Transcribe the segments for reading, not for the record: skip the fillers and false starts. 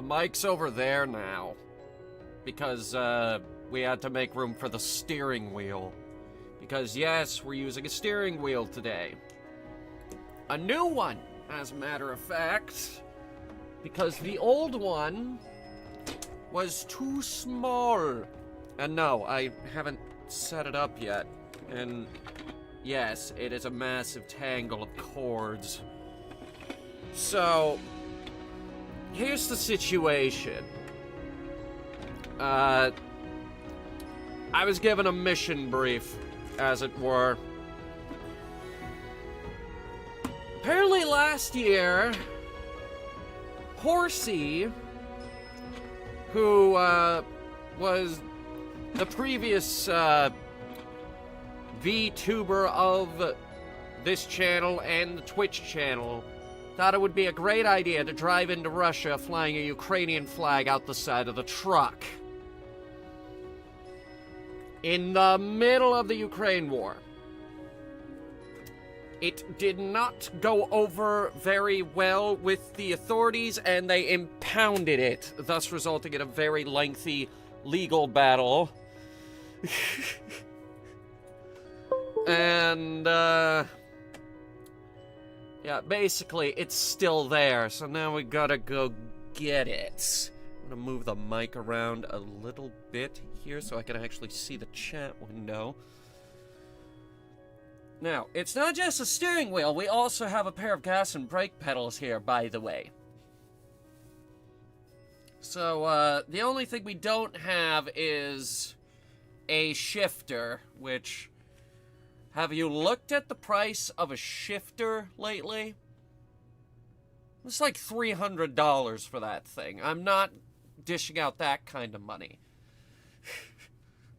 mic's over there now. Because, we had to make room for the steering wheel. Because, yes, we're using a steering wheel today. A new one, as a matter of fact. Because the old one was too small. And no, I haven't set it up yet. And yes, it is a massive tangle of cords. So, here's the situation. I was given a mission brief, as it were. Apparently last year, Horsey, who was the previous VTuber of this channel and the Twitch channel, thought it would be a great idea to drive into Russia flying a Ukrainian flag out the side of the truck. In the middle of the Ukraine war. It did not go over very well with the authorities, and they impounded it, thus resulting in a very lengthy legal battle. And, yeah, basically, it's still there, so now we gotta go get it. I'm gonna move the mic around a little bit here so I can actually see the chat window. Now, it's not just a steering wheel, we also have a pair of gas and brake pedals here, by the way. So, the only thing we don't have is a shifter, which... Have you looked at the price of a shifter lately? It's like $300 for that thing. I'm not dishing out that kind of money.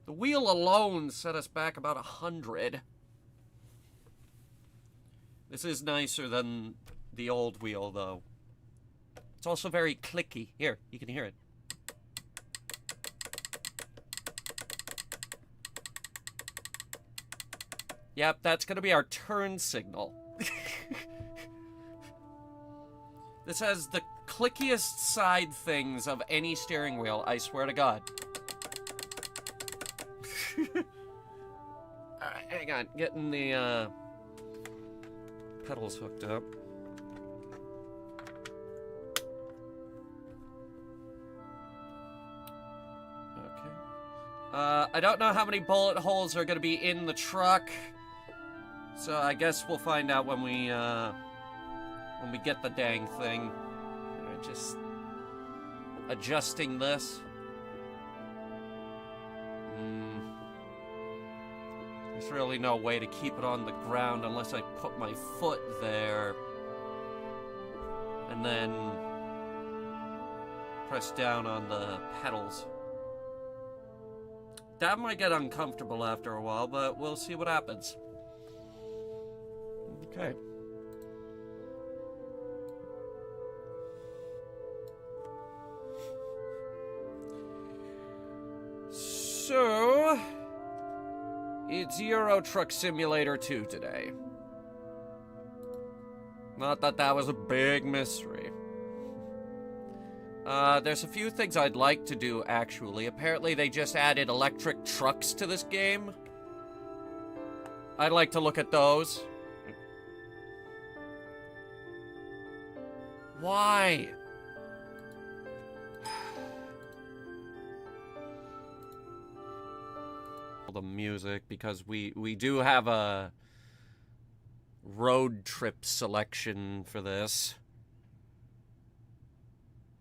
The wheel alone set us back about $100. This is nicer than the old wheel, though. It's also very clicky. Here, you can hear it. Yep, that's gonna be our turn signal. This has the clickiest side things of any steering wheel, I swear to God. Alright, hang on, getting the pedals hooked up. Okay. I don't know how many bullet holes are gonna be in the truck. So I guess we'll find out when we get the dang thing. Just adjusting this. There's really no way to keep it on the ground unless I put my foot there. And then press down on the pedals. That might get uncomfortable after a while, but we'll see what happens. Okay. So, it's Euro Truck Simulator 2 today. Not that that was a big mystery. There's a few things I'd like to do, actually. Apparently they just added electric trucks to this game. I'd like to look at those. Why? The music, because we do have a road trip selection for this.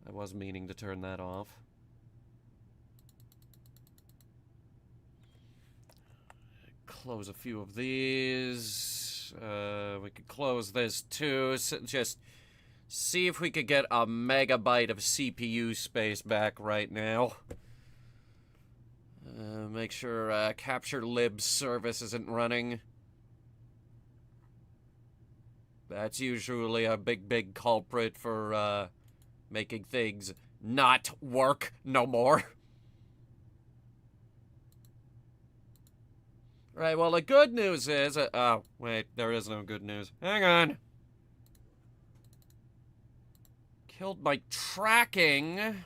I was meaning to turn that off. Close a few of these. We could close this too. So just see if we could get a megabyte of CPU space back right now. Make sure capture lib service isn't running. That's usually a big culprit for making things not work no more. Right, well the good news is... oh, wait, there is no good news. Hang on. killed my tracking.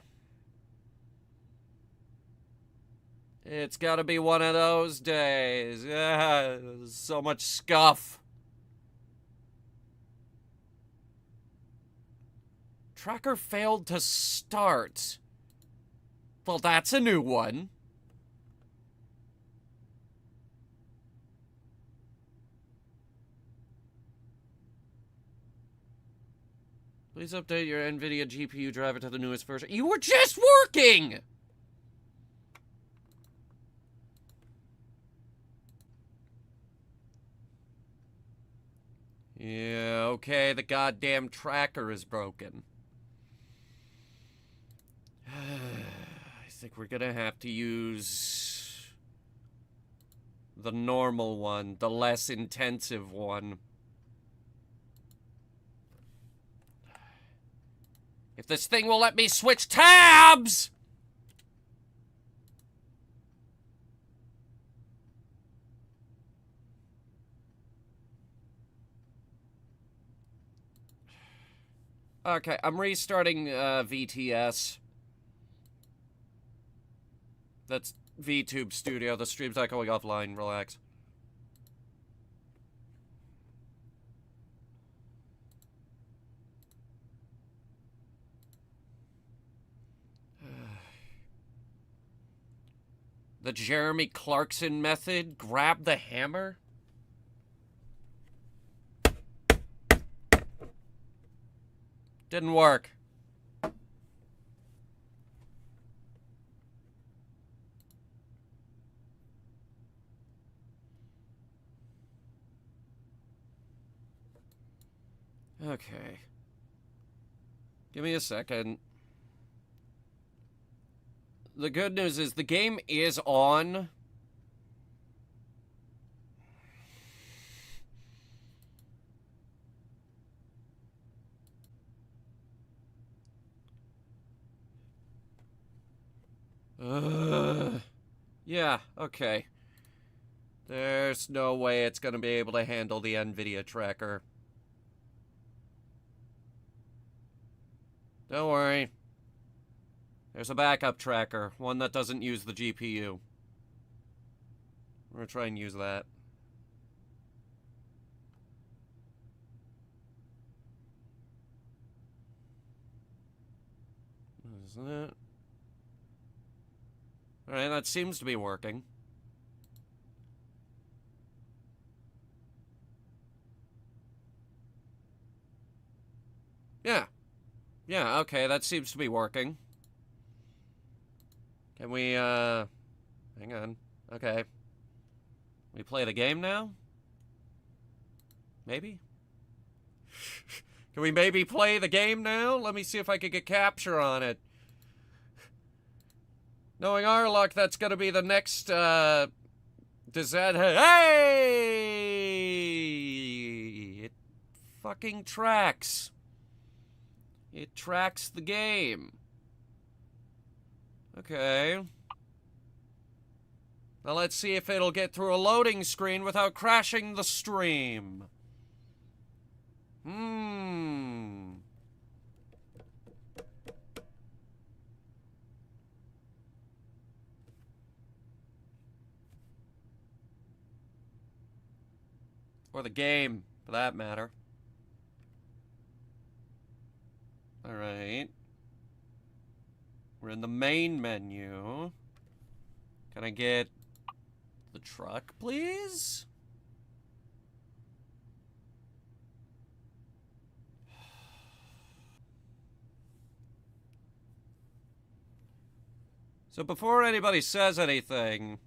It's gotta be one of those days. So much scuff. Tracker failed to start. Well, that's a new one. Please update your NVIDIA GPU driver to the newest version. You were just working! Yeah, okay, the goddamn tracker is broken. I think we're gonna have to use the normal one, the less intensive one. If this thing will let me switch tabs! Okay, I'm restarting VTS. That's VTube Studio. The stream's not going offline. Relax. The Jeremy Clarkson method? Grab the hammer? Didn't work. Okay. Give me a second. The good news is the game is on. Yeah, okay. There's no way it's gonna be able to handle the NVIDIA tracker. Don't worry. There's a backup tracker, one that doesn't use the GPU. We're gonna try and use that. What is that? Alright, that seems to be working. Yeah. Yeah, okay, that seems to be working. Can we, hang on. Okay. We play the game now? Maybe? Can we maybe play the game now? Let me see if I can get capture on it. Knowing our luck, that's gonna be the next, does that, hey! It fucking tracks. It tracks the game. Okay. Now let's see if it'll get through a loading screen without crashing the stream. Or the game, for that matter. Alright. We're in the main menu. Can I get the truck, please? So before anybody says anything,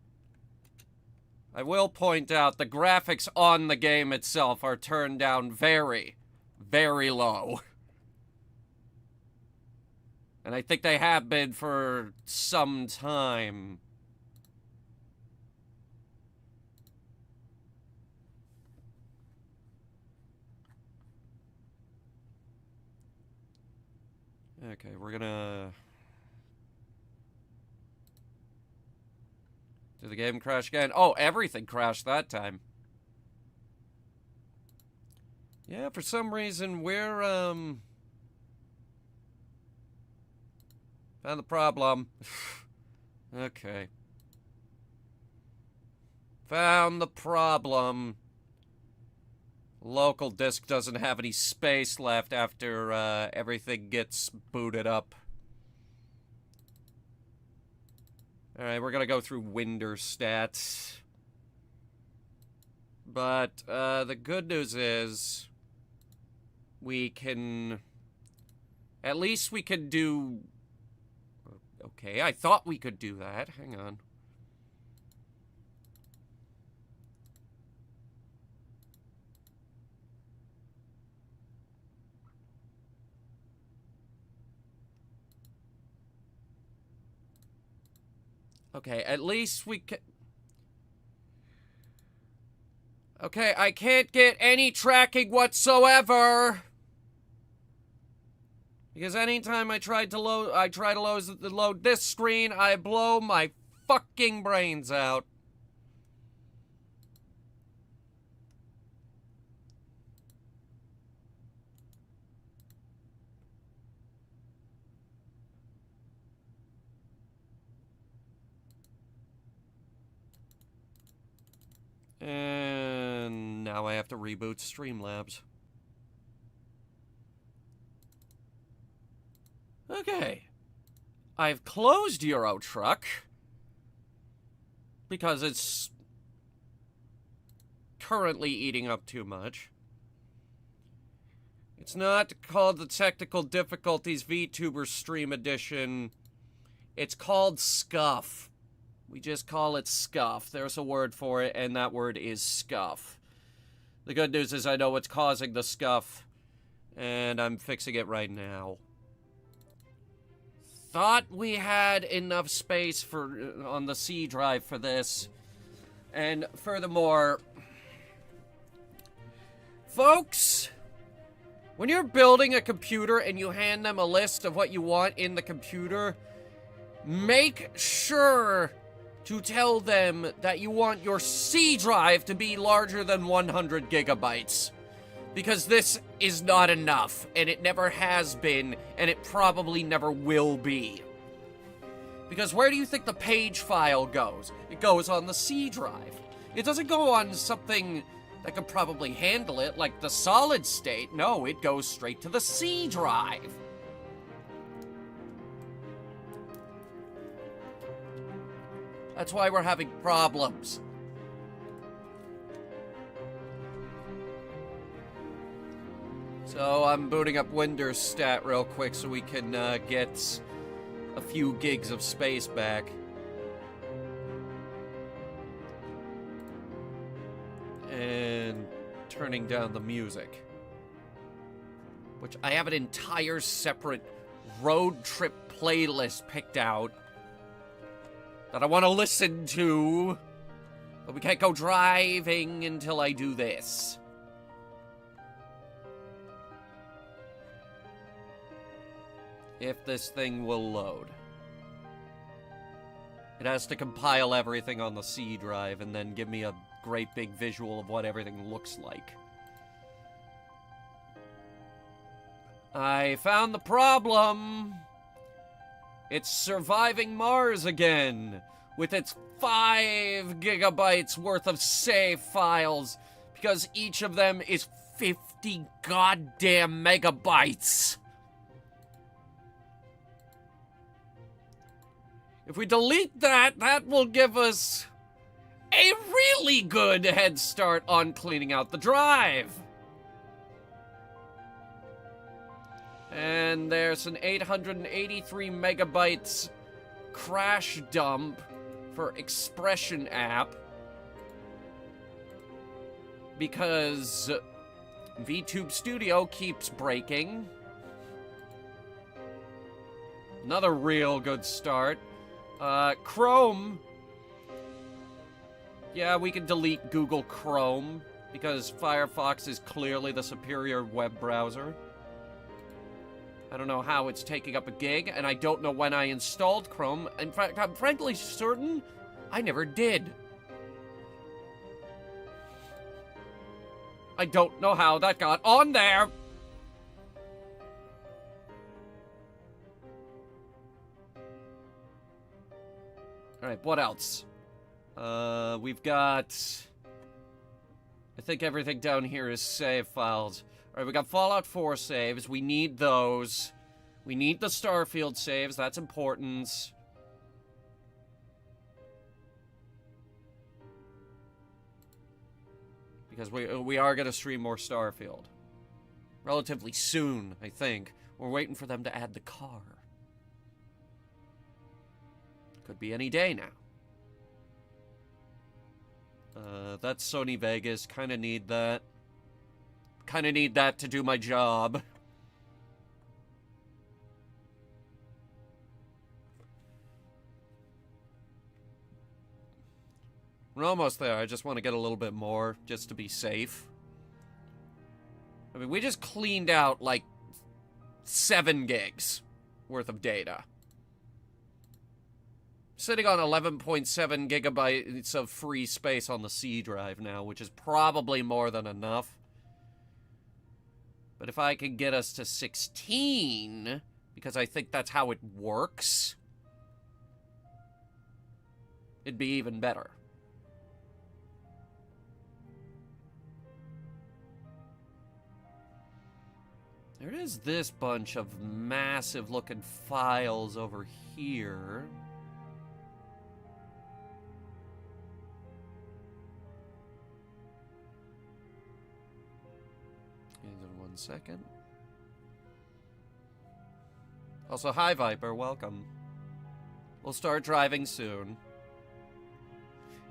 I will point out the graphics on the game itself are turned down very, very low. And I think they have been for some time. Okay, we're gonna... Did the game crash again? Oh, everything crashed that time. Yeah, for some reason, we're, Found the problem. Okay. Found the problem. Local disk doesn't have any space left after everything gets booted up. Alright, we're gonna go through Winder stats. But the good news is we can... At least we can do... Okay, I thought we could do that. Hang on. Okay, at least we can... Okay, I can't get any tracking whatsoever. Because anytime I try to load this screen, I blow my fucking brains out. And now I have to reboot Streamlabs. Okay. I've closed Euro Truck because it's currently eating up too much. It's not called the Technical Difficulties VTuber Stream Edition. It's called Scuff. We just call it Scuff. There's a word for it, and that word is Scuff. The good news is I know what's causing the scuff, and I'm fixing it right now. Thought we had enough space on the C drive for this. And furthermore, folks, when you're building a computer and you hand them a list of what you want in the computer, make sure to tell them that you want your C drive to be larger than 100 gigabytes. Because this is not enough, and it never has been, and it probably never will be. Because where do you think the page file goes? It goes on the C drive. It doesn't go on something that could probably handle it, like the solid state. No, it goes straight to the C drive. That's why we're having problems. So I'm booting up Winder's stat real quick so we can get a few gigs of space back. And turning down the music. Which I have an entire separate road trip playlist picked out that I want to listen to, but we can't go driving until I do this. If this thing will load. It has to compile everything on the C drive and then give me a great big visual of what everything looks like. I found the problem. It's surviving Mars again, with its 5 gigabytes worth of save files, because each of them is 50 goddamn megabytes. If we delete that, that will give us a really good head start on cleaning out the drive. And there's an 883 megabytes crash dump for Expression app because VTube Studio keeps breaking. Another real good start. Chrome. Yeah, we can delete Google Chrome because Firefox is clearly the superior web browser. I don't know how it's taking up a gig, and I don't know when I installed Chrome. In fact, I'm frankly certain I never did. I don't know how that got on there. Alright, what else? We've got... I think everything down here is save files. Alright, we got Fallout 4 saves. We need those. We need the Starfield saves. That's important. Because we are going to stream more Starfield. Relatively soon, I think. We're waiting for them to add the car. Could be any day now. That's Sony Vegas. Kind of need that. Kind of need that to do my job. We're almost there. I just want to get a little bit more, just to be safe. I mean, we just cleaned out, like, 7 gigs worth of data. Sitting on 11.7 gigabytes of free space on the C drive now, which is probably more than enough. But if I could get us to 16, because I think that's how it works, it'd be even better. There is this bunch of massive-looking files over here. One second. Also, hi Viper, welcome. We'll start driving soon.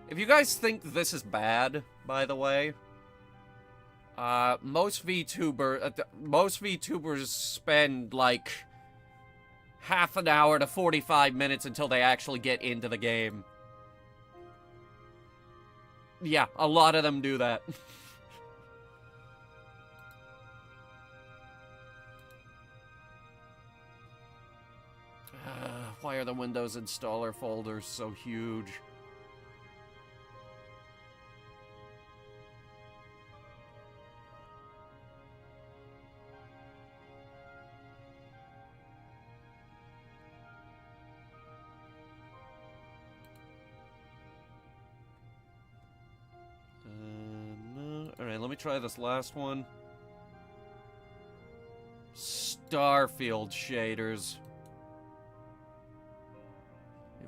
If you guys think this is bad, by the way, most VTubers spend like half an hour to 45 minutes until they actually get into the game. Yeah, a lot of them do that. Why are the Windows installer folders so huge? No. Alright, let me try this last one. Starfield shaders.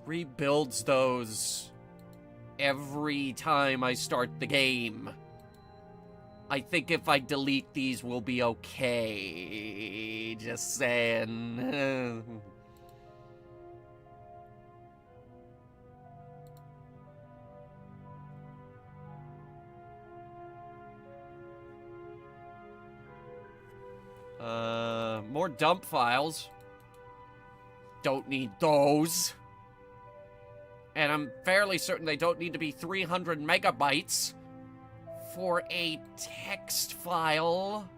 Rebuilds those every time I start the game. I think if I delete these, we'll be okay. Just saying. More dump files. Don't need those. And I'm fairly certain they don't need to be 300 megabytes for a text file.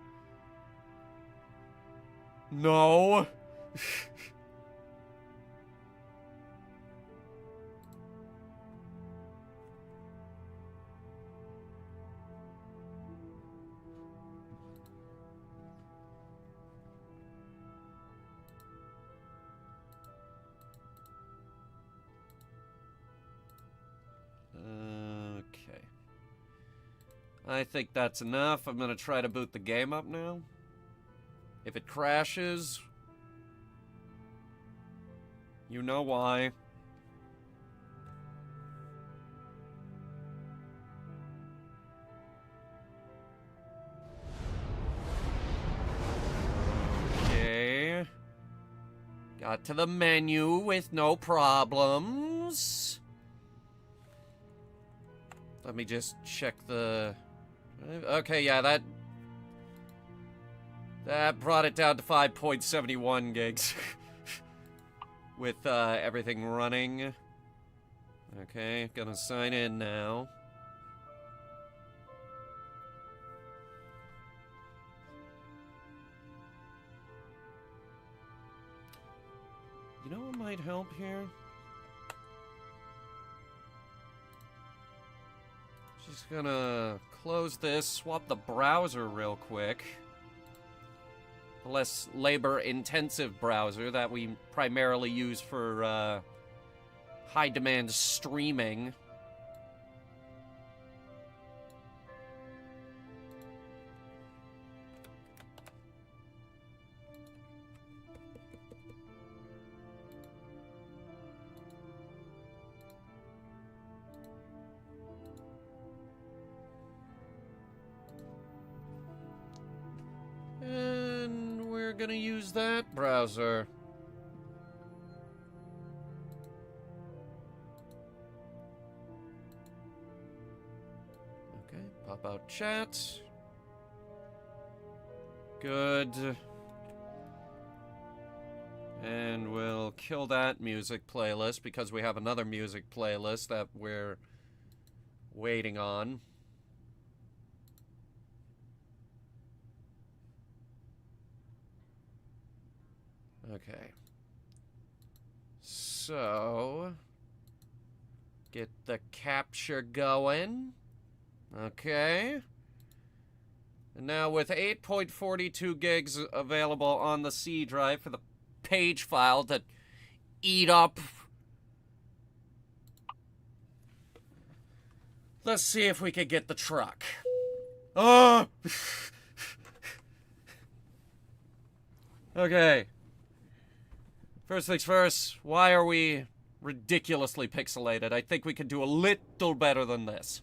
No. I think that's enough. I'm gonna try to boot the game up now. If it crashes, you know why. Okay. Got to the menu with no problems. Let me just check the... Okay, yeah, that brought it down to 5.71 gigs. With everything running. Okay, gonna sign in now. You know what might help here? Just gonna close this, swap the browser real quick. The less labor-intensive browser that we primarily use for high-demand streaming. And we're gonna use that browser. Okay, pop out chat. Good. And we'll kill that music playlist because we have another music playlist that we're waiting on. Okay. So, get the capture going. Okay. And now with 8.42 gigs available on the C drive for the page file to eat up. Let's see if we can get the truck. Oh! Okay. First things first, why are we ridiculously pixelated? I think we can do a little better than this.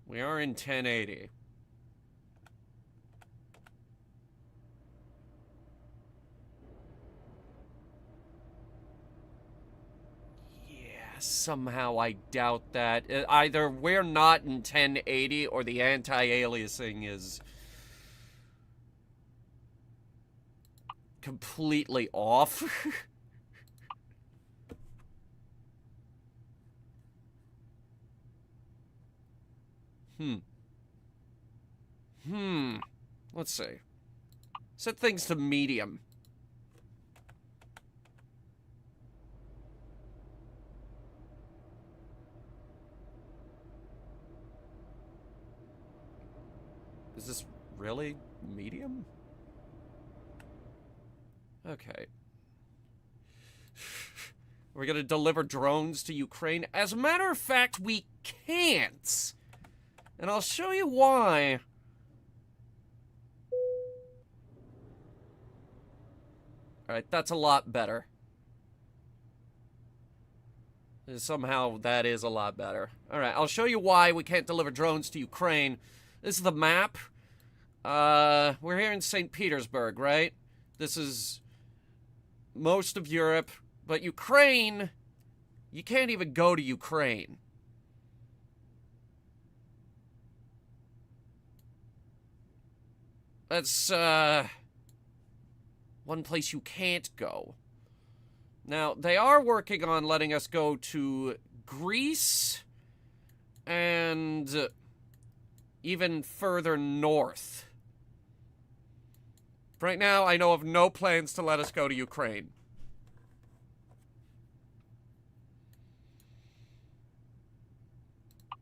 We are in 1080. Somehow I doubt that. Either we're not in 1080 or the anti-aliasing is completely off. Let's see. Set things to medium. Is this really medium? Okay. We're gonna deliver drones to Ukraine. As a matter of fact, we can't. And I'll show you why. Alright, that's a lot better. Somehow that is a lot better. Alright, I'll show you why we can't deliver drones to Ukraine. This is the map. We're here in St. Petersburg, right? This is most of Europe. But Ukraine, you can't even go to Ukraine. That's, one place you can't go. Now, they are working on letting us go to Greece and even further north. Right now, I know of no plans to let us go to Ukraine.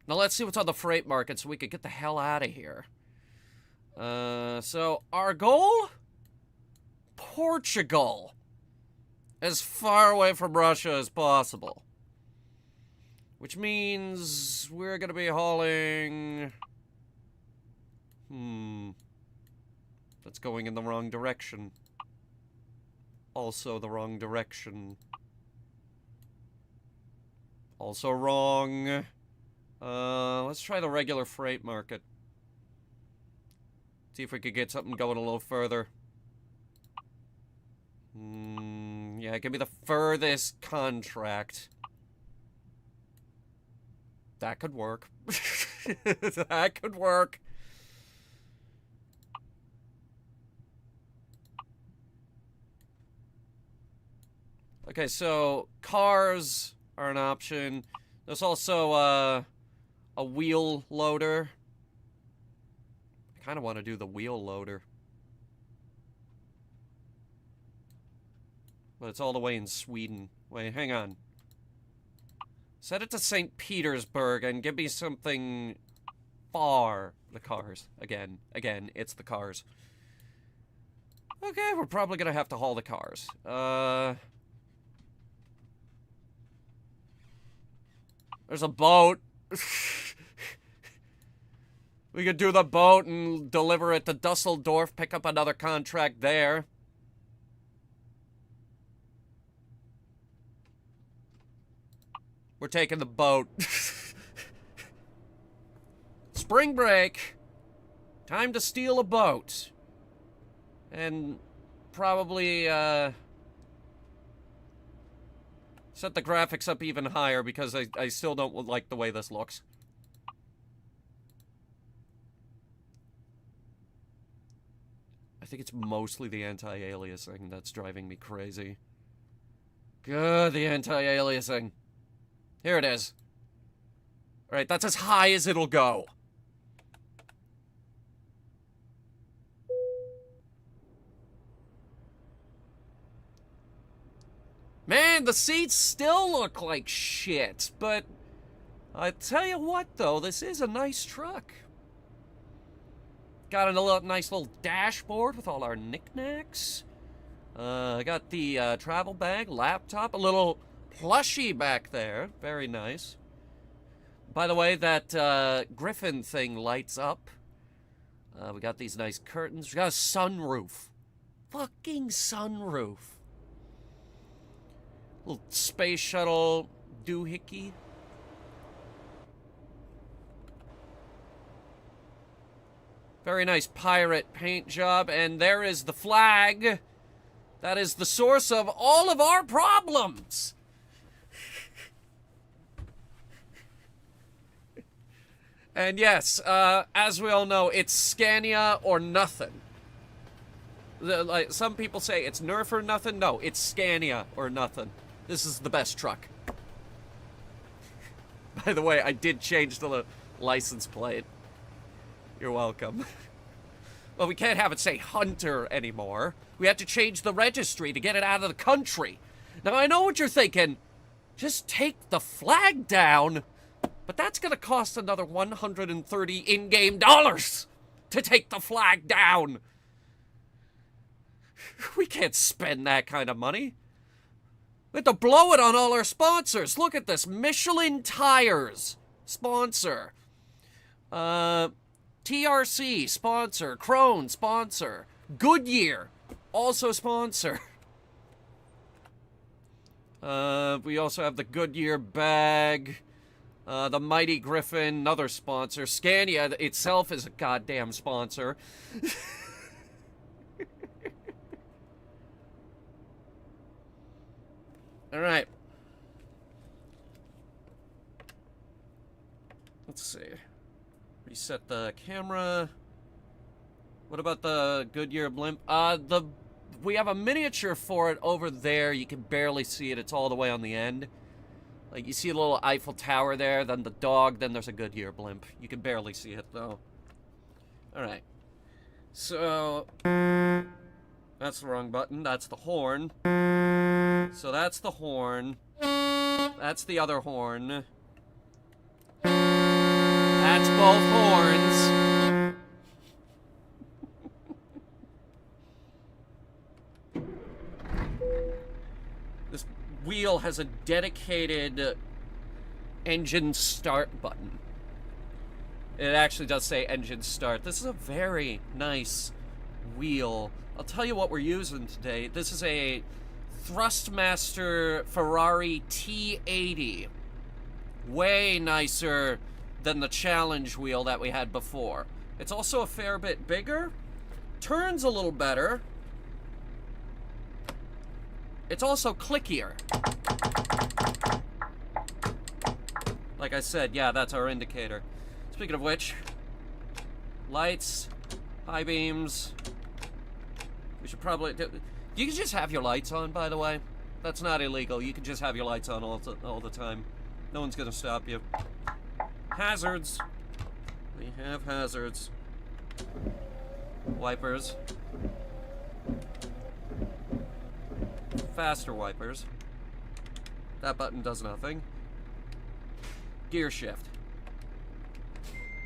Now, let's see what's on the freight market so we can get the hell out of here. So, our goal? Portugal. As far away from Russia as possible. Which means we're gonna be hauling... That's going in the wrong direction. Also the wrong direction. Also wrong. Let's try the regular freight market. See if we could get something going a little further. Yeah, give me the furthest contract. That could work. That could work. Okay, so cars are an option. There's also a wheel loader. I kind of want to do the wheel loader. But it's all the way in Sweden. Wait, hang on. Set it to St. Petersburg and give me something far The cars. Again, it's the cars. Okay, we're probably gonna have to haul the cars. There's a boat. We could do the boat and deliver it to Dusseldorf, pick up another contract there. We're taking the boat. Spring break. Time to steal a boat. And probably, set the graphics up even higher because I still don't like the way this looks. I think it's mostly the anti-aliasing that's driving me crazy. Good, the anti-aliasing. Here it is. Alright, that's as high as it'll go. Man, the seats still look like shit, but I tell you what, though, this is a nice truck. Got a nice little dashboard with all our knickknacks. I got the travel bag, laptop, a little plushie back there. Very nice. By the way, that Griffin thing lights up. We got these nice curtains. We got a sunroof. Fucking sunroof. Little space shuttle doohickey. Very nice pirate paint job. And there is the flag. That is the source of all of our problems. And yes, as we all know, it's Scania or nothing. Like some people say it's Nerf or nothing. No, it's Scania or nothing. This is the best truck. By the way, I did change the license plate. You're welcome. Well, we can't have it say Hunter anymore. We have to change the registry to get it out of the country. Now, I know what you're thinking. Just take the flag down. But that's going to cost another 130 in-game dollars to take the flag down. We can't spend that kind of money. We have to blow it on all our sponsors. Look at this. Michelin Tires, sponsor. TRC, sponsor. Krone, sponsor. Goodyear, also sponsor. We also have the Goodyear bag. The Mighty Griffin, another sponsor. Scania itself is a goddamn sponsor. Alright. Let's see. Reset the camera. What about the Goodyear blimp? We have a miniature for it over there. You can barely see it. It's all the way on the end. Like, you see a little Eiffel Tower there, then the dog, then there's a Goodyear blimp. You can barely see it, though. Alright. So, that's the wrong button. That's the horn. So that's the horn. That's the other horn. That's both horns. This wheel has a dedicated engine start button. It actually does say engine start. This is a very nice wheel. I'll tell you what we're using today. This is a Thrustmaster Ferrari T80. Way nicer than the challenge wheel that we had before. It's also a fair bit bigger. Turns a little better. It's also clickier. Like I said, yeah, that's our indicator. Speaking of which, lights, high beams. We should probably do. You can just have your lights on, by the way. That's not illegal. You can just have your lights on all the time. No one's gonna stop you. Hazards. We have hazards. Wipers. Faster wipers. That button does nothing. Gear shift.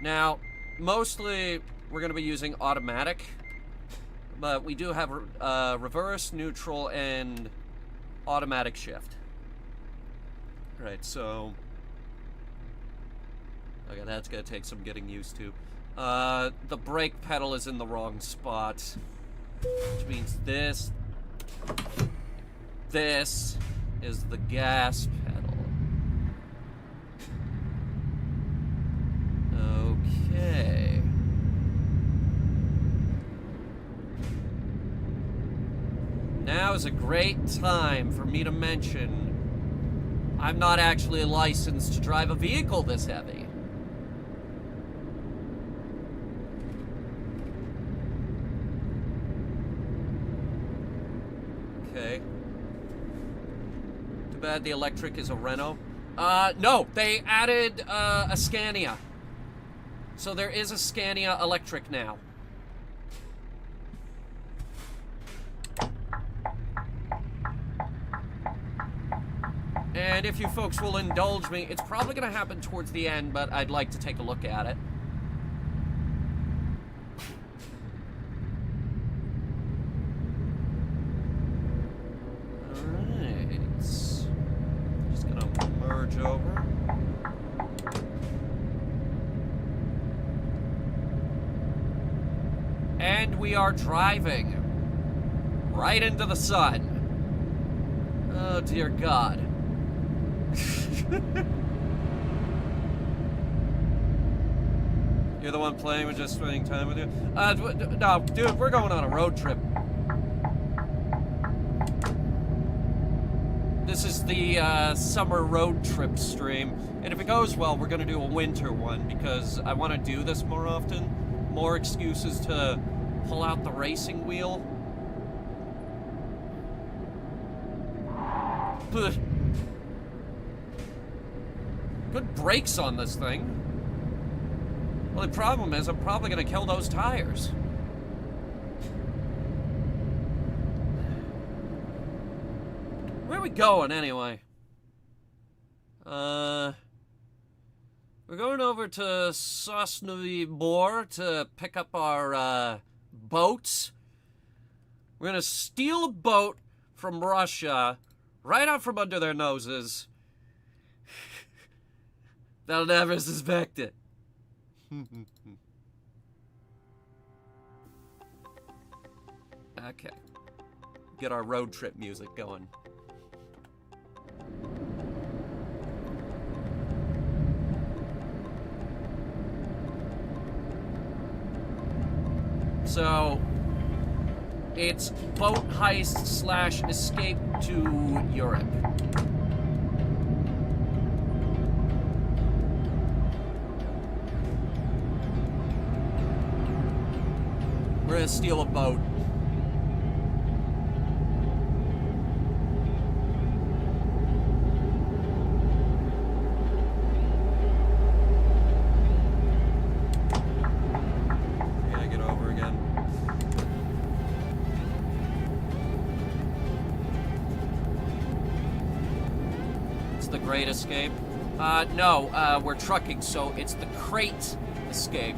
Now, mostly we're going to be using automatic, but we do have reverse, neutral, and automatic shift. Right, so... Okay, that's going to take some getting used to. The brake pedal is in the wrong spot, which means this is the gas pedal. Okay. Now is a great time for me to mention I'm not actually licensed to drive a vehicle this heavy. Okay. Too bad the electric is a Renault. No, they added a Scania. So there is a Scania electric now. And if you folks will indulge me, it's probably going to happen towards the end, but I'd like to take a look at it. Alright. Just going to merge over. And we are driving right into the sun. Oh, dear God. You're the one playing with just spending time with you? No, dude, we're going on a road trip. This is the summer road trip stream. And if it goes well, we're going to do a winter one because I want to do this more often. More excuses to pull out the racing wheel. Good brakes on this thing. Well, the problem is I'm probably going to kill those tires. Where are we going, anyway? We're going over to Sosnoy Bor to pick up our boats. We're going to steal a boat from Russia right out from under their noses. They'll never suspect it. Okay. Get our road trip music going. So, it's boat heist / escape to Europe. We're gonna steal a boat. Gotta get over again. It's the Great Escape. No, we're trucking, so it's the Crate Escape.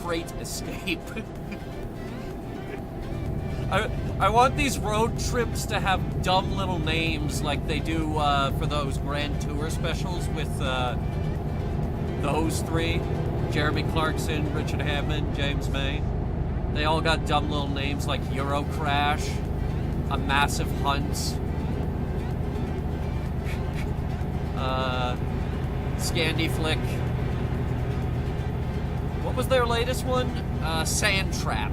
Crate Escape. I want these road trips to have dumb little names like they do for those Grand Tour specials with those three. Jeremy Clarkson, Richard Hammond, James May. They all got dumb little names like Euro Crash, A Massive Hunt, Scandi Flick. What was their latest one? Sand Trap.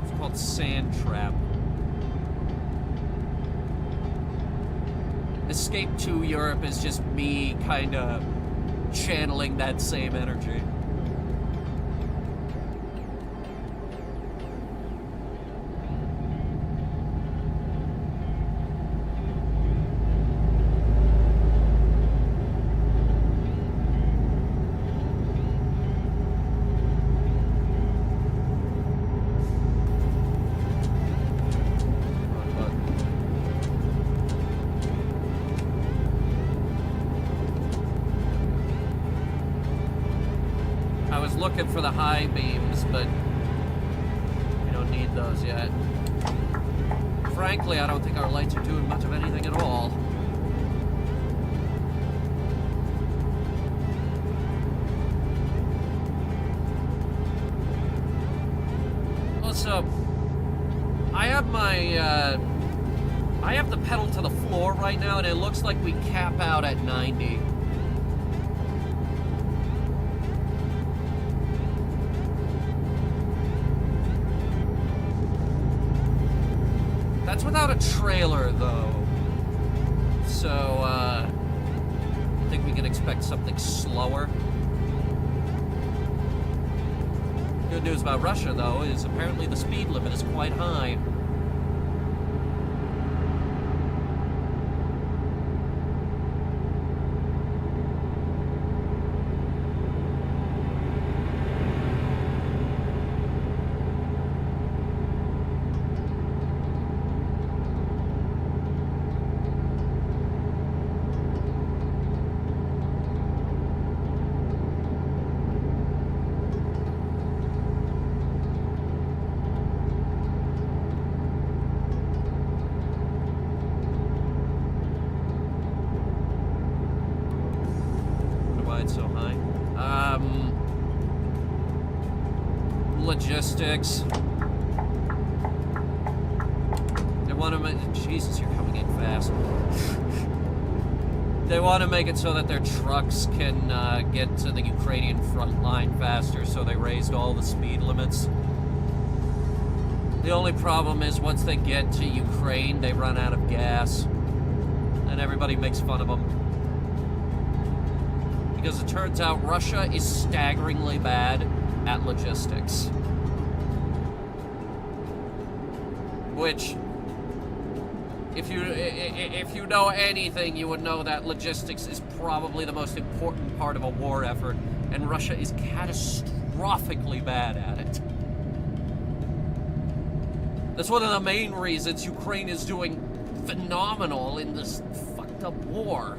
It's called Sand Trap. Escape to Europe is just me kind of channeling that same energy. looking for the high beams, but we don't need those yet. Frankly, I don't think our lights are doing much of anything at all. Also, I have the pedal to the floor right now, and it looks like we cap out at 90. That's without a trailer, though. So, I think we can expect something slower. Good news about Russia, though, is apparently the speed limit is quite high. So high. Logistics. They want to make... Jesus, you're coming in fast. They want to make it so that their trucks can get to the Ukrainian front line faster, so they raised all the speed limits. The only problem is once they get to Ukraine, they run out of gas. And everybody makes fun of them. Because it turns out Russia is staggeringly bad at logistics. Which, if you know anything, you would know that logistics is probably the most important part of a war effort, and Russia is catastrophically bad at it. That's one of the main reasons Ukraine is doing phenomenal in this fucked up war.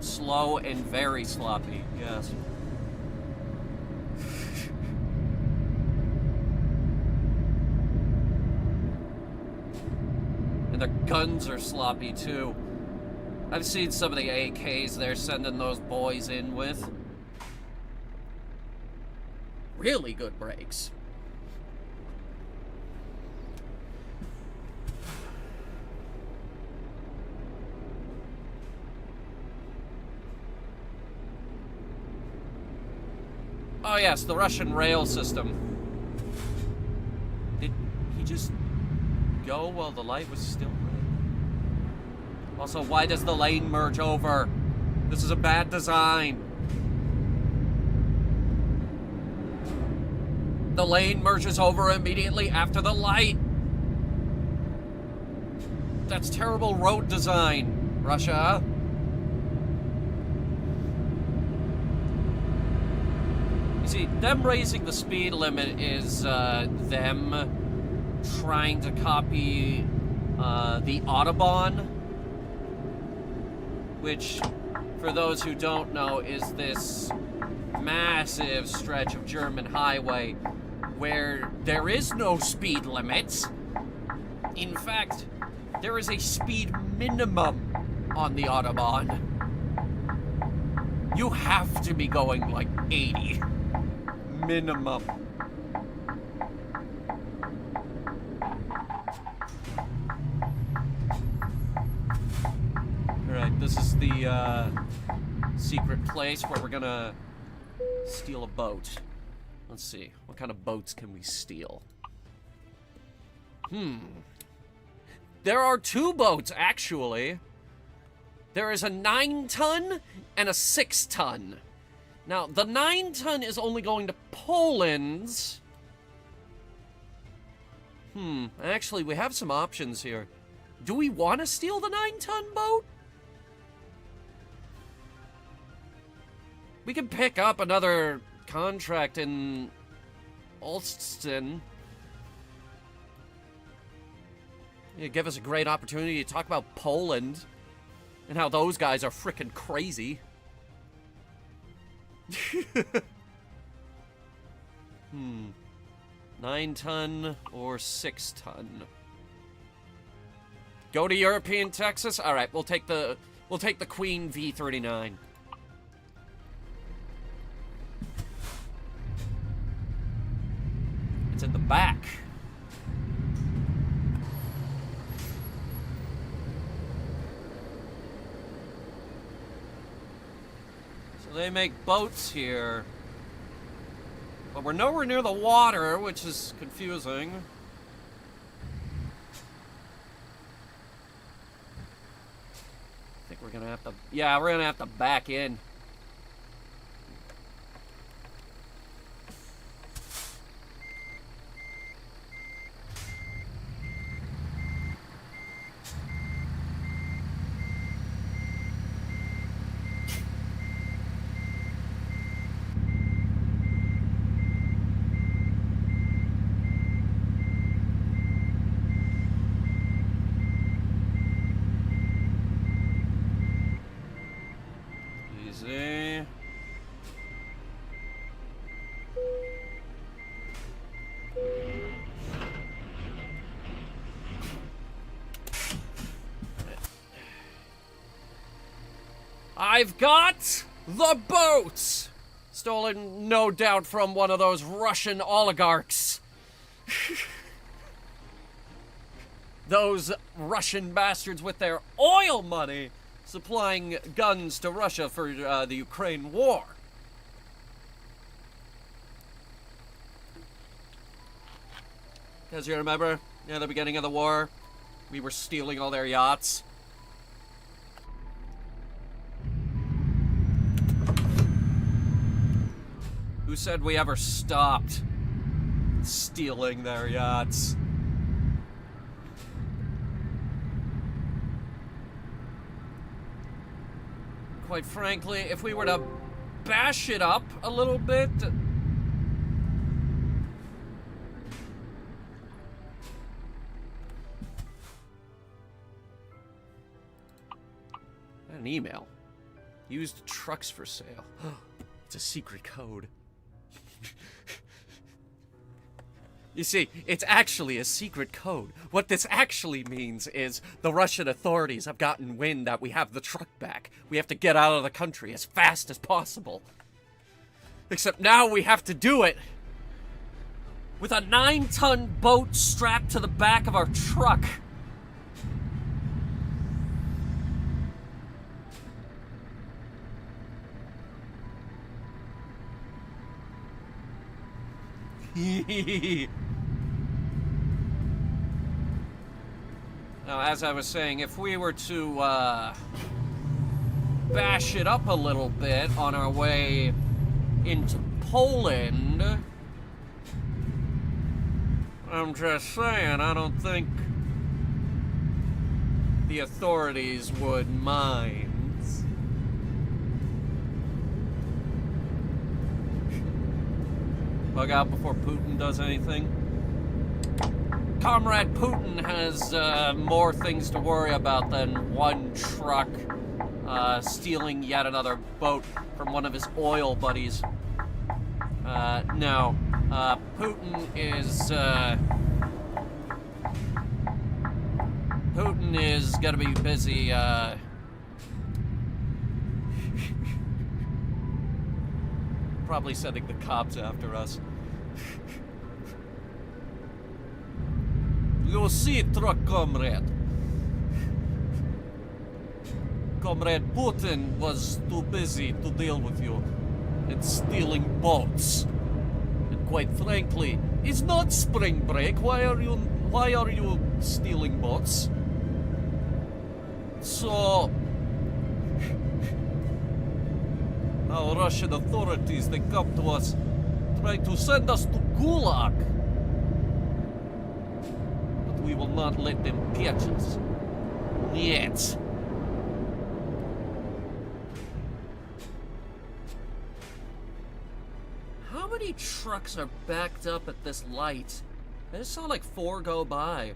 Slow and very sloppy, yes. And their guns are sloppy too. I've seen some of the AKs they're sending those boys in with. Really good brakes. Oh yes, the Russian rail system. Did he just go while the light was still red? Also, why does the lane merge over? This is a bad design. The lane merges over immediately after the light. That's terrible road design, Russia. See, them raising the speed limit is them trying to copy the Autobahn, which, for those who don't know, is this massive stretch of German highway where there is no speed limit. In fact, there is a speed minimum on the Autobahn. You have to be going like 80. Minimum. Alright, this is the secret place where we're gonna steal a boat. Let's see, what kind of boats can we steal? There are two boats, actually. There is a 9-ton and a 6-ton. Now, the 9-ton is only going to Poland. Actually, we have some options here. Do we want to steal the 9-ton boat? We can pick up another contract in Ulston. It'd give us a great opportunity to talk about Poland and how those guys are frickin' crazy. 9-ton or 6-ton? Go to European Texas? All right, we'll take the Queen V39. It's in the back. So they make boats here. But we're nowhere near the water, which is confusing. I think we're gonna have to... Yeah, we're gonna have to back in. I've got the boat! Stolen, no doubt, from one of those Russian oligarchs. Those Russian bastards with their oil money supplying guns to Russia for the Ukraine war. As you remember, at the beginning of the war, we were stealing all their yachts. Who said we ever stopped stealing their yachts? Quite frankly, if we were to bash it up a little bit... An email. Used trucks for sale. It's a secret code. You see, it's actually a secret code. What this actually means is the Russian authorities have gotten wind that we have the truck back. We have to get out of the country as fast as possible. Except now we have to do it with a 9-ton boat strapped to the back of our truck. Now, as I was saying, if we were to bash it up a little bit on our way into Poland, I'm just saying, I don't think the authorities would mind. Bug out before Putin does anything. Comrade Putin has more things to worry about than one truck stealing yet another boat from one of his oil buddies. No. Putin is gonna be busy, probably sending the cops after us. You see, truck comrade. Comrade Putin was too busy to deal with you and stealing boats. And quite frankly, it's not spring break. Why are you stealing boats? So now Russian authorities, they come to us trying to send us to Gulag. We will not let them catch us. Yet. How many trucks are backed up at this light? I just saw like 4 go by.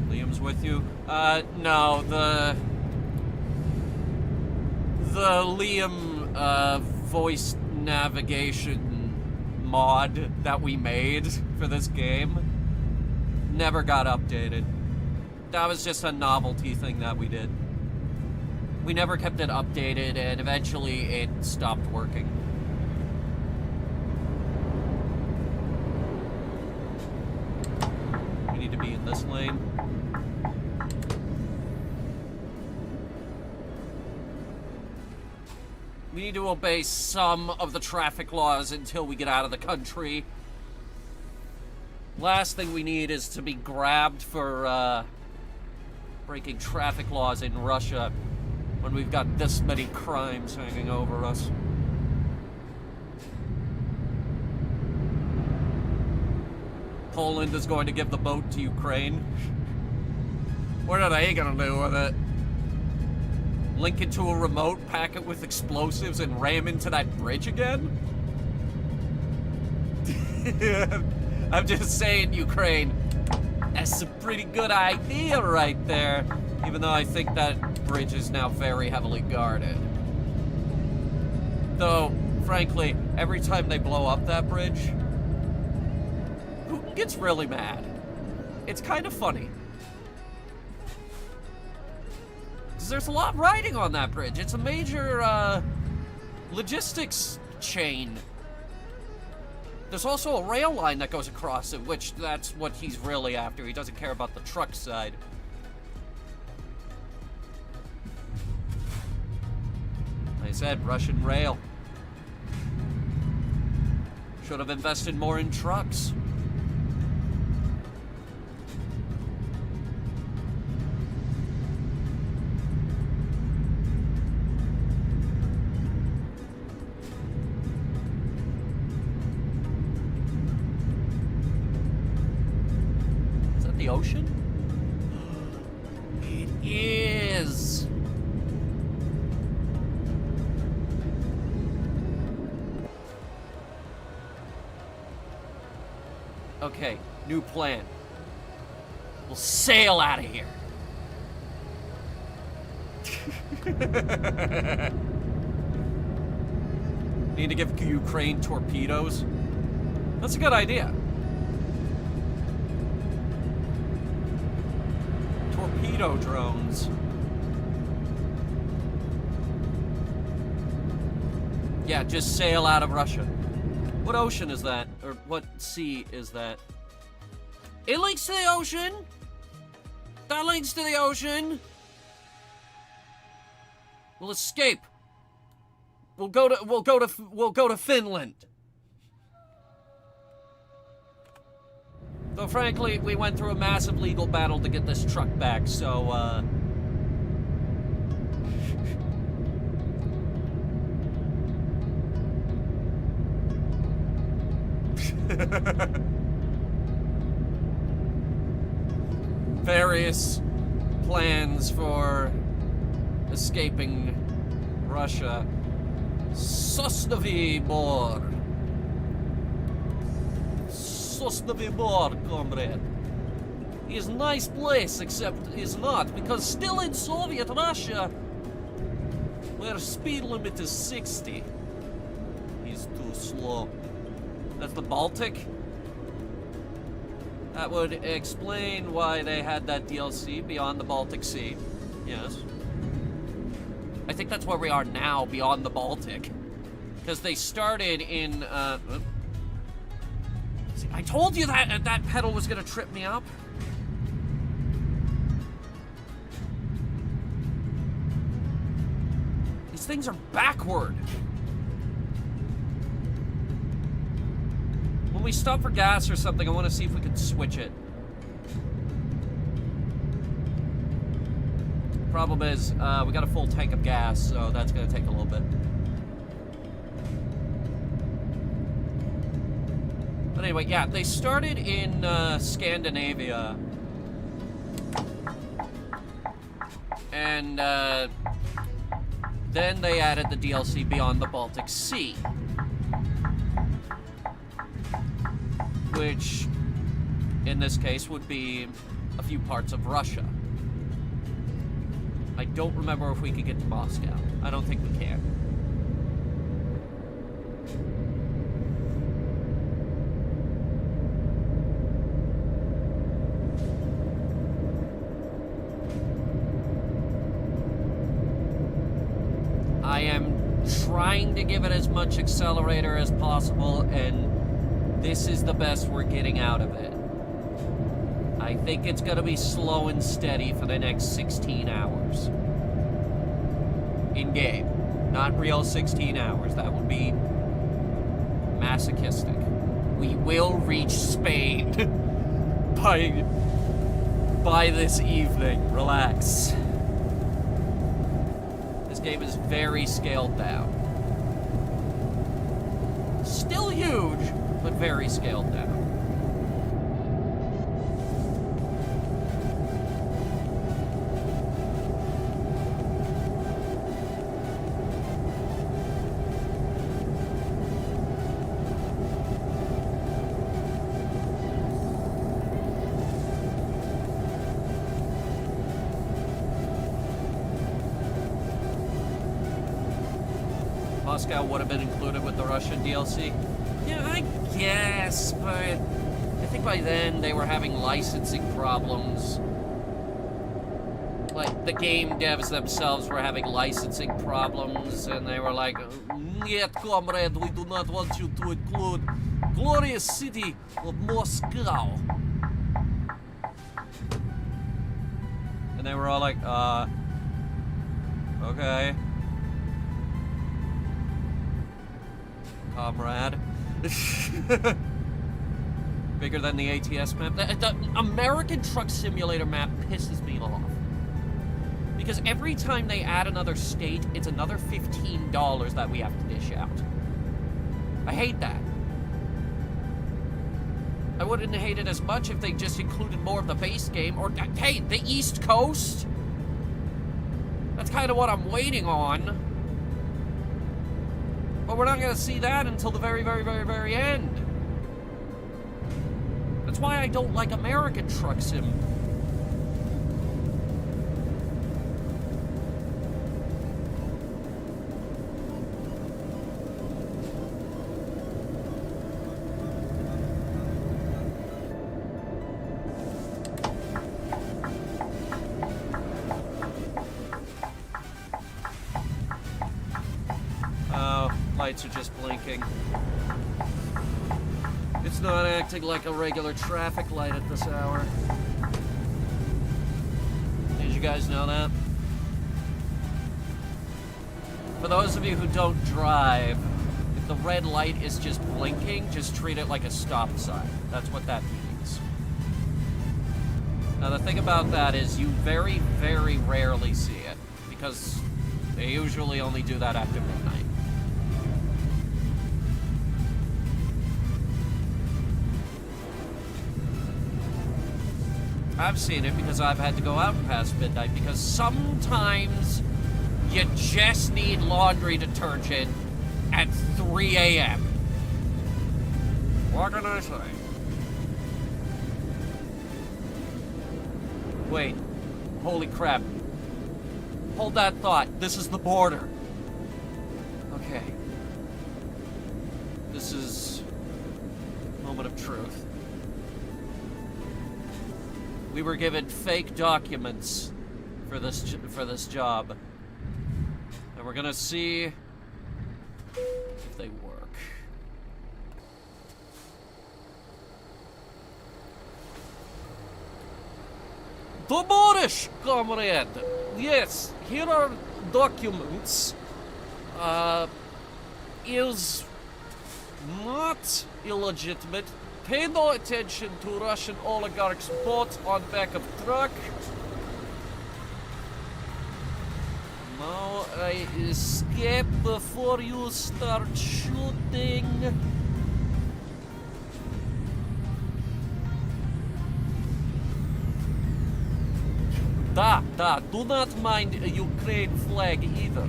Liam's with you? No, the Liam, voice navigation mod that we made for this game never got updated. That was just a novelty thing that we did. We never kept it updated, and eventually it stopped working. We need to be in this lane. We need to obey some of the traffic laws until we get out of the country. Last thing we need is to be grabbed for breaking traffic laws in Russia when we've got this many crimes hanging over us. Poland is going to give the boat to Ukraine. What are they gonna do with it? Link it to a remote, pack it with explosives, and ram into that bridge again? I'm just saying, Ukraine. That's a pretty good idea right there. Even though I think that bridge is now very heavily guarded. Though, frankly, every time they blow up that bridge, Putin gets really mad. It's kind of funny. There's a lot riding on that bridge. It's a major logistics chain. There's also a rail line that goes across it, which that's what he's really after. He doesn't care about the truck side. Like I said, Russian rail. Should have invested more in trucks. The ocean? It is. Okay, new plan. We'll sail out of here. Need to give Ukraine torpedoes. That's a good idea. Torpedo drones. Yeah, just sail out of Russia. What ocean is that? Or what sea is that? It links to the ocean. That links to the ocean. We'll escape. We'll go to Finland. Though frankly, we went through a massive legal battle to get this truck back, so various plans for escaping Russia. Sosnovyj Bor. Sosnovyj Bor, comrade. Is a nice place, except is not, because still in Soviet Russia, where speed limit is 60. He's too slow. That's the Baltic? That would explain why they had that DLC, Beyond the Baltic Sea. Yes. I think that's where we are now, beyond the Baltic. Because they started in, See, I told you that that pedal was gonna trip me up. These things are backward. When we stop for gas or something, I want to see if we can switch it. Problem is, we got a full tank of gas, so that's gonna take a little bit. But anyway, yeah, they started in Scandinavia. And then they added the DLC beyond the Baltic Sea. Which, in this case, would be a few parts of Russia. I don't remember if we could get to Moscow. I don't think we can. I am trying to give it as much accelerator as possible, and this is the best we're getting out of it. I think it's gonna be slow and steady for the next 16 hours. In-game. Not real 16 hours. That would be masochistic. We will reach Spain by this evening. Relax. This game is very scaled down. Still huge, but very scaled down. Moscow would have been included with the Russian DLC? Yeah, I guess, but I think by then they were having licensing problems. Like, the game devs themselves were having licensing problems, and they were like, "Yet, comrade, we do not want you to include glorious city of Moscow." And they were all like, okay. Comrade. Bigger than the ATS map. The American Truck Simulator map pisses me off. Because every time they add another state, it's another $15 that we have to dish out. I hate that. I wouldn't hate it as much if they just included more of the base game, or, hey, the East Coast? That's kind of what I'm waiting on. But we're not going to see that until the very, very, very, very end. That's why I don't like American Truck Sim. Lights are just blinking. It's not acting like a regular traffic light at this hour. Did you guys know that? For those of you who don't drive, if the red light is just blinking, just treat it like a stop sign. That's what that means. Now the thing about that is you very, very rarely see it, because they usually only do that after midnight. I've seen it because I've had to go out past midnight, because sometimes you just need laundry detergent at 3 a.m. What can I say? Wait. Holy crap. Hold that thought. This is the border. Okay. This is a moment of truth. We were given fake documents for this job, and we're gonna see if they work. Toborish, comrade. Yes, here are documents. Is not illegitimate. Pay no attention to Russian oligarchs' boat on back of truck. Oh, I escape before you start shooting. Do not mind a Ukraine flag either.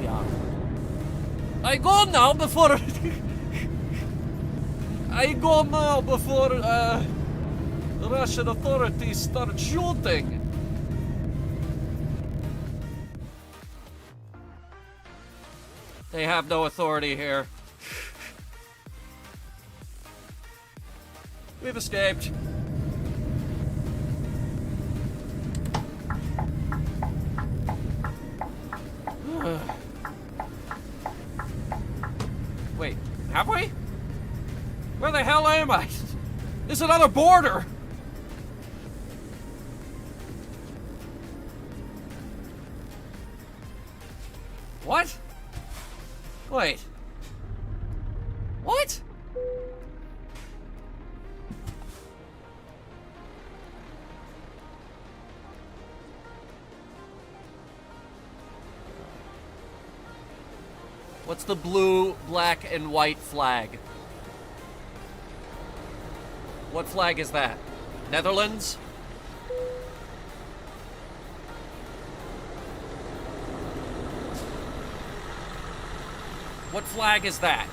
Yeah. I go now before Russian authorities start shooting. They have no authority here. We've escaped. Wait, have we? Where the hell am I? There's another border! What? Wait. What? What's the blue, black, and white flag? What flag is that? Netherlands? What flag is that?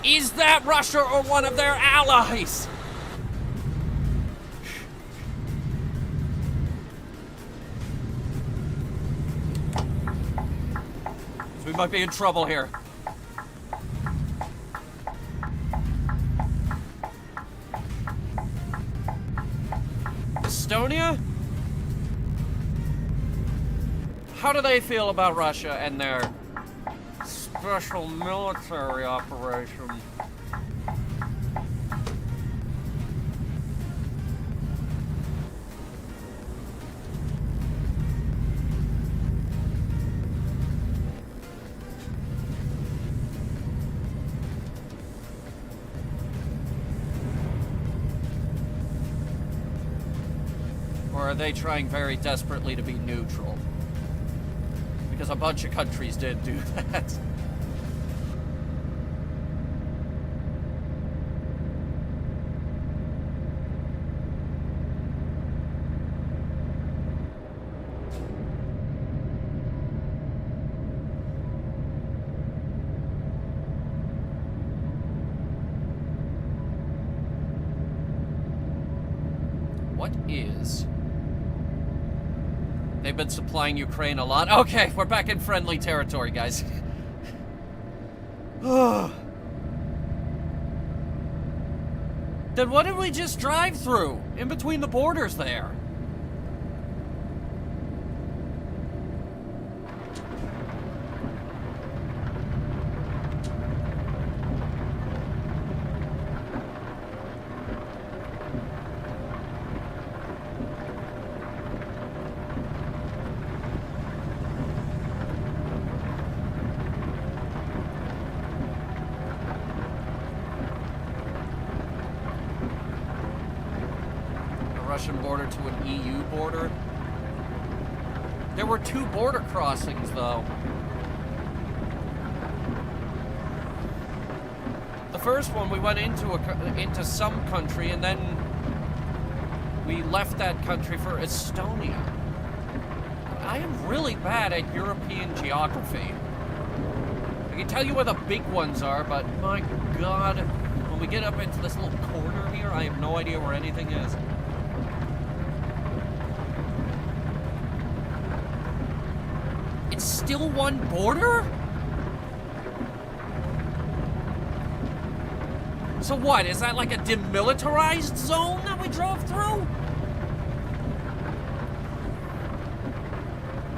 Is that Russia or one of their allies? We might be in trouble here. Estonia? How do they feel about Russia and their special military operation? Or are they trying very desperately to be neutral? Because a bunch of countries did do that. What is? They've been supplying Ukraine a lot. Okay, we're back in friendly territory, guys. Then what did we just drive through? In between the borders there. Russian border to an EU border. There were 2 border crossings, though. The first one, we went into some country, and then we left that country for Estonia. I am really bad at European geography. I can tell you where the big ones are, but my God, when we get up into this little corner here, I have no idea where anything is. It's still one border? So what, is that like a demilitarized zone that we drove through?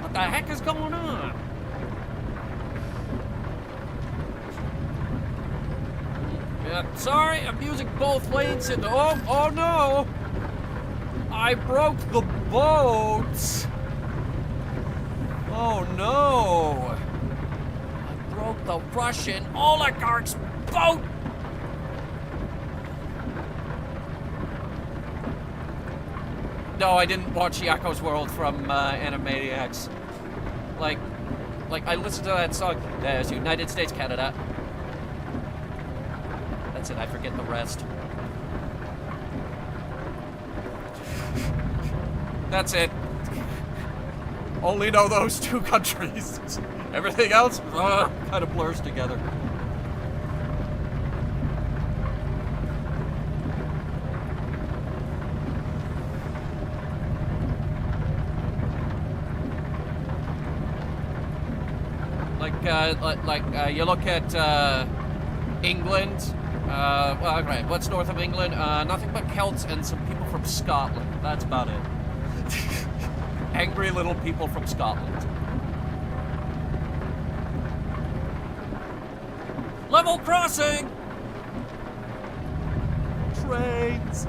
What the heck is going on? Yeah, sorry, I'm using both lanes in the... Oh no! I broke the boats! Oh no! I broke the Russian oligarch's boat! No, I didn't watch Yakko's World from Animaniacs. Like, I listened to that song. There's United States, Canada. That's it, I forget the rest. That's it. Only know those two countries. Everything else kind of blurs together. You look at England. Well, right. What's north of England? Nothing but Celts and some people from Scotland. That's about it. Angry little people from Scotland. Level crossing! Trains!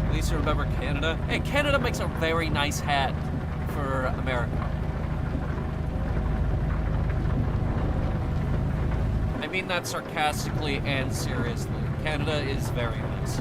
At least you remember Canada. Hey, Canada makes a very nice hat for America. I mean that sarcastically and seriously. Canada is very nice.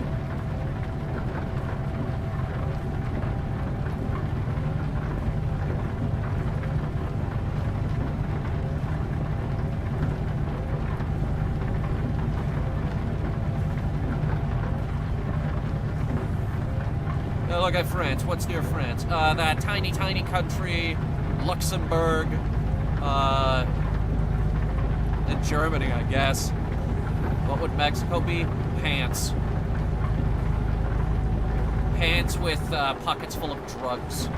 Now look at France. What's near France? That tiny, tiny country, Luxembourg, and Germany, I guess. What would Mexico be? Pants. Pants with pockets full of drugs.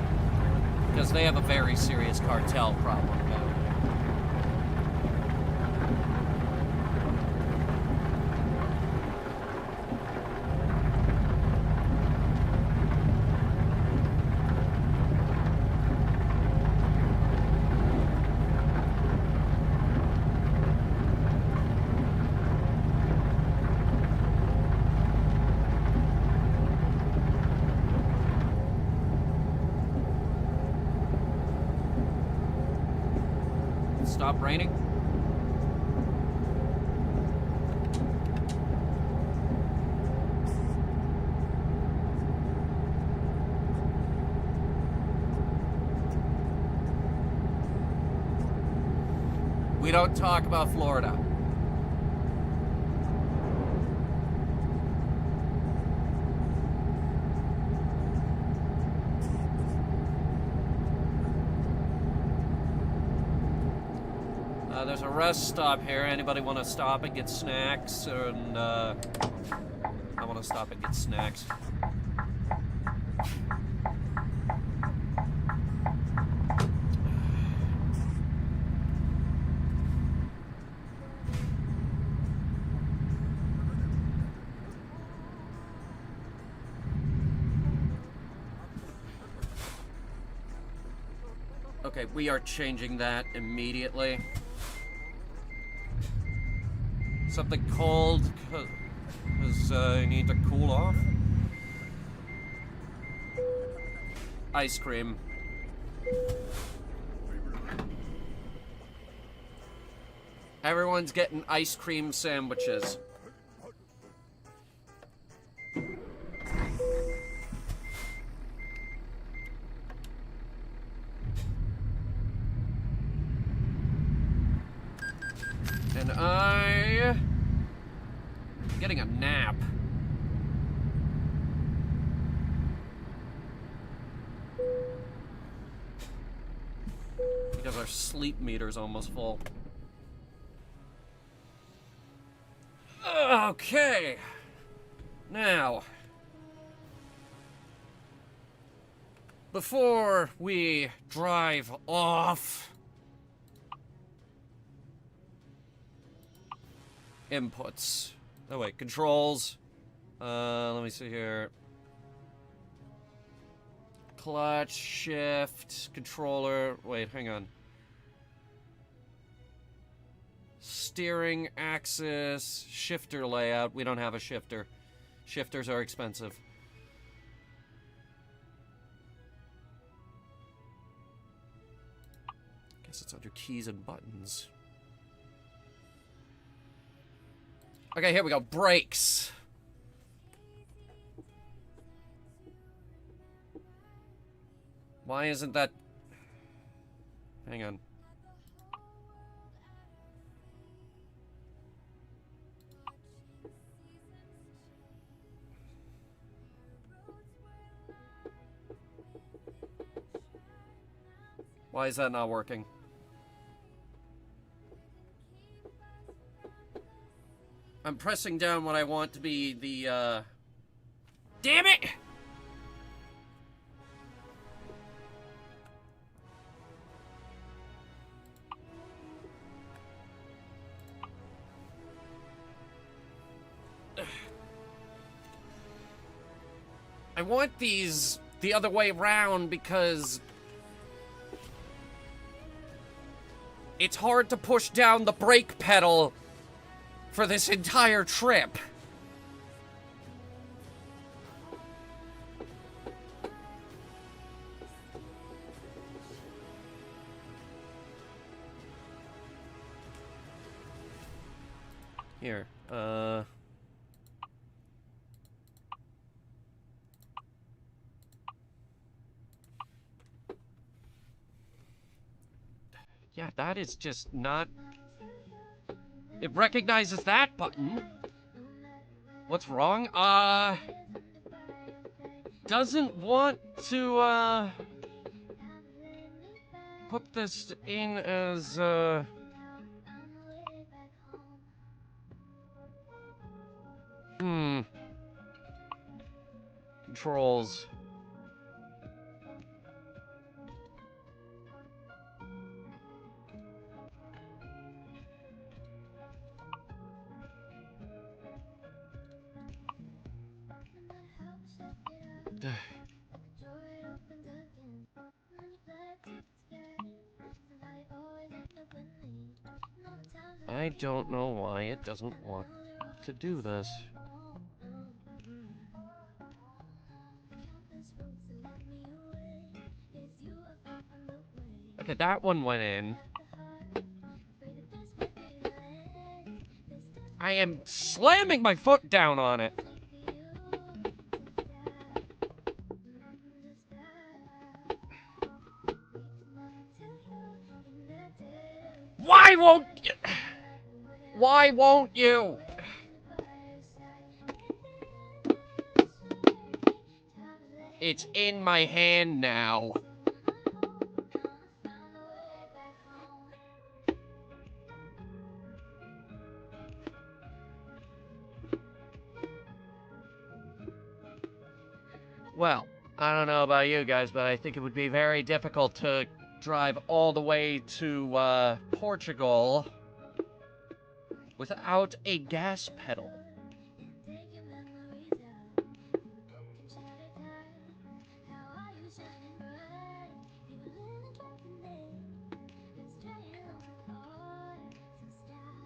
Because they have a very serious cartel problem down there. Stop raining. We don't talk about Florida. There's a rest stop here. Anybody want to stop and get snacks? And I want to stop and get snacks. Okay, we are changing that immediately. Something cold, because you need to cool off. Ice cream. Everyone's getting ice cream sandwiches. And I'm getting a nap. Because our sleep meter's almost full. Okay. Now, before we drive off, inputs. Oh wait, controls. Let me see here. Clutch, shift, controller. Wait, hang on. Steering axis, shifter layout. We don't have a shifter. Shifters are expensive. Guess it's under keys and buttons. Okay, here we go. Brakes. Why isn't that... Hang on. Why is that not working? I'm pressing down what I want to be the, Damn it! I want these the other way around because it's hard to push down the brake pedal for this entire trip. Here, yeah, that is just not... It recognizes that button. What's wrong? Doesn't want to, put this in as, Controls. I don't know why it doesn't want to do this. Okay, that one went in. I am slamming my foot down on it. Why won't you? Why won't you? It's in my hand now. Well, I don't know about you guys, but I think it would be very difficult to drive all the way to, Portugal without a gas pedal.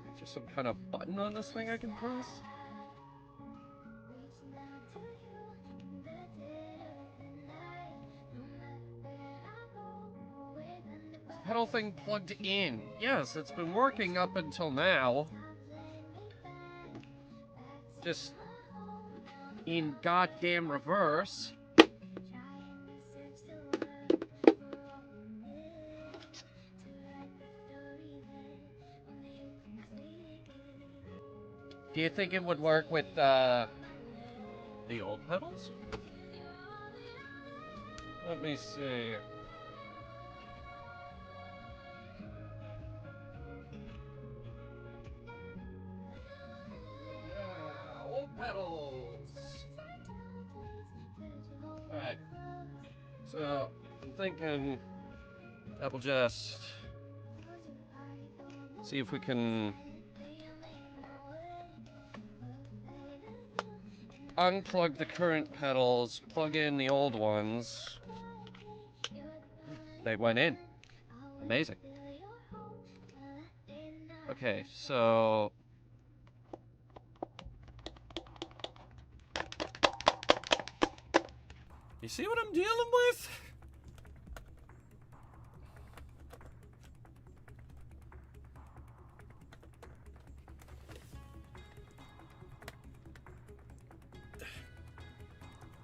Is there some kind of button on this thing I can press? Pedal thing plugged in. Yes, it's been working up until now. Just in goddamn reverse. Do you think it would work with the old pedals? Let me see. Old pedals. Alright. So, I'm thinking that will just see if we can unplug the current pedals, plug in the old ones. They went in. Amazing. Okay, so... You see what I'm dealing with?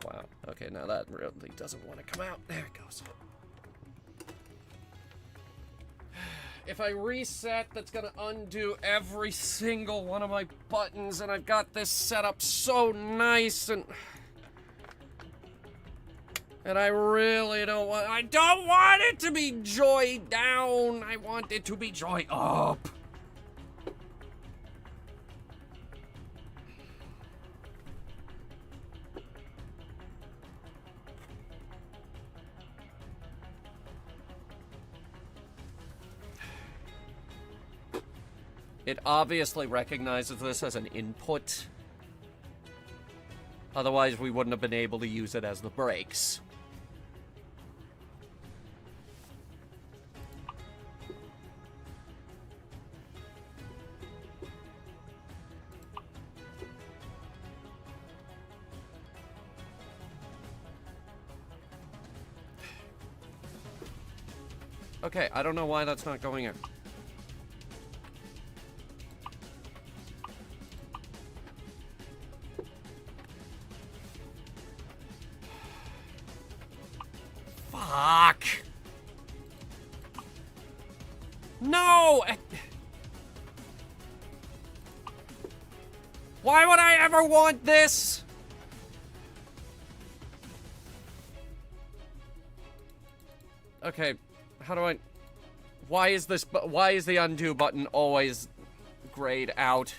Wow. Okay, now that really doesn't want to come out. There it goes. if I reset, that's gonna undo every single one of my buttons, and I've got this set up so nice, and I really don't want, I don't want it to be joy down. I want it to be joy up. It obviously recognizes this as an input. Otherwise, we wouldn't have been able to use it as the brakes. Okay, I don't know why that's not going in. Fuck! No! Why would I ever want this? Okay, how do I... Why is the undo button always grayed out?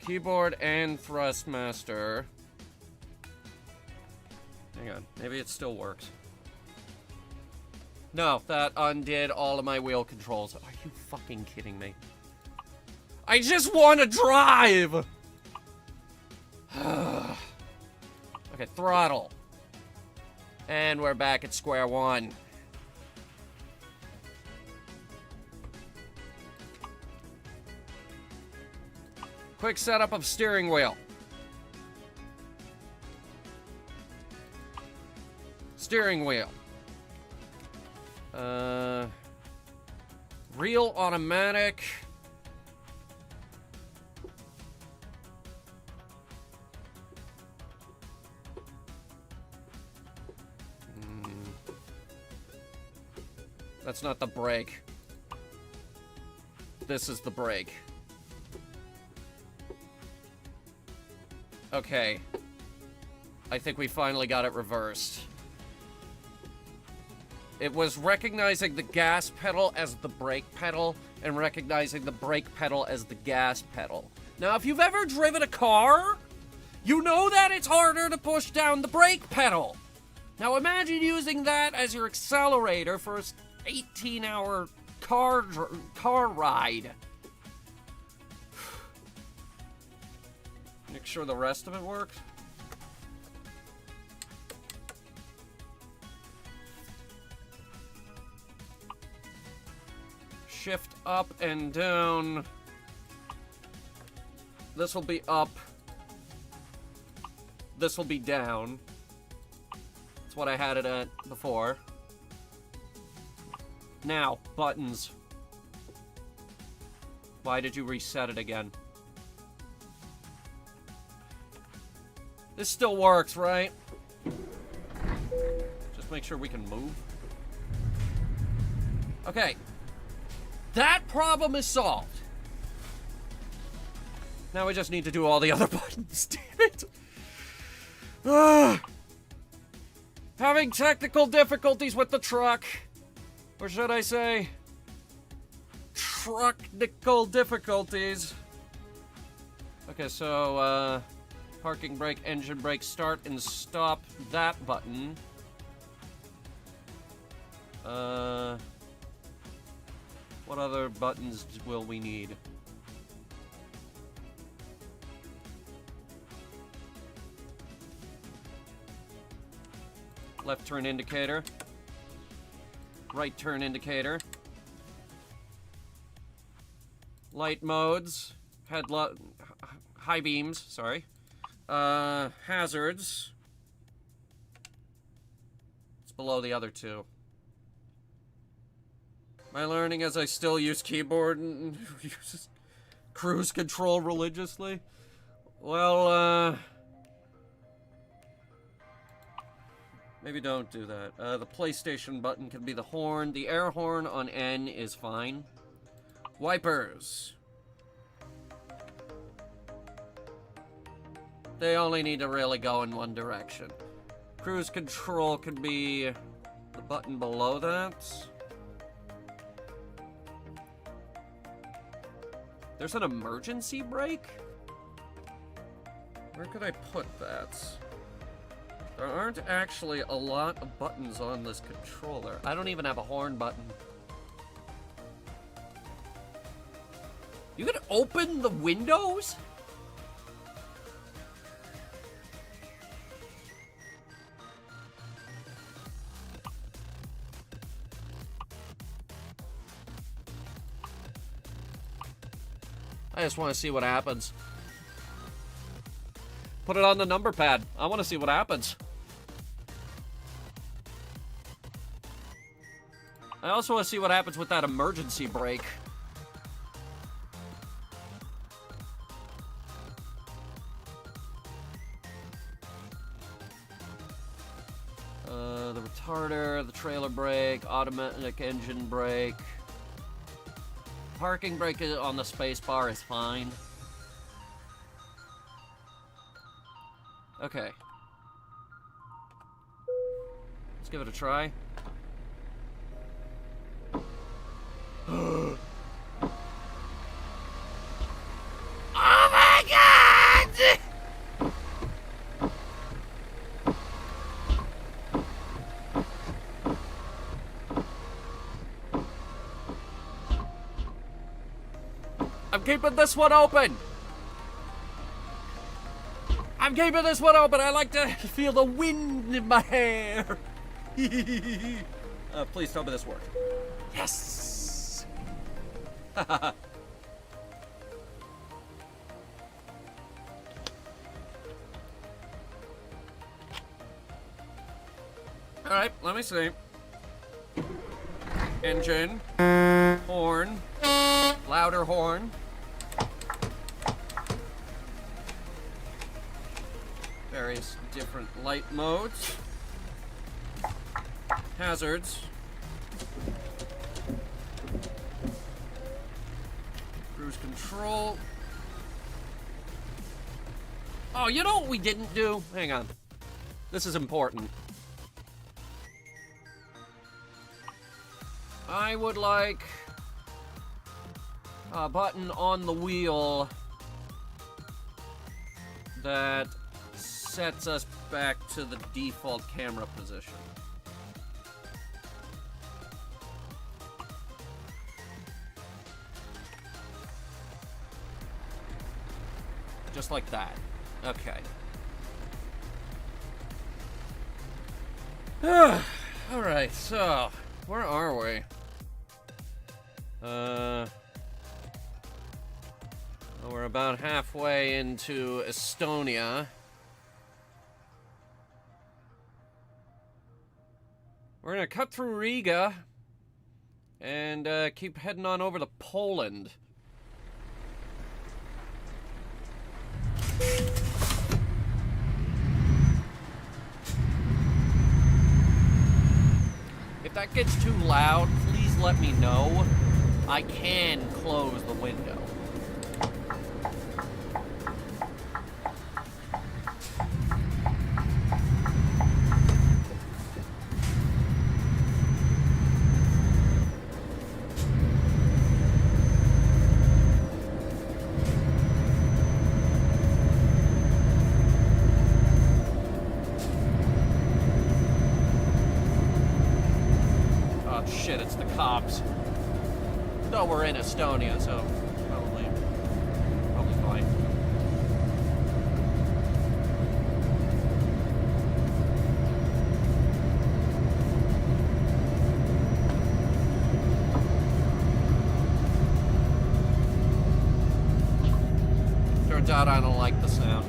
Keyboard and Thrustmaster. Hang on, maybe it still works. No, that undid all of my wheel controls. Are you fucking kidding me? I just want to drive! Okay, throttle. And we're back at square one. Quick setup of steering wheel. Steering wheel. Real automatic. That's not the brake. This is the brake. Okay. I think we finally got it reversed. It was recognizing the gas pedal as the brake pedal and recognizing the brake pedal as the gas pedal. Now, if you've ever driven a car, you know that it's harder to push down the brake pedal. Now, imagine using that as your accelerator for an 18-hour car ride. Make sure the rest of it works. Shift up and down. This will be up. This will be down. That's what I had it at before. Now, buttons. Why did you reset it again? This still works, right? Just make sure we can move. Okay. That problem is solved. Now we just need to do all the other buttons. Damn it. Having technical difficulties with the truck. Or should I say... trucknical difficulties. Okay, so, parking brake, engine brake, start and stop that button. What other buttons will we need? Left turn indicator. Right turn indicator. Light modes. High beams, sorry. Hazards. It's below the other two. Am I learning as I still use keyboard and use cruise control religiously? Well, Maybe don't do that. The PlayStation button can be the horn. The air horn on N is fine. Wipers. They only need to really go in one direction. Cruise control can be the button below that. There's an emergency brake? Where could I put that? There aren't actually a lot of buttons on this controller. I don't even have a horn button. You can open the windows? I just want to see what happens. Put it on the number pad. I want to see what happens. I also want to see what happens with that emergency brake. The retarder, the trailer brake, automatic engine brake. Parking brake on the space bar is fine. Okay. Let's give it a try. Oh my God! I'm keeping this one open. I'm keeping this one open. I like to feel the wind in my hair. Please tell me this worked. Yes. All right, let me see. Engine, horn, louder horn. Various different light modes. Hazards. Cruise control. Oh, you know what we didn't do? Hang on. This is important. I would like a button on the wheel that sets us back to the default camera position. Just like that. Okay. Alright, so where are we? We're about halfway into Estonia. We're gonna cut through Riga and keep heading on over to Poland. If that gets too loud, please let me know. I can close the window. Shit, it's the cops. Though we're in Estonia, so probably fine. Turns out I don't like the sound.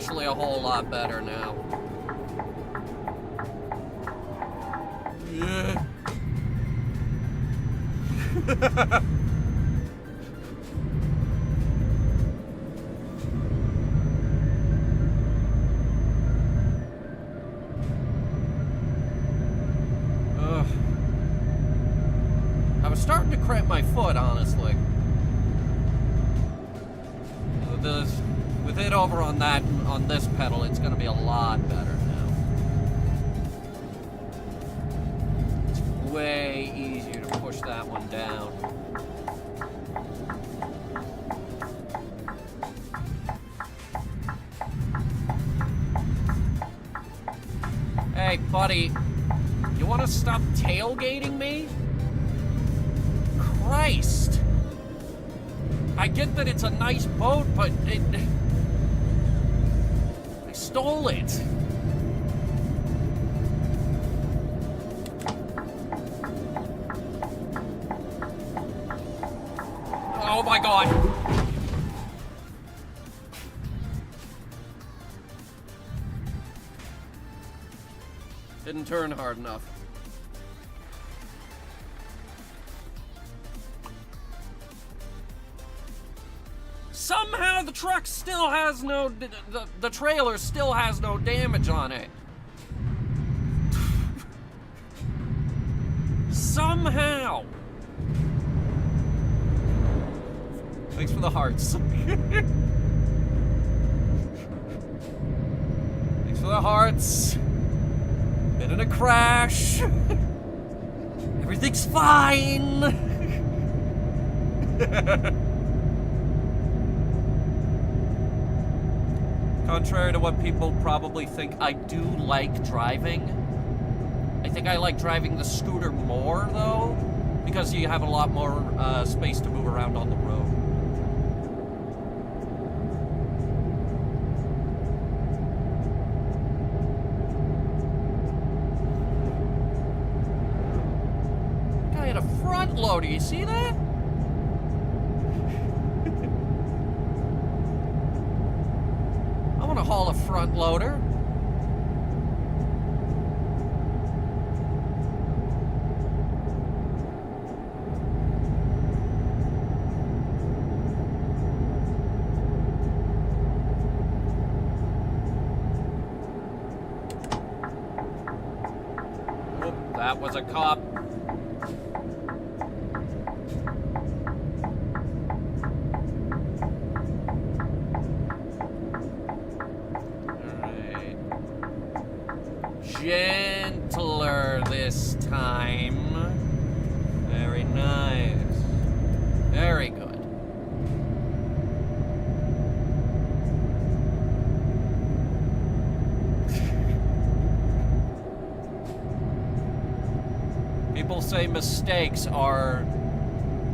actually a whole lot better now. Yeah. I was starting to cramp my foot, honestly. With it over on this pedal, it's gonna be a lot better now. It's way easier to push that one down. Hey, buddy, you wanna stop tailgating me? Christ! I get that it's a nice boat, but I stole it. Oh my god. Didn't turn hard enough. Somehow the truck still has no... The trailer still has no damage on it. Somehow. Thanks for the hearts. Thanks for the hearts. Been in a crash. Everything's fine. Contrary to what people probably think, I do like driving. I think I like driving the scooter more, though, because you have a lot more space to move around on the road. Guy had a front loader, you see that? Haul a front loader. Whoop, that was a cop. Gentler this time. Very nice. Very good. People say mistakes are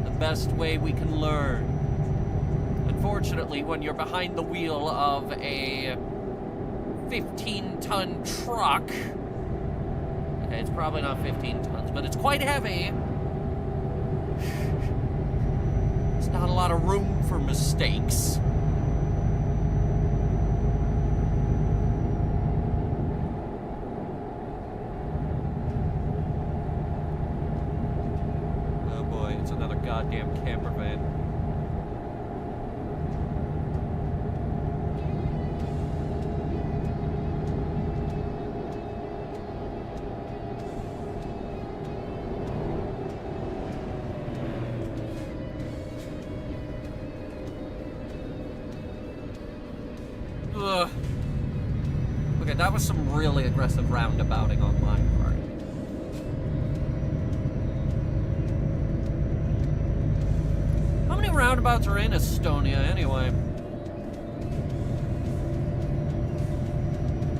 the best way we can learn. Unfortunately, when you're behind the wheel of a 15-ton truck. It's probably not 15 tons, but it's quite heavy. There's not a lot of room for mistakes. Oh boy, it's another goddamn camper van. Okay, that was some really aggressive roundabouting on my part. How many roundabouts are in Estonia, anyway?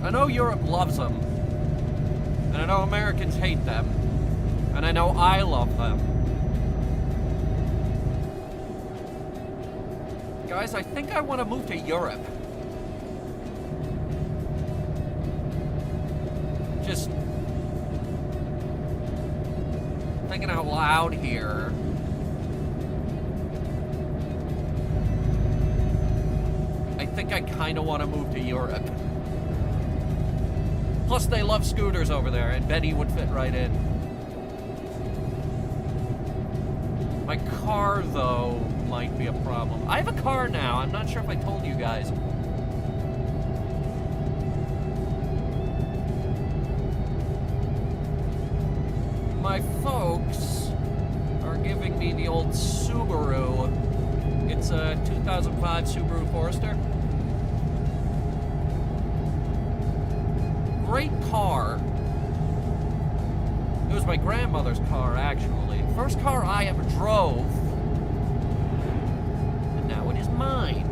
I know Europe loves them. And I know Americans hate them. And I know I love them. Guys, I think I want to move to Europe. Just thinking out loud here. I think I kind of want to move to Europe. Plus, they love scooters over there, and Betty would fit right in. My car, though, might be a problem. I have a car now. I'm not sure if I told you guys. My folks are giving me the old Subaru. It's a 2005 Subaru Forester. Great car. It was my grandmother's car, actually. First car I ever drove. And now it is mine.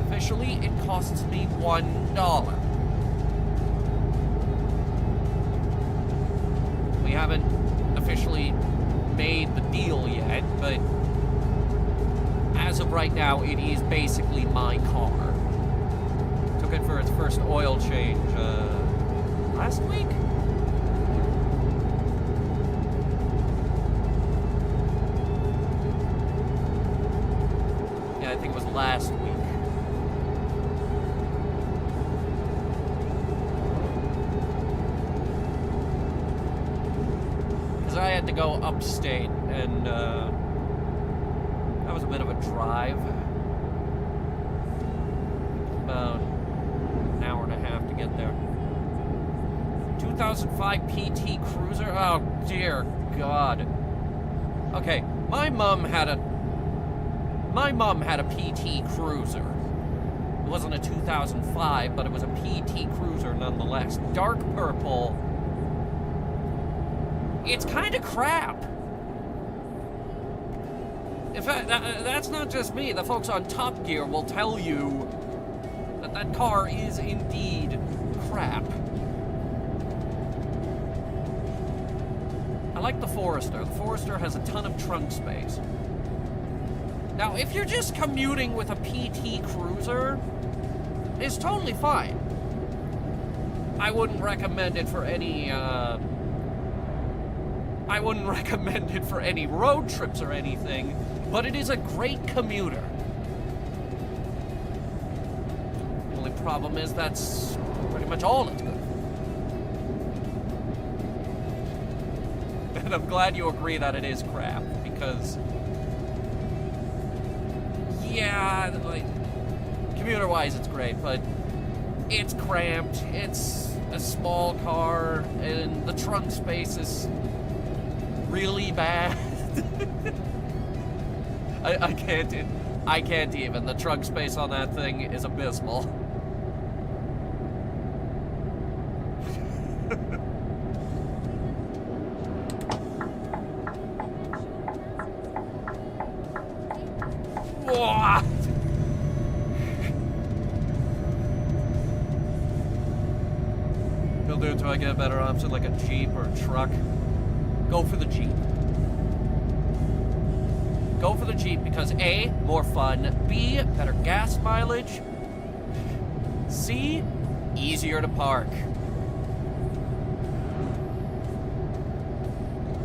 Officially, it costs me $1. We haven't officially made the deal yet, but as of right now, it is basically my car. Took it for its first oil change last week? Yeah, I think it was last week. Because I had to go upstate, and that was a bit of a drive. About an hour and a half to get there. 2005 PT Cruiser? Oh, dear God. Okay, my mom had a PT Cruiser. It wasn't a 2005, but it was a PT Cruiser nonetheless. Dark purple. It's kind of crap. In fact, that's not just me. The folks on Top Gear will tell you that that car is indeed crap. I like the Forester. The Forester has a ton of trunk space. Now, if you're just commuting with a PT Cruiser, it's totally fine. I wouldn't recommend it for any, I wouldn't recommend it for any road trips or anything, but it is a great commuter. The only problem is that's pretty much all it's good. And I'm glad you agree that it is crap, because yeah, like, commuter-wise it's great, but it's cramped, it's a small car, and the trunk space is really bad. I can't even. The trunk space on that thing is abysmal. He'll do until I get a better option like a Jeep or a truck. Go for the Jeep. Go for the Jeep because A, more fun, B, better gas mileage, C, easier to park.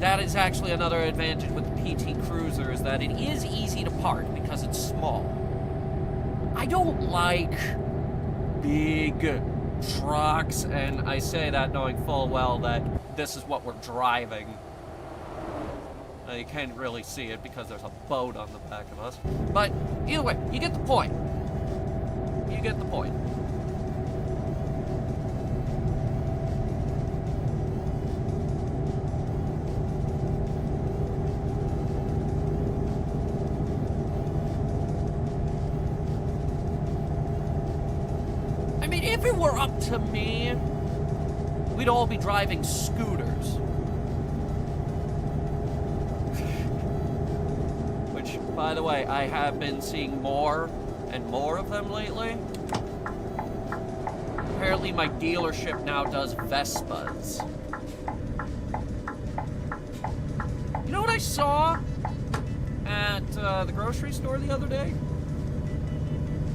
That is actually another advantage with the PT Cruiser, is that it is easy to park because it's small. I don't like big trucks, and I say that knowing full well that this is what we're driving. You can't really see it because there's a boat on the back of us. But either way, you get the point. You get the point. I mean, if it were up to me, we'd all be driving scooters. By the way, I have been seeing more and more of them lately. Apparently my dealership now does Vespas. You know what I saw at the grocery store the other day?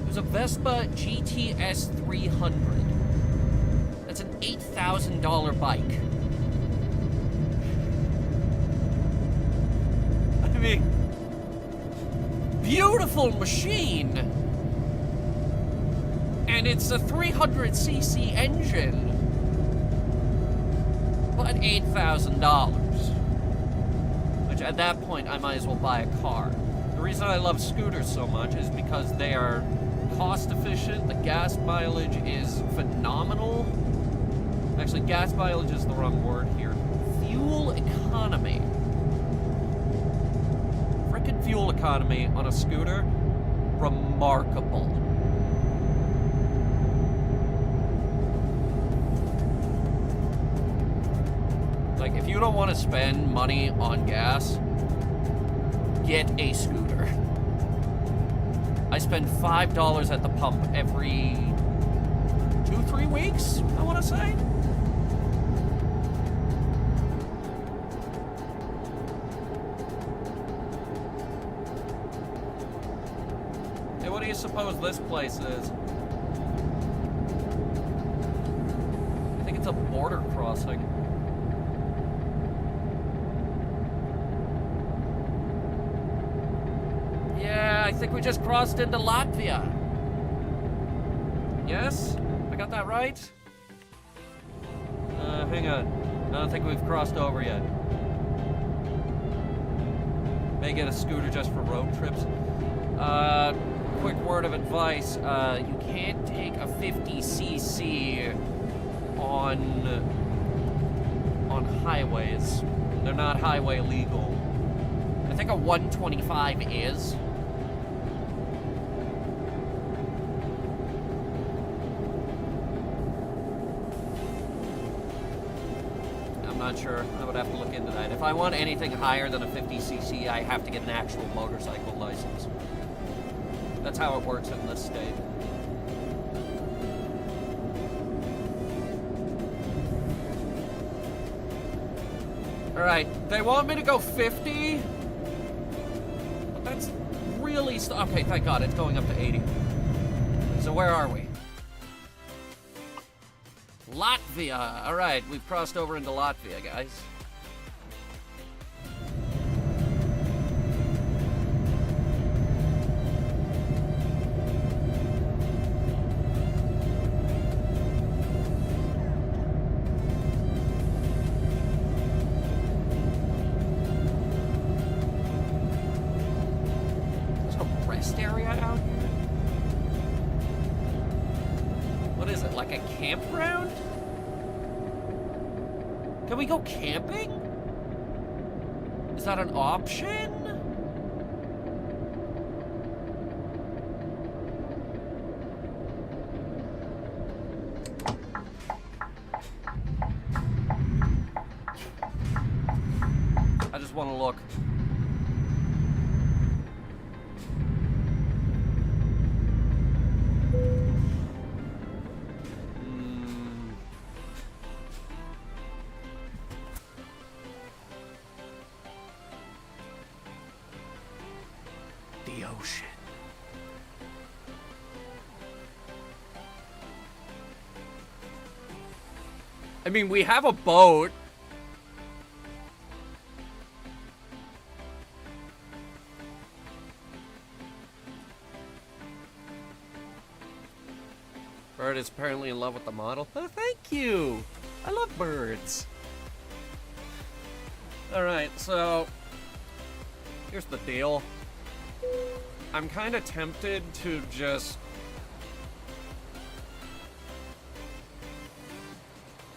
It was a Vespa GTS 300. That's an $8,000 bike. I mean, beautiful machine. And it's a 300cc engine. But $8,000. Which at that point, I might as well buy a car. The reason I love scooters so much is because they are cost efficient. The gas mileage is phenomenal. Actually, gas mileage is the wrong word here. Fuel economy. Frickin' fuel economy on a scooter. Remarkable. Like, if you don't want to spend money on gas, get a scooter. I spend $5 at the pump every 2-3 weeks, I want to say. Hey, what do you suppose this place is? I think it's a border crossing. Yeah, I think we just crossed into Latvia. Yes? I got that right? Hang on. I don't think we've crossed over yet. May get a scooter just for road trips. Quick word of advice. You can't take a 50cc on highways. They're not highway legal. I think a 125 is. I'm not sure. I would have to look into that. If I want anything higher than a 50cc, I have to get an actual motorcycle license. That's how it works in this state. Alright, they want me to go 50? But that's really... okay, thank God, it's going up to 80. So where are we? Latvia! Alright, we've crossed over into Latvia, guys. Area out here? What is it, like a campground? Can we go camping? Is that an option? I just want to look. Ocean. I mean, we have a boat. Bird is apparently in love with the model. Oh, thank you. I love birds. All right, so here's the deal. I'm kind of tempted to just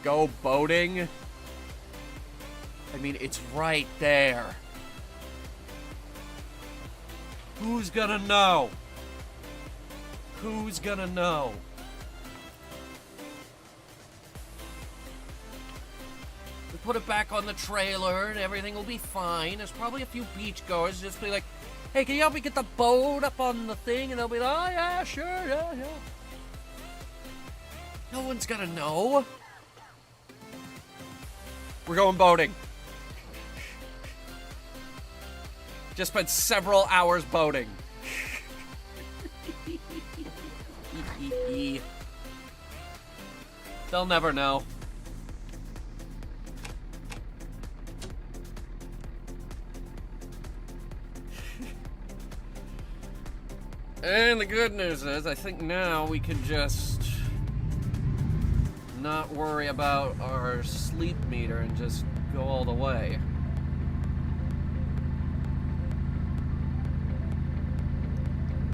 go boating. I mean, it's right there. Who's gonna know? Who's gonna know? We put it back on the trailer and everything will be fine. There's probably a few beachgoers just be like, hey, can you help me get the boat up on the thing? And they'll be like, oh, yeah, sure, yeah. No one's gonna know. We're going boating. Just spent several hours boating. They'll never know. And the good news is, I think now we can just not worry about our sleep meter and just go all the way.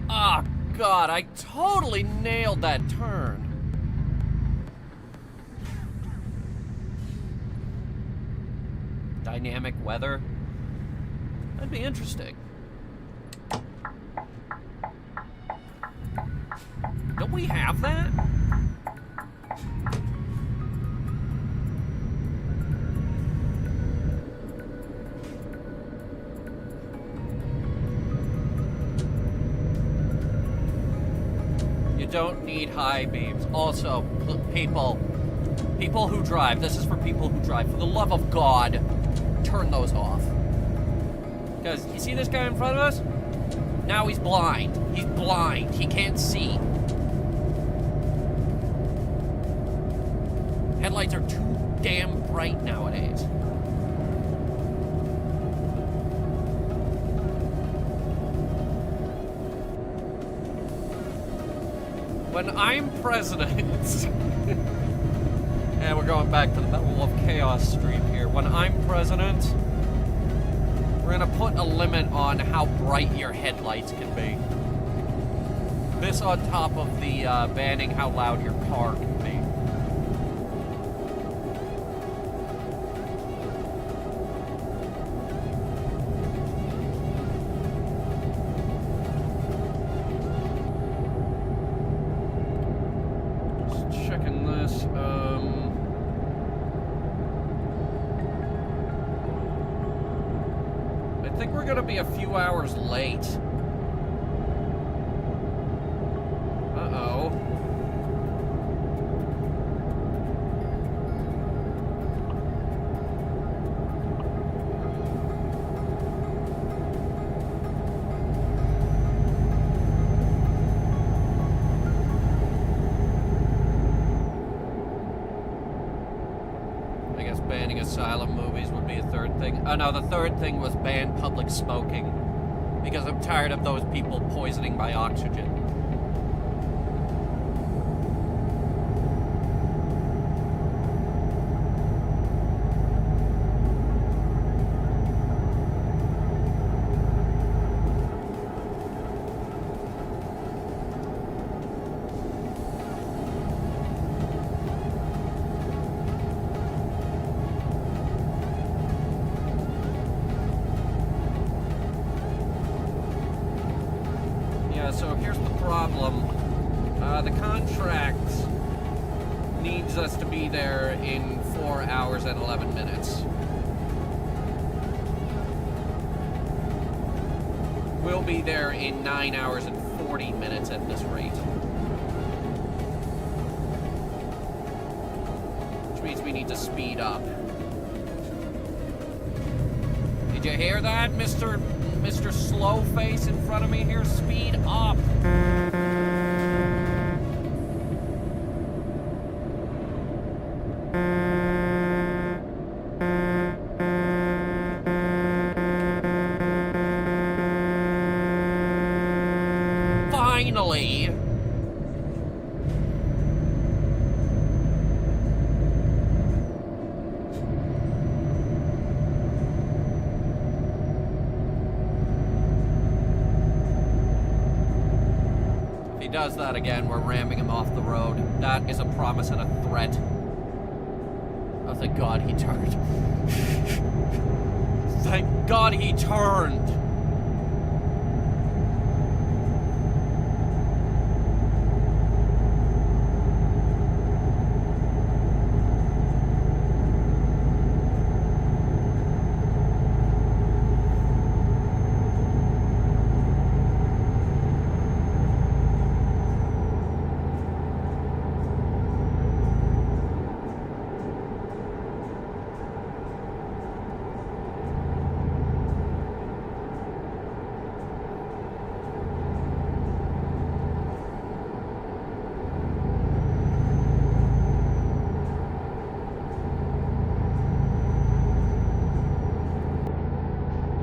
Oh, God, I totally nailed that turn. Dynamic weather? That'd be interesting. Don't we have that? You don't need high beams. Also, people who drive, this is for people who drive. For the love of God, turn those off. Because you see this guy in front of us? Now he's blind. He's blind. He can't see. Headlights are too damn bright nowadays. When I'm president... and we're going back to the Battle of Chaos Street here. When I'm president, we're gonna put a limit on how bright your headlights can be. This on top of the banning how loud your car can be. I think we're gonna be a few hours late. Uh-oh. I guess banning asylum movies would be a third thing. Oh no, the third thing was ban public smoking. Because I'm tired of those people poisoning my oxygen. So here's the problem. The contract needs us to be there in 4 hours and 11 minutes. We'll be there in 9 hours and 40 minutes at this rate. Which means we need to speed up. Did you hear that, Mr. Slowface in front of me here? Speed up! Finally! If he does that again, we're ramming him off the road. That is a promise and a threat. Oh, thank God he turned. Thank God he turned!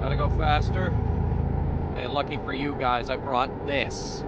Gotta go faster. Hey, lucky for you guys, I brought this.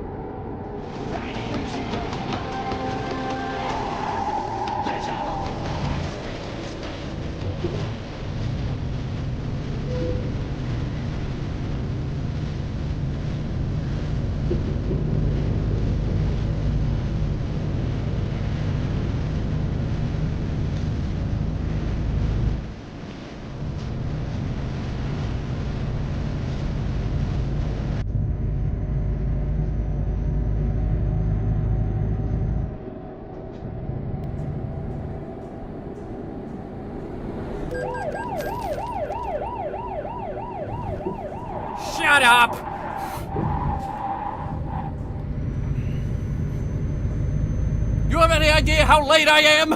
any idea how late I am?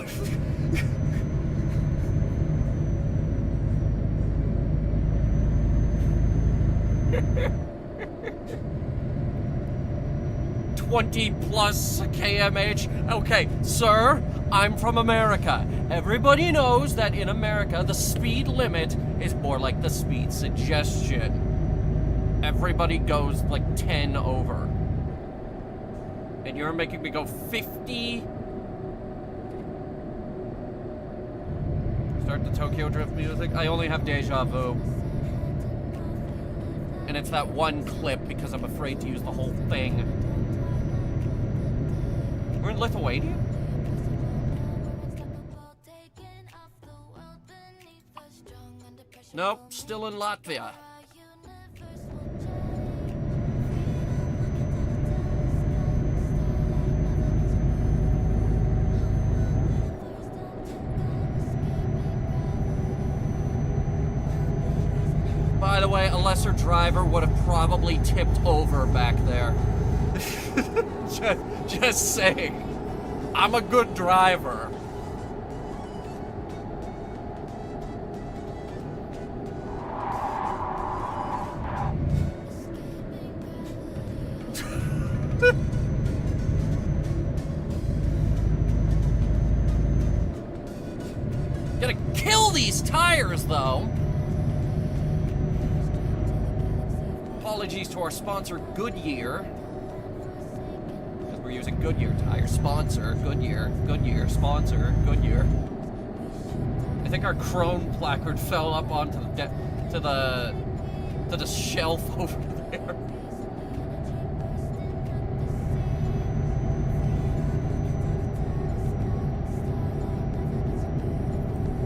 +20 kmh. Okay, sir, I'm from America. Everybody knows that in America, the speed limit is more like the speed suggestion. Everybody goes like 10 over. And you're making me go 50. Start the Tokyo Drift music. I only have deja vu. And it's that one clip because I'm afraid to use the whole thing. We're in Lithuania? Nope, still in Latvia. By the way, a lesser driver would have probably tipped over back there. Just saying. I'm a good driver. Gotta kill these tires, though. Apologies to our sponsor, Goodyear. Because we're using Goodyear tires. Sponsor, Goodyear. Goodyear, sponsor, Goodyear. I think our Chrome placard fell up onto the shelf over there.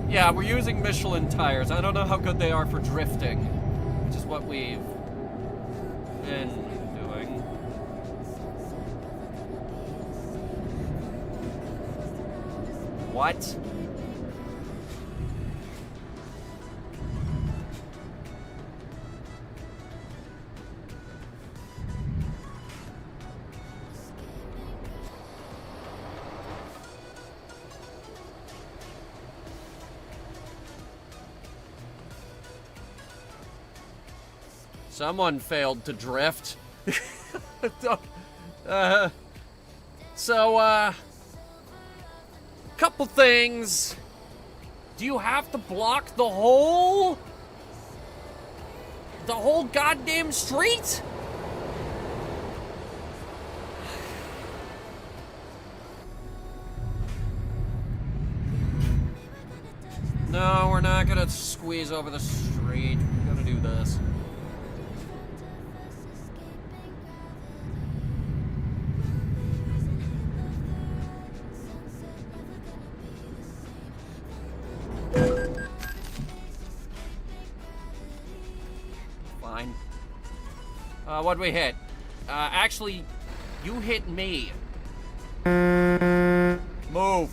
Yeah, we're using Michelin tires. I don't know how good they are for drifting, which is what we've been doing. What? Someone failed to drift. Couple things. Do you have to block the whole goddamn street? No, we're not gonna squeeze over the street. We're gonna do this. Fine. What'd we hit? Actually, you hit me. Move.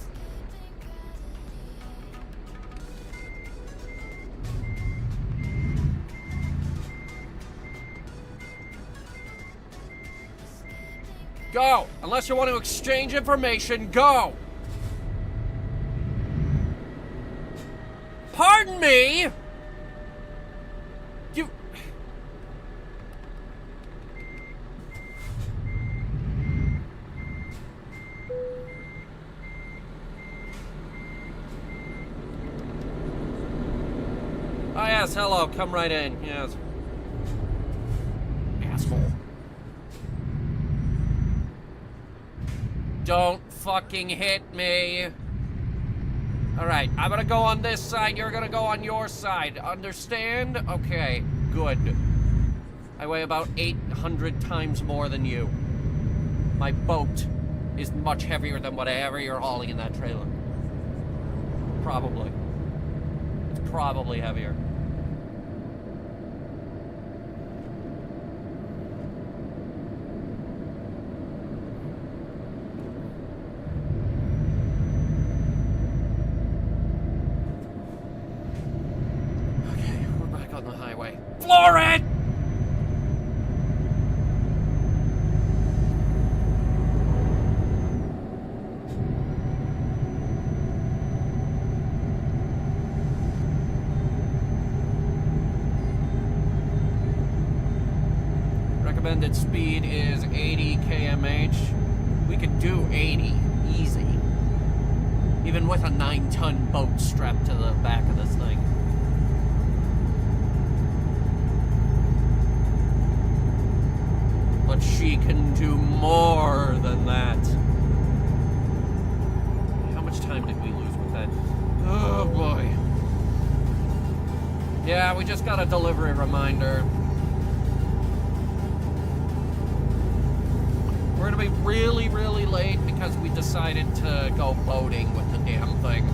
Go! Unless you want to exchange information, go! Pardon me? You... Oh yes, hello, come right in, yes. Asshole. Don't fucking hit me. Alright, I'm gonna go on this side, you're gonna go on your side. Understand? Okay, good. I weigh about 800 times more than you. My boat is much heavier than whatever you're hauling in that trailer. Probably. It's probably heavier. Floor it! recommended speed is 80 kmh. We could do 80, easy. Even with a 9-ton boat strapped to the back of this thing. But she can do more than that. How much time did we lose with that? Oh boy. Yeah, we just got a delivery reminder. We're gonna be really, really late because we decided to go boating with the damn thing.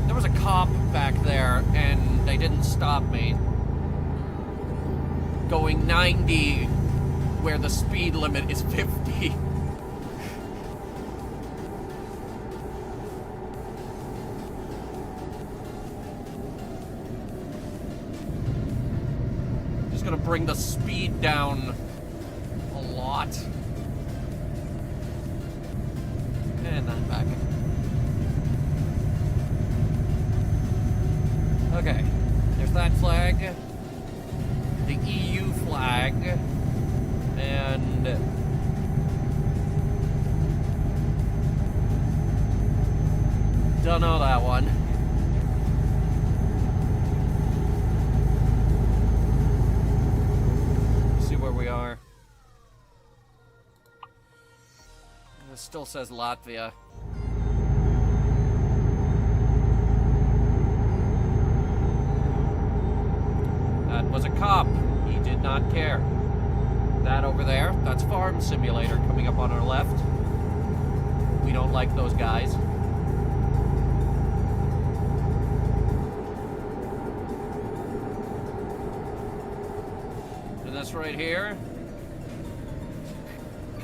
There was a cop back there and they didn't stop me. Going 90 where the speed limit is 50. Gonna bring the speed down a lot. And I'm back. Okay, there's that flag, the EU flag, and don't know that one. We are. It still says Latvia. That was a cop. He did not care. That over there, that's Farm Simulator coming up on our left. We don't like those guys. This right here.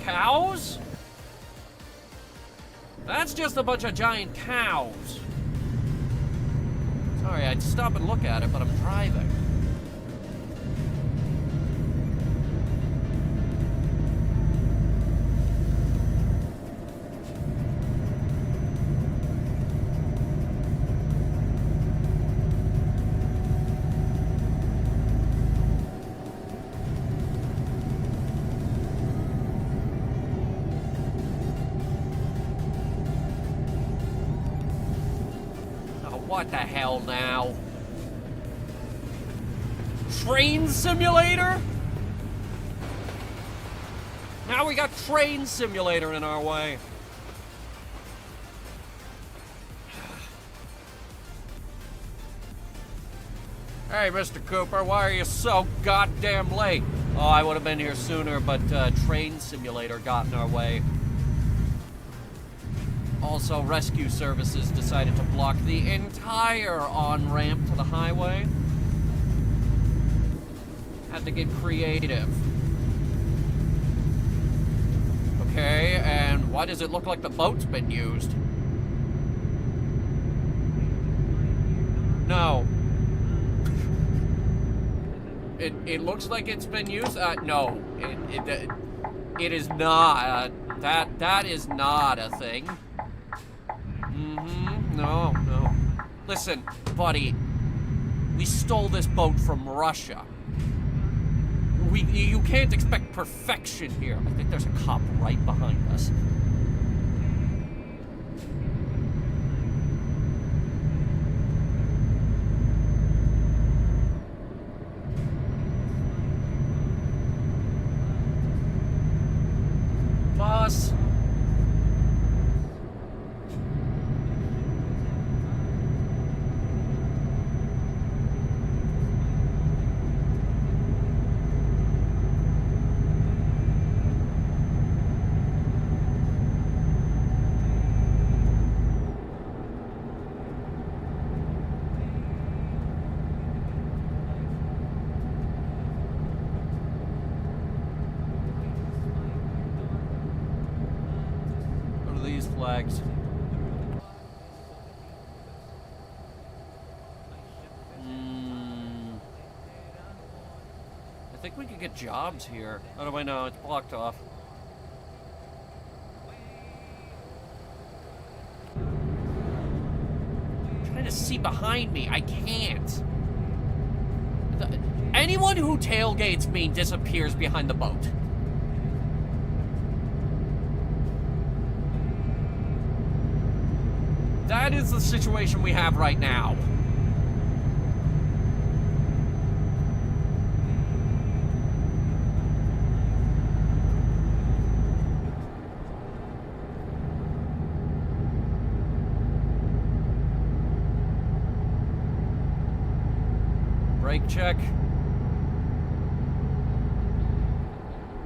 Cows? That's just a bunch of giant cows. Sorry, I'd stop and look at it, but I'm driving. What the hell now? Train Simulator? Now we got Train Simulator in our way. Hey, Mr. Cooper, why are you so goddamn late? Oh, I would have been here sooner, but Train Simulator got in our way. Also, rescue services decided to block the entire on-ramp to the highway. Had to get creative. Okay, and why does it look like the boat's been used? No. It looks like it's been used? No. It is not. That is not a thing. No. Listen, buddy, we stole this boat from Russia. You can't expect perfection here. I think there's a cop right behind us. Boss. Flags. I think think we could get jobs here. How do I know? It's blocked off. I'm trying to see behind me. I can't. Anyone who tailgates me disappears behind the boat. That is the situation we have right now. Brake check.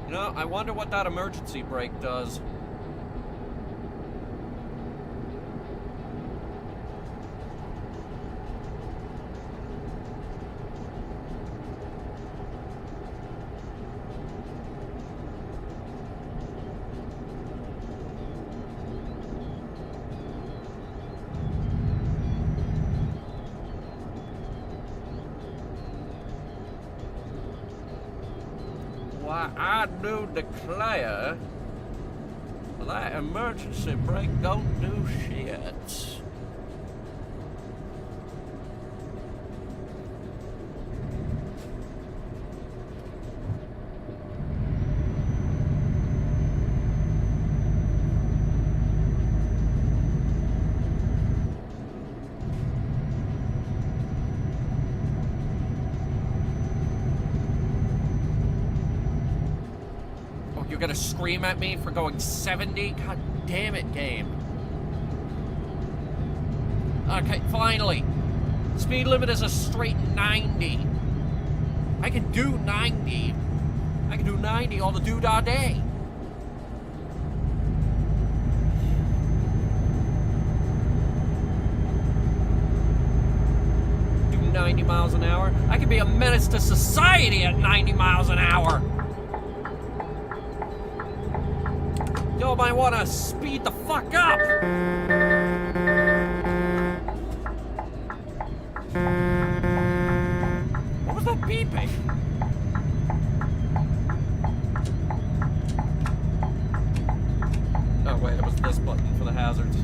You know, I wonder what that emergency brake does. Why, I do declare that emergency brake don't do shit. You're gonna scream at me for going 70? God damn it, game. Okay, finally. Speed limit is a straight 90. I can do 90. I can do 90 all the doo-dah day. Do 90 miles an hour. I can be a menace to society at 90 miles an hour. Y'all might want to speed the fuck up! What was that beeping? Oh wait, it was this button for the hazards.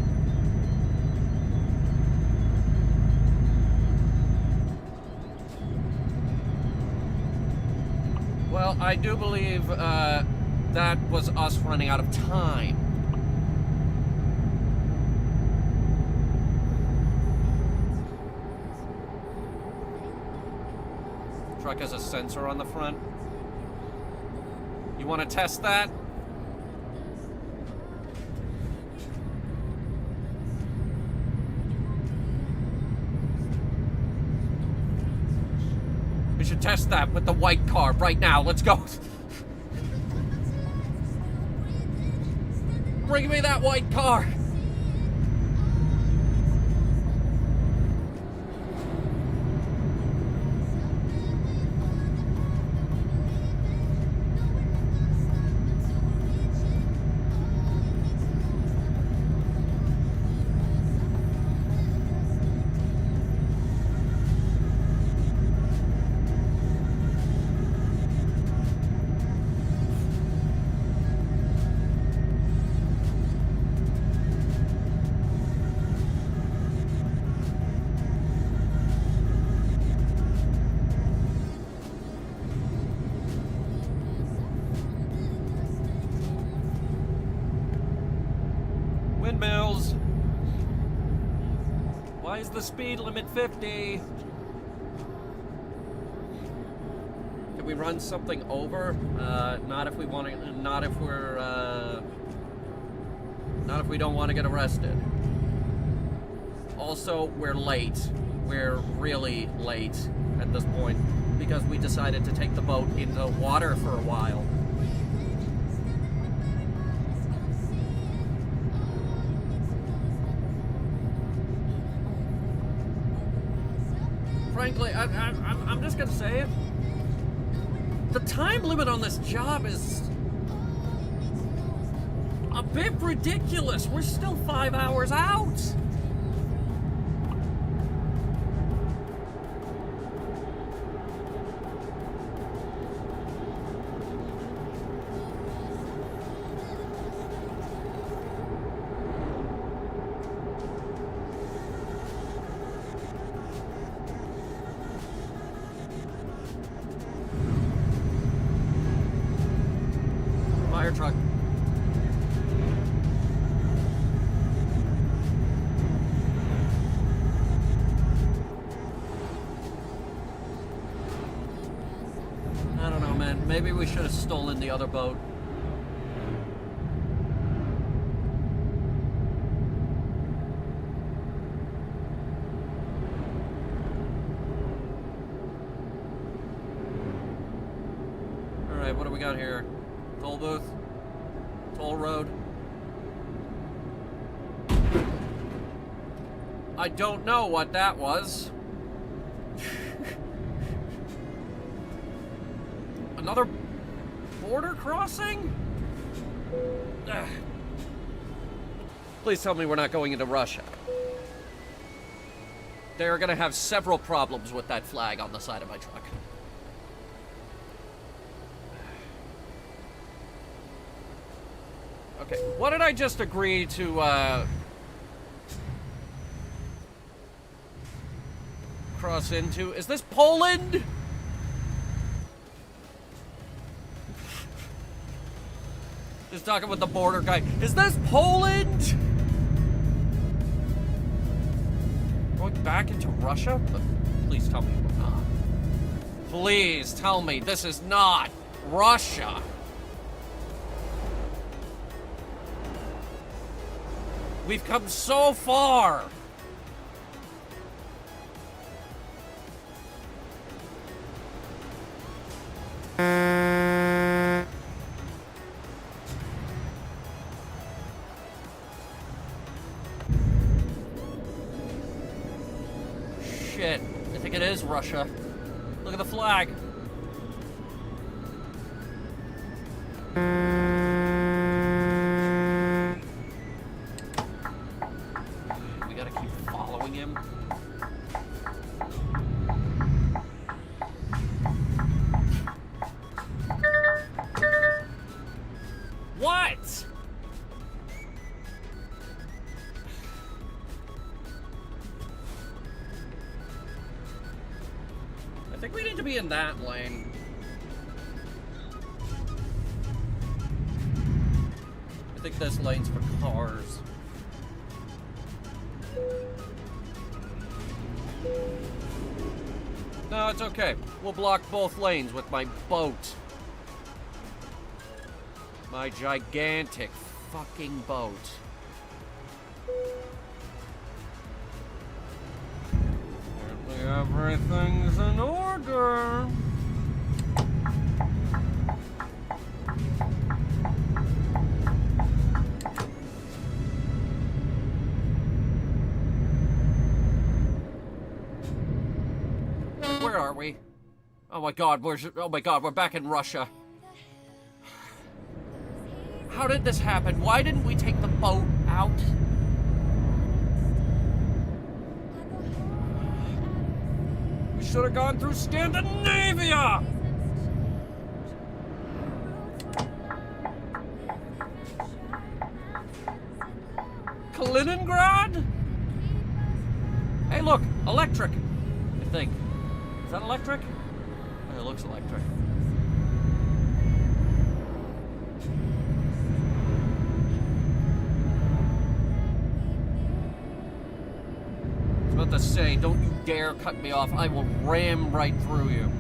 Well, I do believe, that was us running out of time. Truck has a sensor on the front. You want to test that? We should test that with the white car right now. Let's go. Bring me that white car! Windmills. Why is the speed limit 50? Can we run something over? Not if we want to. Not if we're. Not if we don't want to get arrested. Also, we're late. We're really late at this point because we decided to take the boat into water for a while. Frankly, I'm just gonna say it. The time limit on this job is a bit ridiculous. We're still 5 hours out. Maybe we should have stolen the other boat. Alright, what do we got here? Toll booth? Toll road? I don't know what that was. Another border crossing? Ugh. Please tell me we're not going into Russia. They're gonna have several problems with that flag on the side of my truck. Okay, what did I just agree to, cross into? Is this Poland? Just talking with the border guy. Is this Poland? Going back into Russia? But please tell me we're not. Please tell me this is not Russia. We've come so far. Shit, I think it is Russia. Look at the flag. We gotta keep following him. What? I think we need to be in that lane. I think this lane's for cars. No, it's okay. We'll block both lanes with my boat. My gigantic fucking boat. Apparently everything's in order. Where are we? Oh my god, we're back in Russia. How did this happen? Why didn't we take the boat out? We should have gone through Scandinavia! Kaliningrad? Hey look, electric, I think. Is that electric? Oh, it looks electric. I was about to say, don't you dare cut me off. I will ram right through you.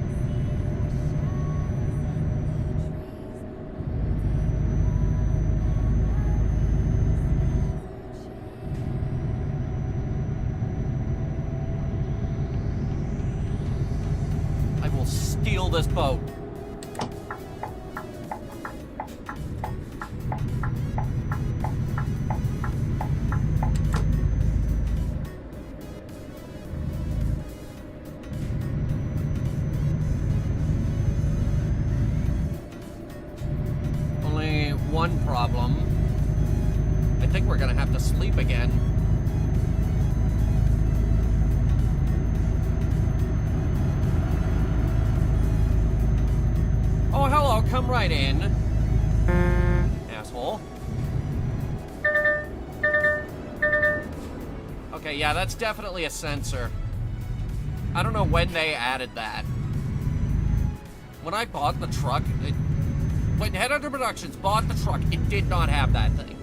I will steal this boat. One problem. I think we're gonna have to sleep again. Oh, hello, come right in. Asshole. Okay, yeah, that's definitely a sensor. I don't know when they added that. When I bought the truck, when Headhunter Productions bought the truck, it did not have that thing.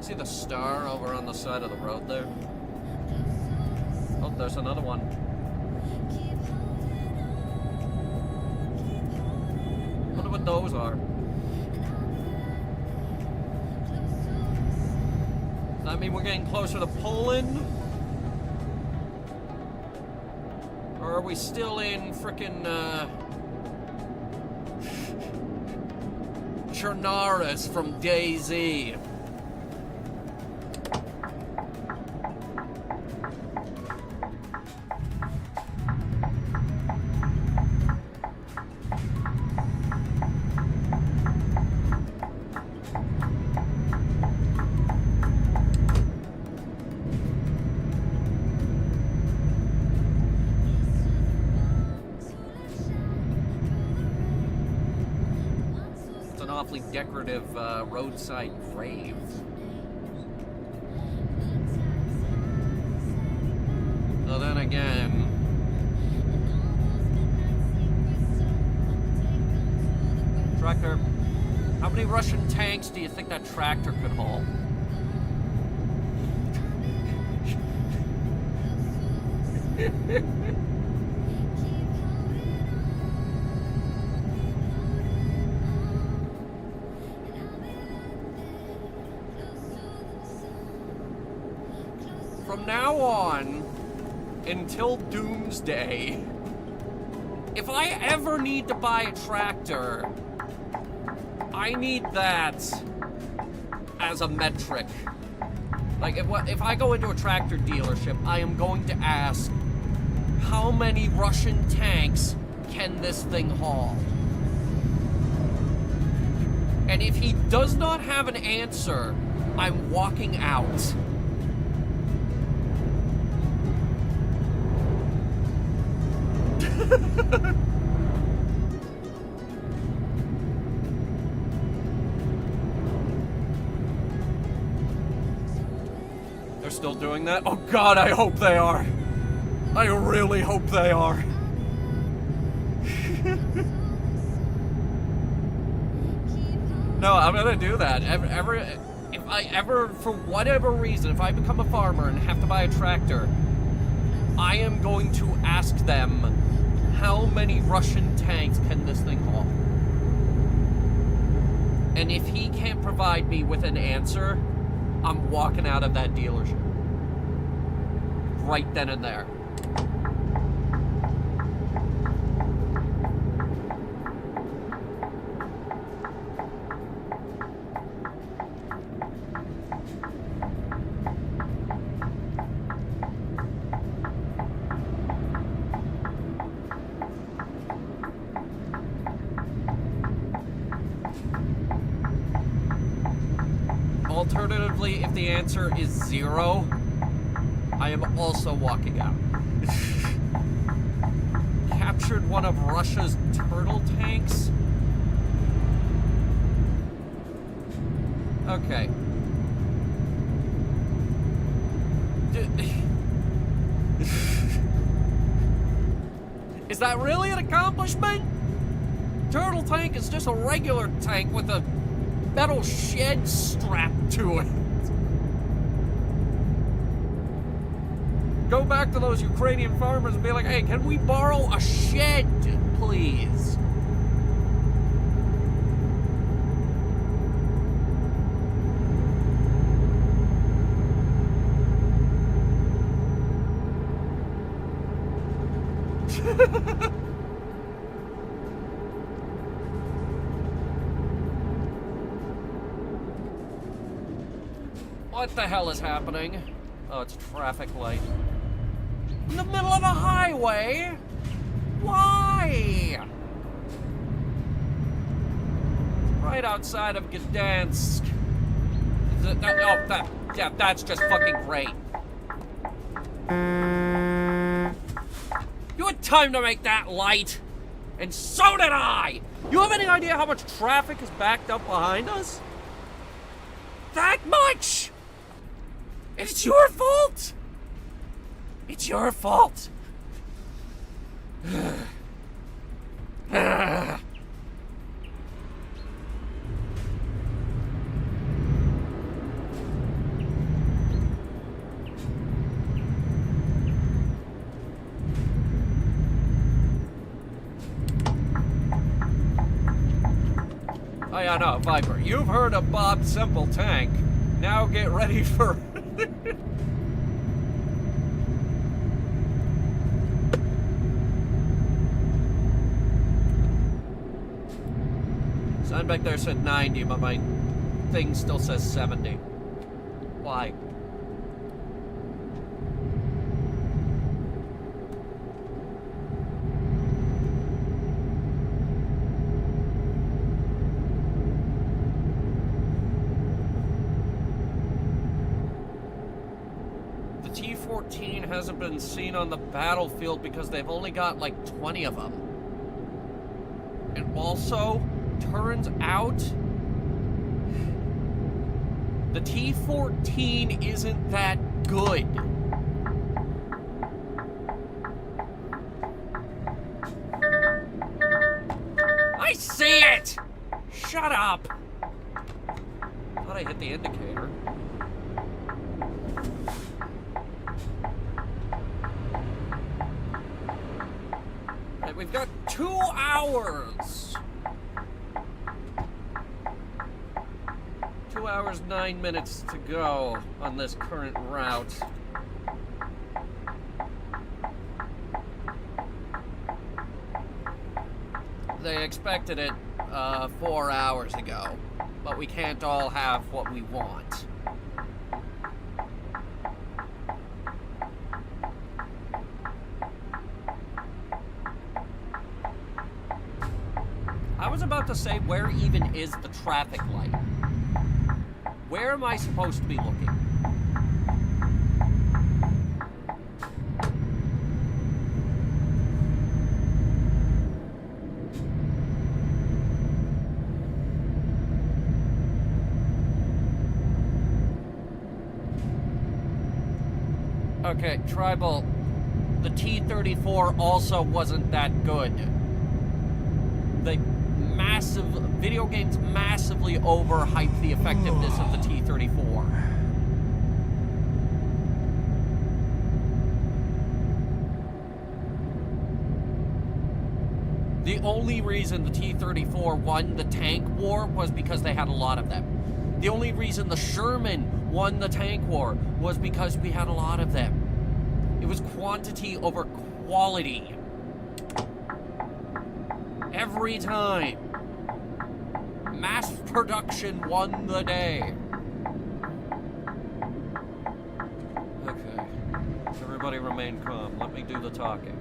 See the star over on the side of the road there? Oh, there's another one. Wonder what those are. Does that mean we're getting closer to Poland? Or are we still in frickin' Chernaris from DayZ? Decorative roadside grave. So then again, tractor, how many Russian tanks do you think that tractor could haul? From now on, until doomsday, if I ever need to buy a tractor, I need that as a metric. Like, if I go into a tractor dealership, I am going to ask, how many Russian tanks can this thing haul? And if he does not have an answer, I'm walking out. They're still doing that? Oh God, I hope they are. I really hope they are. No, I'm gonna do that. If I ever, for whatever reason, if I become a farmer and have to buy a tractor, I am going to ask them, how many Russian tanks can this thing haul? And if he can't provide me with an answer, I'm walking out of that dealership. Right then and there. Alternatively, if the answer is 0, I am also walking out. Captured one of Russia's turtle tanks? Okay. Is that really an accomplishment? Turtle tank is just a regular tank with a metal shed strapped to it. Go back to those Ukrainian farmers and be like, hey, can we borrow a shed, please? What the hell is happening? Oh, it's a traffic light. In the middle of a highway? Why? Right outside of Gdansk. Yeah, that's just fucking great. You had time to make that light, and so did I! You have any idea how much traffic is backed up behind us? That much! And it's your fault! It's your fault! Oh yeah, no, Viper. You've heard of Bob's Simple Tank. Now get ready for... Sign back there said 90, but my thing still says 70. Why? The T-14 hasn't been seen on the battlefield because they've only got like 20 of them. And also, turns out the T-14 isn't that good. I see it! Shut up! Thought I hit the indicator. Right, we've got 2 hours. 2 hours, 9 minutes to go on this current route. They expected it 4 hours ago, but we can't all have what we want. I was about to say, where even is the traffic light? Where am I supposed to be looking? Okay, Tribal, the T-34 also wasn't that good. Video games massively overhype the effectiveness of the T-34. The only reason the T-34 won the tank war was because they had a lot of them. The only reason the Sherman won the tank war was because we had a lot of them. It was quantity over quality. Every time. Mass production won the day. Okay. Everybody remain calm. Let me do the talking.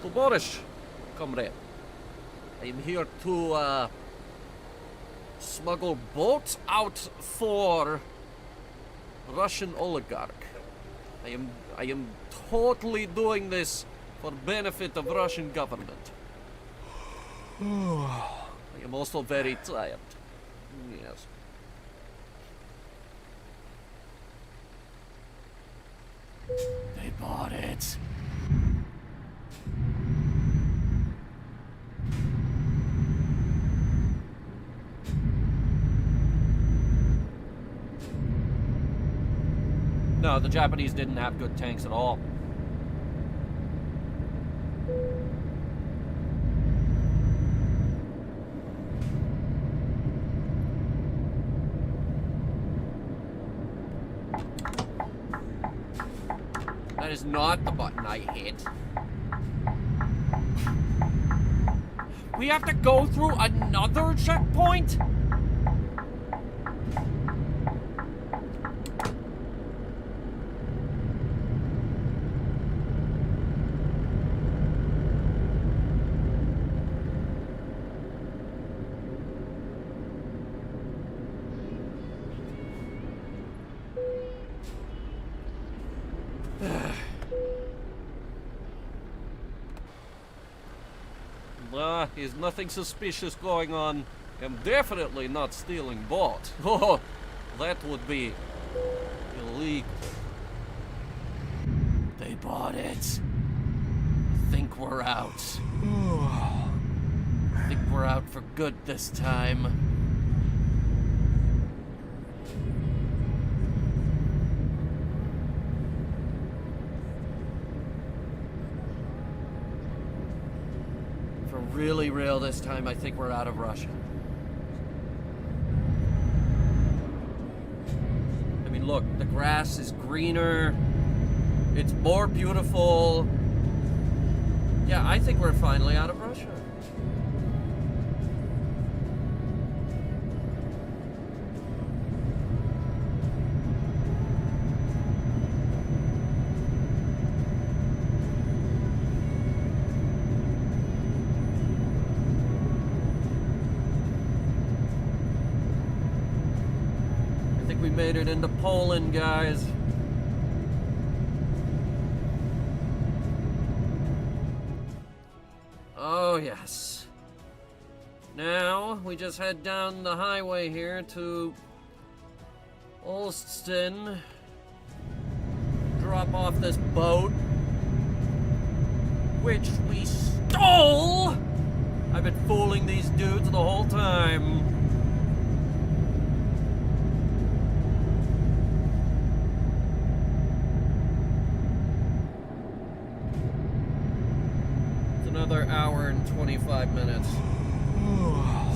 To Boris, comrade. I am here to smuggle boats out for Russian oligarch. I am totally doing this for benefit of Russian government. I am also very tired. Yes. They bought it. No, the Japanese didn't have good tanks at all. That is not the button I hit. We have to go through another checkpoint? There's nothing suspicious going on. I'm definitely not stealing boat. Oh, that would be illegal. They bought it. I think we're out. I think we're out for good this time. really real this time. I think we're out of Russia. I mean, look, the grass is greener. It's more beautiful. Yeah, I think we're finally out of Russia. I think we made it into Poland, guys. Oh, yes. Now, we just head down the highway here to Olsztyn. Drop off this boat, which we stole! I've been fooling these dudes the whole time. Another hour and 25 minutes.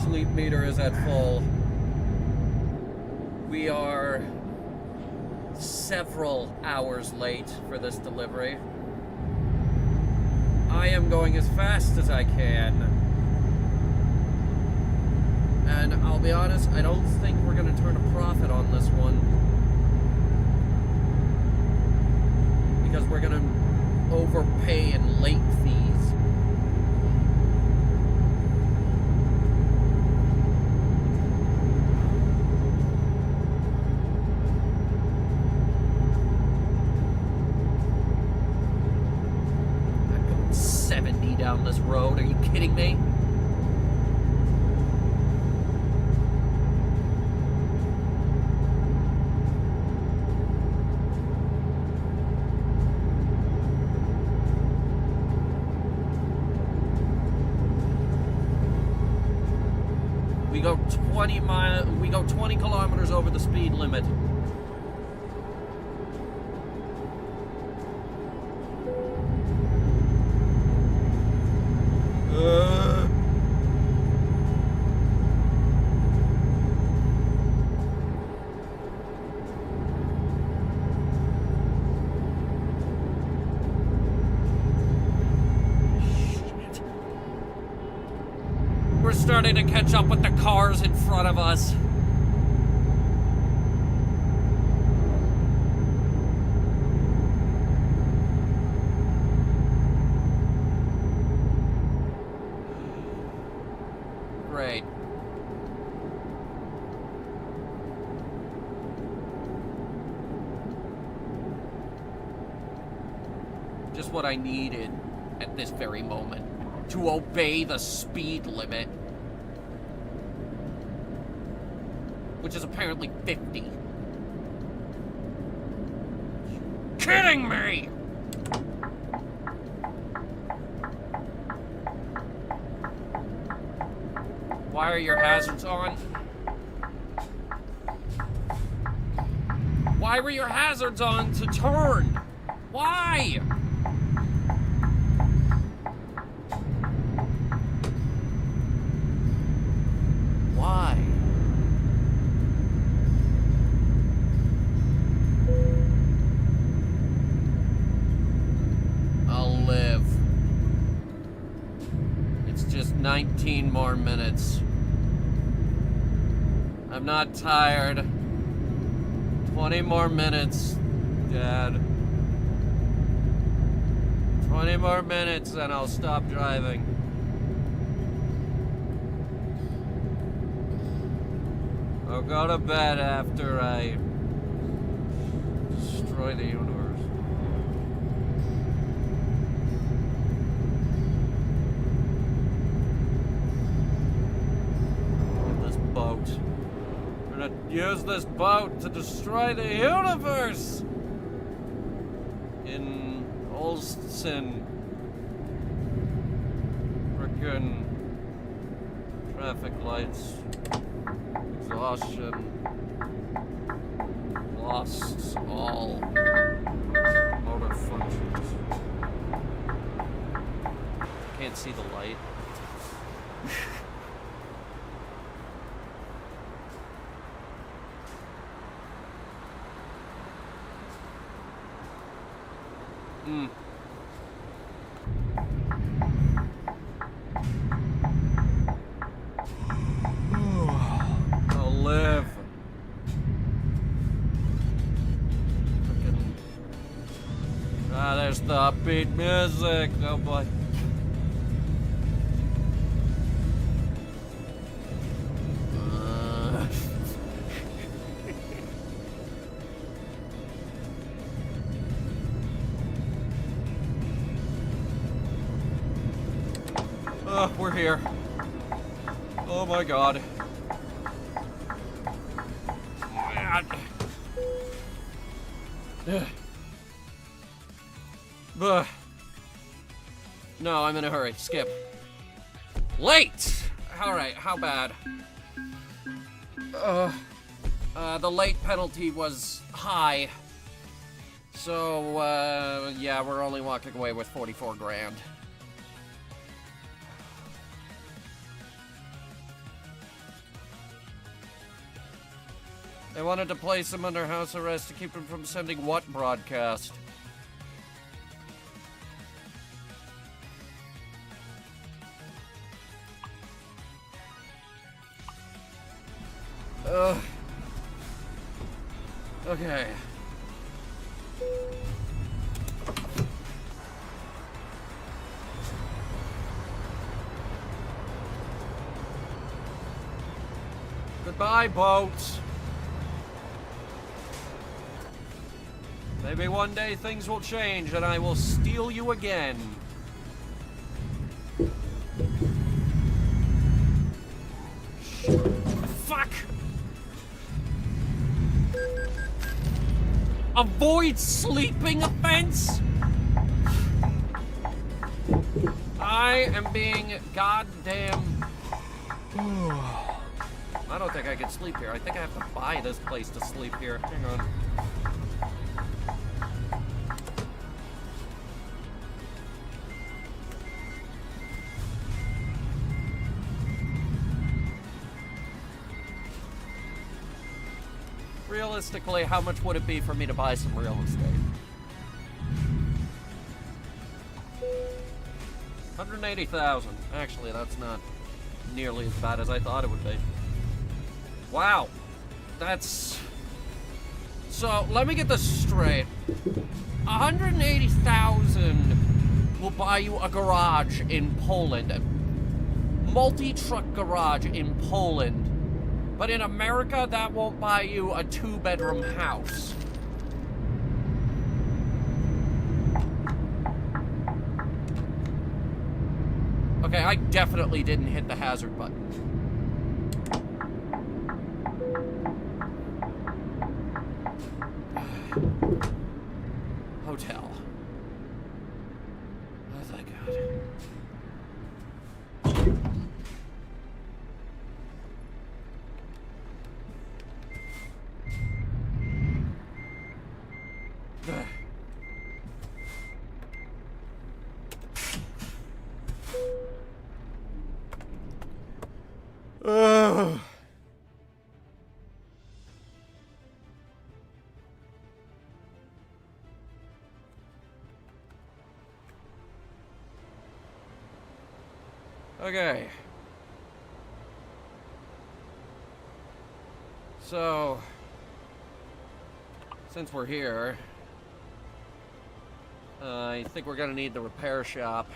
Sleep meter is at full. We are several hours late for this delivery. I am going as fast as I can. And I'll be honest, I don't think we're going to turn a profit on this one. Because we're going to overpay in late fees. Down this road, are you kidding me? We go 20 kilometers over the speed limit. We're starting to catch up with the cars in front of us. Great. Just what I needed at this very moment. To obey the speed limit. Which is apparently 50. Kidding me! Why are your hazards on? Why were your hazards on to turn? Why? Why? I'll live. It's just 19 more minutes. I'm not tired. 20 more minutes, Dad. 20 more minutes and I'll stop driving. I'll go to bed after I destroy the universe. This boat. We're gonna use this boat to destroy the universe! In Olsztyn. Frickin' traffic lights. Exhaustion. Lost all motor functions. Can't see the light. I'll live. There's the upbeat music. Oh boy. We're here. Oh my god. No, I'm in a hurry. Skip. Late! Alright, how bad? The late penalty was high. So, yeah, we're only walking away with 44 grand. They wanted to place him under house arrest to keep him from sending what broadcast? Okay. Goodbye, boats. Maybe one day things will change and I will steal you again. Fuck! Avoid sleeping offense? I am being goddamn... I don't think I can sleep here. I think I have to buy this place to sleep here. Hang on. Realistically, how much would it be for me to buy some real estate? 180,000. Actually, that's not nearly as bad as I thought it would be. Wow. That's... So, let me get this straight. 180,000 will buy you a garage in Poland. Multi-truck garage in Poland. But in America, that won't buy you a 2-bedroom house. Okay, I definitely didn't hit the hazard button. Hotel. Oh, thank God. Okay. So, since we're here, I think we're gonna need the repair shop.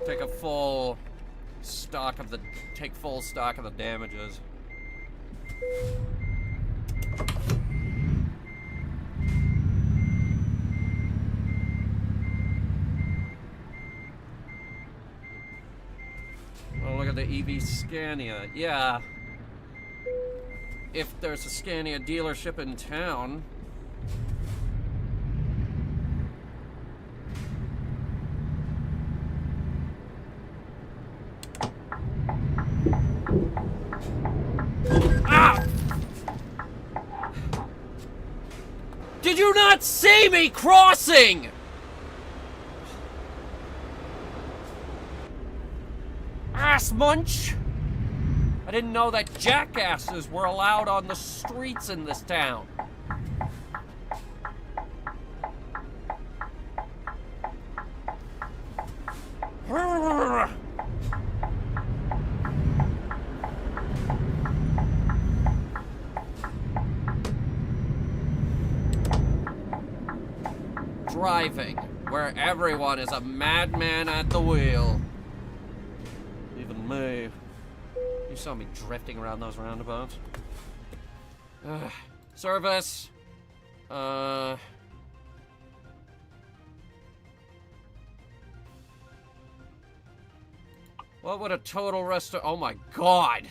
Take full stock of the damages. Oh, look at the EV Scania. Yeah. If there's a Scania dealership in town. Ah! Did you not see me crossing? grass munch! I didn't know that jackasses were allowed on the streets in this town. Driving, where everyone is a madman at the wheel. Even me. You saw me drifting around those roundabouts. Service. What would a total oh my god!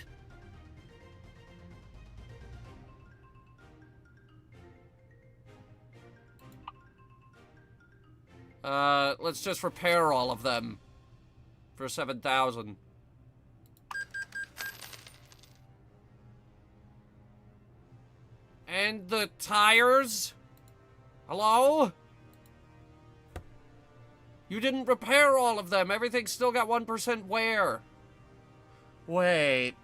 Let's just repair all of them for 7,000. And the tires? Hello? You didn't repair all of them. Everything's still got 1% wear. Wait.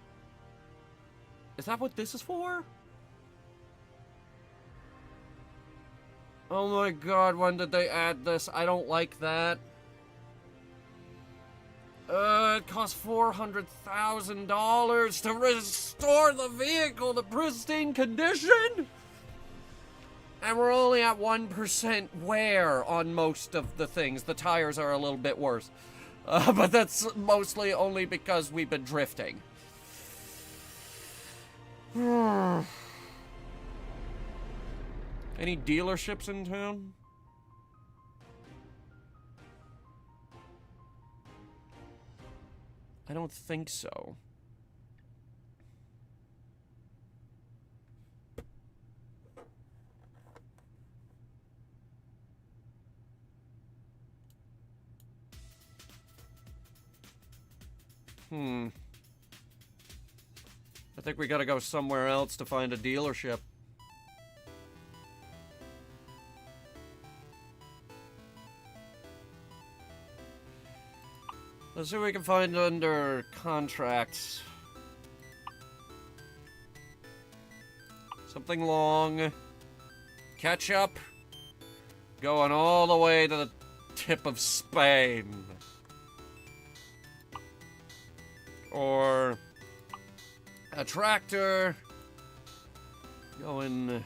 Is that what this is for? Oh my god, when did they add this? I don't like that. It costs $400,000 to restore the vehicle to pristine condition? And we're only at 1% wear on most of the things. The tires are a little bit worse. But that's mostly only because we've been drifting. Any dealerships in town? I don't think so. I think we gotta go somewhere else to find a dealership. Let's see what we can find under contracts. Something long. Ketchup. Going all the way to the tip of Spain. Or a tractor. Going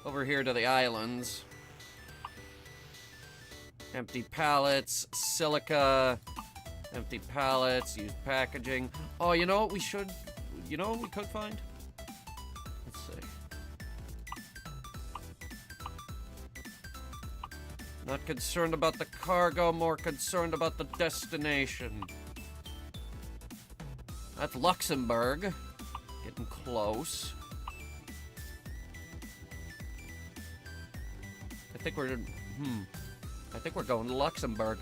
over here to the islands. Empty pallets, silica, empty pallets, used packaging. Oh, you know what we should, you know what we could find? Let's see. Not concerned about the cargo, more concerned about the destination. That's Luxembourg. Getting close. I think we're, I think we're going to Luxembourg.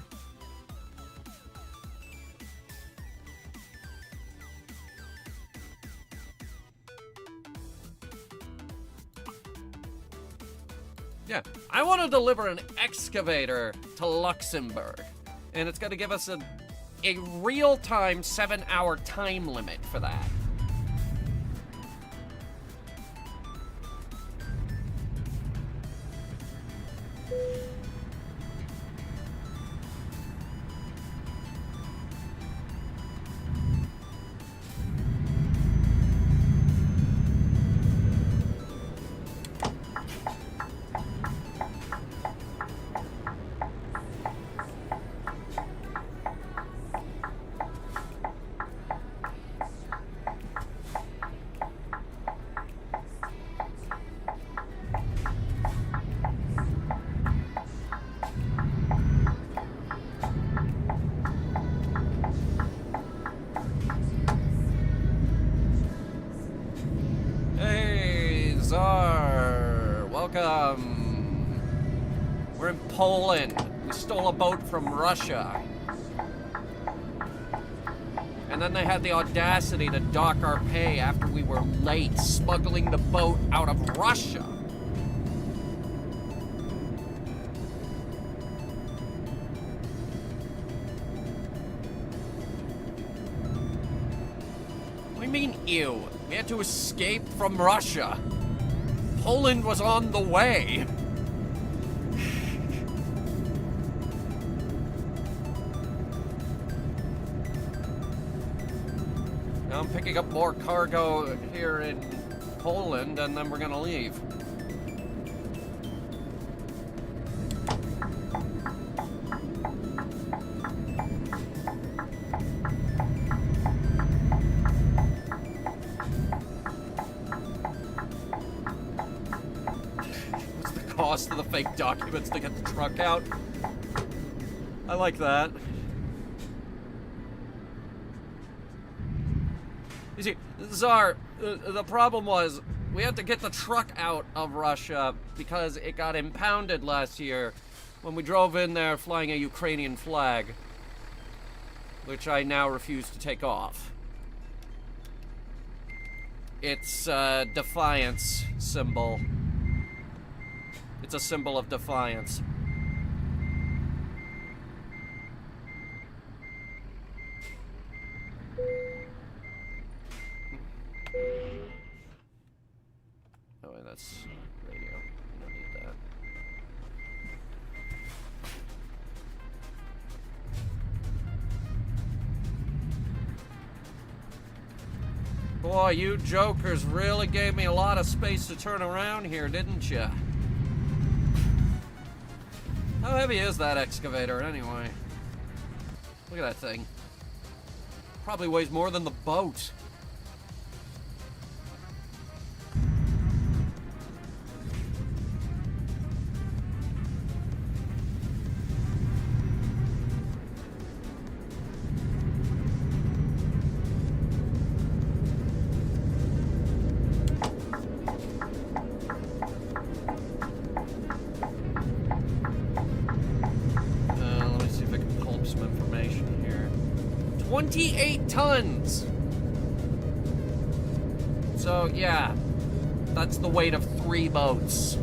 Yeah, I want to deliver an excavator to Luxembourg. And it's going to give us a real-time 7-hour time limit for that. Welcome. We're in Poland. We stole a boat from Russia. And then they had the audacity to dock our pay after we were late, smuggling the boat out of Russia. mean, ew? We had to escape from Russia. Poland was on the way. Now I'm picking up more cargo here in Poland, and then we're gonna leave. Cost of the fake documents to get the truck out. I like that. You see, Tsar, the problem was we had to get the truck out of Russia because it got impounded last year when we drove in there flying a Ukrainian flag, which I now refuse to take off. It's a defiance symbol. It's a symbol of defiance. Oh, wait, that's radio. We don't need that. Boy, you jokers really gave me a lot of space to turn around here, didn't you? How heavy is that excavator anyway? Look at that thing. Probably weighs more than the boat. Let me see if I can pull up some information here. 28 tons! So, yeah. That's the weight of 3 boats.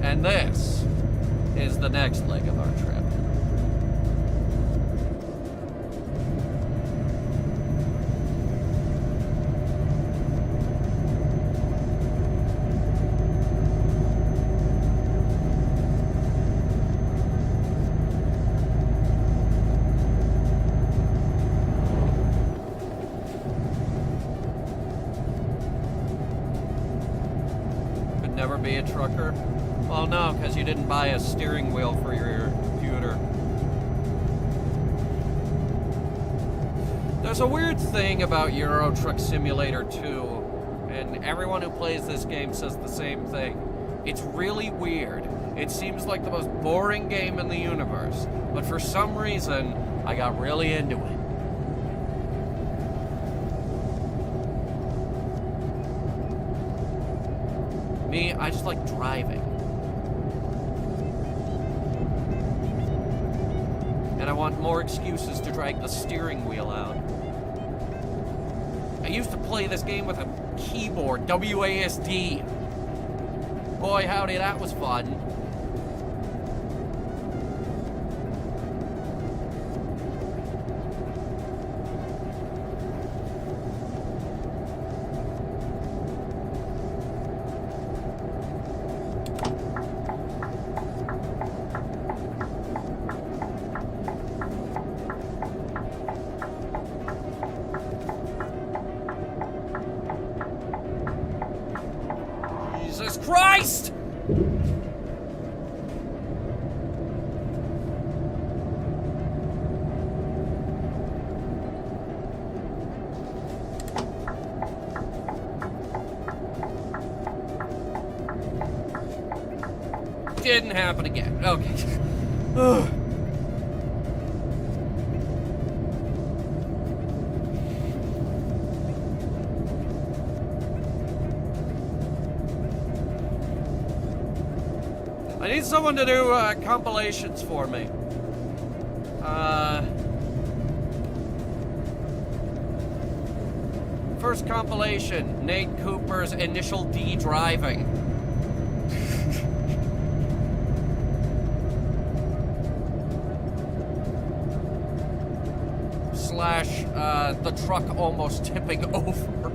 And this is the next leg of our trip. Could never be a trucker. Well, no, because you didn't buy a steering wheel for your computer. There's a weird thing about Euro Truck Simulator 2, and everyone who plays this game says the same thing. It's really weird. It seems like the most boring game in the universe, but for some reason, I got really into it. Me, I just like driving. And I want more excuses to drag the steering wheel out. I used to play this game with a keyboard, WASD. Boy, howdy, that was fun. Jesus Christ! Didn't happen again. Okay. Ugh. I need someone to do compilations for me. First compilation, Nate Cooper's Initial D driving. the truck almost tipping over.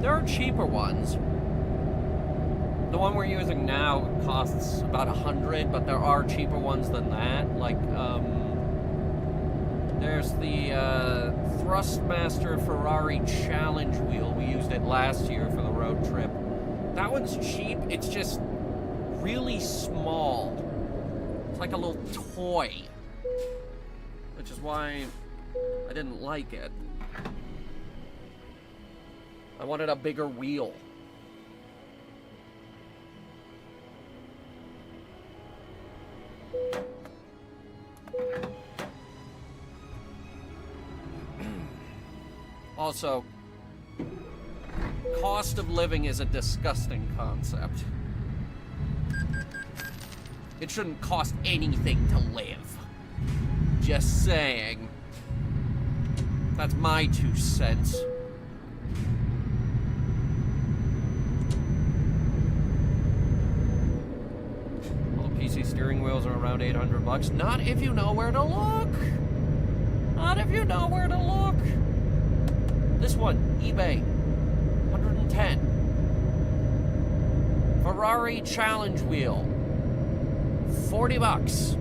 There are cheaper ones. The one we're using now costs about $100, but there are cheaper ones than that. Like, there's the Thrustmaster Ferrari Challenge wheel. We used it last year for the road trip. That one's cheap. It's just really small. It's like a little toy, which is why I didn't like it. I wanted a bigger wheel. Also, cost of living is a disgusting concept. It shouldn't cost anything to live. Just saying. That's my 2 cents. PC steering wheels are around $800. Not if you know where to look. Not if you know where to look. This one, eBay, $110. Ferrari Challenge wheel, $40.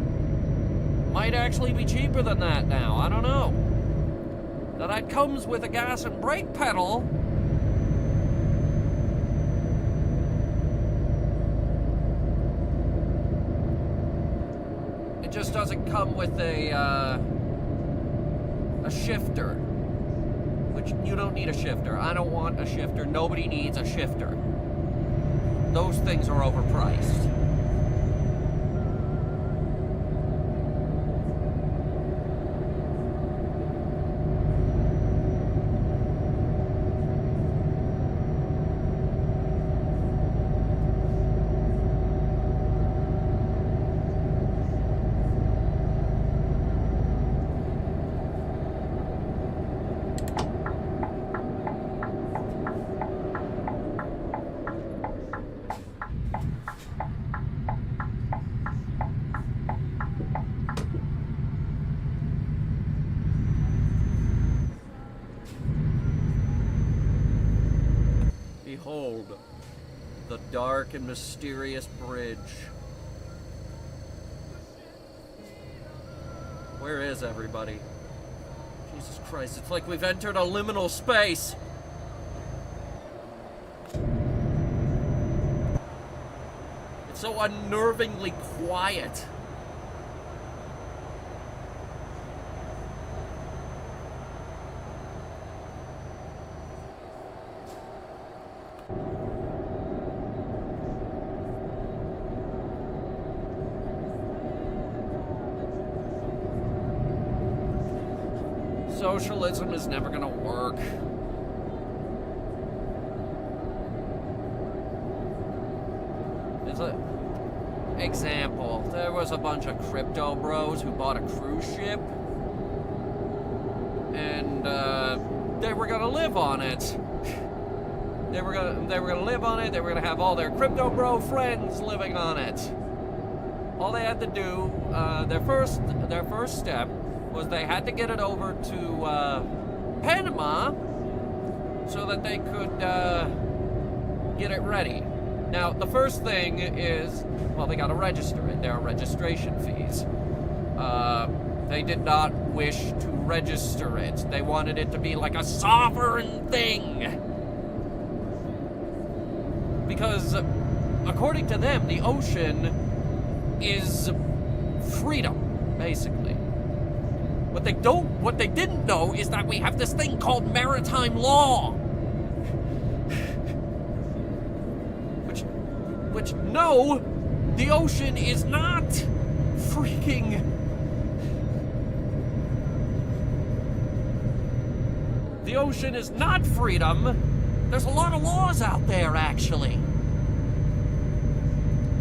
Might actually be cheaper than that now. I don't know. Now that comes with a gas and brake pedal. Just doesn't come with a shifter, which you don't need a shifter. I don't want a shifter. Nobody needs a shifter. Those things are overpriced. Behold, the dark and mysterious bridge. Where is everybody? Jesus Christ, it's like we've entered a liminal space. It's so unnervingly quiet. Socialism is never gonna work. As an example, there was a bunch of crypto bros who bought a cruise ship, and they were gonna live on it. They were gonna live on it. They were gonna have all their crypto bro friends living on it. All they had to do, their first step was they had to get it over to Panama so that they could get it ready. Now, the first thing is, well, they got to register it. There are registration fees. They did not wish to register it. They wanted it to be like a sovereign thing. Because, according to them, the ocean is freedom, basically. What they didn't know is that we have this thing called maritime law. Which, no, the ocean is not freaking... The ocean is not freedom. There's a lot of laws out there, actually.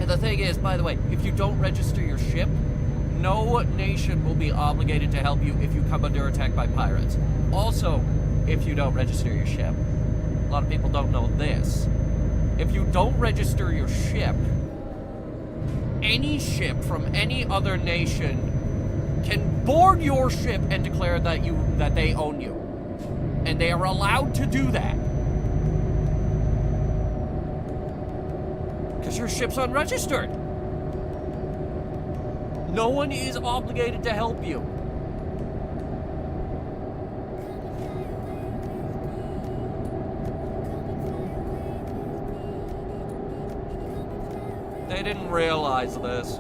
And the thing is, by the way, if you don't register your ship, no nation will be obligated to help you if you come under attack by pirates. Also, if you don't register your ship, a lot of people don't know this. If you don't register your ship, any ship from any other nation can board your ship and declare that they own you. And they are allowed to do that. Because your ship's unregistered. No one is obligated to help you. They didn't realize this.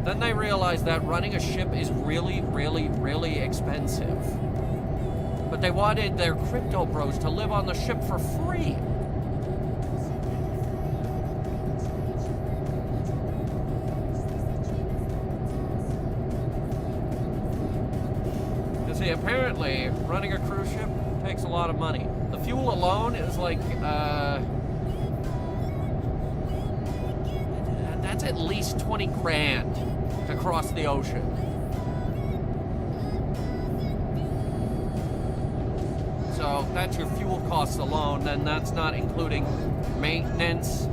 Then they realized that running a ship is really, really, really expensive. But they wanted their crypto bros to live on the ship for free. You see, apparently, running a cruise ship takes a lot of money. The fuel alone is like, that's at least 20 grand to cross the ocean. So that's your fuel costs alone, and that's not including maintenance,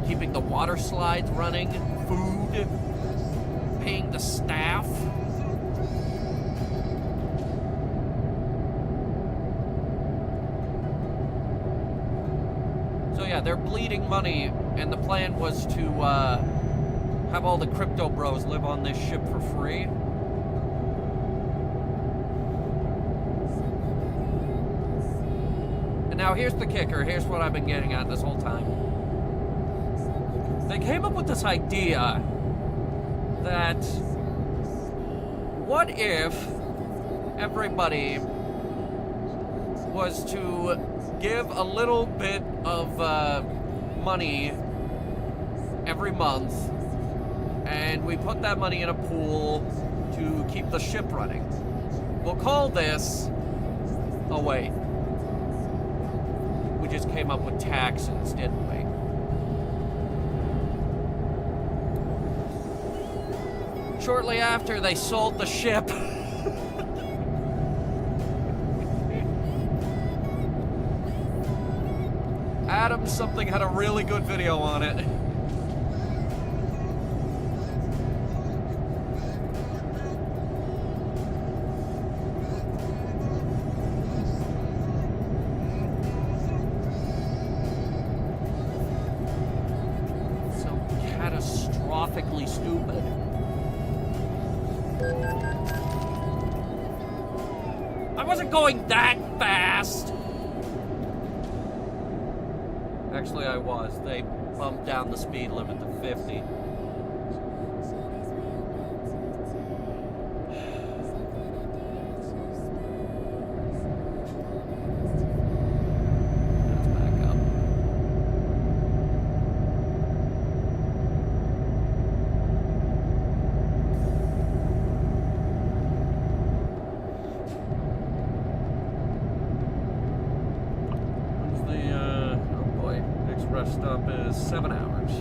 keeping the water slides running, food, paying the staff. So yeah, they're bleeding money, and the plan was to have all the crypto bros live on this ship for free. And now here's the kicker. Here's what I've been getting at this whole time. They came up with this idea that what if everybody was to give a little bit of money every month, and we put that money in a pool to keep the ship running. We'll call this... Oh, wait. We just came up with taxes, didn't we? Shortly after, they sold the ship. Adam something had a really good video on it. Catastrophically stupid. I wasn't going that fast. Actually, I was. They bumped down the speed limit to 50. Rest stop is 7 hours.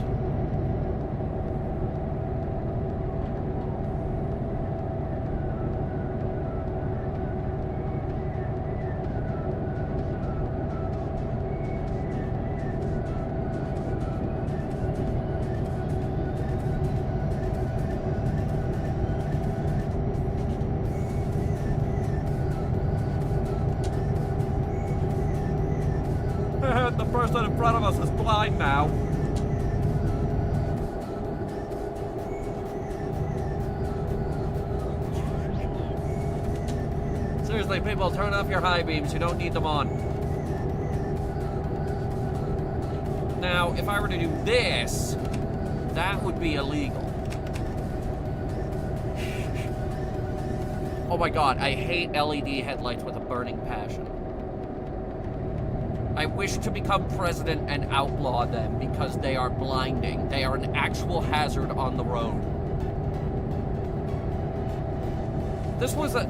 The person in front of us is blind now. Seriously, people, turn off your high beams. You don't need them on. Now, if I were to do this, that would be illegal. Oh my god, I hate LED headlights with a burning passion. I wish to become president and outlaw them because they are blinding. They are an actual hazard on the road. This was an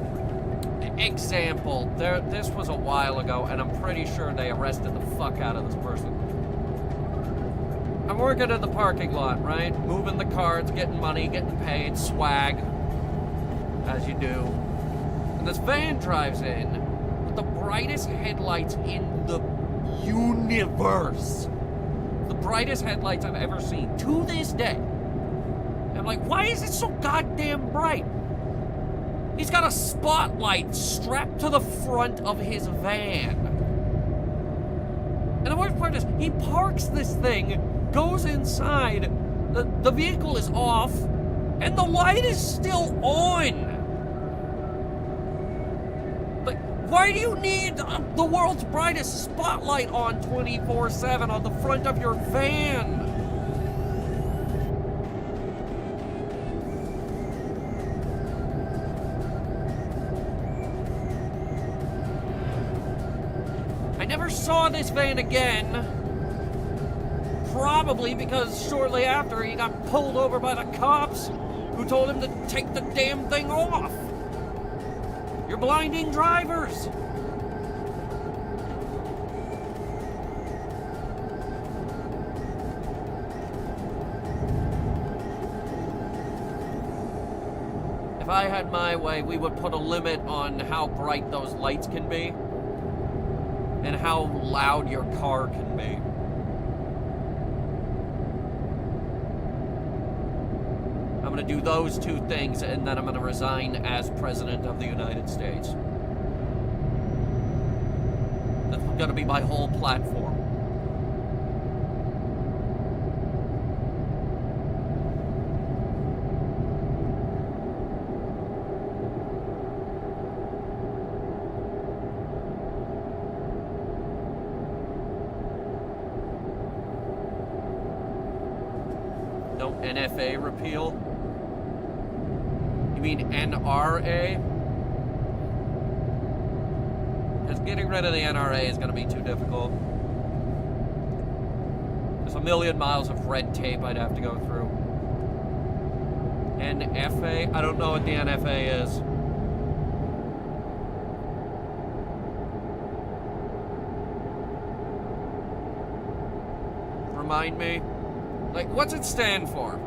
example. This was a while ago, and I'm pretty sure they arrested the fuck out of this person. I'm working in the parking lot, right? Moving the carts, getting money, getting paid, swag, as you do. And this van drives in with the brightest headlights in the universe. The brightest headlights I've ever seen to this day. I'm like, why is it so goddamn bright? He's got a spotlight strapped to the front of his van. And the worst part is, he parks this thing, goes inside, the vehicle is off, and the light is still on. Like, why do you need the world's brightest spotlight on 24/7 on the front of your van? I never saw this van again. Probably because shortly after he got pulled over by the cops who told him to take the damn thing off. You're blinding drivers. If I had my way, we would put a limit on how bright those lights can be and how loud your car can be. I'm going to do those two things, and then I'm going to resign as President of the United States. That's going to be my whole platform. No NFA repeal? You mean NRA? Because getting rid of the NRA is going to be too difficult. There's a million miles of red tape I'd have to go through. NFA? I don't know what the NFA is. Remind me? Like, what's it stand for?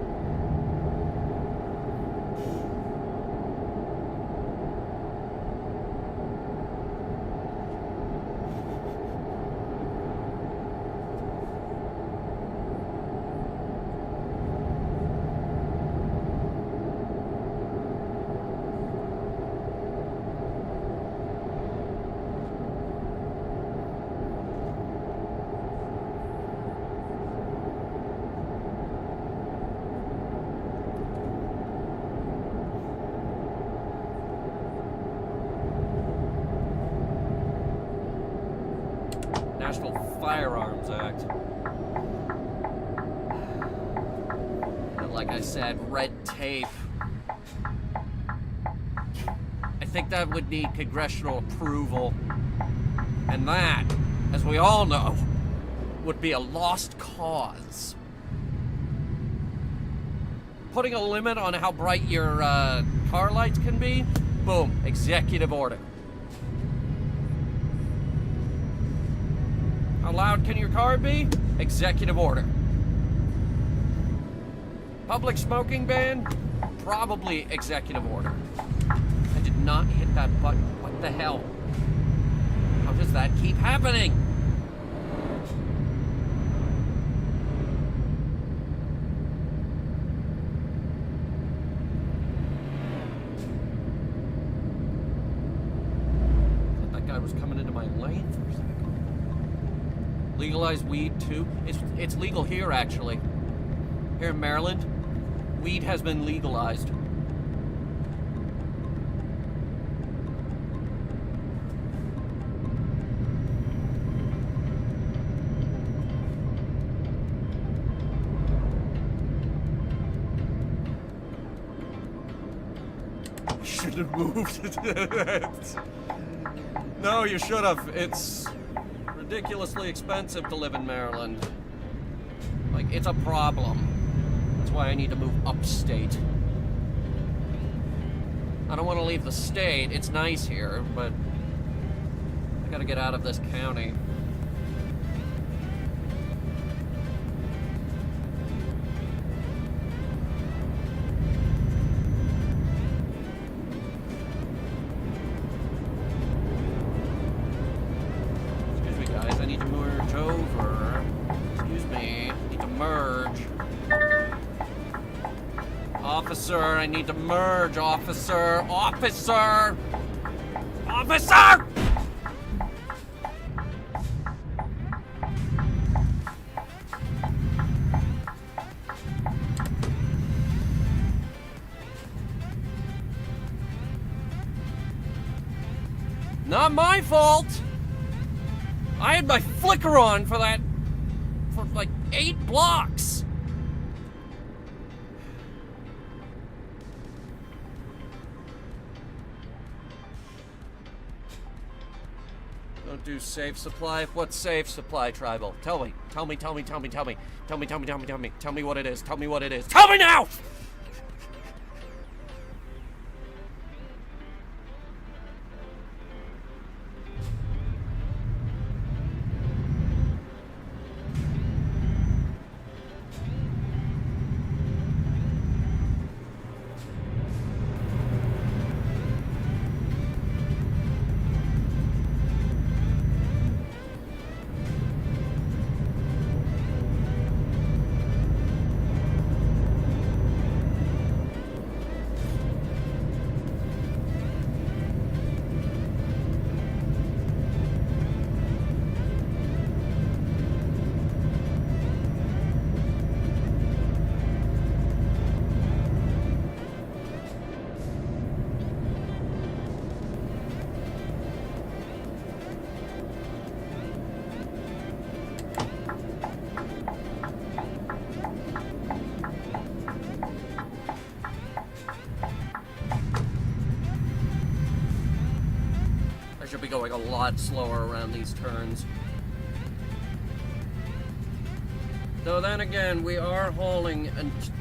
National Firearms Act. And like I said, red tape. I think that would need congressional approval. And that, as we all know, would be a lost cause. Putting a limit on how bright your car lights can be, boom, executive order. How loud can your car be? Executive order. Public smoking ban? Probably executive order. I did not hit that button. What the hell? How does that keep happening? I thought that guy was coming into my lane for a second. Legalize weed too? It's legal here, actually. Here in Maryland, weed has been legalized. I should have moved. No, you should have. It's ridiculously expensive to live in Maryland. Like, it's a problem. That's why I need to move upstate. I don't want to leave the state. It's nice here, but I gotta get out of this county. Excuse me, guys. I need to merge over. Excuse me. I need to merge. Officer, I need to merge, officer! Officer! Officer! Not my fault! I had my flicker on for like 8 blocks! Don't do safe supply. What's safe supply, Tribal? Tell me what it is. Tell me what it is. Tell me now! I should be going a lot slower around these turns. Though then again, we are hauling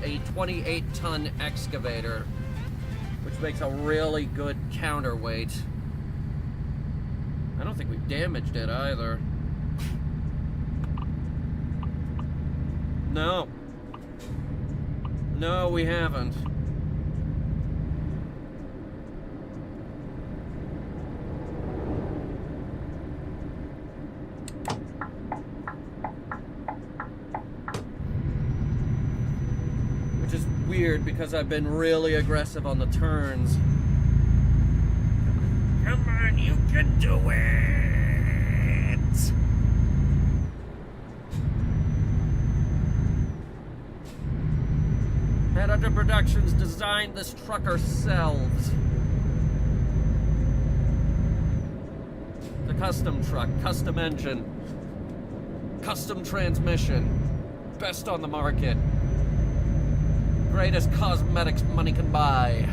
a 28-ton excavator, which makes a really good counterweight. I don't think we've damaged it either. No. No, we haven't. Weird because I've been really aggressive on the turns. Come on, you can do it! Headhunter Productions designed this truck ourselves. The custom truck, custom engine, custom transmission, best on the market. Greatest cosmetics money can buy.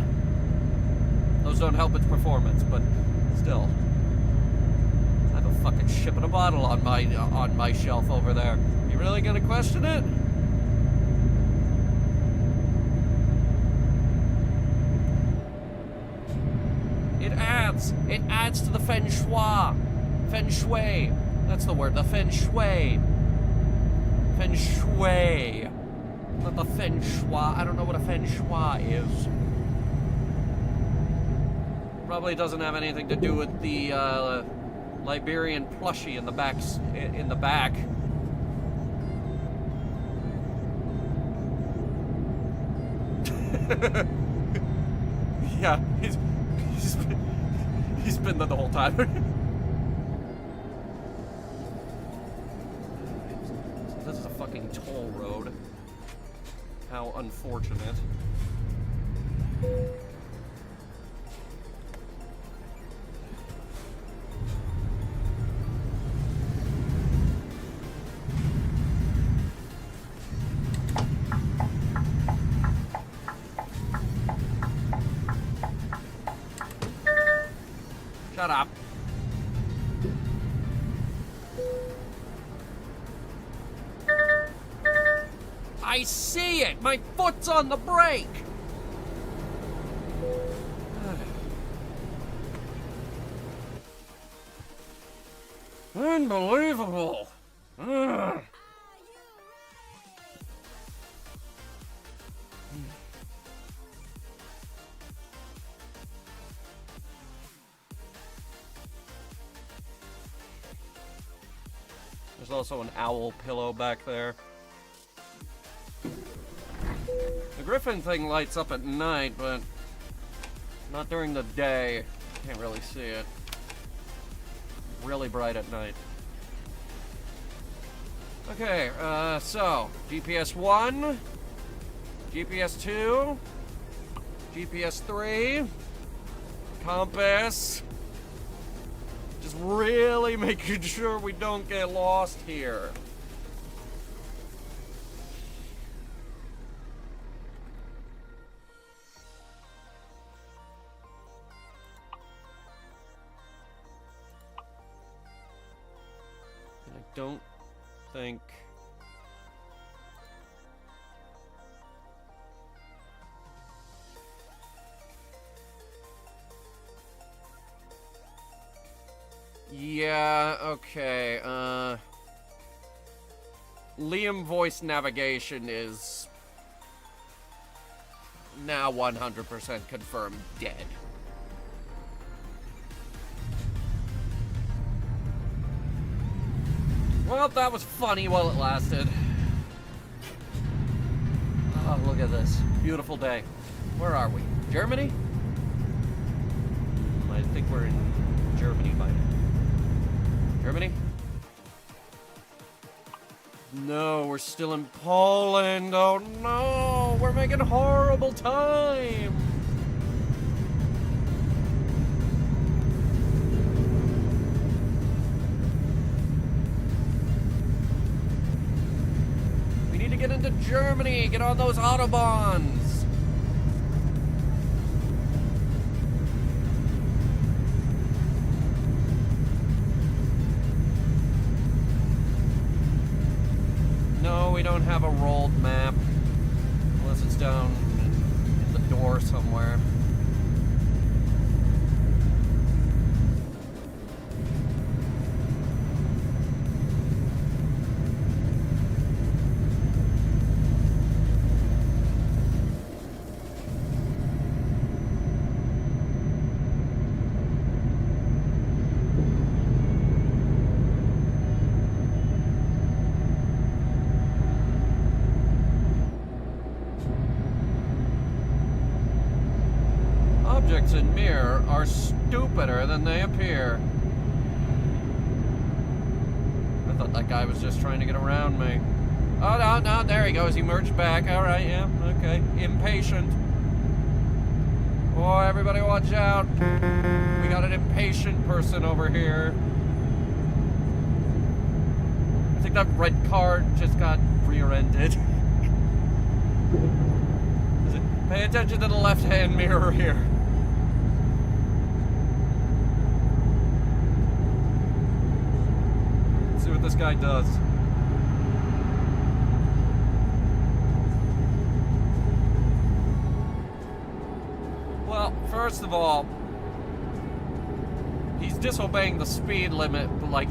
Those don't help its performance, but still. I have a fucking ship in a bottle on my shelf over there. You really gonna question it? It adds to the feng shui. Feng shui. That's the word, the feng shui. Feng shui. Not the feng shui. I don't know what a feng shui is. Probably doesn't have anything to do with the Liberian plushie in the back. Yeah, he's been there the whole time. This is a fucking toll road. How unfortunate. Shut up. I see it! My foot's on the brake! Unbelievable! Ugh. There's also an owl pillow back there. The griffin thing lights up at night, but not during the day. Can't really see it. Really bright at night. Okay, so GPS 1, GPS 2, GPS 3, compass. Just really making sure we don't get lost here. And I don't think... Yeah, okay, Liam voice navigation is now 100% confirmed dead. Well, that was funny while it lasted. Oh, look at this. Beautiful day. Where are we? Germany? I think we're in Germany by now. Germany? No, we're still in Poland. Oh no, we're making horrible time. We need to get into Germany, get on those autobahns. No, we don't have a rolled map. Unless it's down in the door somewhere. Objects in mirror are stupider than they appear. I thought that guy was just trying to get around me. Oh, no, there he goes. He merged back. All right, yeah, okay. Impatient. Oh, everybody watch out. We got an impatient person over here. I think that red car just got rear-ended. Pay attention to the left-hand mirror here. Let's see what this guy does. Well, first of all, he's disobeying the speed limit like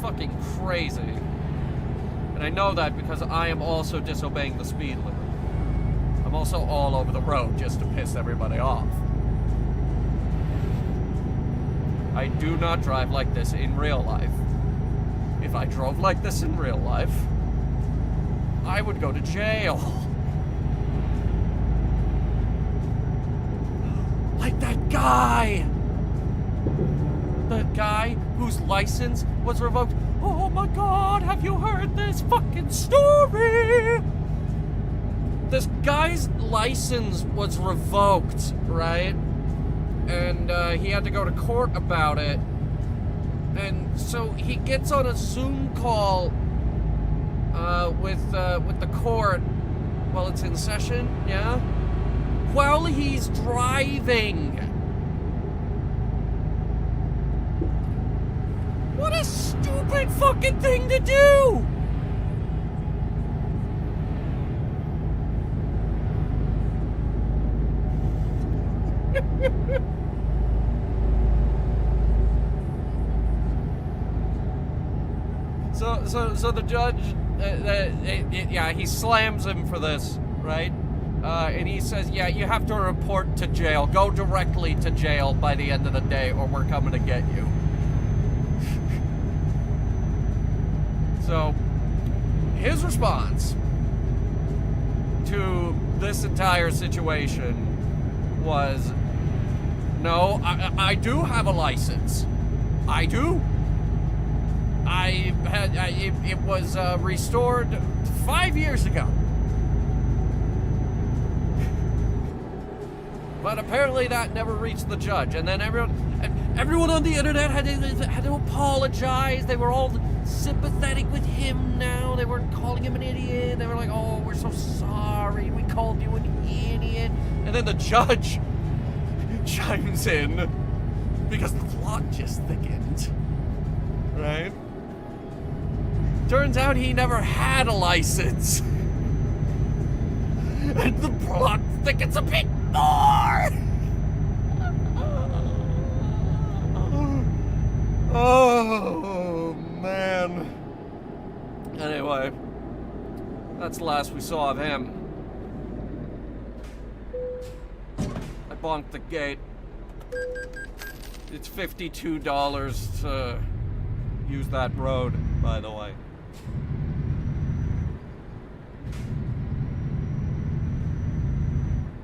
fucking crazy. And I know that because I am also disobeying the speed limit. I'm also all over the road just to piss everybody off. I do not drive like this in real life. If I drove like this in real life, I would go to jail. Like that guy! The guy whose license was revoked. Oh my god, have you heard this fucking story? This guy's license was revoked, right? And he had to go to court about it. And so he gets on a Zoom call with the court while it's in session, yeah? While he's driving. What a stupid fucking thing to do! So the judge, yeah, he slams him for this, right? And he says, yeah, you have to report to jail. Go directly to jail by the end of the day, or we're coming to get you. So, his response to this entire situation was, no, I do have a license. I do. It was restored 5 years ago. But apparently that never reached the judge. And then everyone on the internet had to apologize. They were all sympathetic with him now. They weren't calling him an idiot. They were like, oh, we're so sorry. We called you an idiot. And then the judge chimes in because the plot just thickened. Right? Turns out he never had a license. And the plot thickens a bit more. Oh, man. Anyway, that's the last we saw of him. I bonked the gate. It's $52 to use that road, by the way.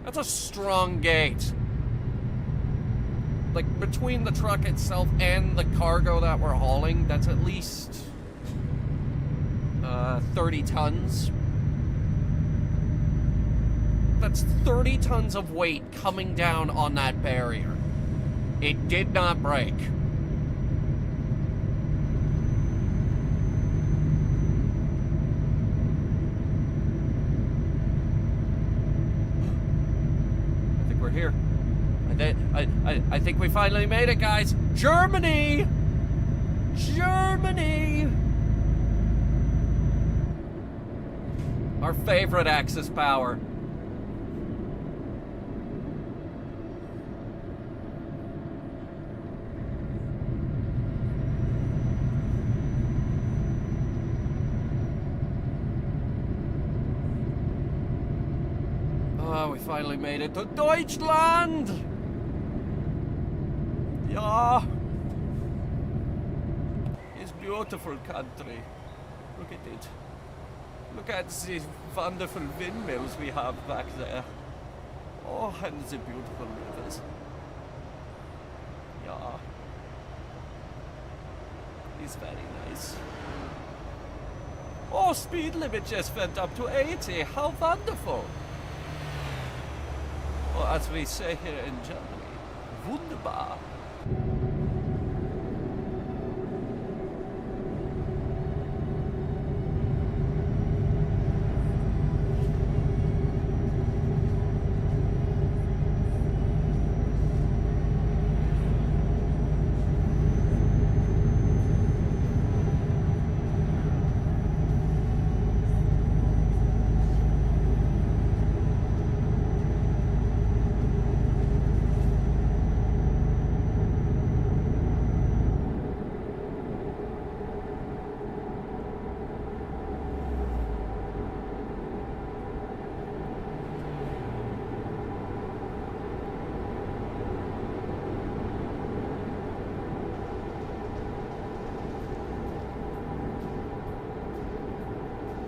That's a strong gate. Like, between the truck itself and the cargo that we're hauling, that's at least 30 tons. That's 30 tons of weight coming down on that barrier. It did not break. I think we're here. I think we finally made it, guys. Germany! Germany! Our favorite Axis power. Oh, we finally made it to Deutschland! Yeah. It's beautiful country. Look at it. Look at the wonderful windmills we have back there. Oh, and the beautiful rivers. Yeah. It's very nice. Oh, speed limit just went up to 80. How wonderful. Or as we say here in Germany, wunderbar.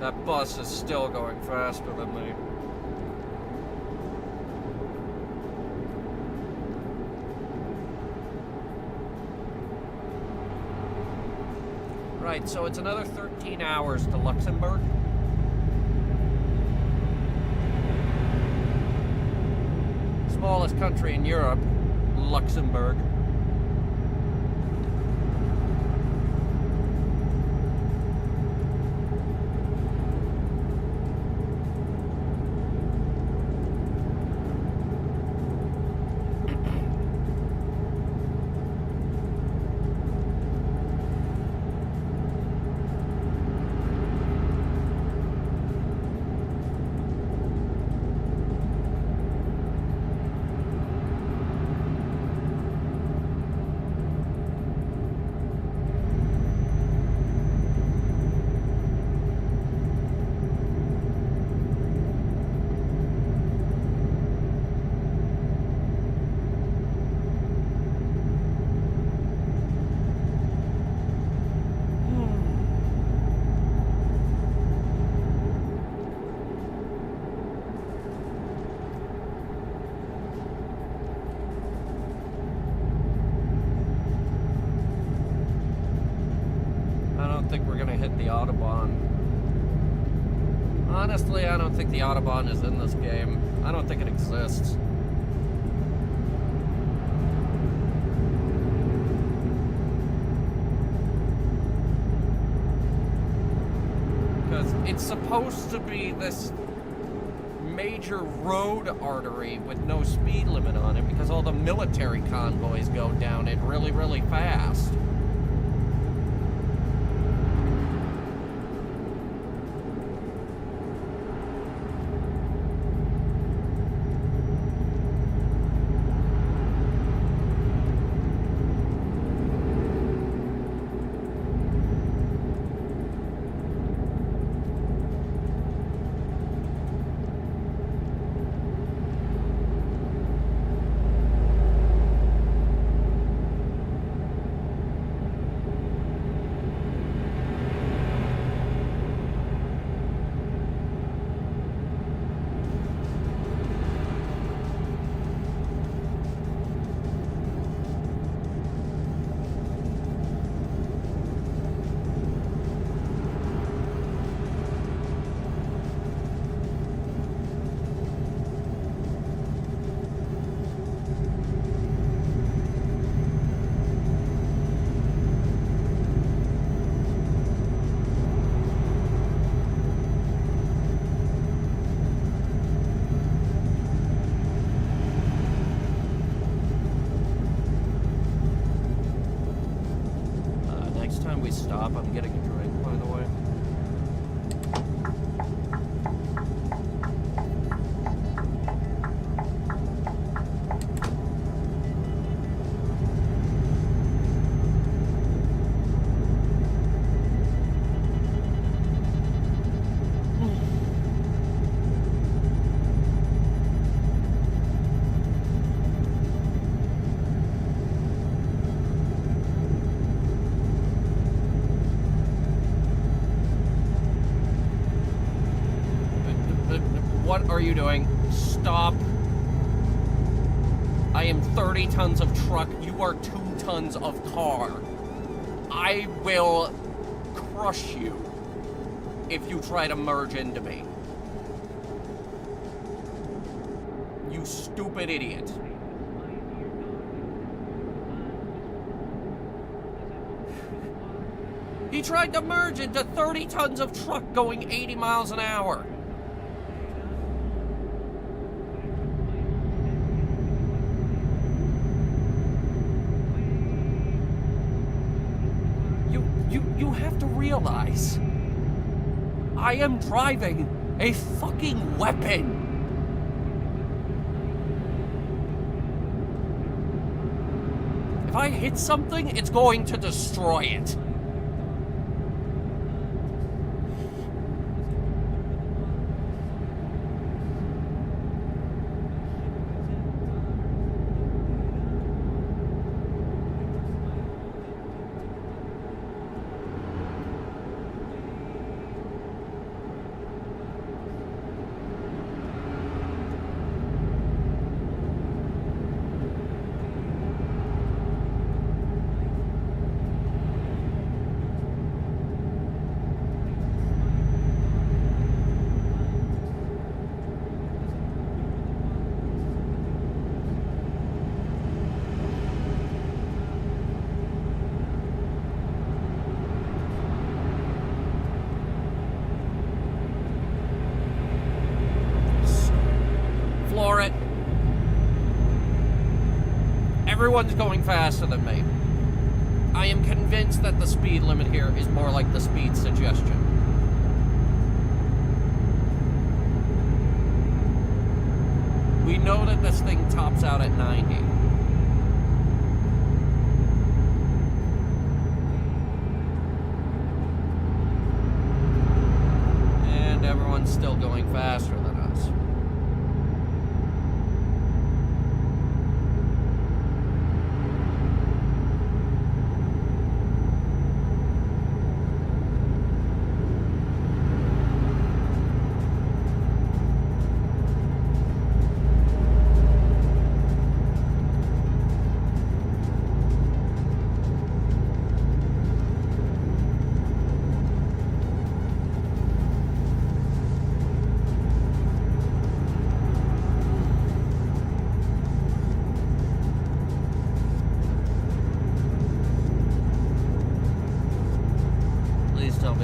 That bus is still going faster than me. Right, so it's another 13 hours to Luxembourg. Smallest country in Europe, Luxembourg. think we're gonna hit the Autobahn. Honestly, I don't think the Autobahn is in this game. I don't think it exists. Because it's supposed to be this major road artery with no speed limit on it because all the military convoys go down it really, really fast. Stop. I'm getting a drink, by the way. What are you doing? Stop. I am 30 tons of truck. You are 2 tons of car. I will crush you if you try to merge into me. You stupid idiot. He tried to merge into 30 tons of truck going 80 miles an hour. You have to realize, I am driving a fucking weapon. If I hit something, it's going to destroy it. Everyone's going faster than me. I am convinced that the speed limit here is more like the speed suggestion. We know that this thing tops out at 90. And everyone's still going faster than us.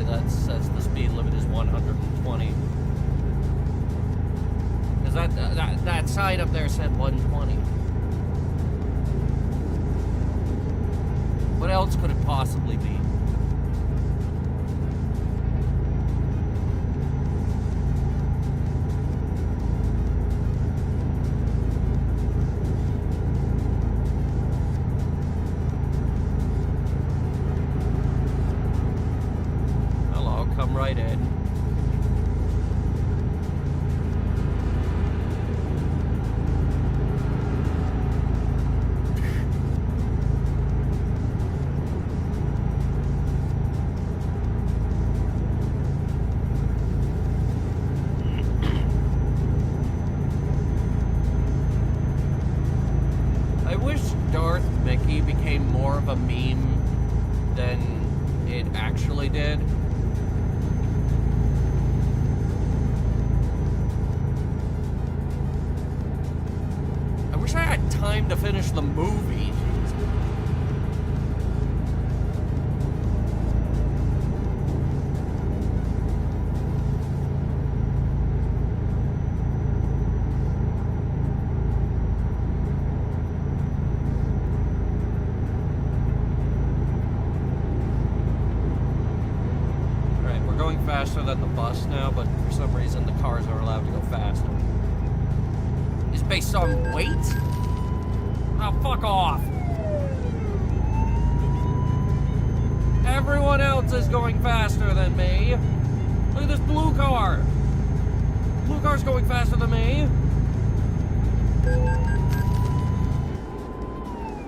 that says the speed limit is 120. Because that sign up there said 120. What else could it possibly be? Hello, come right in. A meme than it actually did. I wish I had time to finish the movie. Faster than the bus now, but for some reason the cars are allowed to go faster. It's based on weight? Oh, fuck off. Everyone else is going faster than me. Look at this blue car. Blue car's going faster than me.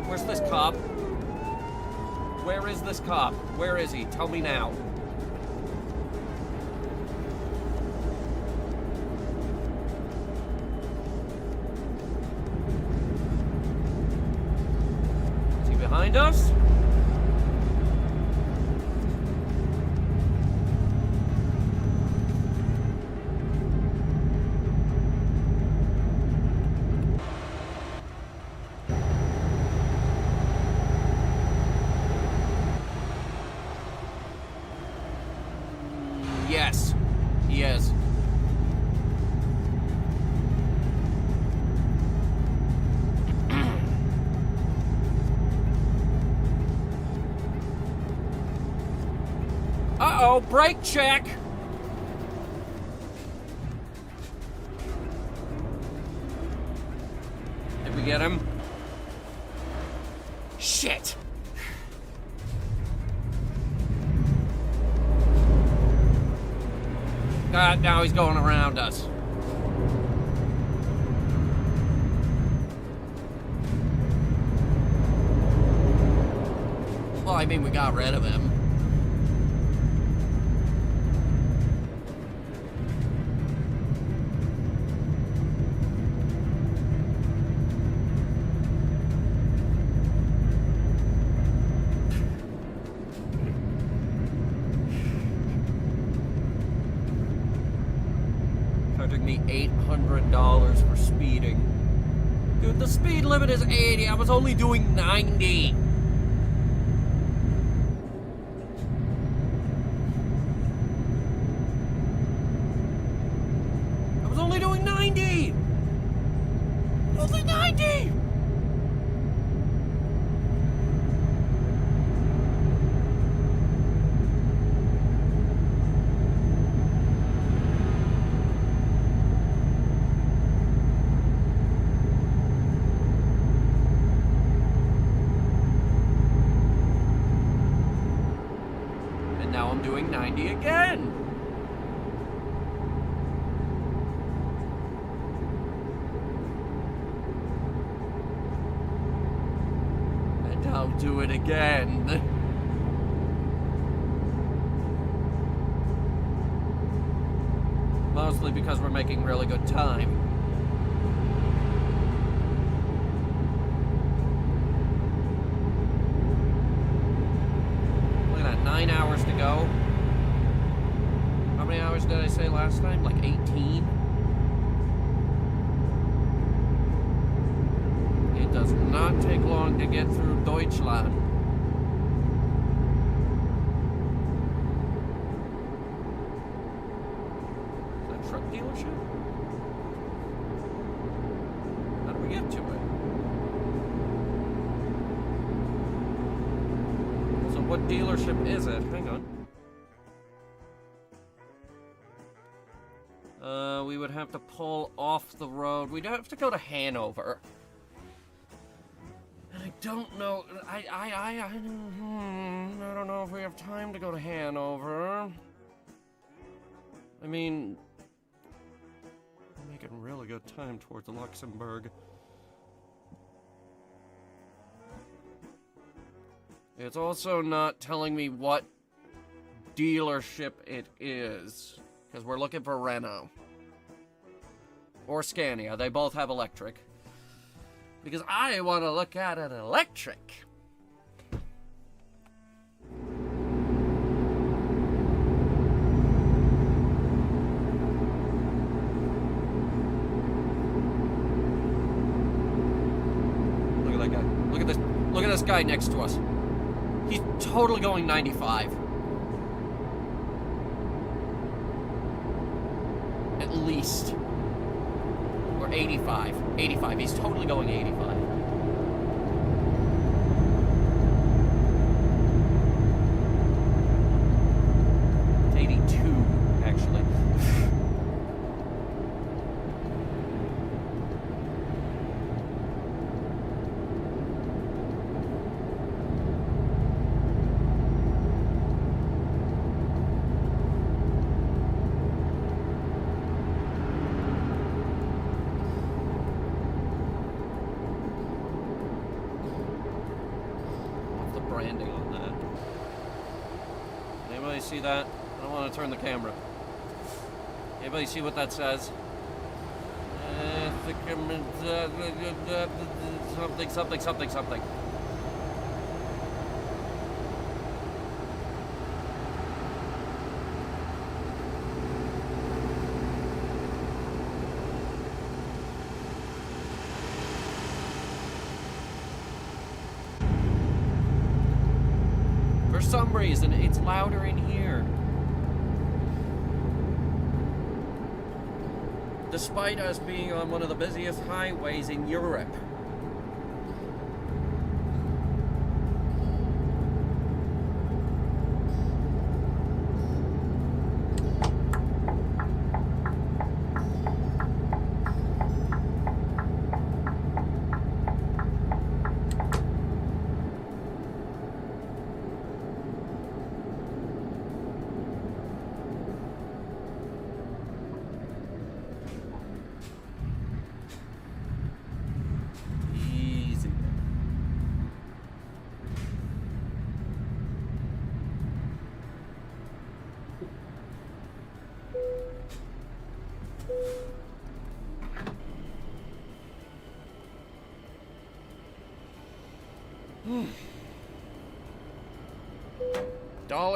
Where's this cop? Where is this cop? Where is he? Tell me now. Behind us? Yes, he is. Uh-oh, brake check! Did we get him? Shit! Now he's going around us. Well, I mean, we got rid of him. Charging me $800 for speeding. Dude, the speed limit is 80. I was only doing 90. I was only doing 90. Only 90. Now I'm doing 90 again. And I'll do it again. Mostly because we're making really good time. Look at that, 9 hours to go. How many hours did I say last time? Like 18? It does not take long to get through Deutschland. dealership? How do we get to it? So what dealership is it? Hang on. We would have to pull off the road. We'd have to go to Hanover. And I don't know. I don't know if we have time to go to Hanover. I mean, we're making really good time towards Luxembourg. It's also not telling me what dealership it is, because we're looking for Renault. Or Scania. They both have electric. Because I want to look at an electric. Look at that guy. Look at this. Look at this guy next to us. He's totally going 95. At least. Or 85. 85. He's totally going 85. It's 82, actually. Branding on that. Anybody see that? I don't want to turn the camera. Anybody see what that says? Something. For some reason, it's louder in here. Despite us being on one of the busiest highways in Europe.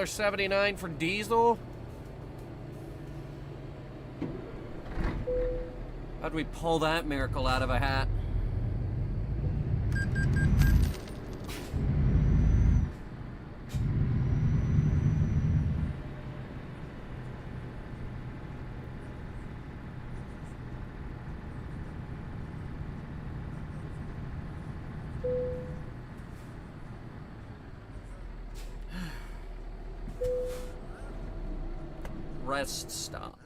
$1.79 for diesel? How'd we pull that miracle out of a hat? Rest stop.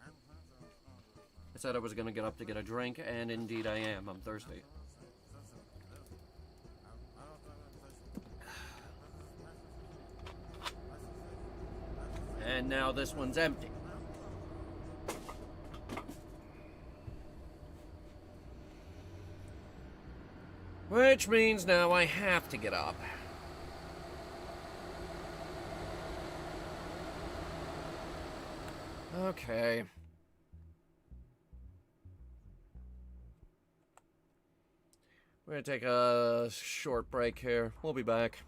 I said I was gonna get up to get a drink, and indeed I am. I'm thirsty. And now this one's empty. Which means now I have to get up. Okay. We're gonna take a short break here. We'll be back.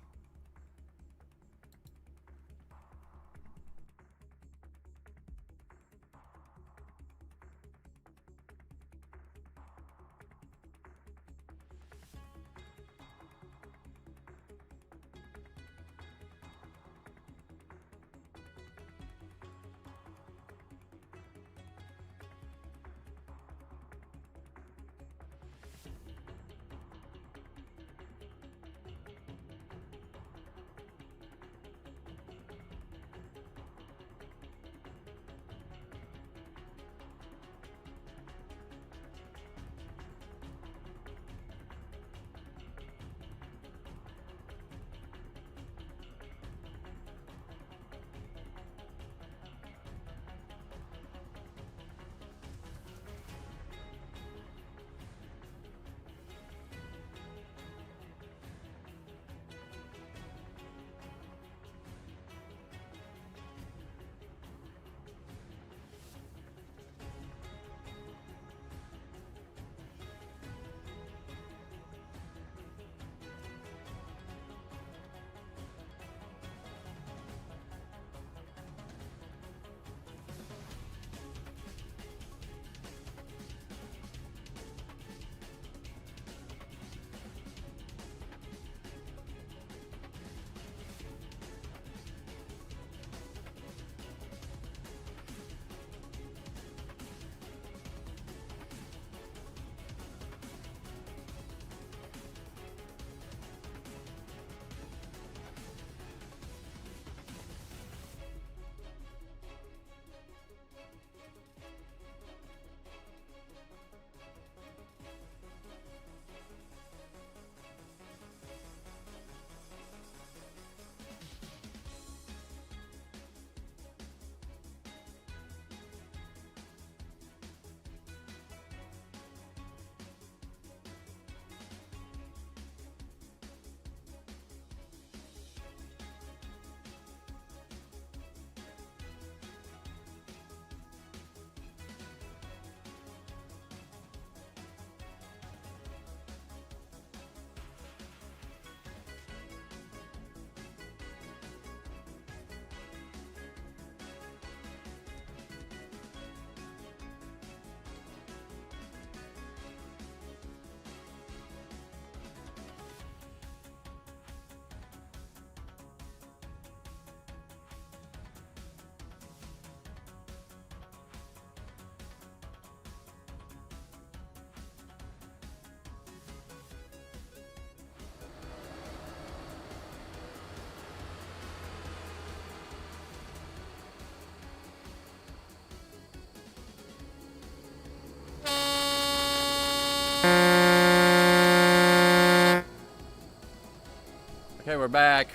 Okay, we're back.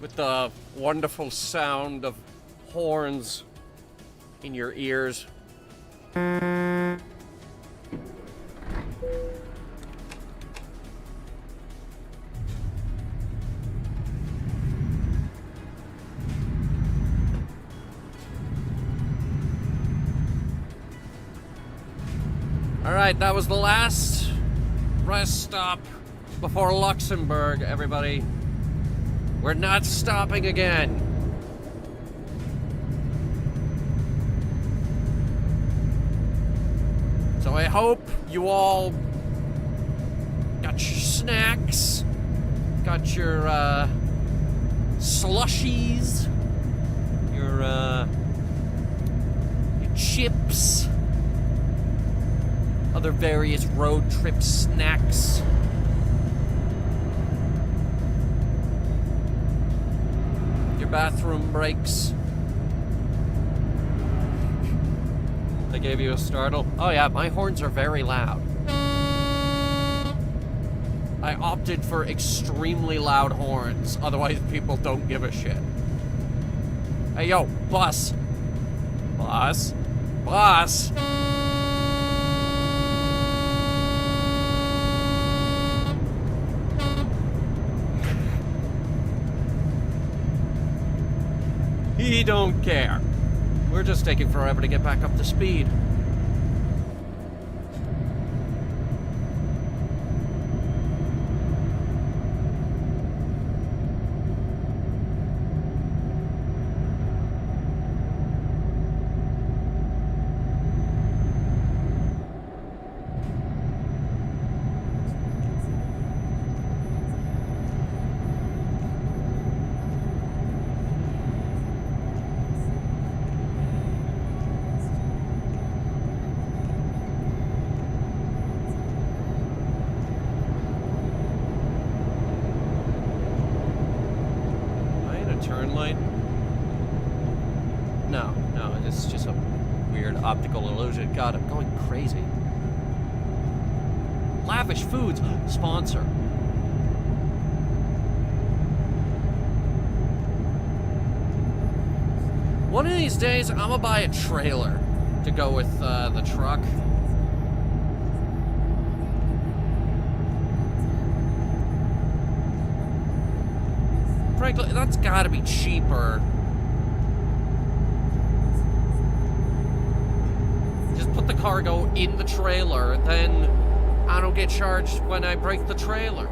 With the wonderful sound of horns in your ears. Alright, that was the last rest stop before Luxembourg, everybody. We're not stopping again. So I hope you all got your snacks, got your slushies, your chips, other various road trip snacks. Your bathroom breaks. I gave you a startle. Oh yeah, my horns are very loud. I opted for extremely loud horns, otherwise people don't give a shit. Hey yo, bus. Bus. Bus. He don't care. We're just taking forever to get back up to speed. Turn light? No, it's just a weird optical illusion. God, I'm going crazy. Lavish Foods, sponsor. One of these days, I'm gonna buy a trailer to go with the truck. Frankly, that's gotta be cheaper. Just put the cargo in the trailer, then I don't get charged when I break the trailer.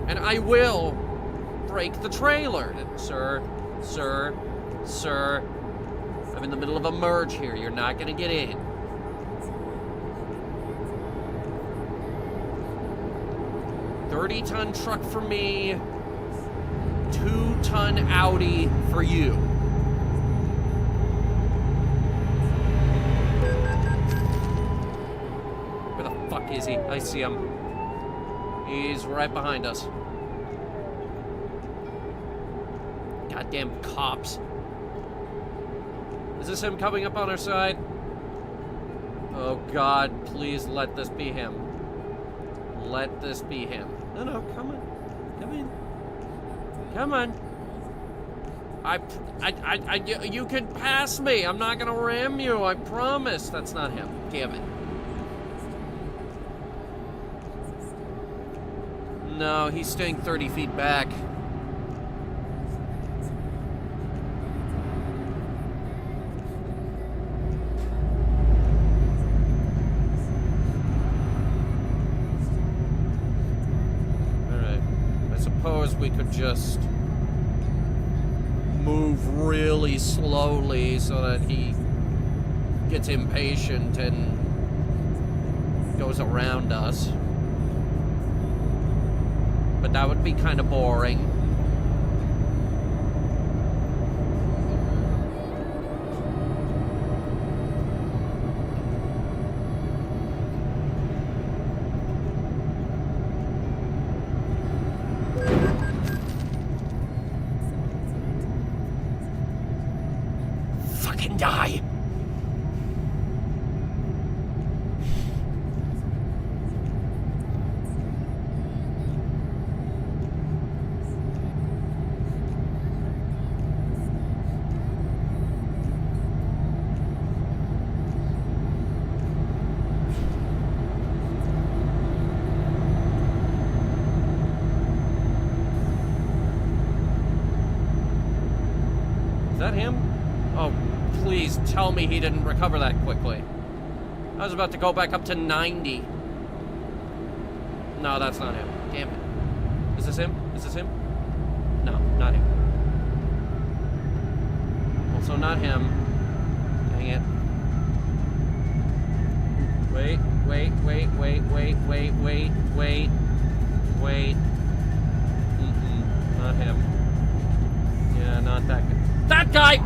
And I will break the trailer. Sir, I'm in the middle of a merge here. You're not gonna get in. $30-ton truck for me. 2-ton Audi for you. Where the fuck is he? I see him. He's right behind us. Goddamn cops. Is this him coming up on our side? Oh God, please let this be him. Let this be him. No, come on. Come in. Come on. You can pass me. I'm not gonna ram you, I promise. That's not him. Damn it. No, he's staying 30 feet back. Suppose we could just move really slowly so that he gets impatient and goes around us. But that would be kind of boring. Die. tell me he didn't recover that quickly. I was about to go back up to 90. No, that's not him. Damn it. Is this him? Is this him? No, not him. Also not him. Dang it. Wait. Not him. Yeah, not that guy. That guy!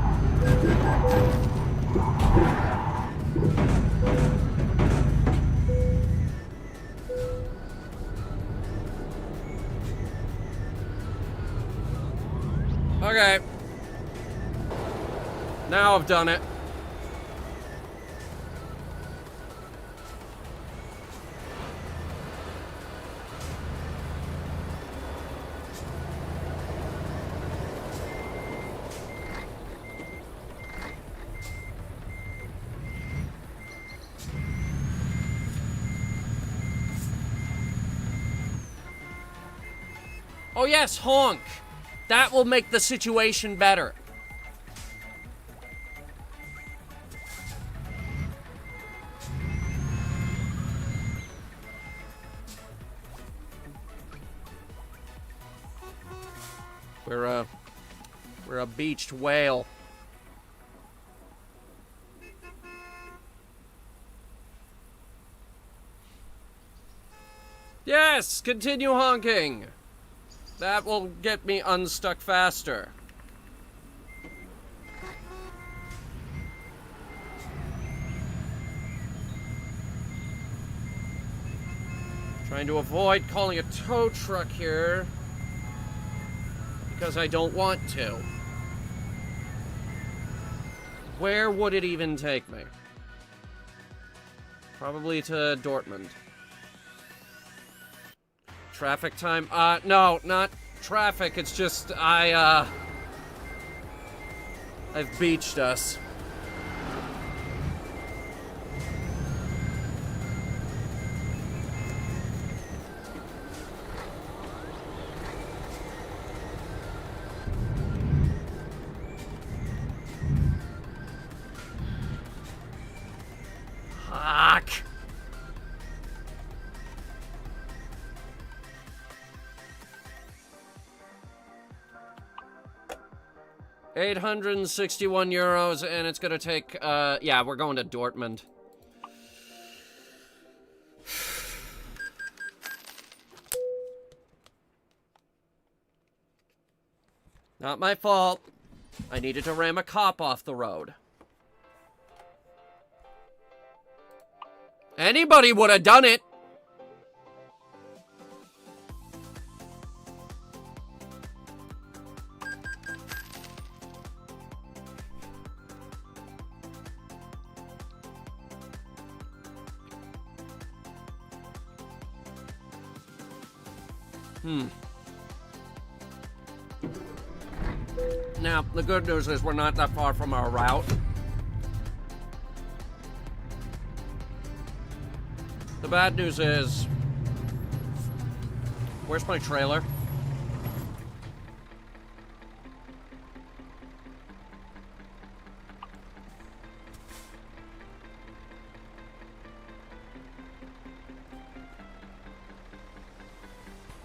Okay. Now I've done it. Oh yes, honk. That will make the situation better. We're a beached whale. Yes, continue honking. That will get me unstuck faster. Trying to avoid calling a tow truck here because I don't want to. Where would it even take me? Probably to Dortmund. Traffic time? No, not traffic. It's just I've beached us. Fuck. 861 euros, and it's gonna take, yeah, we're going to Dortmund. Not my fault. I needed to ram a cop off the road. Anybody would have done it. Now, the good news is we're not that far from our route. The bad news is... Where's my trailer?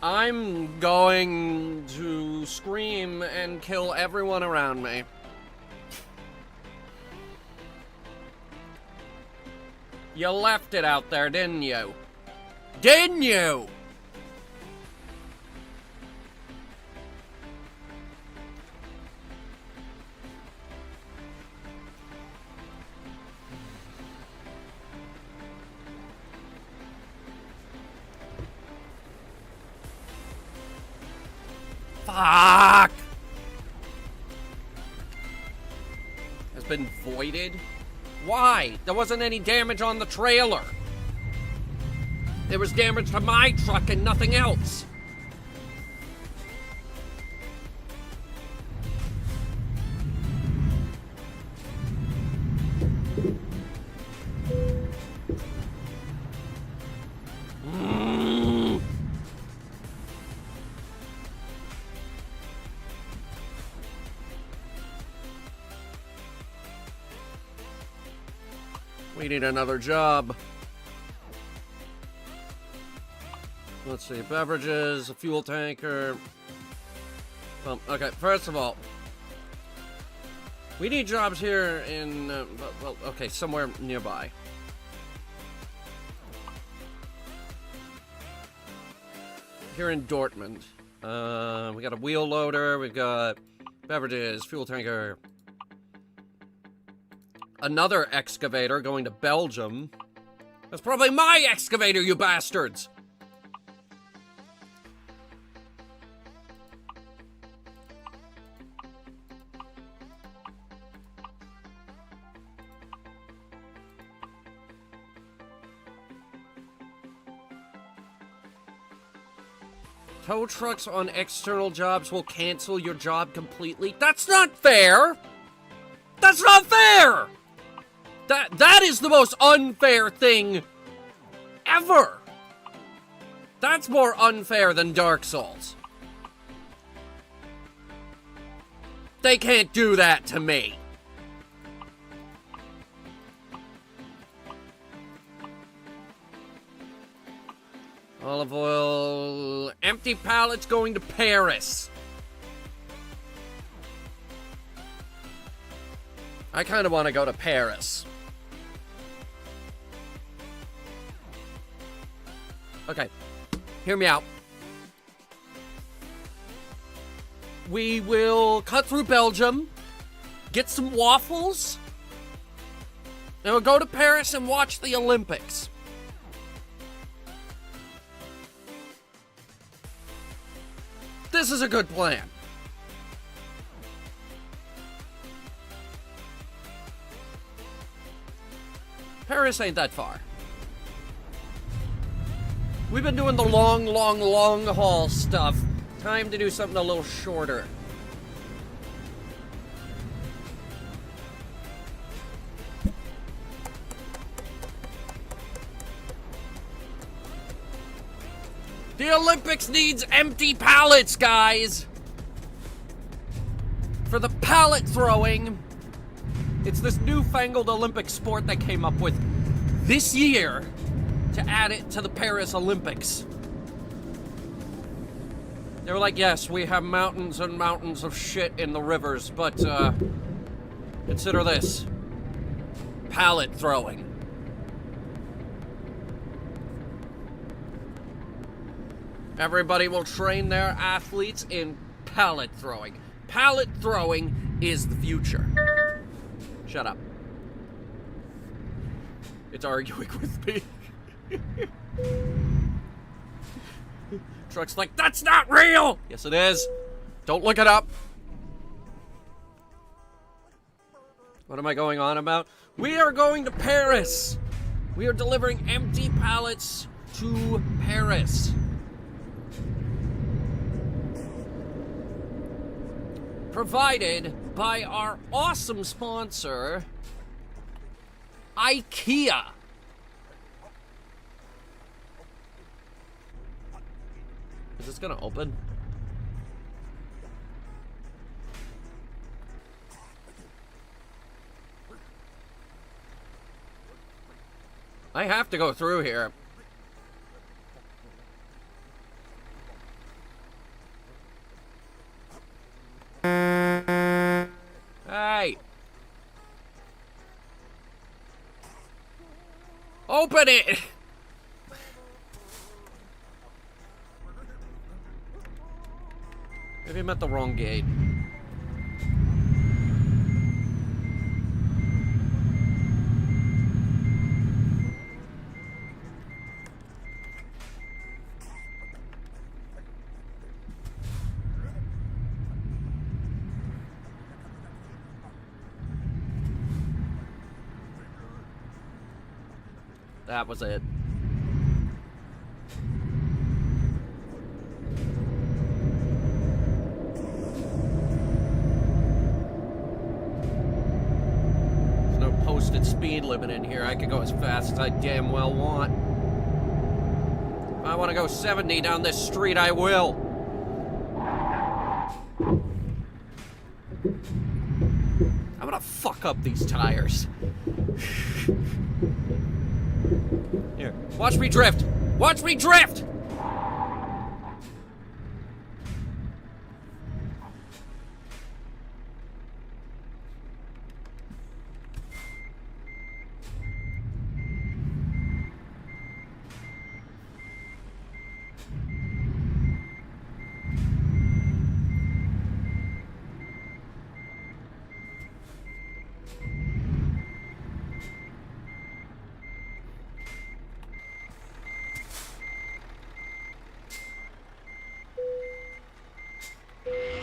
I'm going to scream and kill everyone around me. You left it out there, didn't you? Didn't you? Fuck! Has been voided? Why? There wasn't any damage on the trailer. There was damage to my truck and nothing else. need another job. Let's see, beverages, a fuel tanker. Okay, first of all, we need jobs here in, well, okay, somewhere nearby. Here in Dortmund. We got a wheel loader, we've got beverages, fuel tanker. Another excavator going to Belgium. That's probably my excavator, you bastards! Tow trucks on external jobs will cancel your job completely. That's not fair! That's not fair! That is the most unfair thing ever! That's more unfair than Dark Souls. They can't do that to me. Olive oil, empty pallets going to Paris. I kind of want to go to Paris. Okay, hear me out. We will cut through Belgium, get some waffles, and we'll go to Paris and watch the Olympics. This is a good plan. Paris ain't that far. We've been doing the long haul stuff. Time to do something a little shorter. The Olympics needs empty pallets, guys! For the pallet throwing, it's this newfangled Olympic sport they came up with this year to add it to the Paris Olympics. They were like, yes, we have mountains and mountains of shit in the rivers, but, consider this. Pallet throwing. Everybody will train their athletes in pallet throwing. Pallet throwing is the future. Shut up. It's arguing with me. Truck's like, that's not real! Yes, it is. Don't look it up. What am I going on about? We are going to Paris. We are delivering empty pallets to Paris. Provided by our awesome sponsor, IKEA. Is this gonna open? I have to go through here. Hey! Open it! Maybe I'm at the wrong gate. That was it. There's no posted speed limit in here. I can go as fast as I damn well want. If I want to go 70 down this street, I will. I'm gonna fuck up these tires. Here, watch me drift! Watch me drift!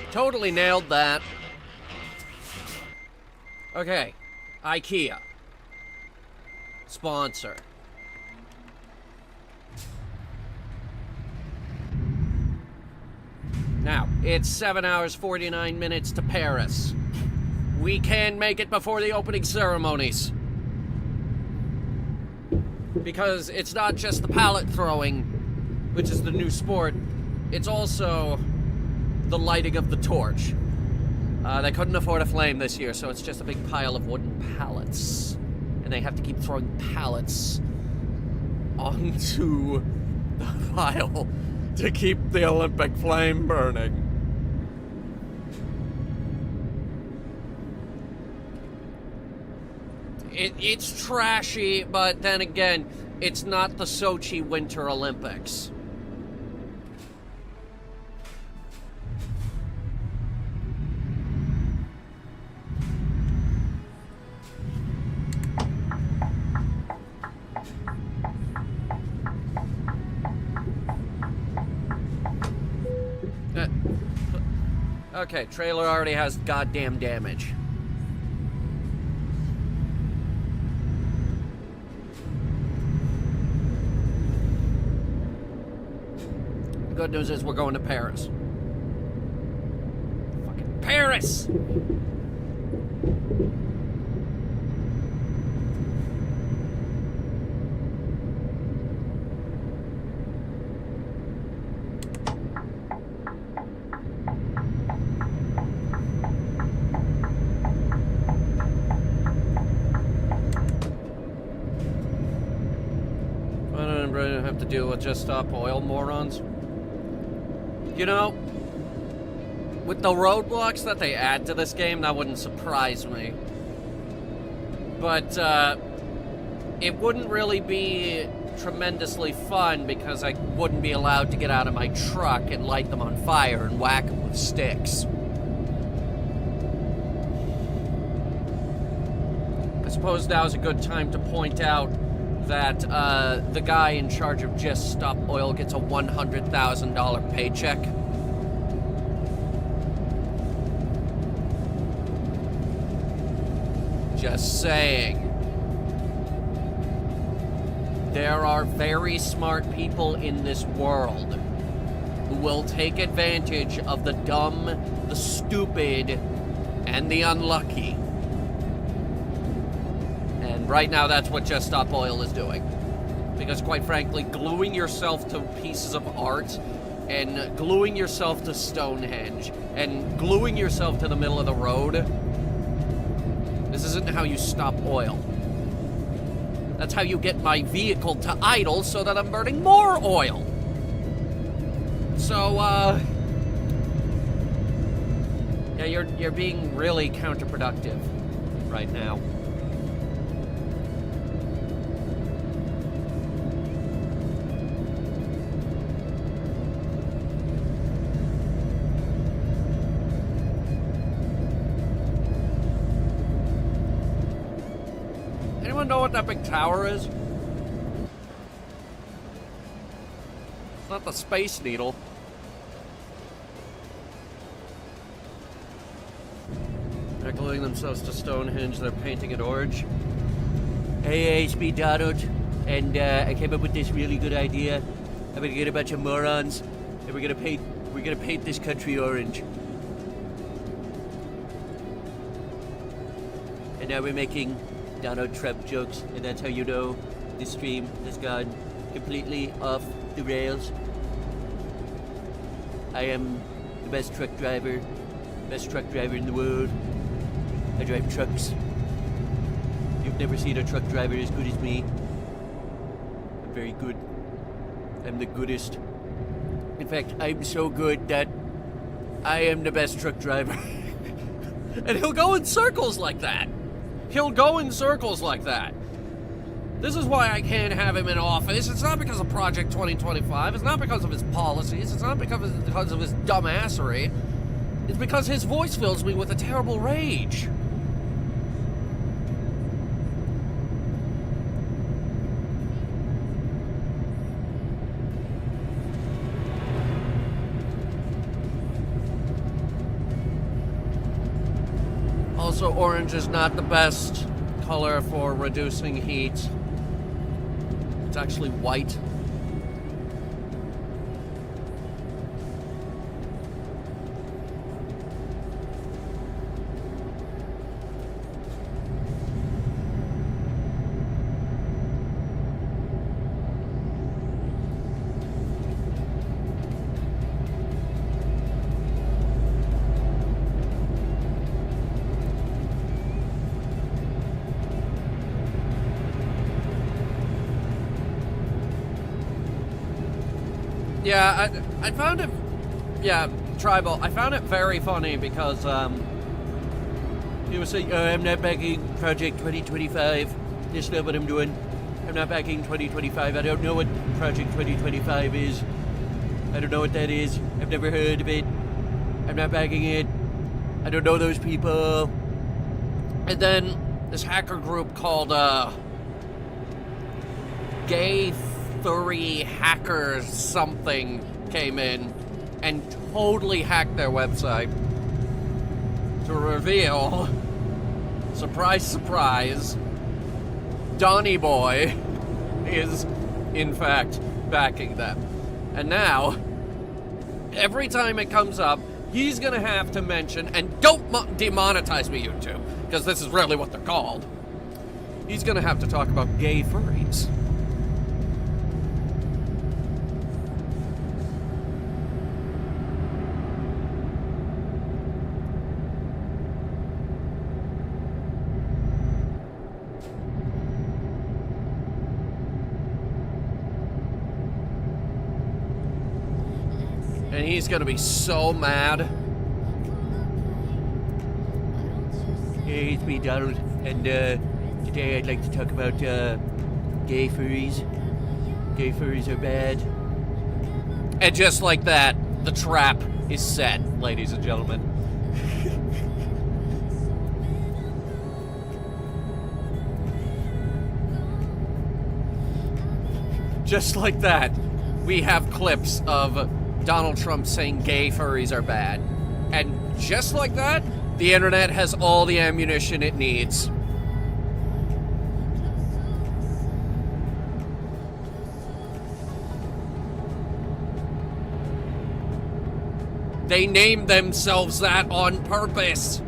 Totally nailed that. Okay, IKEA. Sponsor. Now, it's 7 hours, 49 minutes to Paris. We can make it before the opening ceremonies. Because it's not just the pallet throwing, which is the new sport, it's also the lighting of the torch. They couldn't afford a flame this year, so it's just a big pile of wooden pallets. And they have to keep throwing pallets onto the pile to keep the Olympic flame burning. It's trashy, but then again, it's not the Sochi Winter Olympics. Okay, trailer already has goddamn damage. The good news is we're going to Paris. Fucking Paris! Have to deal with just stop oil morons. You know, with the roadblocks that they add to this game, that wouldn't surprise me. But it wouldn't really be tremendously fun because I wouldn't be allowed to get out of my truck and light them on fire and whack them with sticks. I suppose now's a good time to point out that the guy in charge of Just Stop Oil gets a $100,000 paycheck. Just saying. There are very smart people in this world who will take advantage of the dumb, the stupid, and the unlucky. Right now, that's what Just Stop Oil is doing. Because quite frankly, gluing yourself to pieces of art, and gluing yourself to Stonehenge, and gluing yourself to the middle of the road, this isn't how you stop oil. That's how you get my vehicle to idle so that I'm burning more oil. So, yeah, you're being really counterproductive right now. Know what that big tower is? It's not the Space Needle. They're gluing themselves to Stonehenge, they're painting it orange. Hey, it's me, Donald, and I came up with this really good idea. I'm gonna get a bunch of morons, and we're gonna paint this country orange. And now we're making Donald Trump jokes, and that's how you know this stream has gone completely off the rails. I am the best truck driver in the world. I drive trucks. You've never seen a truck driver as good as me. very good. I'm the goodest. In fact, I'm so good that I am the best truck driver. And he'll go in circles like that. He'll go in circles like that. This is why I can't have him in office. It's not because of Project 2025. It's not because of his policies. It's not because of his dumbassery. It's because his voice fills me with a terrible rage. Also, orange is not the best color for reducing heat. It's actually white. Yeah, I found it, yeah, Tribal, I found it very funny because, he was saying, I'm not backing Project 2025, that's not what I'm doing, I'm not backing 2025, I don't know what Project 2025 is, I don't know what that is, I've never heard of it, I'm not backing it, I don't know those people. And then this hacker group called, Gay Furry Hackers something came in and totally hacked their website to reveal, surprise, surprise, Donny Boy is in fact backing them. And now, every time it comes up, he's gonna have to mention, and don't demonetize me, YouTube, because this is really what they're called. He's gonna have to talk about gay furries. And he's gonna be so mad. Hey, it's me, Donald, and today I'd like to talk about gay furries. Gay furries are bad. And just like that, the trap is set, ladies and gentlemen. Just like that, we have clips of Donald Trump saying gay furries are bad. And just like that, the internet has all the ammunition it needs. They named themselves that on purpose.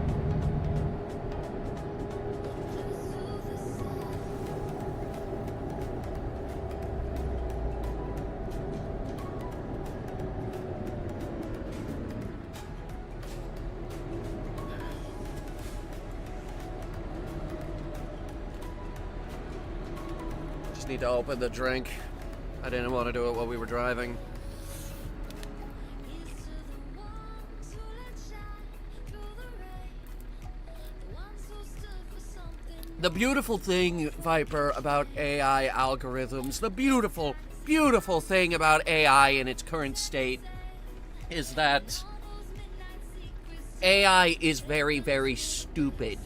Need to open the drink. I didn't want to do it while we were driving. The beautiful thing, Viper, about AI algorithms, the beautiful, beautiful thing about AI in its current state is that AI is very, very stupid.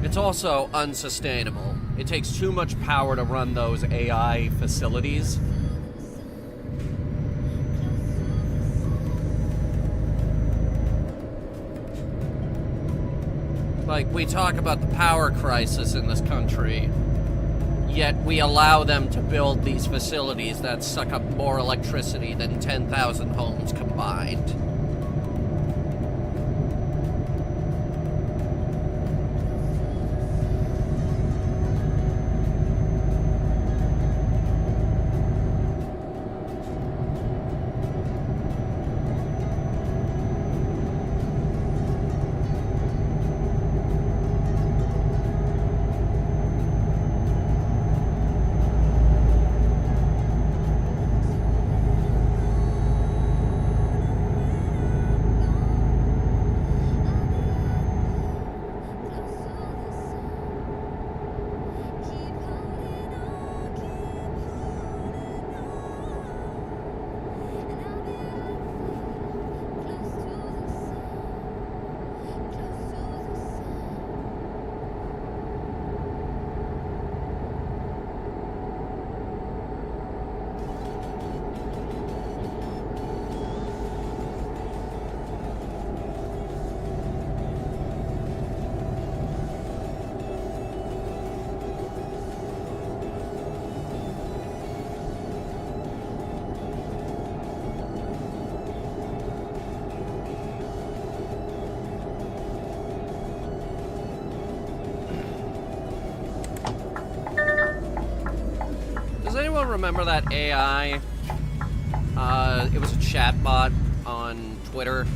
It's also unsustainable. It takes too much power to run those AI facilities. Like, we talk about the power crisis in this country, yet we allow them to build these facilities that suck up more electricity than 10,000 homes combined. remember that AI? It was a chatbot on Twitter.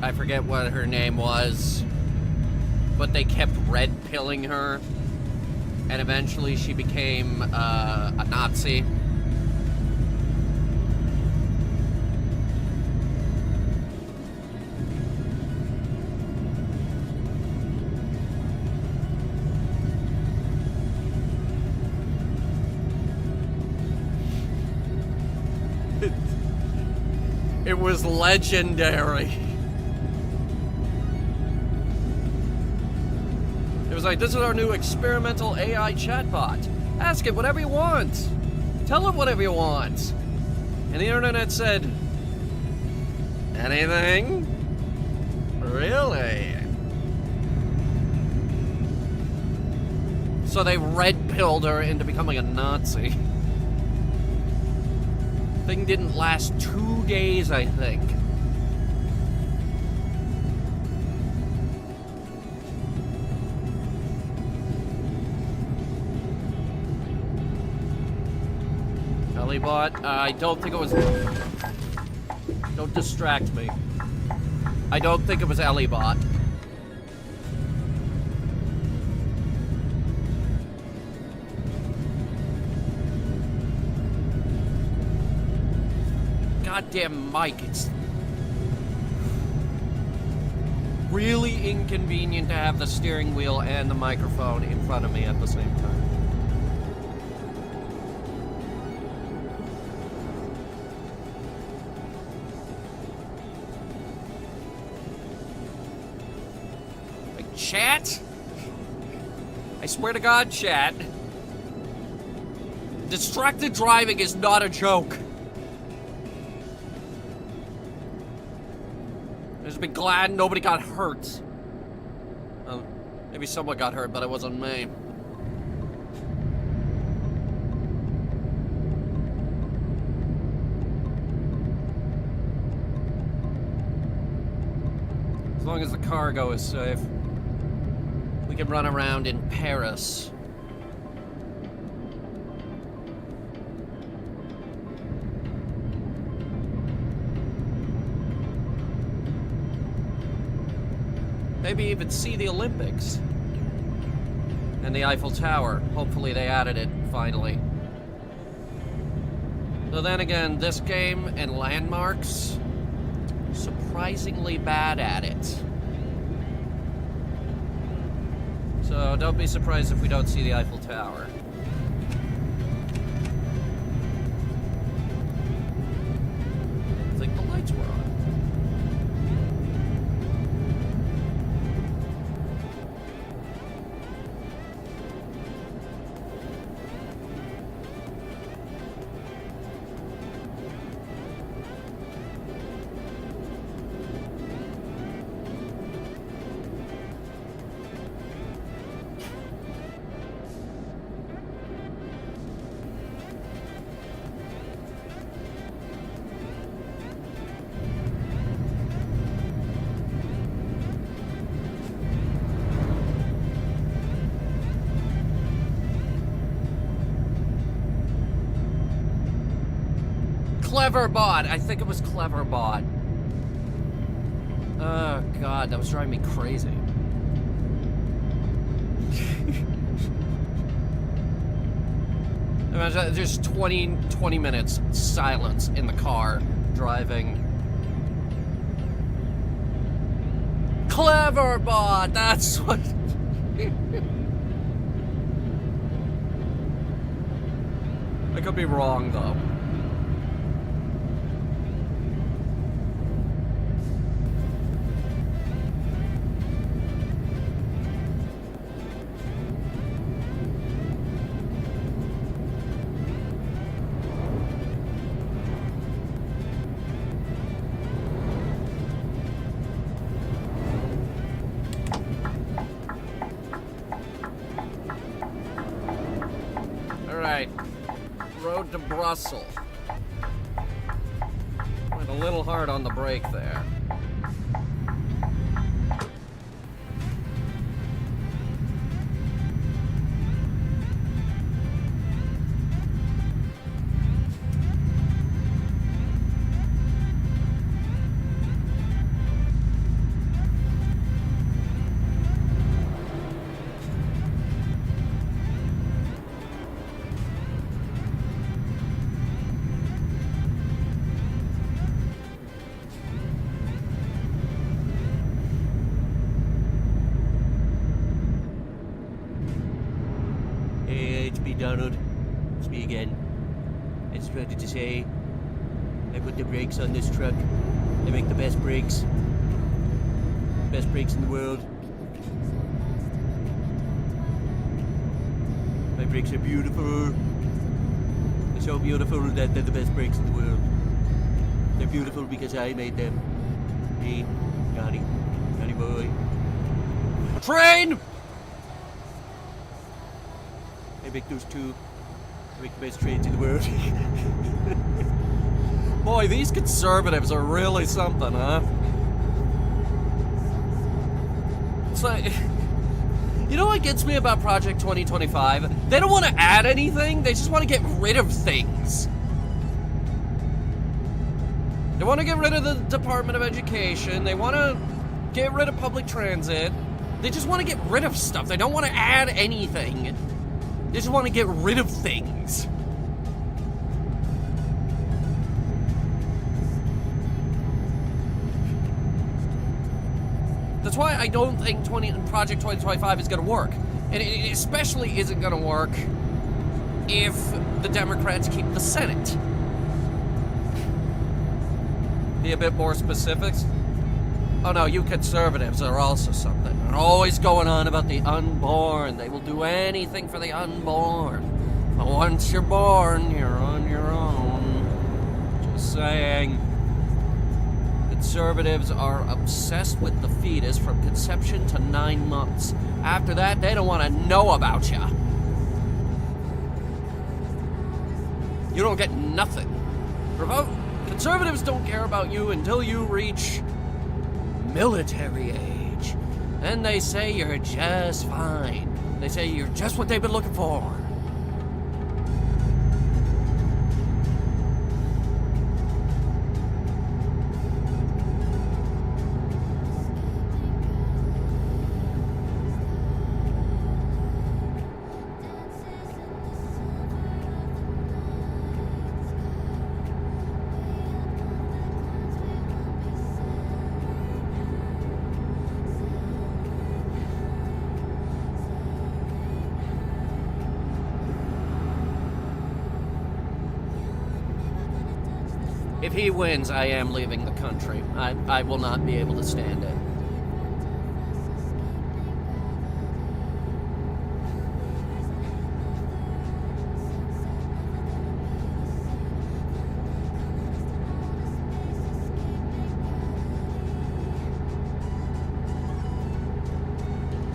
I forget what her name was, but they kept red pilling her, and eventually she became a Nazi. It was legendary. It was like, this is our new experimental AI chatbot. Ask it whatever you want. Tell it whatever you want. And the internet said, anything? Really? So they red-pilled her into becoming a Nazi. Thing didn't last 2 days, I think. Bot. I don't think it was... Don't distract me. I don't think it was Bot. Goddamn mic, it's really inconvenient to have the steering wheel and the microphone in front of me at the same time. Chat? I swear to God, chat. Distracted driving is not a joke. Just be glad nobody got hurt. Well, maybe someone got hurt, but it wasn't me. As long as the cargo is safe. We can run around in Paris. Maybe even see the Olympics. And the Eiffel Tower. Hopefully they added it, finally. So then again, this game and landmarks, surprisingly bad at it. So don't be surprised if we don't see the Eiffel Tower. I think the lights were on. Cleverbot! I think it was Cleverbot. Oh god, that was driving me crazy. Imagine just 20 minutes silence in the car driving. Cleverbot! That's what... I could be wrong though. Road to Brussels. Went a little hard on the brake there. Donald. It's me again. I just wanted to say, I put the brakes on this truck. They make the best brakes. Best brakes in the world. My brakes are beautiful. They're so beautiful that they're the best brakes in the world. They're beautiful because I made them. Me, Johnny boy. Train! I make those two. I make the best trains in the world. Boy, these conservatives are really something, huh? It's like, you know what gets me about Project 2025? They don't want to add anything, they just want to get rid of things. They want to get rid of the Department of Education, they want to get rid of public transit. They just want to get rid of stuff, they don't want to add anything. They just want to get rid of things. That's why I don't think Project 2025 is going to work. And it especially isn't going to work if the Democrats keep the Senate. Be a bit more specific. Oh no, you conservatives are also something. They're always going on about the unborn. They will do anything for the unborn. But once you're born, you're on your own. Just saying. Conservatives are obsessed with the fetus from conception to 9 months. After that, they don't want to know about you. You don't get nothing. Conservatives don't care about you until you reach military age. Then they say you're just fine. They say you're just what they've been looking for. If he wins, I am leaving the country. I will not be able to stand it.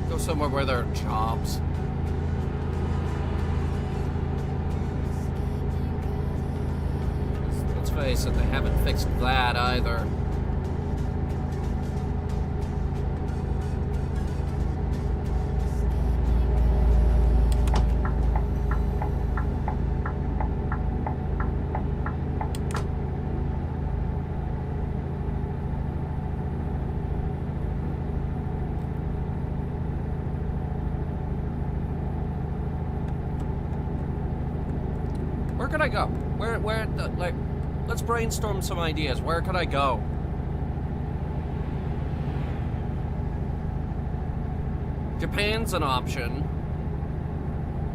Go somewhere where there are jobs. Face it, they haven't fixed that either. Where could I go? Let's brainstorm some ideas. Where could I go? Japan's an option,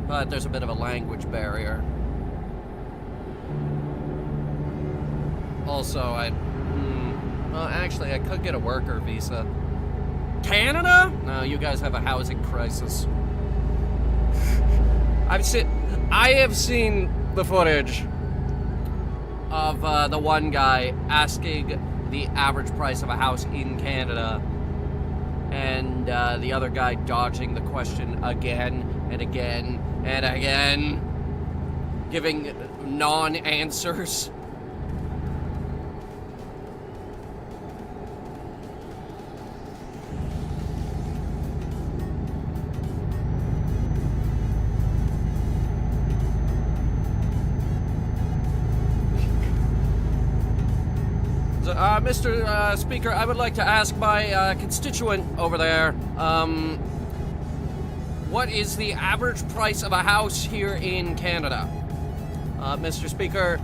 but there's a bit of a language barrier. Also, well, actually, I could get a worker visa. Canada? No, you guys have a housing crisis. I have seen the footage of the one guy asking the average price of a house in Canada, and the other guy dodging the question again and again and again, giving non-answers. Mr. Speaker, I would like to ask my constituent over there, what is the average price of a house here in Canada? Mr. Speaker,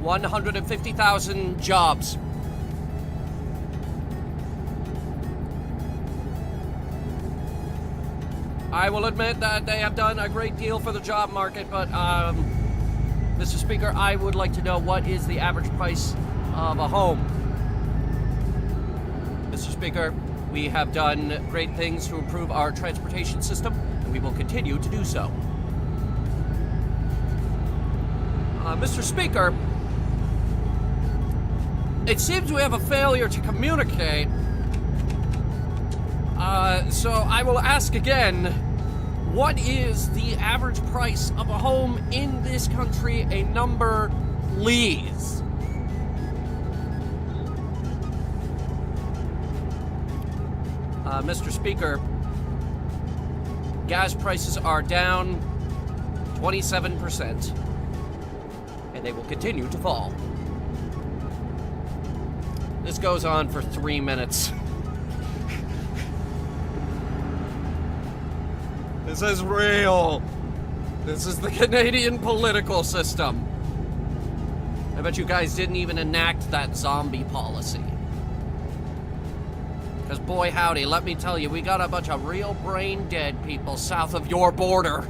150,000 jobs. I will admit that they have done a great deal for the job market, but, Mr. Speaker, I would like to know what is the average price of a home. Mr. Speaker, we have done great things to improve our transportation system, and we will continue to do so. Mr. Speaker, it seems we have a failure to communicate. So I will ask again, what is the average price of a home in this country? A number, please. Mr. Speaker, gas prices are down 27%, and they will continue to fall. This goes on for 3 minutes. This is real. This is the Canadian political system. I bet you guys didn't even enact that zombie policy. Because boy howdy, let me tell you, we got a bunch of real brain dead people south of your border.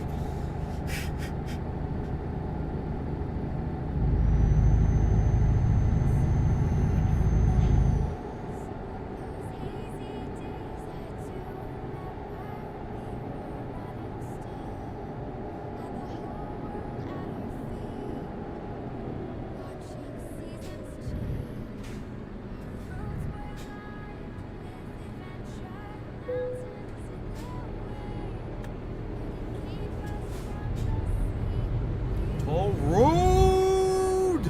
Toll road!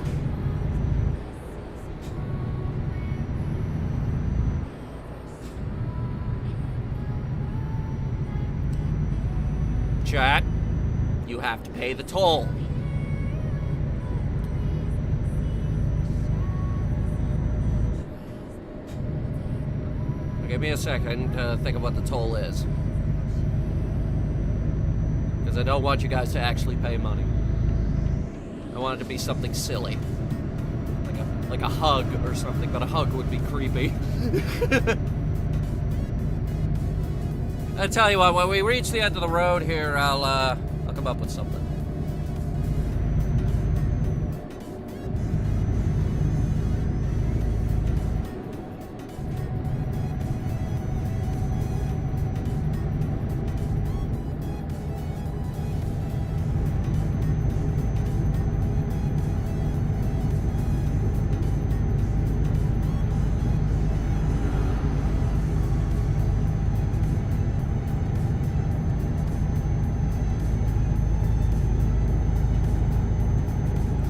Chat, you have to pay the toll. Give me a second to think of what the toll is. Because I don't want you guys to actually pay money. I want it to be something silly. Like a hug or something, but a hug would be creepy. I tell you what, when we reach the end of the road here, I'll come up with something.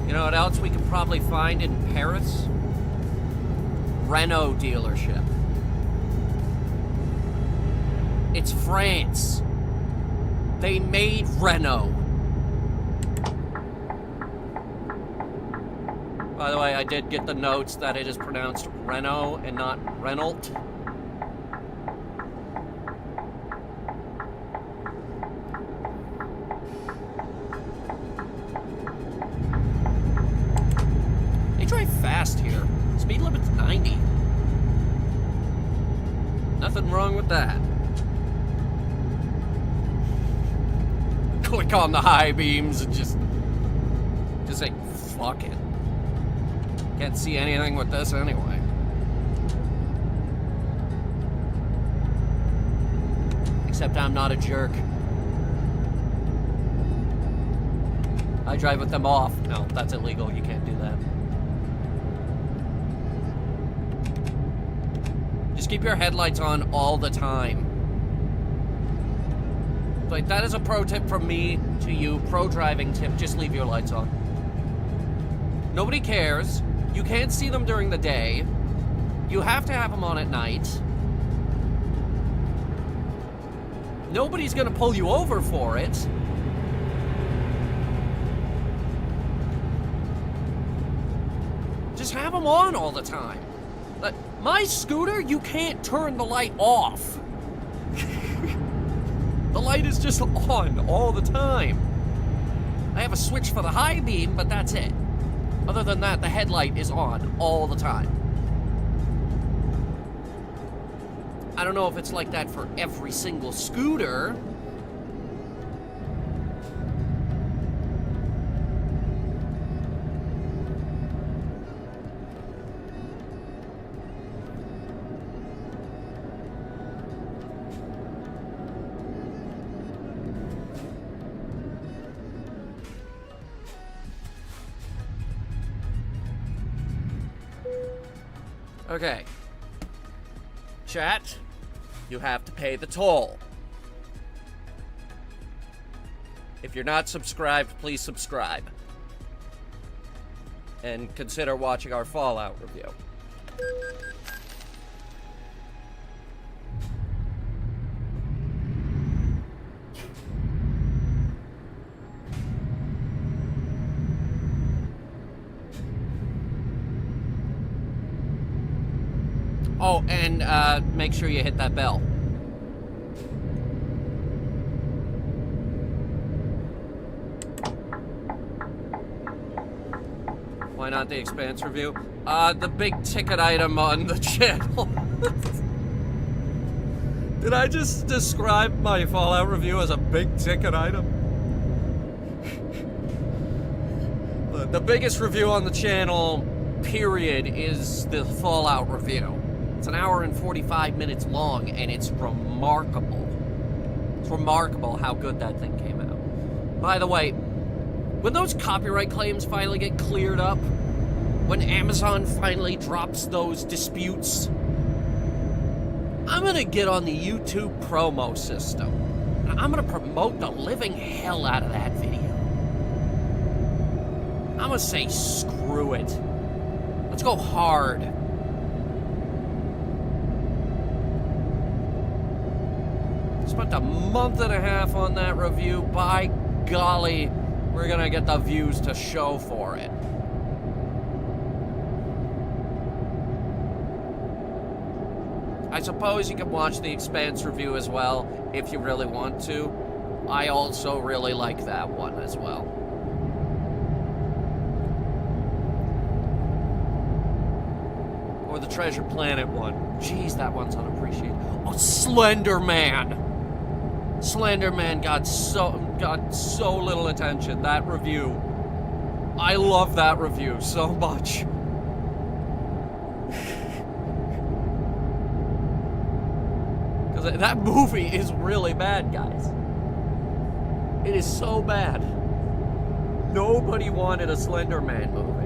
You know what else we can probably find in Paris? Renault dealership. It's France. They made Renault. By the way, I did get the notes that it is pronounced Renault and not Renault. Drive fast here. Speed limit's 90. Nothing wrong with that. Click on the high beams and just say, fuck it. Can't see anything with this anyway. Except I'm not a jerk. I drive with them off. No, that's illegal. You can't do that. Just keep your headlights on all the time. Like, that is a pro tip from me to you. Pro driving tip. Just leave your lights on. Nobody cares. You can't see them during the day. You have to have them on at night. Nobody's gonna pull you over for it. Just have them on all the time. My scooter, you can't turn the light off. The light is just on all the time. I have a switch for the high beam, but that's it. Other than that, the headlight is on all the time. I don't know if it's like that for every single scooter, Okay. Chat, you have to pay the toll. If you're not subscribed, please subscribe. And consider watching our Fallout review. Oh, and make sure you hit that bell. Why not the Expanse review? The big ticket item on the channel. Did I just describe my Fallout review as a big ticket item? The biggest review on the channel, period, is the Fallout review. It's an hour and 45 minutes long, and it's remarkable. It's remarkable how good that thing came out. By the way, when those copyright claims finally get cleared up, when Amazon finally drops those disputes, I'm gonna get on the YouTube promo system. And I'm gonna promote the living hell out of that video. I'm gonna say screw it. Let's go hard. Spent a month and a half on that review. By golly, we're gonna get the views to show for it. I suppose you can watch the Expanse review as well, if you really want to. I also really like that one as well. Or the Treasure Planet one. Jeez, that one's unappreciated. Oh, Slender Man! Slender Man got so little attention. That review. I love that review so much. Because that movie is really bad, guys. It is so bad. Nobody wanted a Slender Man movie.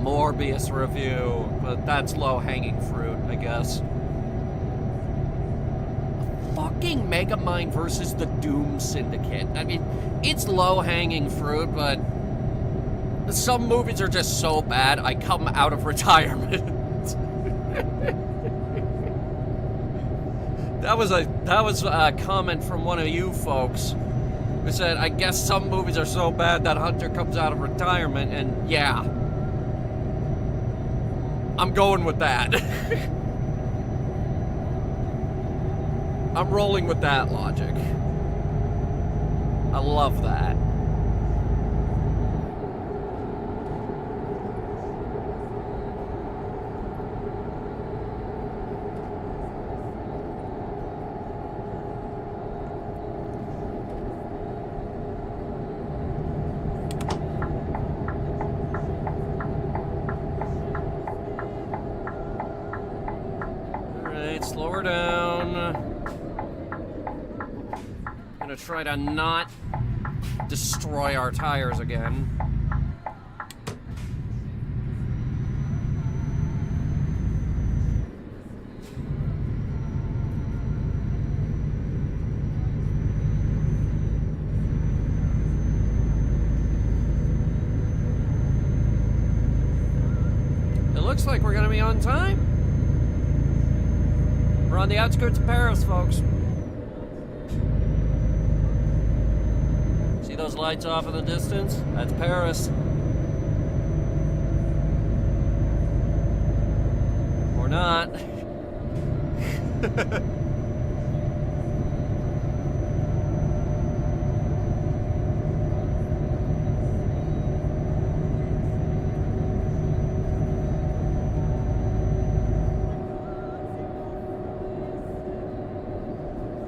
Morbius review, but that's low-hanging fruit, I guess. Fucking Megamind versus the Doom Syndicate. I mean, it's low-hanging fruit, but some movies are just so bad, I come out of retirement. That was a comment from one of you folks who said, I guess some movies are so bad that Hunter comes out of retirement, and yeah. I'm going with that. I'm rolling with that logic. I love that. Slow her down. Gonna try to not destroy our tires again. It looks like we're gonna be on time. We're on the outskirts of Paris, folks. See those lights off in the distance? That's Paris. Or not.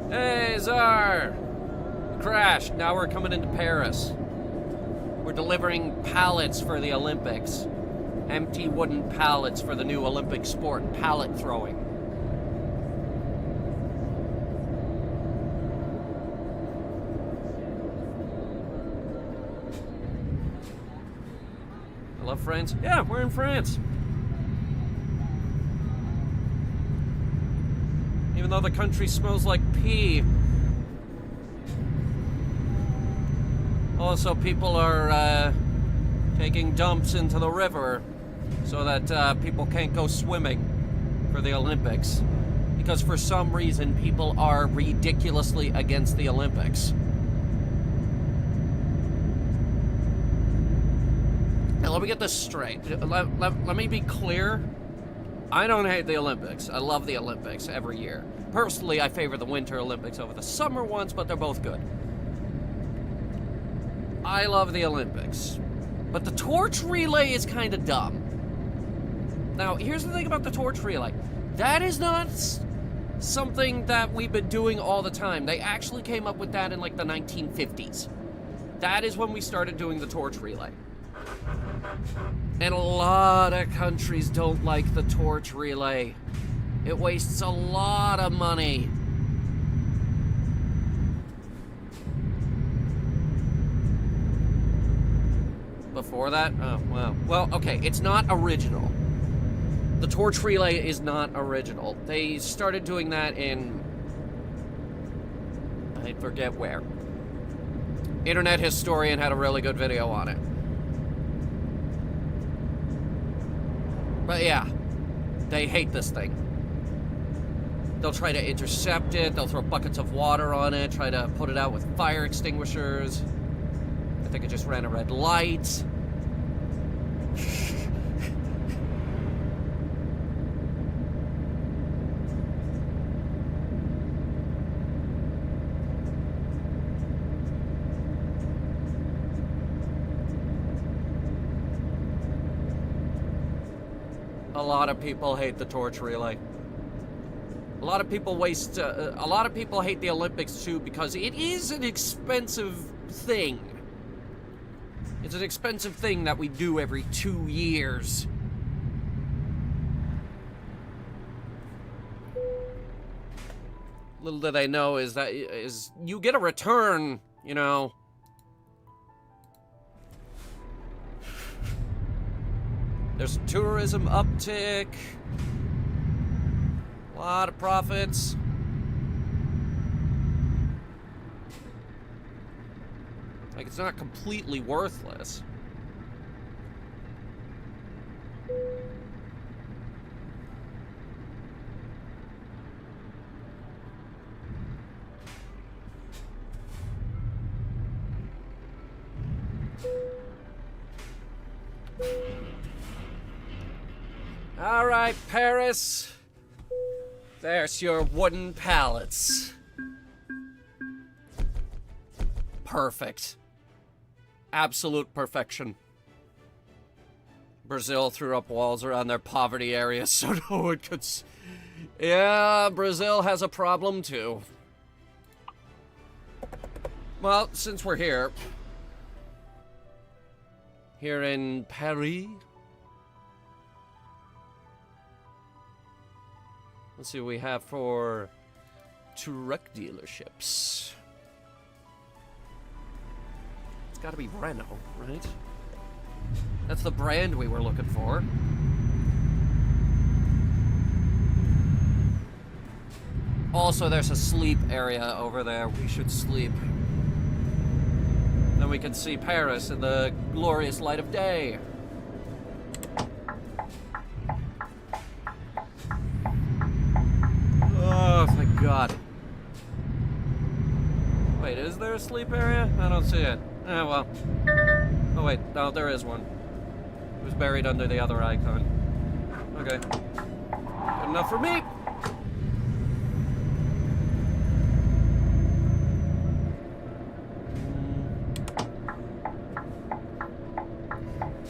Hey, Czar! We crashed. Now we're coming into Paris. We're delivering pallets for the Olympics. Empty wooden pallets for the new Olympic sport, pallet throwing. I love France. Yeah, we're in France. Even though the country smells like pee. Also, people are taking dumps into the river so that people can't go swimming for the Olympics. Because for some reason, people are ridiculously against the Olympics. Now, let me get this straight. Let me be clear. I don't hate the Olympics. I love the Olympics every year. Personally, I favor the Winter Olympics over the summer ones, but they're both good. I love the Olympics. But the torch relay is kind of dumb. Now, here's the thing about the torch relay. That is not something that we've been doing all the time. They actually came up with that in like the 1950s. That is when we started doing the torch relay. And a lot of countries don't like the torch relay. It wastes a lot of money. Before that? Oh, wow. Well, okay, it's not original. The torch relay is not original. They started doing that in... I forget where. Internet Historian had a really good video on it. But yeah, they hate this thing. They'll try to intercept it, they'll throw buckets of water on it, try to put it out with fire extinguishers. I think it just ran a red light. A lot of people hate the torch relay. A lot of people waste. A lot of people hate the Olympics too because it is an expensive thing. It's an expensive thing that we do every 2 years. Little do they know is that you get a return, you know. There's a tourism uptick. A lot of profits. Like, it's not completely worthless. All right, Paris. There's your wooden pallets. Perfect. Absolute perfection. Brazil threw up walls around their poverty areas so no one could... Yeah, Brazil has a problem too. Well, since we're here in Paris, let's see what we have for truck dealerships. It's gotta be Renault, right? That's the brand we were looking for. Also, there's a sleep area over there. We should sleep. Then we can see Paris in the glorious light of day. Oh, thank God. Wait, is there a sleep area? I don't see it. Oh, well. Oh, wait. No, there is one. It was buried under the other icon. Okay. Good enough for me.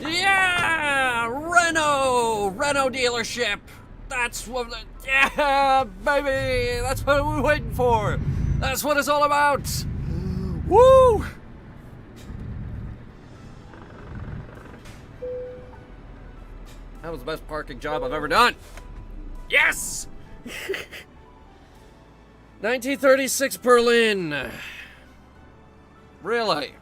Yeah! Renault dealership! That's what... Yeah, baby! That's what we're waiting for! That's what it's all about! Woo! That was the best parking job I've ever done. Yes! 1936 Berlin. Really?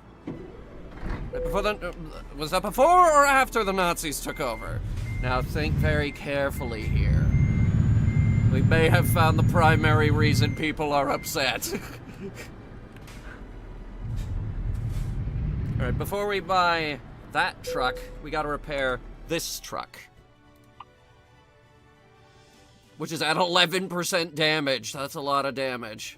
Was that before or after the Nazis took over? Now think very carefully here. We may have found the primary reason people are upset. Alright, before we buy that truck, we gotta repair this truck. Which is at 11% damage. That's a lot of damage.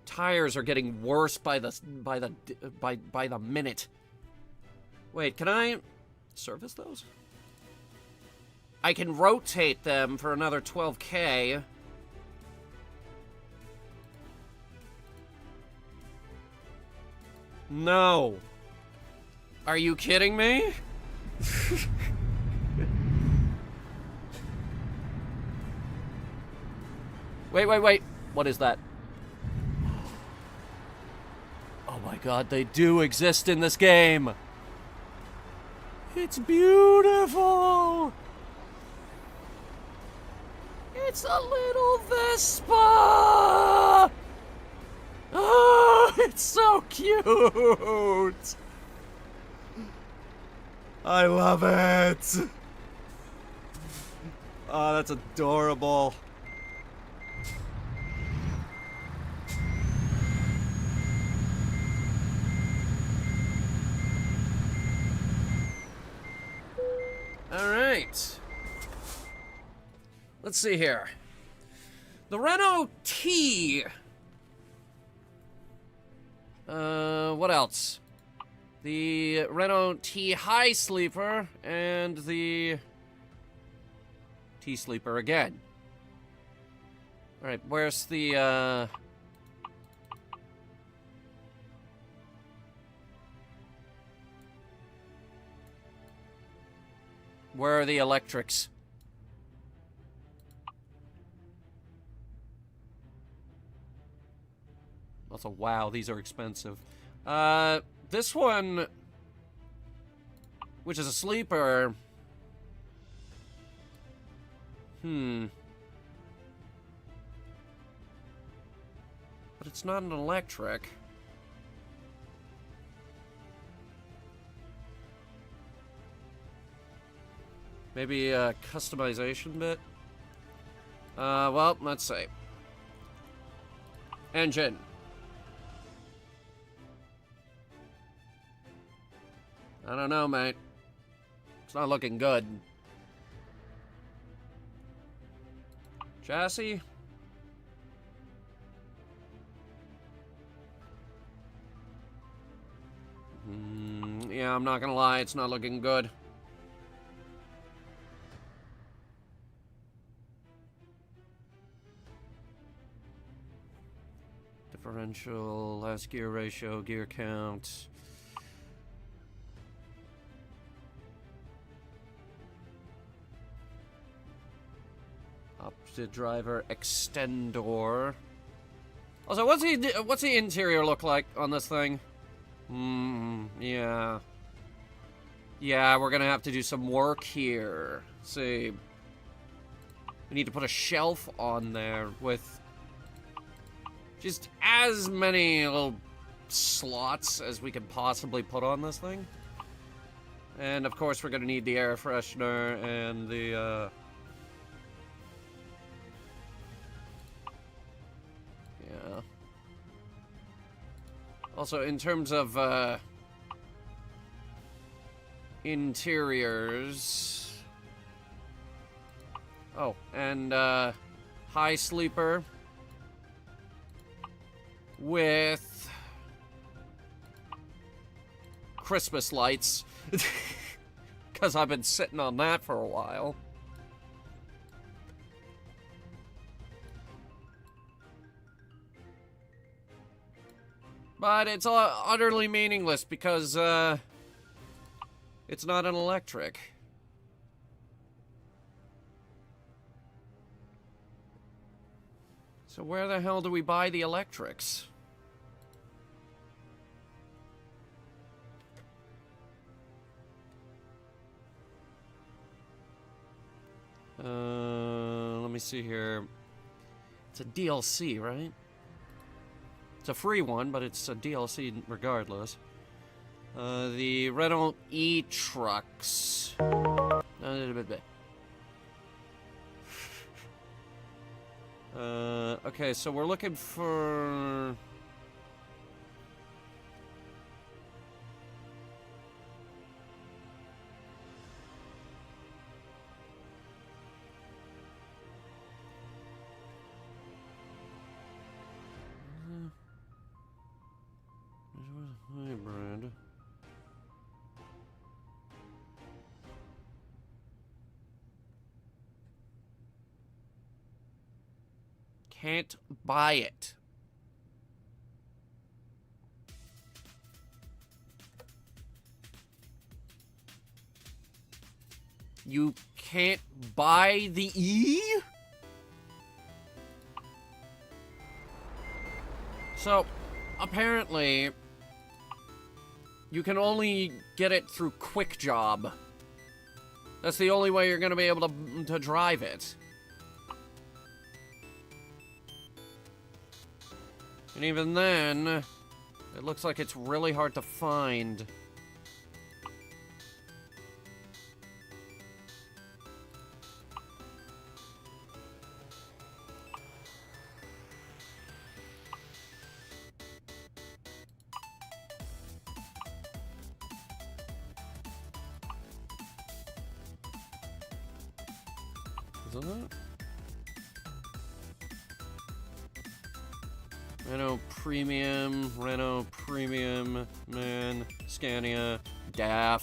Tires are getting worse by the minute. Wait, can I service those? I can rotate them for another 12K. No. Are you kidding me? Wait. What is that? Oh my god, they do exist in this game. It's beautiful. It's a little Vespa. Oh, it's so cute. I love it. Oh, that's adorable. All right. Let's see here. The Renault T. What else? The Renault T High Sleeper and the T Sleeper again. All right, where's the where are the electrics? Also, wow, these are expensive. This one, which is a sleeper. But it's not an electric. Maybe a customization bit? Well, let's see. Engine. I don't know, mate. It's not looking good. Chassis? Yeah, I'm not gonna lie, it's not looking good. Differential, last gear ratio, gear count. Opposite driver extendor. Also, what's the interior look like on this thing? Yeah. Yeah, we're gonna have to do some work here. Let's see. We need to put a shelf on there with just as many little slots as we can possibly put on this thing. And of course, we're gonna need the air freshener and the, yeah. Also, in terms of, interiors. Oh, and, high sleeper with Christmas lights. Because I've been sitting on that for a while. But it's utterly meaningless because, It's not an electric. So where the hell do we buy the electrics? Let me see here. It's a DLC, right? It's a free one, but it's a DLC regardless. The Renault e-trucks. Okay, so we're looking for... Hybrid. Can't buy it. You can't buy the E? So, apparently, you can only get it through Quick Job. That's the only way you're going to be able to drive it. And even then, it looks like it's really hard to find. Isn't it? Renault Premium, Man, Scania, DAF.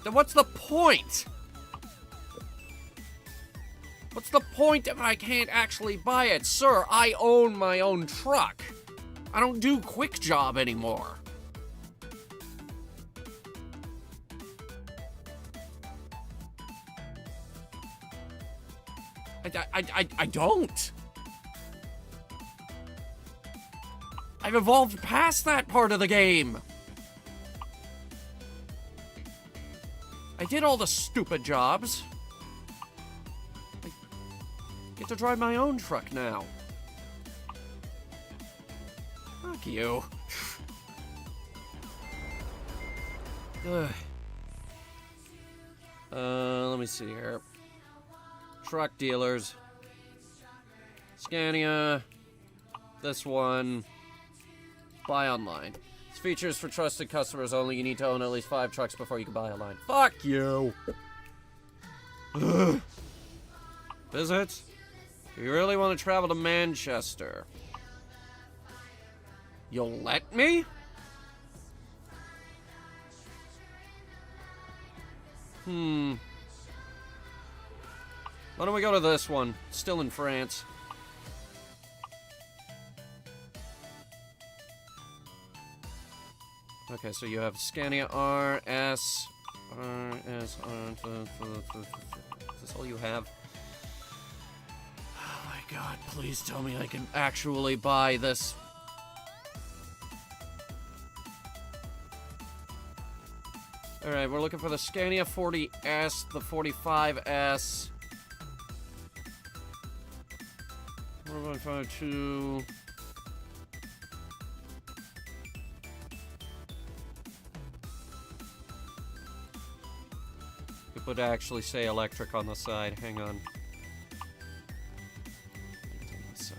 Then what's the point? What's the point if I can't actually buy it? Sir, I own my own truck. I don't do Quick Job anymore. I don't. I've evolved past that part of the game. I did all the stupid jobs. I get to drive my own truck now. Fuck you. Ugh. Let me see here. Truck dealers. Scania. This one. Buy online. It's features for trusted customers only. You need to own at least 5 trucks before you can buy online. Fuck you. Ugh. Visit. Do you really want to travel to Manchester? You'll let me? Why don't we go to this one? Still in France. Okay, so you have Scania RS. RS. Is this all you have? Oh my god, please tell me I can actually buy this. Alright, we're looking for the Scania 40S, the 45S. 4.52. It would actually say electric on the side. Hang on. It's on this side.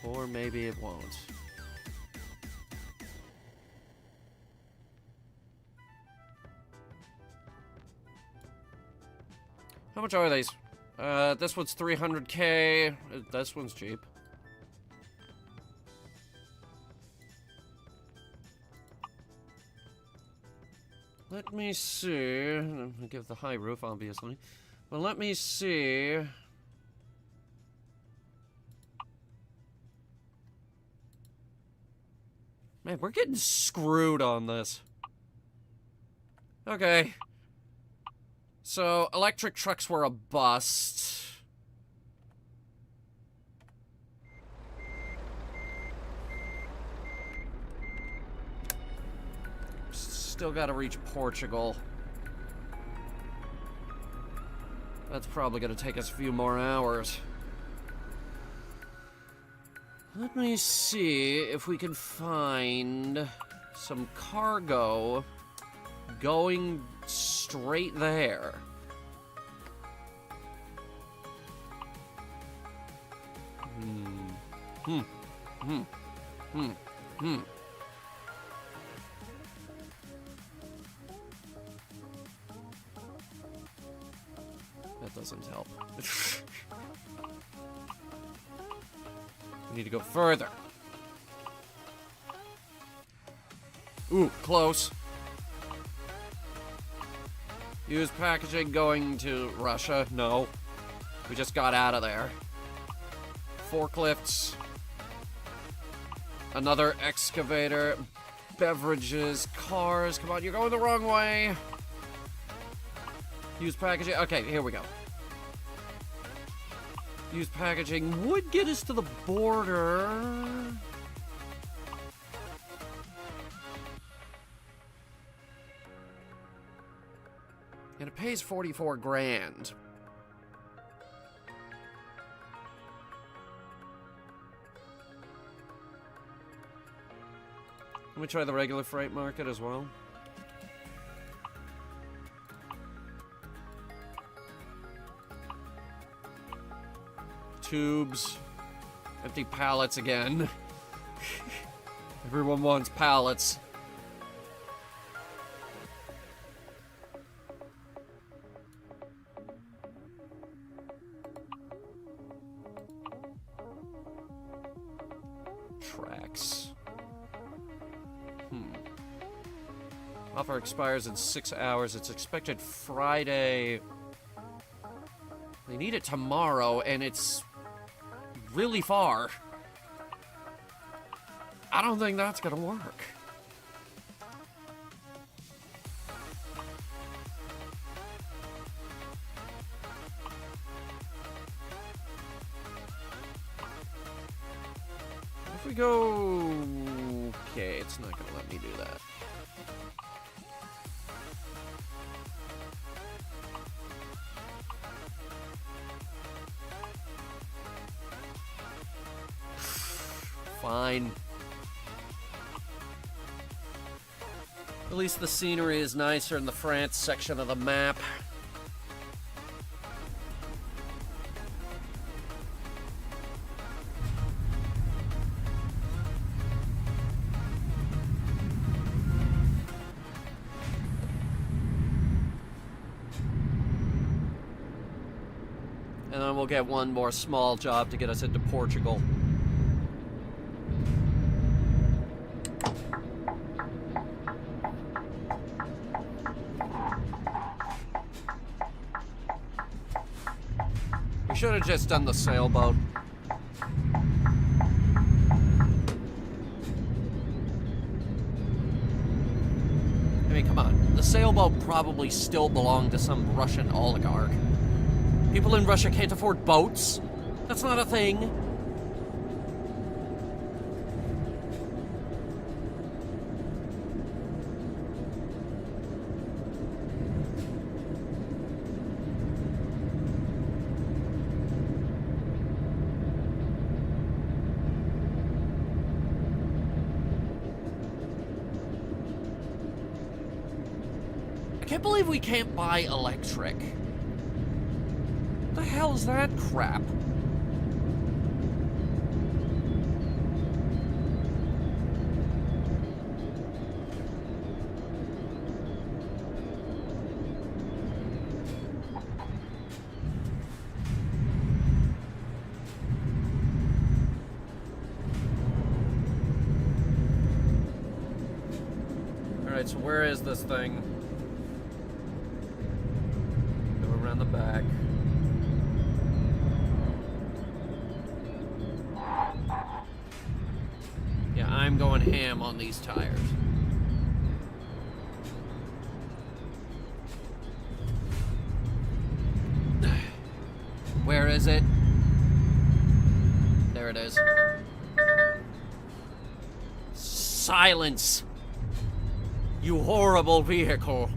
Or maybe it won't. How much are these? This one's 300K. This one's cheap. Let me see. I'm gonna give the high roof, obviously. But let me see. Man, we're getting screwed on this. Okay. So, electric trucks were a bust. Still gotta reach Portugal. That's probably gonna take us a few more hours. Let me see if we can find some cargo going straight there. That doesn't help. We need to go further. Ooh, close. Use packaging going to Russia. No. We just got out of there. Forklifts. Another excavator. Beverages. Cars. Come on, you're going the wrong way. Use packaging. Okay, here we go. Use packaging would get us to the border. And it pays 44 grand. Let me try the regular freight market as well. Tubes. Empty pallets again. Everyone wants pallets. Tracks. Offer expires in 6 hours. It's expected Friday. They need it tomorrow, and it's really far. I don't think that's gonna work. If we go... Okay, it's not gonna let me do that. Fine. At least the scenery is nicer in the France section of the map. And then we'll get one more small job to get us into Portugal. Should have just done the sailboat. I mean, come on. The sailboat probably still belonged to some Russian oligarch. People in Russia can't afford boats. That's not a thing. I can't believe we can't buy electric. What the hell is that crap? Alright, so where is this thing? around the back. Yeah, I'm going ham on these tires. Where is it? There it is. Silence! You horrible vehicle.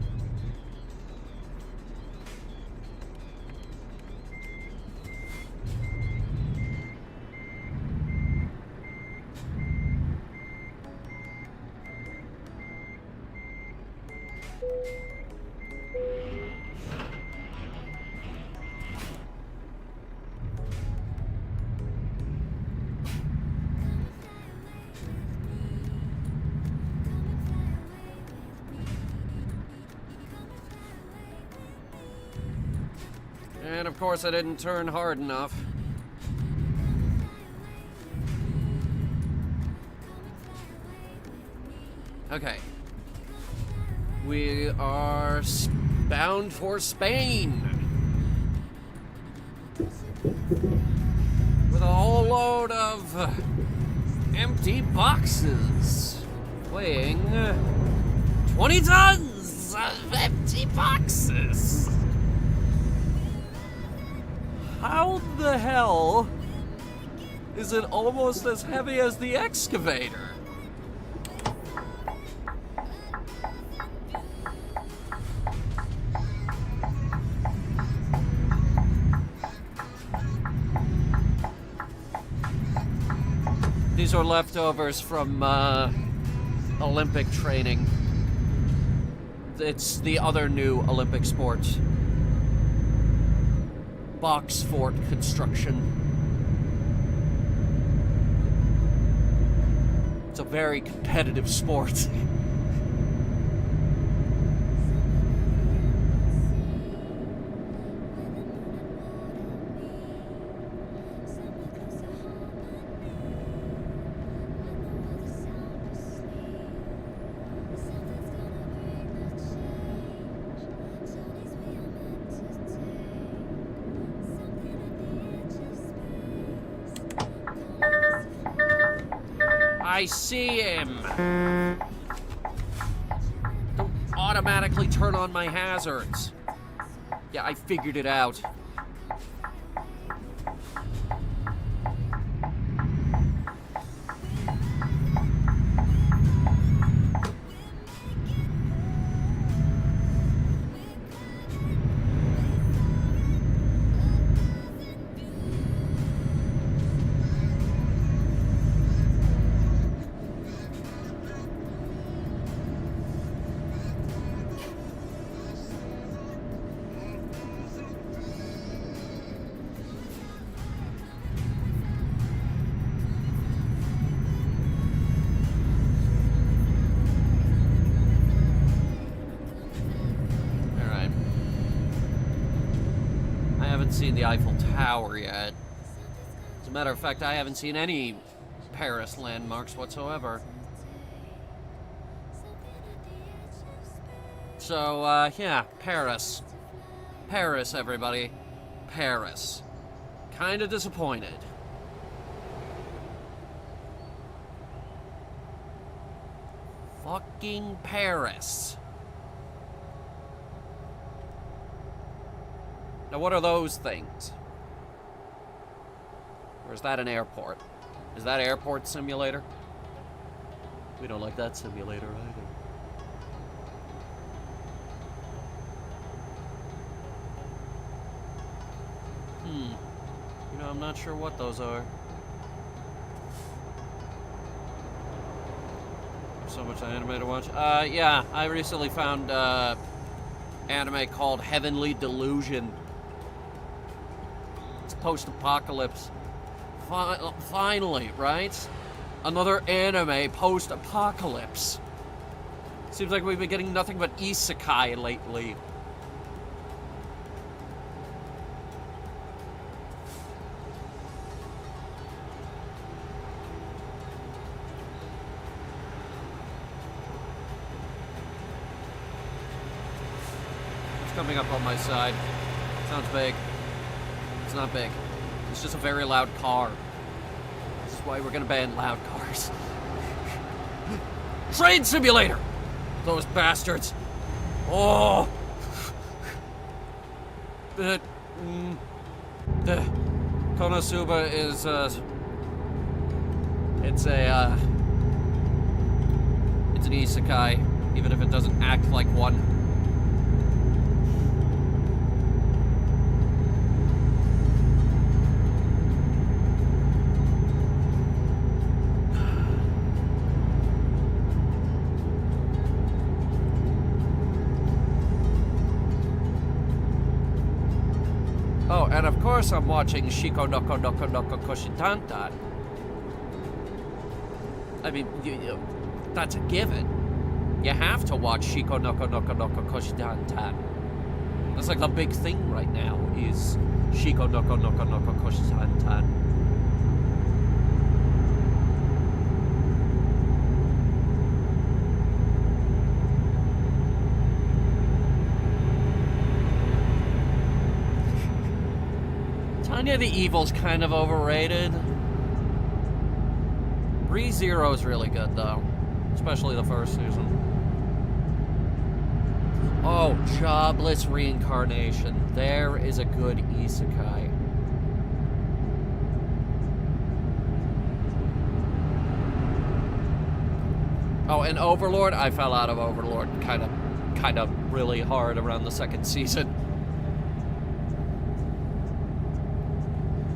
And of course I didn't turn hard enough. Okay. We are bound for Spain. With a whole load of empty boxes. Weighing 20 tons of empty boxes. How the hell is it almost as heavy as the excavator? These are leftovers from Olympic training. It's the other new Olympic sport. Box fort construction. It's a very competitive sport. I see him. Don't automatically turn on my hazards. Yeah, I figured it out. Seen the Eiffel Tower yet. As a matter of fact, I haven't seen any Paris landmarks whatsoever. So, yeah, Paris. Paris, everybody. Paris. Kinda disappointed. Fucking Paris. Now, what are those things? Or is that an airport? Is that airport simulator? We don't like that simulator either. You know, I'm not sure what those are. There's so much anime to watch. Yeah, I recently found anime called Heavenly Delusion. Post-apocalypse. Finally, right? Another anime post-apocalypse. Seems like we've been getting nothing but isekai lately. It's coming up on my side. Sounds big. It's not big. It's just a very loud car. This is why we're gonna ban loud cars. Train simulator! Those bastards. Oh! The Konosuba is, it's an isekai, even if it doesn't act like one. Oh, and of course I'm watching Shiko Noko Noko Noko Koshitantan. I mean, that's a given. You have to watch Shiko Noko Noko Noko Koshitantan. That's like the big thing right now, is Shiko Noko Noko Noko Koshitantan. Tanya the Evil's kind of overrated. ReZero's really good, though. Especially the first season. Oh, Jobless Reincarnation. There is a good isekai. Oh, and Overlord? I fell out of Overlord kind of really hard around the second season.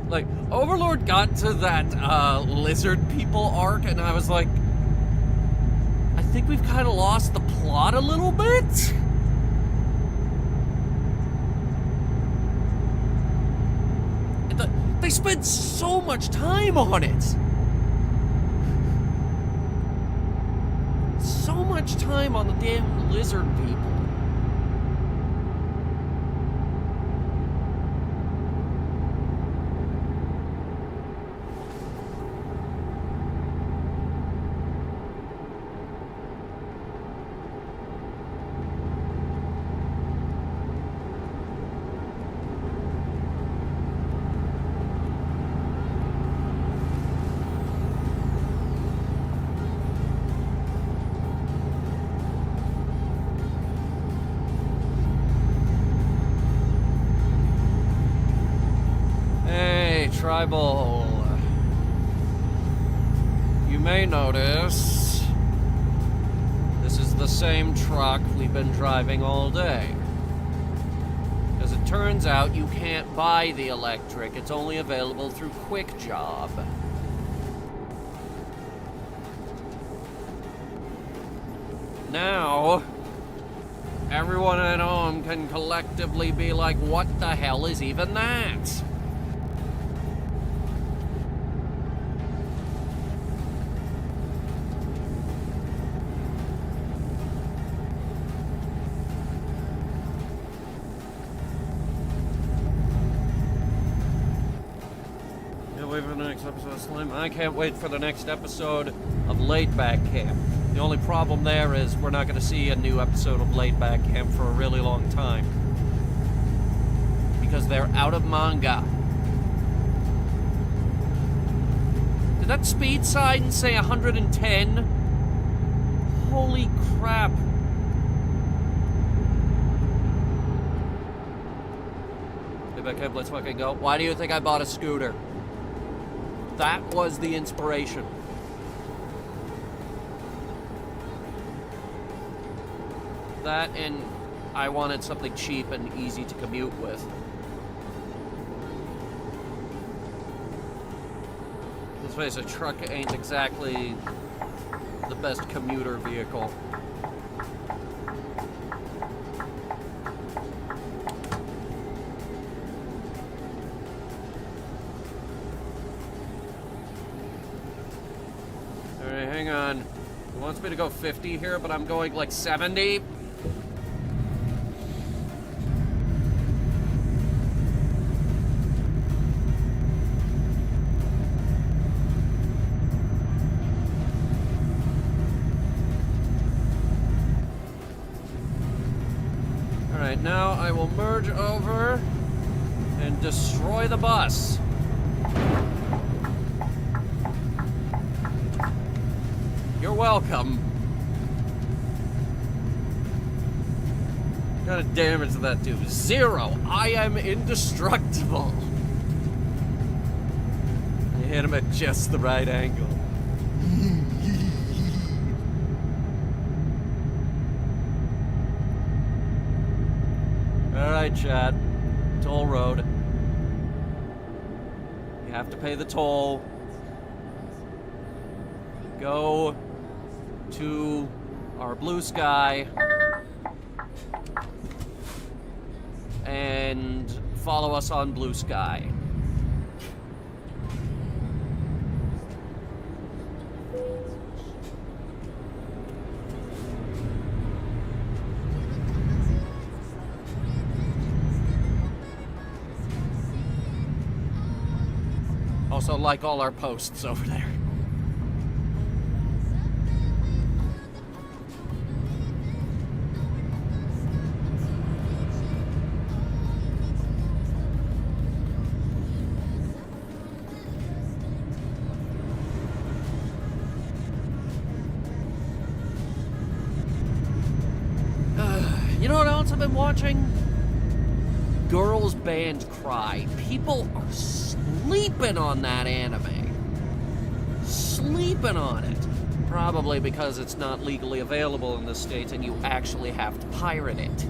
Like, Overlord got to that lizard people arc, and I was like, I think we've kind of lost the plot a little bit. They spent so much time on it. So much time on the damn lizard people. Tribal. You may notice this is the same truck we've been driving all day. As it turns out, you can't buy the electric. It's only available through Quick Job. Now, everyone at home can collectively be like, what the hell is even that? I can't wait for the next episode of Laid Back Camp. The only problem there is we're not going to see a new episode of Laid Back Camp for a really long time. Because they're out of manga. Did that speed sign say 110? Holy crap. Laid Back Camp, let's fucking go. Why do you think I bought a scooter? That was the inspiration. That, and I wanted something cheap and easy to commute with. Let's face it, a truck ain't exactly the best commuter vehicle. Hang on. He wants me to go 50 here, but I'm going like 70. Alright, now I will merge over and destroy the bus. You're welcome. What kind of damage did that do? 0. I am indestructible. I hit him at just the right angle. Alright, chat. Toll road. You have to pay the toll. Go to our blue sky and follow us on blue sky. Also, like all our posts over there. You know what else I've been watching? Girls Band Cry. People are sleeping on that anime. Sleeping on it. Probably because it's not legally available in the States and you actually have to pirate it.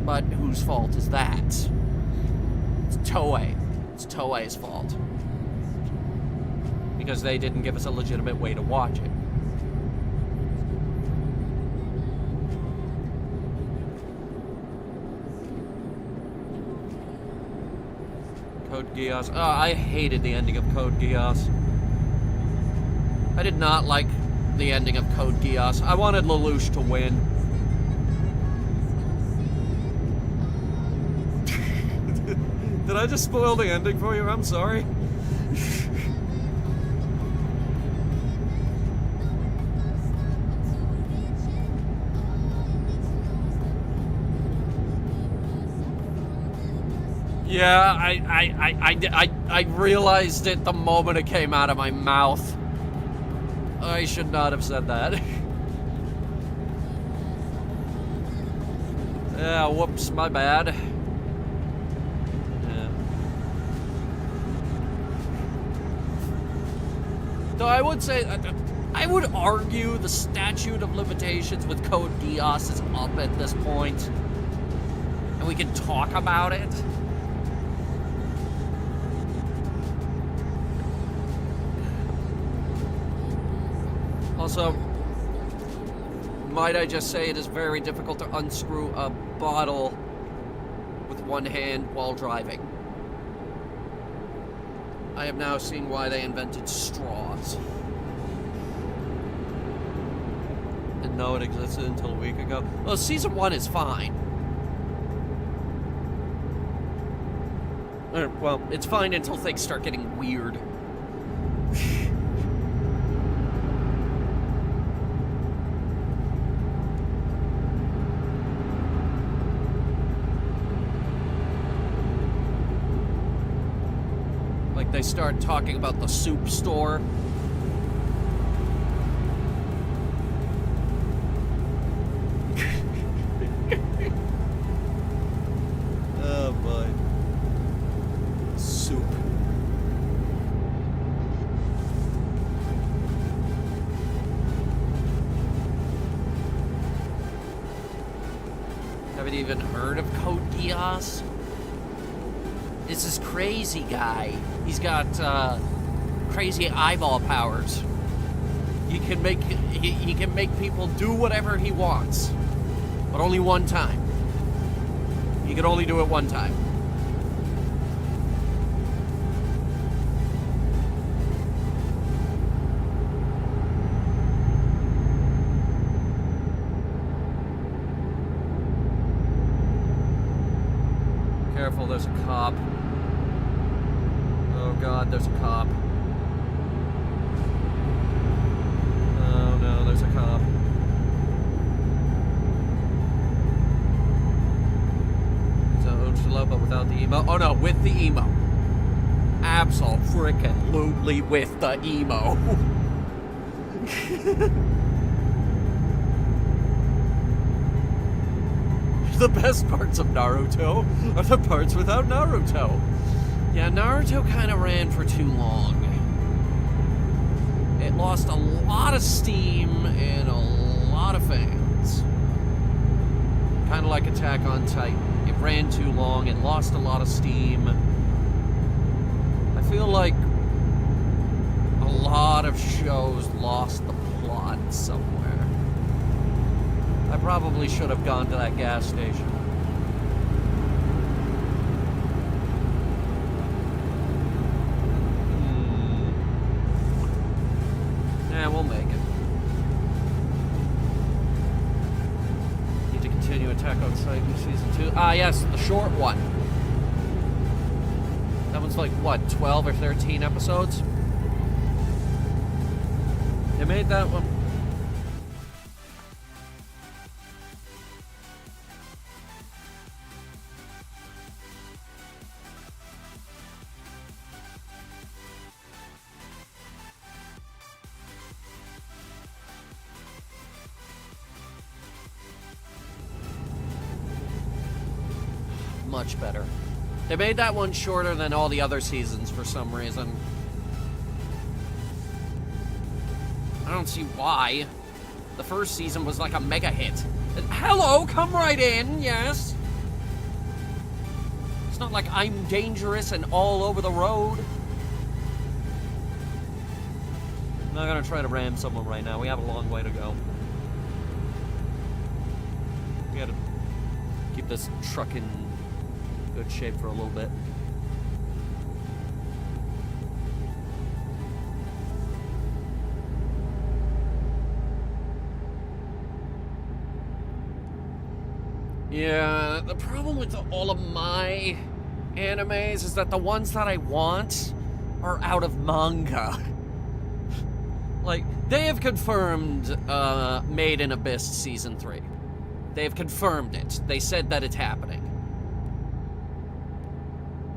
But whose fault is that? It's Toei. It's Toei's fault. Because they didn't give us a legitimate way to watch it. Code Geass. Oh, I hated the ending of Code Geass. I did not like the ending of Code Geass. I wanted Lelouch to win. Did I just spoil the ending for you? I'm sorry. Yeah, I realized it the moment it came out of my mouth. I should not have said that. Yeah, whoops, my bad. Yeah. Though I would say, I would argue the statute of limitations with Code Geass is up at this point. And we can talk about it. Also, might I just say it is very difficult to unscrew a bottle with one hand while driving. I have now seen why they invented straws. Didn't know it existed until a week ago. Well, season 1 is fine. Well, it's fine until things start getting weird. They start talking about the soup store. Oh boy. Soup. Haven't even heard of Code Geass? It's this crazy guy. He's got crazy eyeball powers. He can make people do whatever he wants, but only one time. He can only do it one time. Careful, there's a cop. Oh god, there's a cop. Oh no, there's a cop. There's Without the emo? Oh no, with the emo. Absolutely with the emo. The best parts of Naruto are the parts without Naruto. Yeah, Naruto kind of ran for too long. It lost a lot of steam and a lot of fans. Kind of like Attack on Titan. It ran too long and lost a lot of steam. I feel like a lot of shows lost the plot somewhere. I probably should have gone to that gas station. Yeah, we'll make it. Need to continue Attack on Titan Season 2. Ah, yes, the short one. That one's like, what, 12 or 13 episodes? They made that one. Much better. They made that one shorter than all the other seasons for some reason. I don't see why. The first season was like a mega hit. Hello, come right in, yes. It's not like I'm dangerous and all over the road. I'm not gonna try to ram someone right now. We have a long way to go. We gotta keep this truck in good shape for a little bit. Yeah, the problem with all of my animes is that the ones that I want are out of manga. Like, they have confirmed Made in Abyss Season 3. They have confirmed it. They said that it's happening.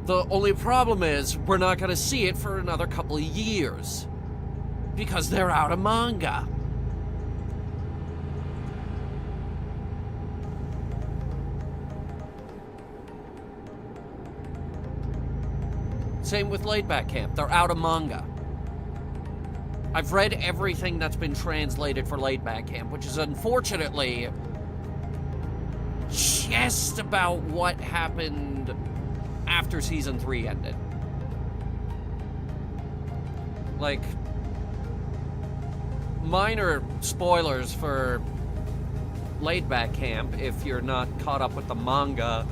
The only problem is, we're not going to see it for another couple of years. Because they're out of manga. Same with Laid Back Camp. They're out of manga. I've read everything that's been translated for Laid Back Camp, which is unfortunately just about what happened after Season 3 ended. Like, minor spoilers for Laid Back Camp if you're not caught up with the manga.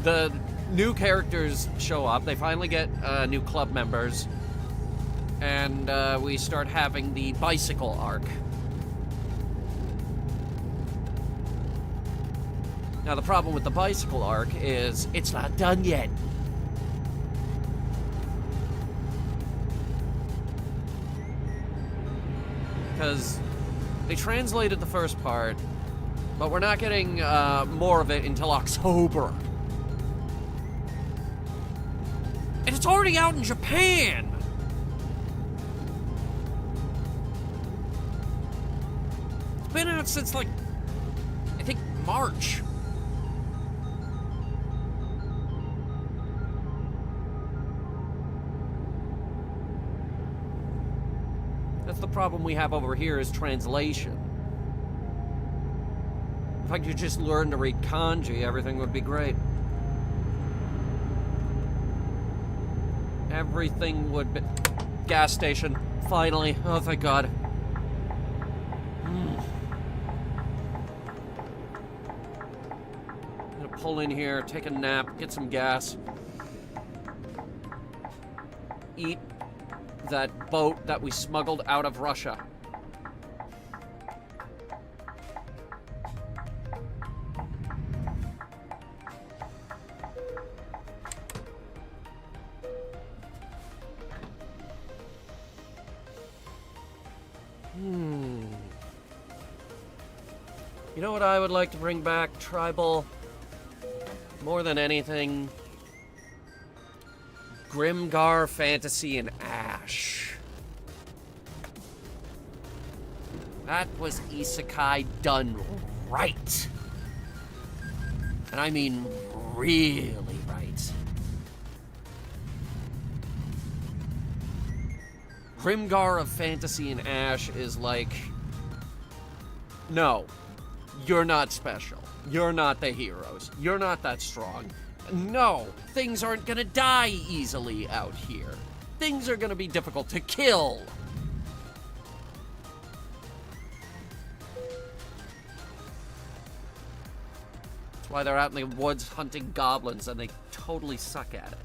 The new characters show up. They finally get new club members. And we start having the bicycle arc. Now, the problem with the bicycle arc is it's not done yet. Because they translated the first part, but we're not getting more of it until October. And it's already out in Japan! It's been out since, like, I think March. That's the problem we have over here is translation. If I could just learn to read kanji, everything would be great. Everything would be... Gas station. Finally. Oh, thank God. I'm gonna pull in here, take a nap, get some gas. Eat that boat that we smuggled out of Russia. You know what I would like to bring back, Tribal? More than anything, Grimgar, Fantasy, and Ash. That was isekai done right. And I mean really right. Grimgar of Fantasy and Ash is like, no, you're not special. You're not the heroes. You're not that strong. No, things aren't gonna die easily out here. Things are gonna be difficult to kill. That's why they're out in the woods hunting goblins and they totally suck at it.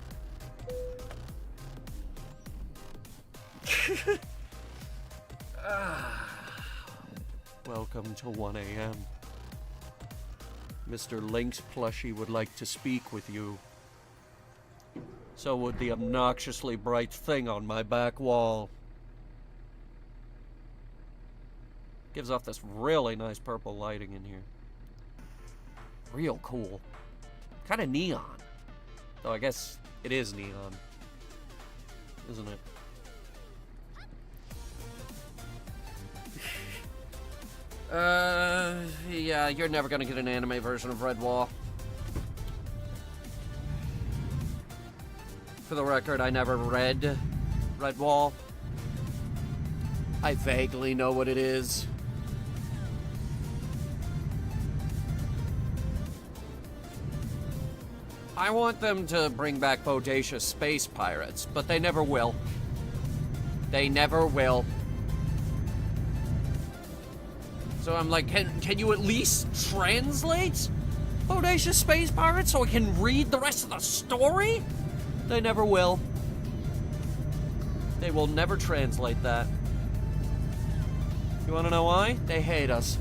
Welcome to 1 a.m. Mr. Lynx plushie would like to speak with you. So would the obnoxiously bright thing on my back wall. Gives off this really nice purple lighting in here. Real cool. Kind of neon. Though I guess it is neon. Isn't it? Yeah, you're never gonna get an anime version of Redwall. For the record, I never read Redwall. I vaguely know what it is. I want them to bring back bodacious space pirates, but they never will. They never will. So I'm like, can you at least translate bodacious space pirates so I can read the rest of the story? They never will. They will never translate that. You wanna know why? They hate us.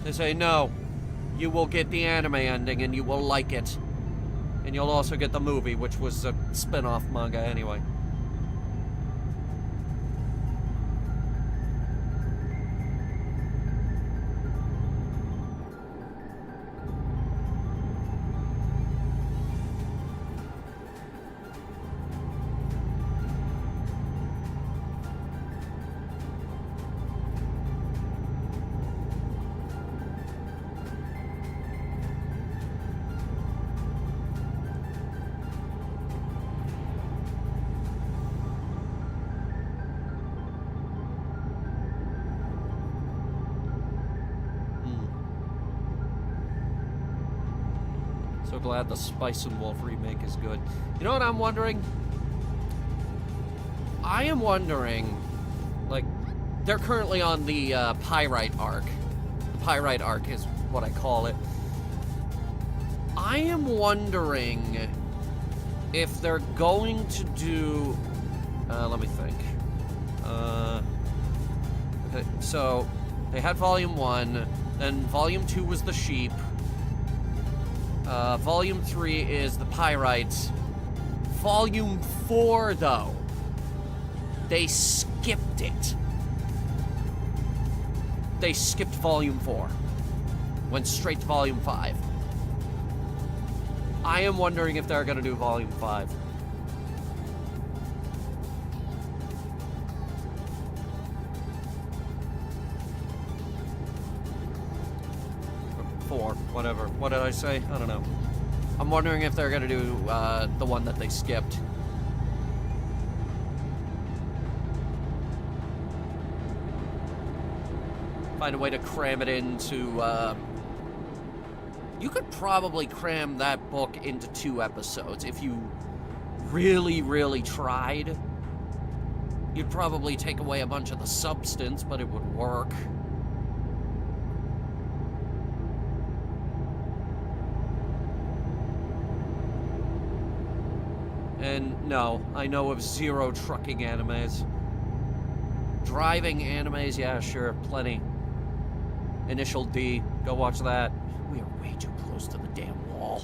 They say, no, you will get the anime ending and you will like it. And you'll also get the movie, which was a spin-off manga anyway. So glad the Spice and Wolf remake is good. You know what I'm wondering? I am wondering, like, they're currently on the Pyrite arc. The Pyrite arc is what I call it. I am wondering if they're going to do... let me think. Okay, so, they had Volume 1, then Volume 2 was the Sheep. Volume 3 is the Pyrites. Volume 4, though, they skipped it. They skipped Volume 4. Went straight to Volume 5. I am wondering if they're gonna do Volume 5. Whatever. What did I say? I don't know. I'm wondering if they're gonna do the one that they skipped. Find a way to cram it into, you could probably cram that book into 2 episodes if you really, really tried. You'd probably take away a bunch of the substance, but it would work. And no, I know of 0 trucking animes. Driving animes, yeah, sure, plenty. Initial D, go watch that. We are way too close to the damn wall.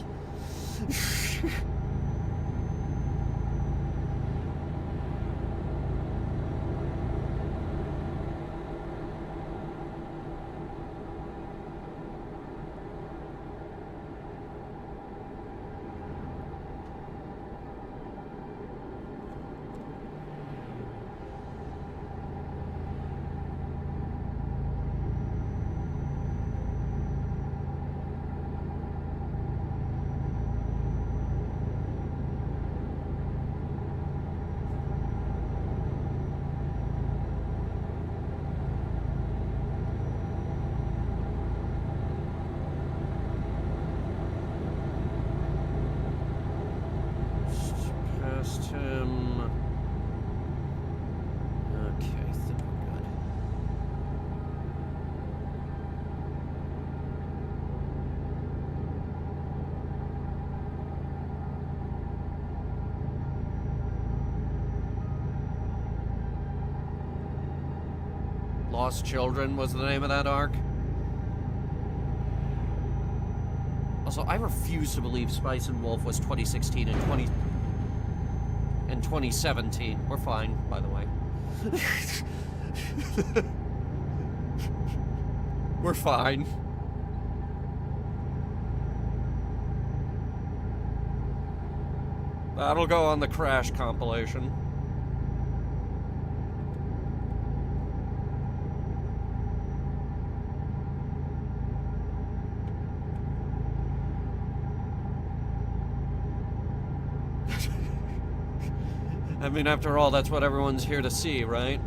Lost Children was the name of that arc. Also, I refuse to believe Spice and Wolf was 2016 and 2017. We're fine, by the way. We're fine. That'll go on the Crash compilation. I mean, after all, that's what everyone's here to see, right?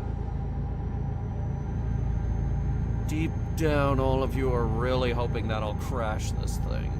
Deep down, all of you are really hoping that I'll crash this thing.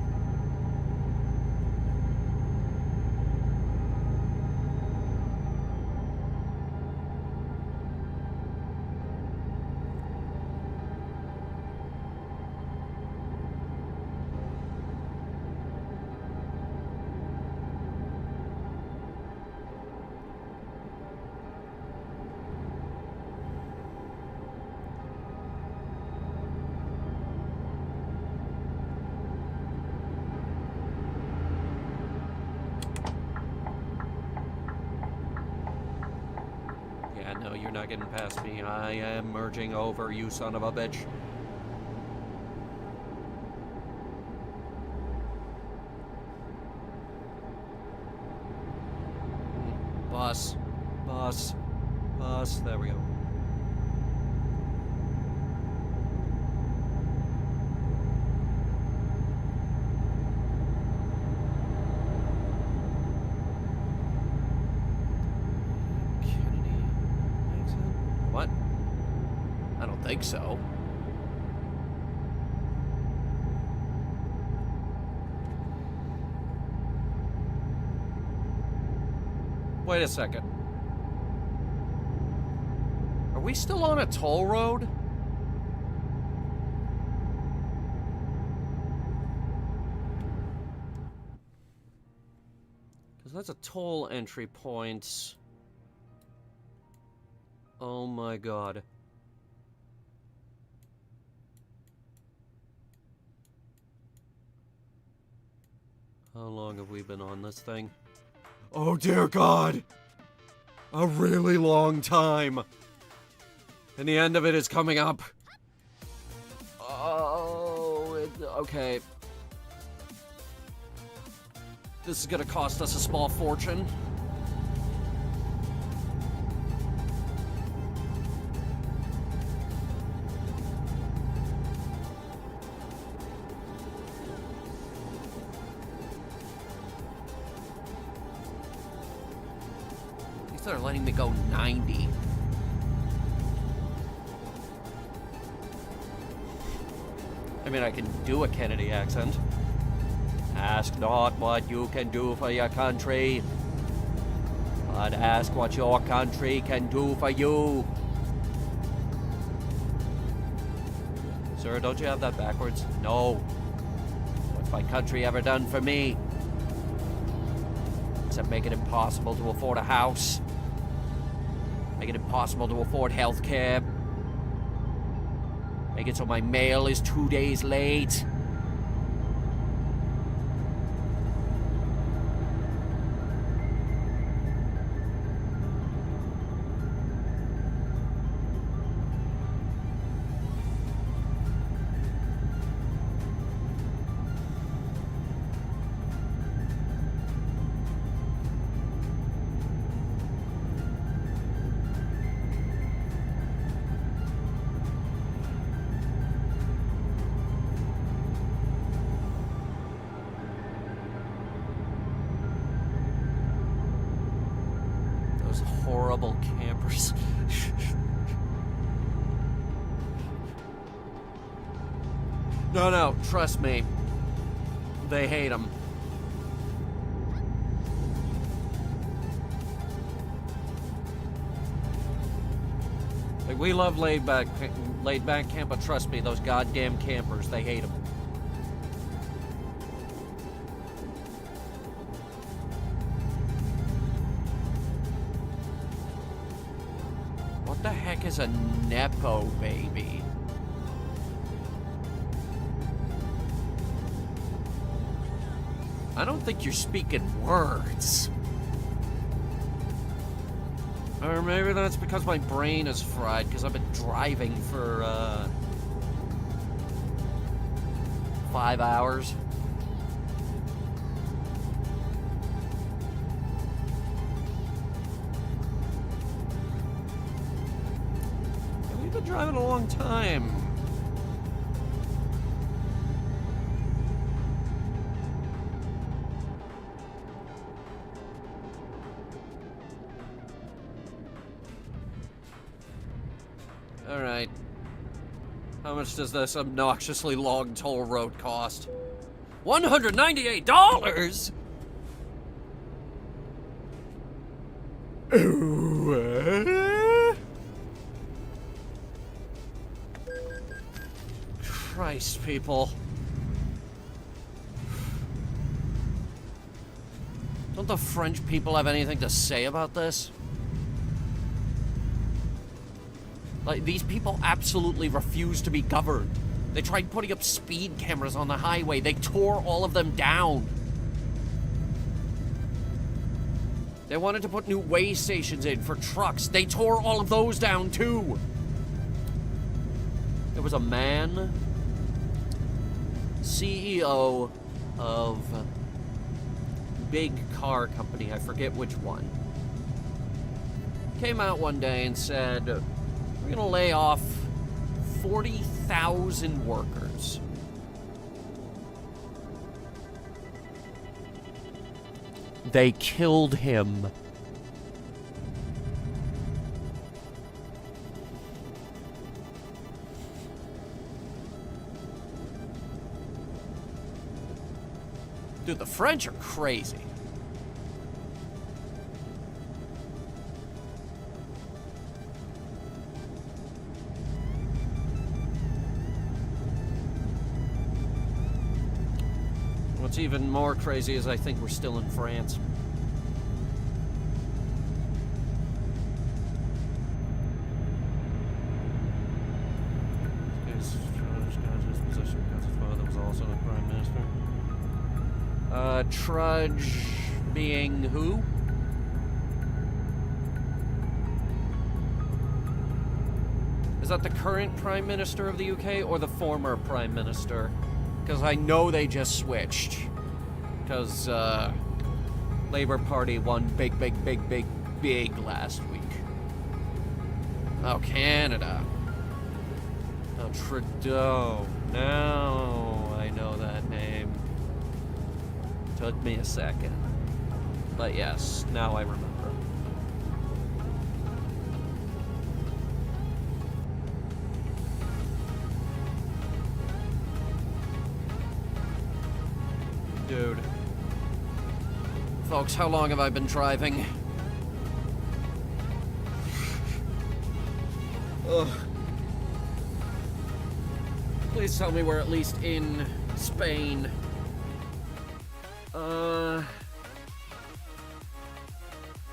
No, you're not getting past me. I am merging over, you son of a bitch. Bus. Bus. Bus. There we go. What? I don't think so. Wait a second. Are we still on a toll road? Because that's a toll entry point. Oh my god. How long have we been on this thing? Oh dear god! A really long time! And the end of it is coming up. Oh, okay. This is gonna cost us a small fortune. They're letting me go 90. I mean, I can do a Kennedy accent. Ask not what you can do for your country, but ask what your country can do for you. Sir, don't you have that backwards? No. What's my country ever done for me? Except make it impossible to afford a house. Make it impossible to afford health care. Make it so my mail is 2 days late. Horrible campers. No, trust me. They hate them. Like, we love laid back camp, but trust me, those goddamn campers, they hate them. What the heck is a Nepo baby? I don't think you're speaking words. Or maybe that's because my brain is fried, because I've been driving for, 5 hours. And we've been driving a long time. Alright. How much does this obnoxiously long toll road cost? $198?! Christ, people. Don't the French people have anything to say about this? Like, these people absolutely refuse to be governed. They tried putting up speed cameras on the highway. They tore all of them down. They wanted to put new way stations in for trucks. They tore all of those down, too. There was a man, CEO of big car company, I forget which one, came out one day and said, we're gonna lay off 40,000 workers. They killed him. Dude, the French are crazy. What's even more crazy is I think we're still in France. His position because his father was also a prime minister. Trudge being who? Is that the current prime minister of the UK or the former prime minister? Because I know they just switched. Because, Labour Party won big last week. Oh, Canada. Oh, Trudeau. Now I know that name. Took me a second. But yes, now I remember. Dude. Folks, how long have I been driving? Ugh. Please tell me we're at least in Spain.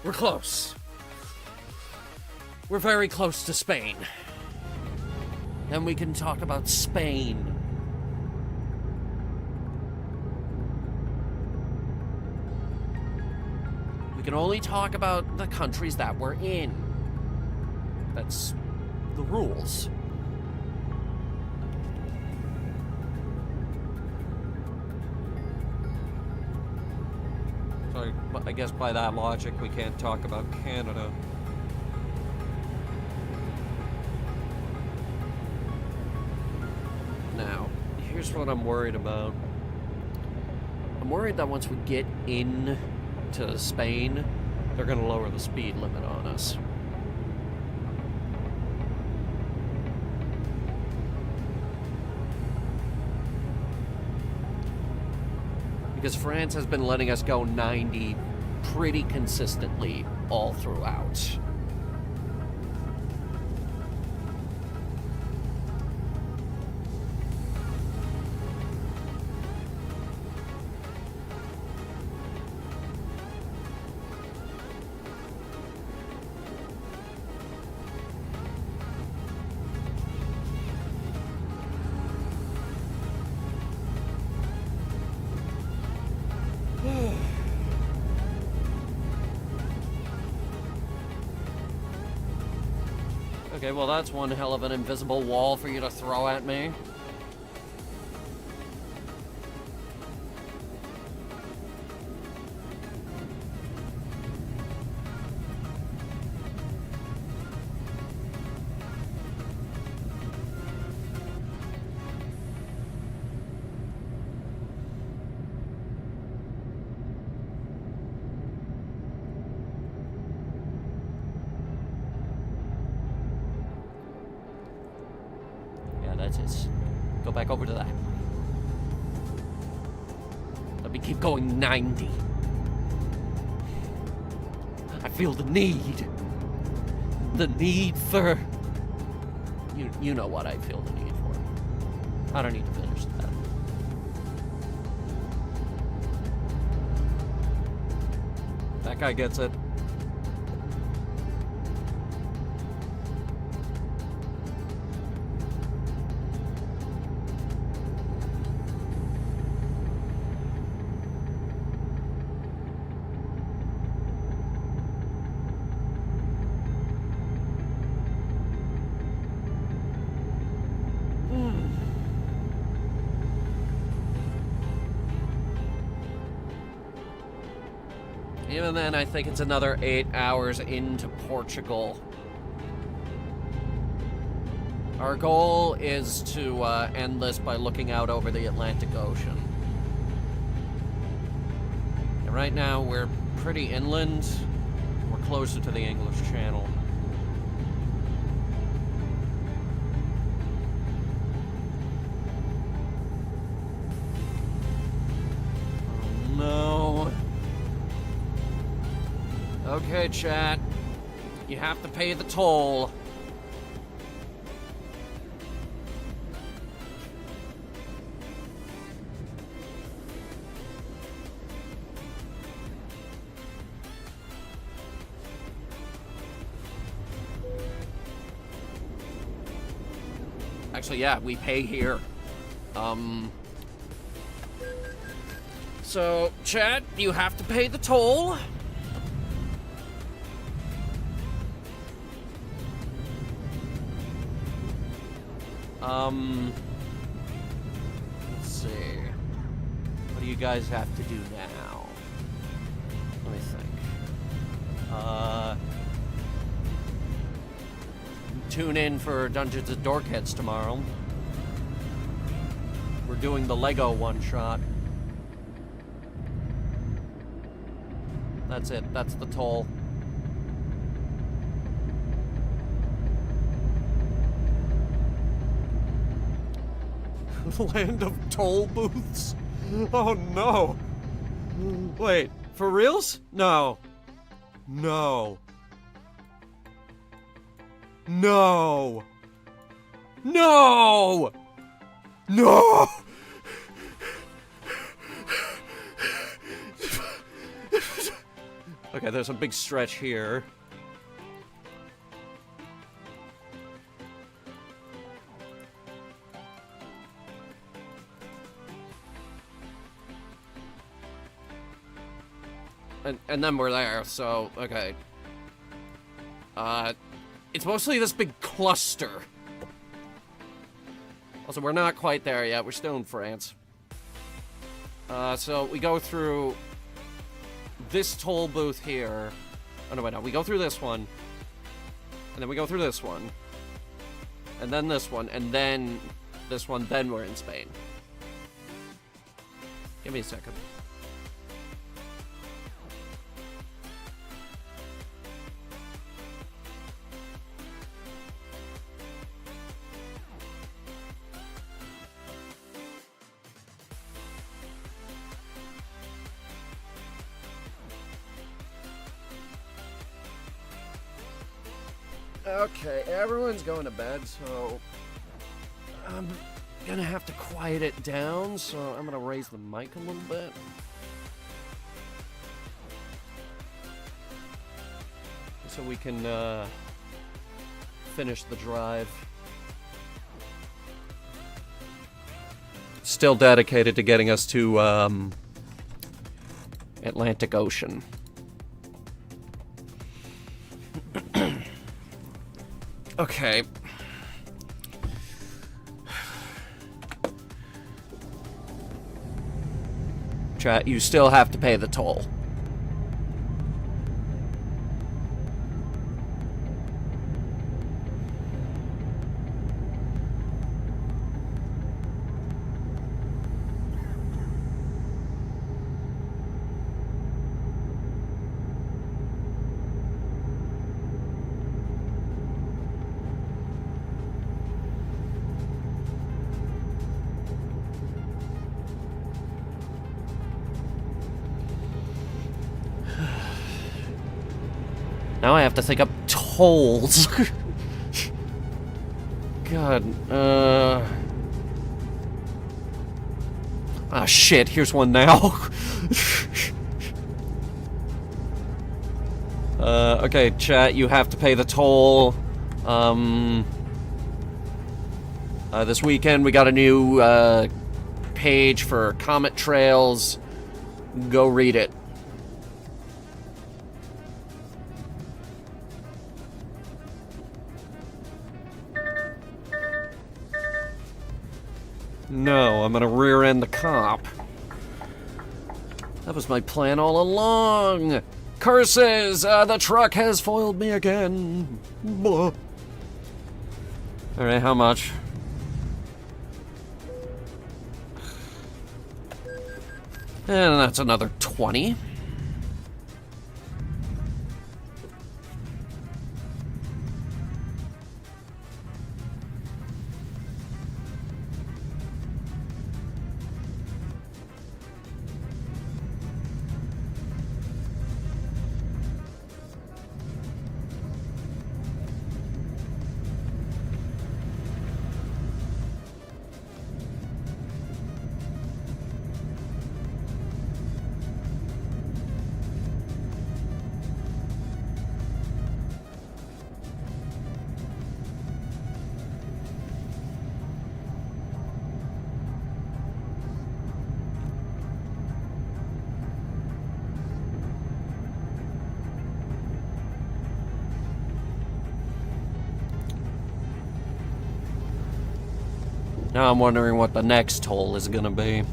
We're close. We're very close to Spain. Then we can talk about Spain. We can only talk about the countries that we're in. That's the rules. So I guess by that logic, we can't talk about Canada. Now, here's what I'm worried about. I'm worried that once we get in to Spain, they're going to lower the speed limit on us. Because France has been letting us go 90 pretty consistently all throughout. Okay, well that's one hell of an invisible wall for you to throw at me. That's it. Go back over to that. Let me keep going 90. I feel the need. The need for... You know what I feel the need for. I don't need to finish that. That guy gets it. Even then, I think it's another 8 hours into Portugal. Our goal is to end this by looking out over the Atlantic Ocean. And right now, we're pretty inland. We're closer to the English Channel. Oh, no. Okay, chat. You have to pay the toll. Actually, yeah, we pay here. So, chat, you have to pay the toll. Let's see. What do you guys have to do now? Let me think. Tune in for Dungeons and Dorkheads tomorrow. We're doing the Lego one-shot. That's it. That's the toll. Land of toll booths? Oh no. Wait, for reals? No. No. No. No. No. Okay, there's a big stretch here. And then we're there, so, okay. It's mostly this big cluster. Also, we're not quite there yet. We're still in France. So we go through this toll booth here. Oh, no, wait, no. We go through this one. And then we go through this one. And then this one. And then this one. Then we're in Spain. Give me a second. Okay, everyone's going to bed, so I'm gonna have to quiet it down, so I'm gonna raise the mic a little bit. So we can finish the drive. Still dedicated to getting us to Atlantic Ocean. Okay. Chat, you still have to pay the toll. Now I have to think up tolls. God, ah, shit, here's one now. Okay, chat, you have to pay the toll. This weekend we got a new, page for Comet Trails. Go read it. No, I'm gonna rear-end the cop. That was my plan all along. Curses! The truck has foiled me again. Blah. Alright, how much? And that's another 20. Now I'm wondering what the next toll is gonna be.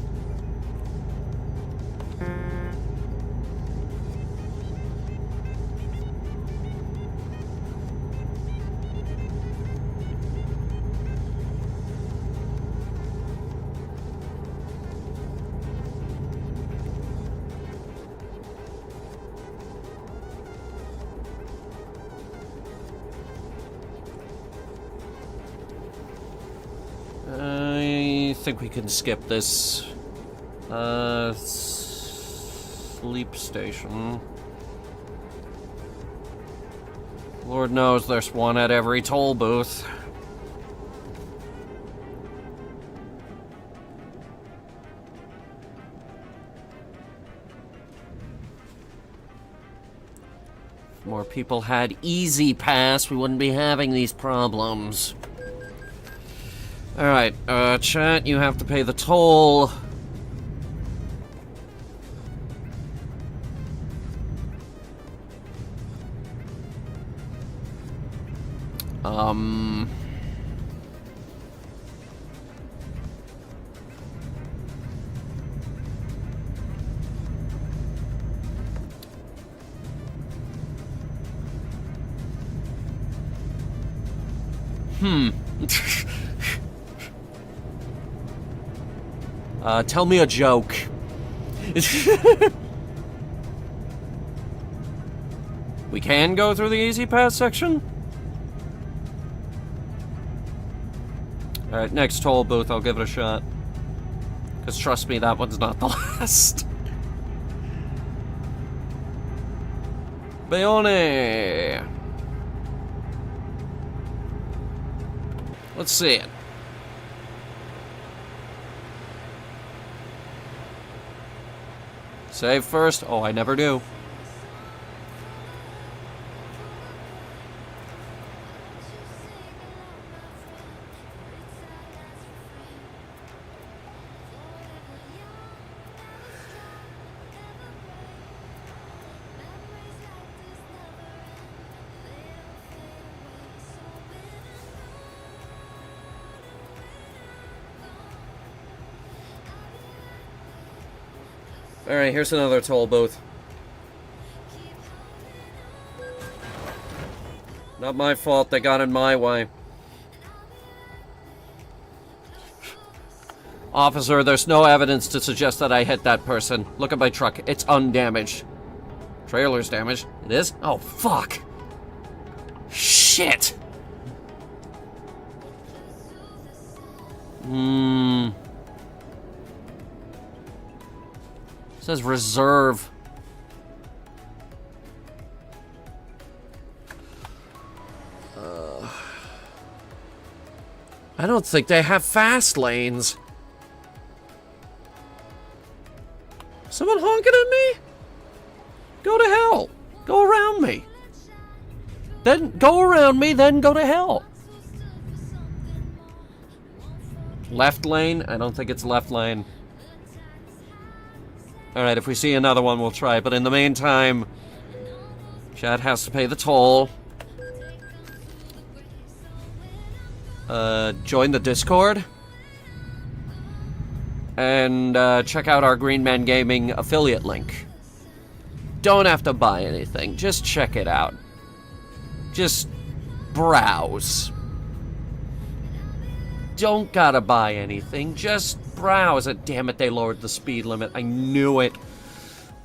I think we can skip this. Sleep station. Lord knows there's one at every toll booth. If more people had Easy Pass, we wouldn't be having these problems. Alright, chat, you have to pay the toll. Tell me a joke. We can go through the Easy Pass section? Alright, next toll booth, I'll give it a shot. Because trust me, that one's not the last. Bayonne! Let's see it. Save first. Oh, I never do. Alright, here's another toll booth. Not my fault, they got in my way. Officer, there's no evidence to suggest that I hit that person. Look at my truck, it's undamaged. Trailer's damaged. It is? Oh, fuck. Shit! It says reserve. I don't think they have fast lanes. Someone honking at me? Go to hell. Go around me. Then go around me, then go to hell. Left lane? I don't think it's left lane. Alright, if we see another one, we'll try. But in the meantime, Chad has to pay the toll. Join the Discord. And check out our Green Man Gaming affiliate link. Don't have to buy anything. Just check it out. Just browse. Don't gotta buy anything. Just browse it. Damn it, they lowered the speed limit. I knew it.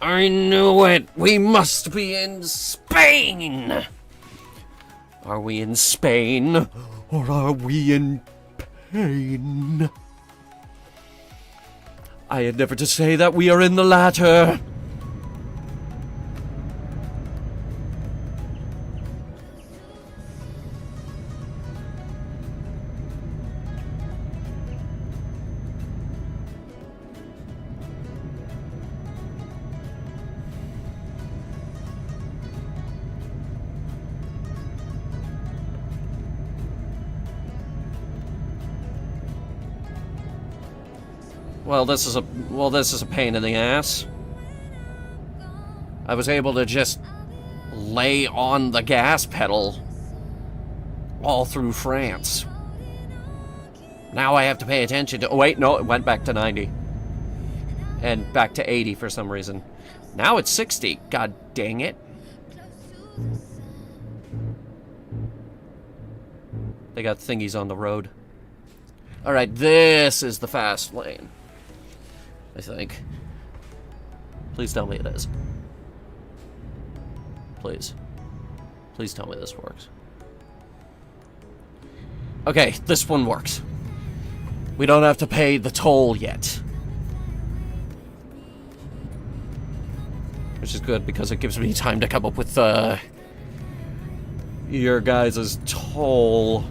I knew it. We must be in Spain. Are we in Spain? Or are we in pain? I endeavor to say that we are in the latter. Well, this is a pain in the ass. I was able to just lay on the gas pedal all through France. Now I have to pay attention to... Oh, wait, no, it went back to 90. And back to 80 for some reason. Now it's 60. God dang it. They got thingies on the road. Alright, this is the fast lane. I think. Please tell me it is. Please. Please tell me this works. Okay, this one works. We don't have to pay the toll yet. Which is good, because it gives me time to come up with, your guys' toll.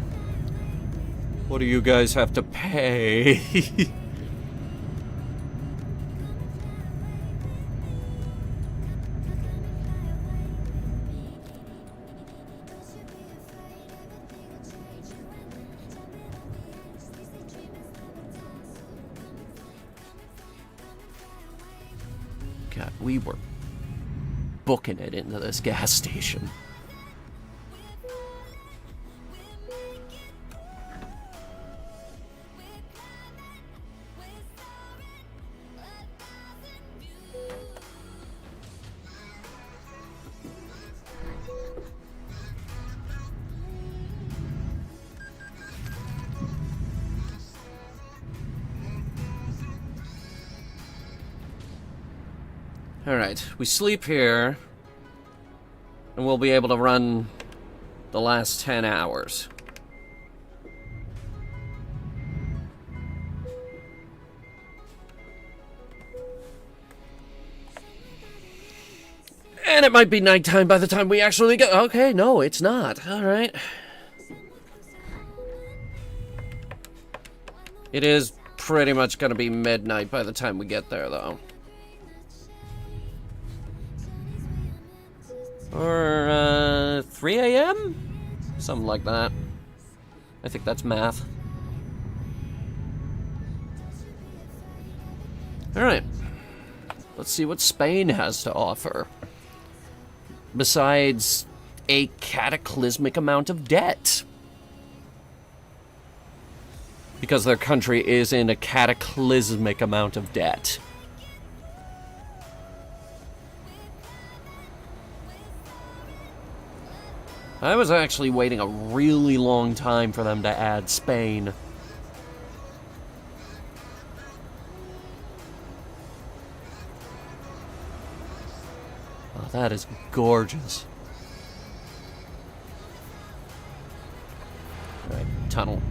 What do you guys have to pay? God, we were booking it into this gas station. Alright, we sleep here, and we'll be able to run the last 10 hours. And it might be nighttime by the time we actually go. Okay, no, it's not. Alright. It is pretty much gonna be midnight by the time we get there, though. Or, 3 a.m.? Something like that. I think that's math. Alright. Let's see what Spain has to offer. Besides a cataclysmic amount of debt. Because their country is in a cataclysmic amount of debt. I was actually waiting a really long time for them to add Spain. Oh, that is gorgeous. Alright, tunnel.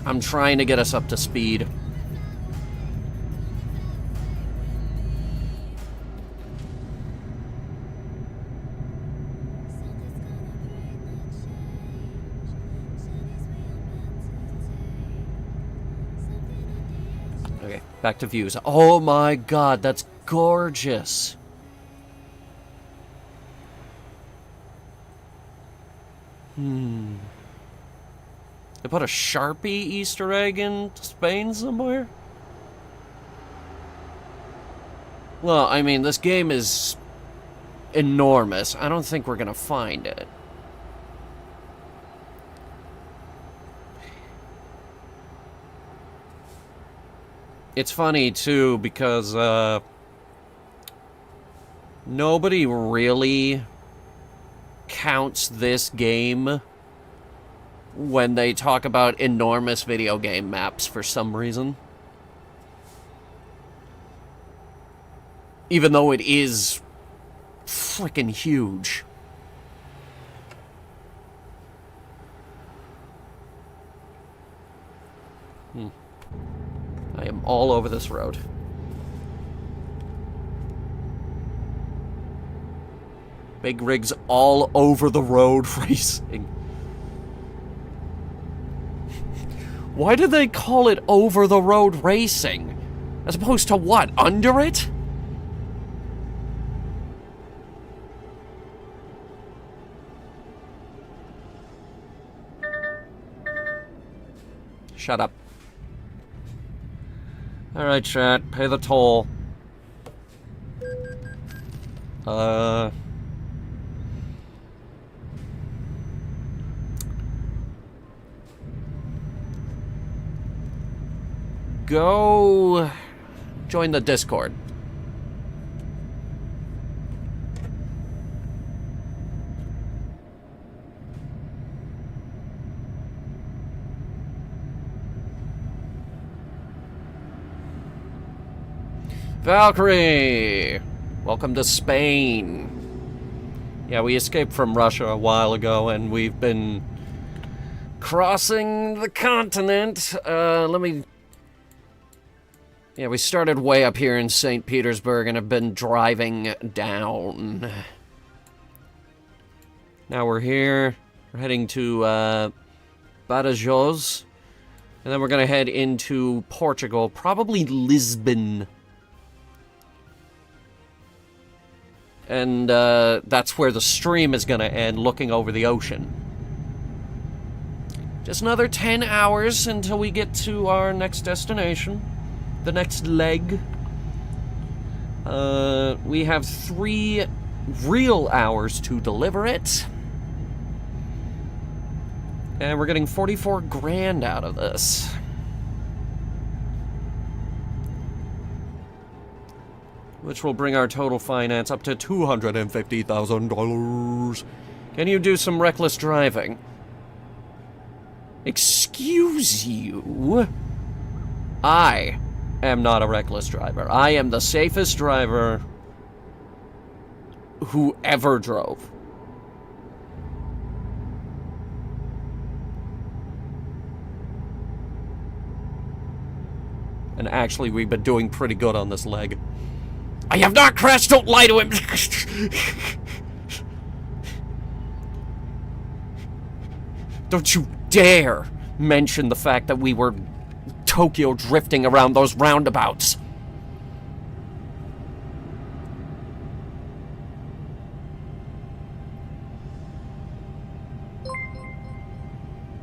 I'm trying to get us up to speed. Okay, back to views. Oh my god, that's gorgeous. They put a Sharpie Easter egg in Spain somewhere? Well, I mean, this game is enormous. I don't think we're gonna find it. It's funny, too, because, nobody really counts this game when they talk about enormous video game maps for some reason. Even though it is freaking huge. I am all over this road. Big rigs all over the road racing. Why do they call it over the road racing? As opposed to what? Under it? Shut up. Alright, chat. Pay the toll. Go join the Discord. Valkyrie! Welcome to Spain. Yeah, we escaped from Russia a while ago, and we've been crossing the continent. Yeah, we started way up here in St. Petersburg and have been driving down. Now we're here. We're heading to Badajoz. And then we're going to head into Portugal, probably Lisbon. And that's where the stream is going to end, looking over the ocean. Just another 10 hours until we get to our next destination. The next leg. We have 3 real hours to deliver it. And we're getting 44 grand out of this. Which will bring our total finance up to $250,000. Can you do some reckless driving? Excuse you? I am not a reckless driver. I am the safest driver who ever drove. And actually, we've been doing pretty good on this leg. I have not crashed, don't lie to him! Don't you dare mention the fact that we were Tokyo drifting around those roundabouts.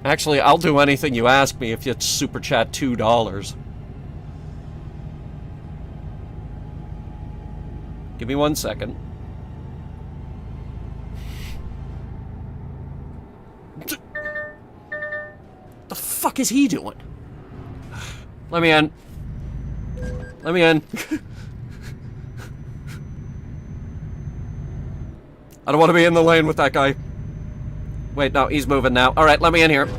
Actually, I'll do anything you ask me if you super chat $2. Give me 1 second. The fuck is he doing? Let me in. Let me in. I don't want to be in the lane with that guy. Wait, no, he's moving now. Alright, let me in here.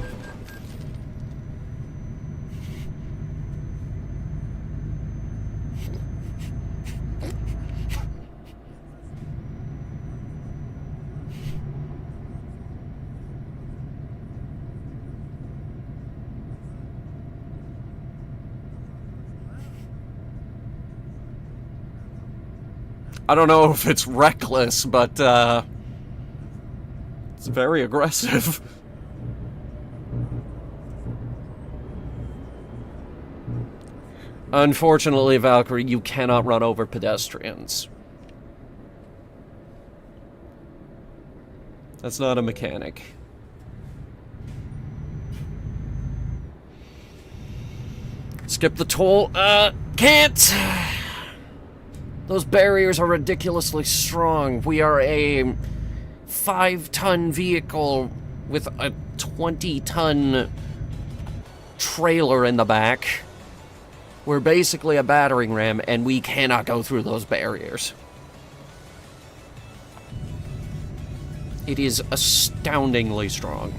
I don't know if it's reckless, but, it's very aggressive. Unfortunately, Valkyrie, you cannot run over pedestrians. That's not a mechanic. Skip the toll. Can't! Those barriers are ridiculously strong. We are a 5-ton vehicle with a 20-ton trailer in the back. We're basically a battering ram, and we cannot go through those barriers. It is astoundingly strong.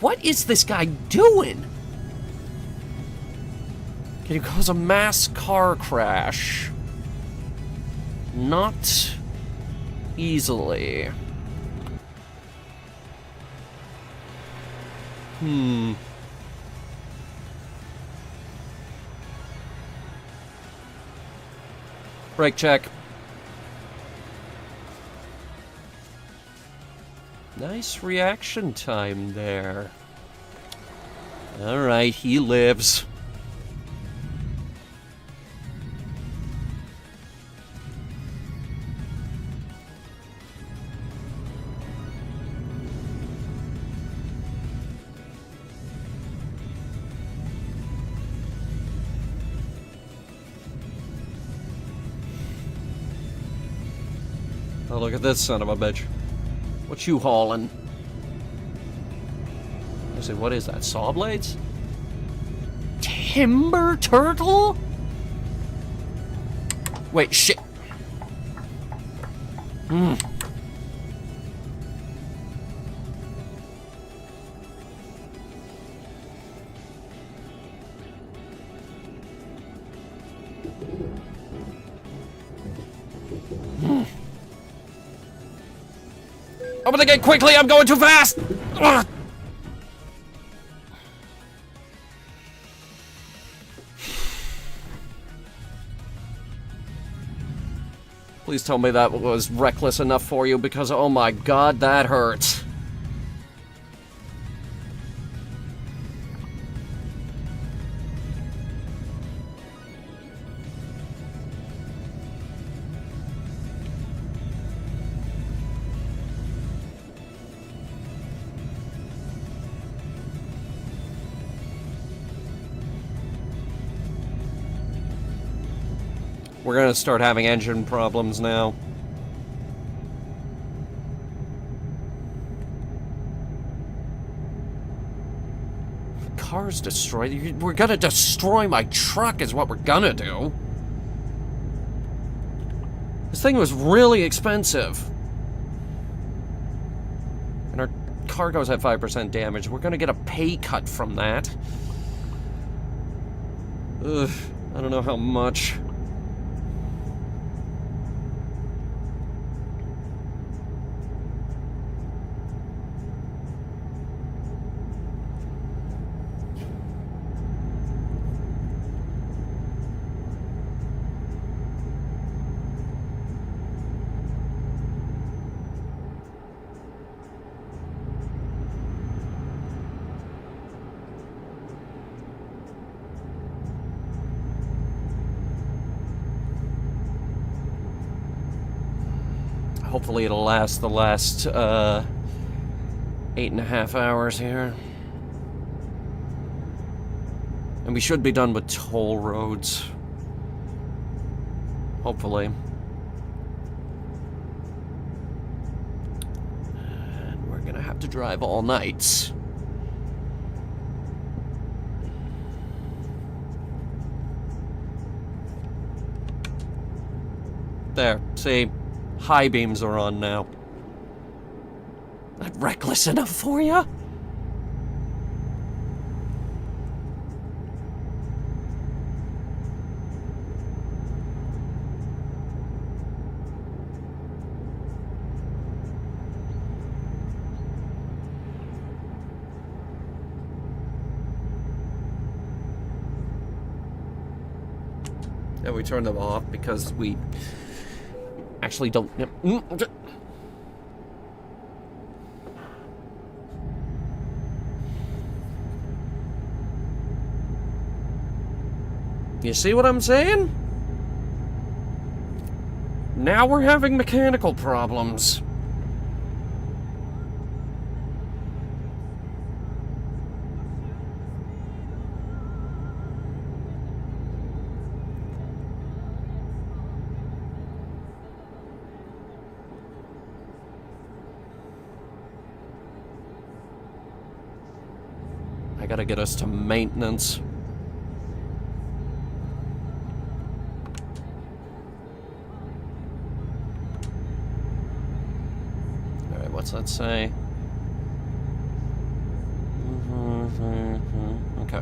What is this guy doing? Can you cause a mass car crash? Not easily. Brake check. Nice reaction time there. Alright, he lives. Oh, look at this son of a bitch. What you hauling? I say, what is that? Saw blades? Timber turtle? Wait, shit. Open the gate quickly, I'm going too fast! Ugh. Please tell me that was reckless enough for you, because oh my god, that hurts. We're gonna start having engine problems now. The car's destroyed. We're gonna destroy my truck is what we're gonna do. This thing was really expensive. And our cargo's at 5% damage. We're gonna get a pay cut from that. Ugh, I don't know how much. Hopefully it'll last the last 8.5 hours here. And we should be done with toll roads. Hopefully. And we're have to drive all night. There, see? High beams are on now. Not reckless enough for you? Yeah, we turned them off because we actually don't... You see what I'm saying? Now we're having mechanical problems. I gotta get us to maintenance. Alright, what's that say? Okay.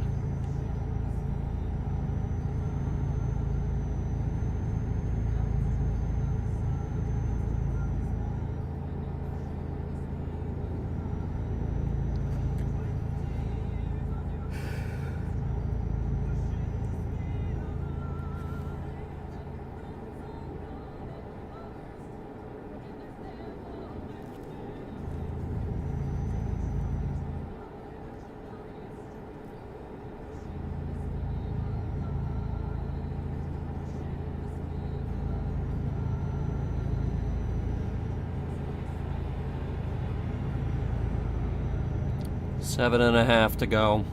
Seven and a half to go.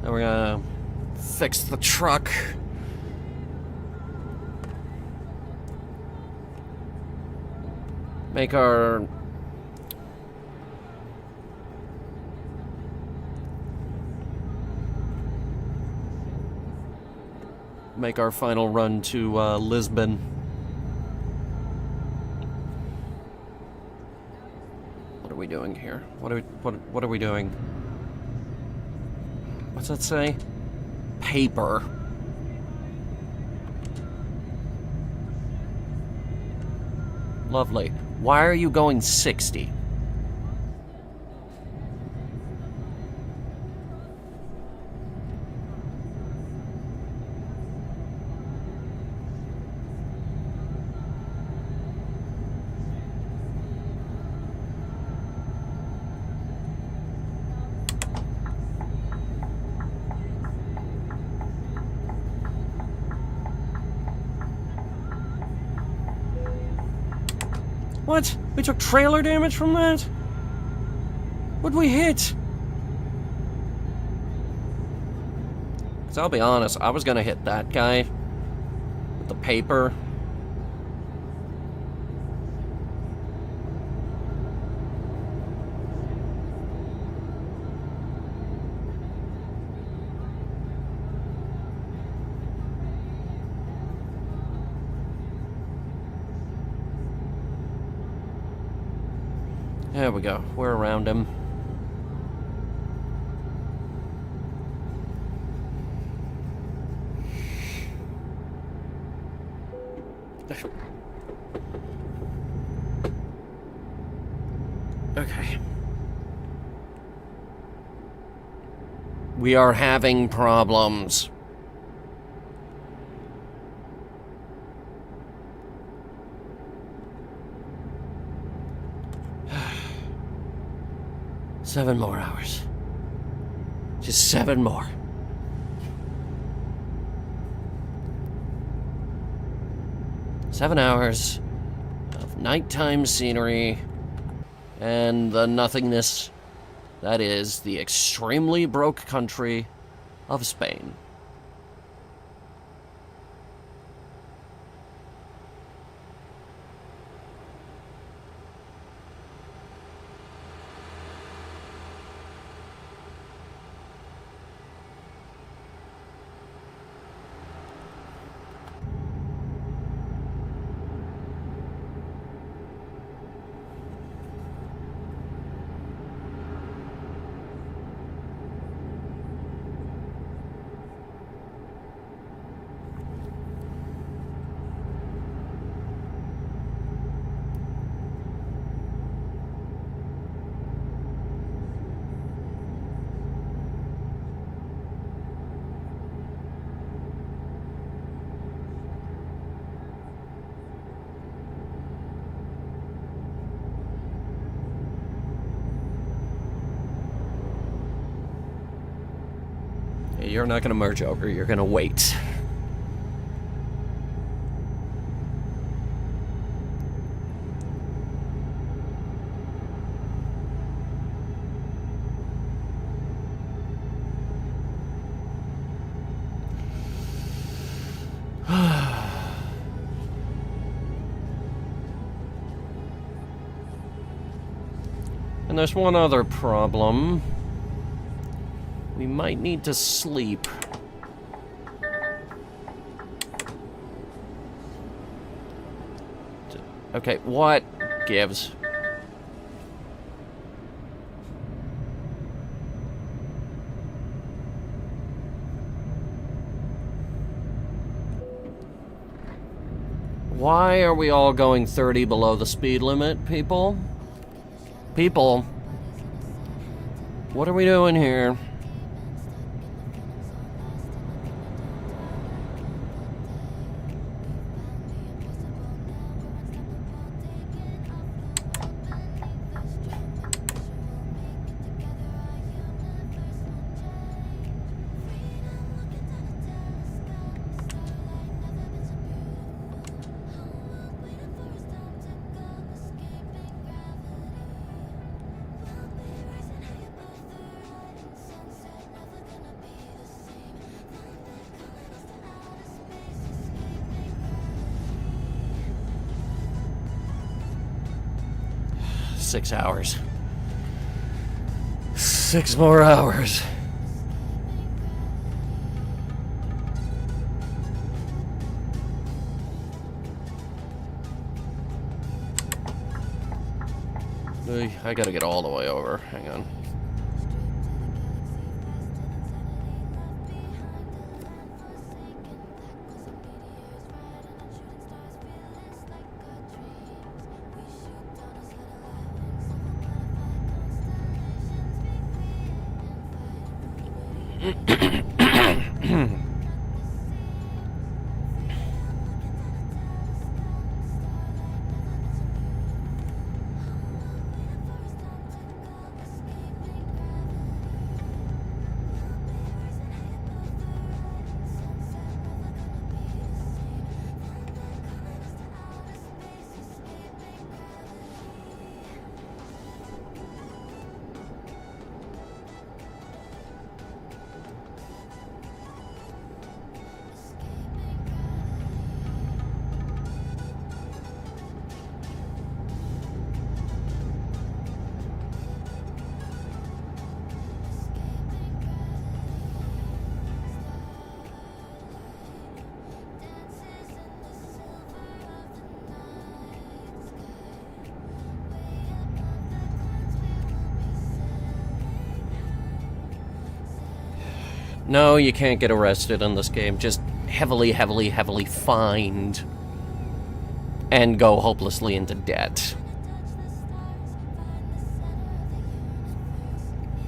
Then we're gonna fix the truck. Make our final run to Lisbon. What are we doing here? What are we doing? What's that say? Paper. Lovely. Why are you going 60? What? We took trailer damage from that? What'd we hit? Because I'll be honest, I was gonna hit that guy with the paper. There we go. We're around him. Okay. We are having problems. Seven more hours. Just 7 more. Seven hours of nighttime scenery and the nothingness that is the extremely broke country of Spain. you're not gonna merge over, you're gonna wait. And there's one other problem. We might need to sleep. Okay, what gives? Why are we all going 30 below the speed limit, people? People, what are we doing here? Six hours. 6 more hours. I gotta get all the way over. Hang on. No, you can't get arrested in this game. Just heavily, heavily, heavily fined. And go hopelessly into debt.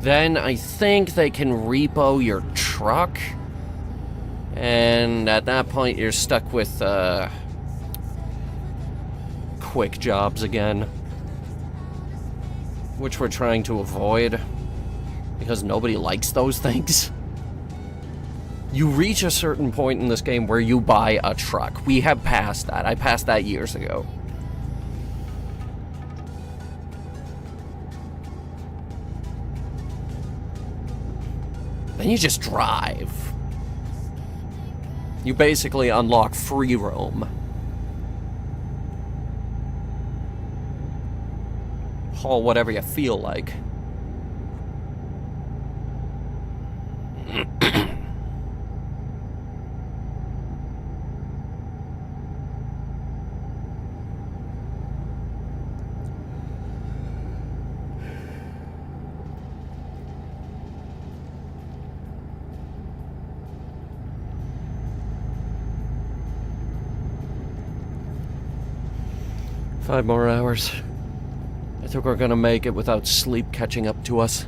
Then I think they can repo your truck. And at that point, you're stuck with, quick jobs again. Which we're trying to avoid. Because nobody likes those things. You reach a certain point in this game where you buy a truck. We have passed that. I passed that years ago. Then you just drive. You basically unlock free roam. Haul whatever you feel like. 5 more hours. I think we're gonna make it without sleep catching up to us.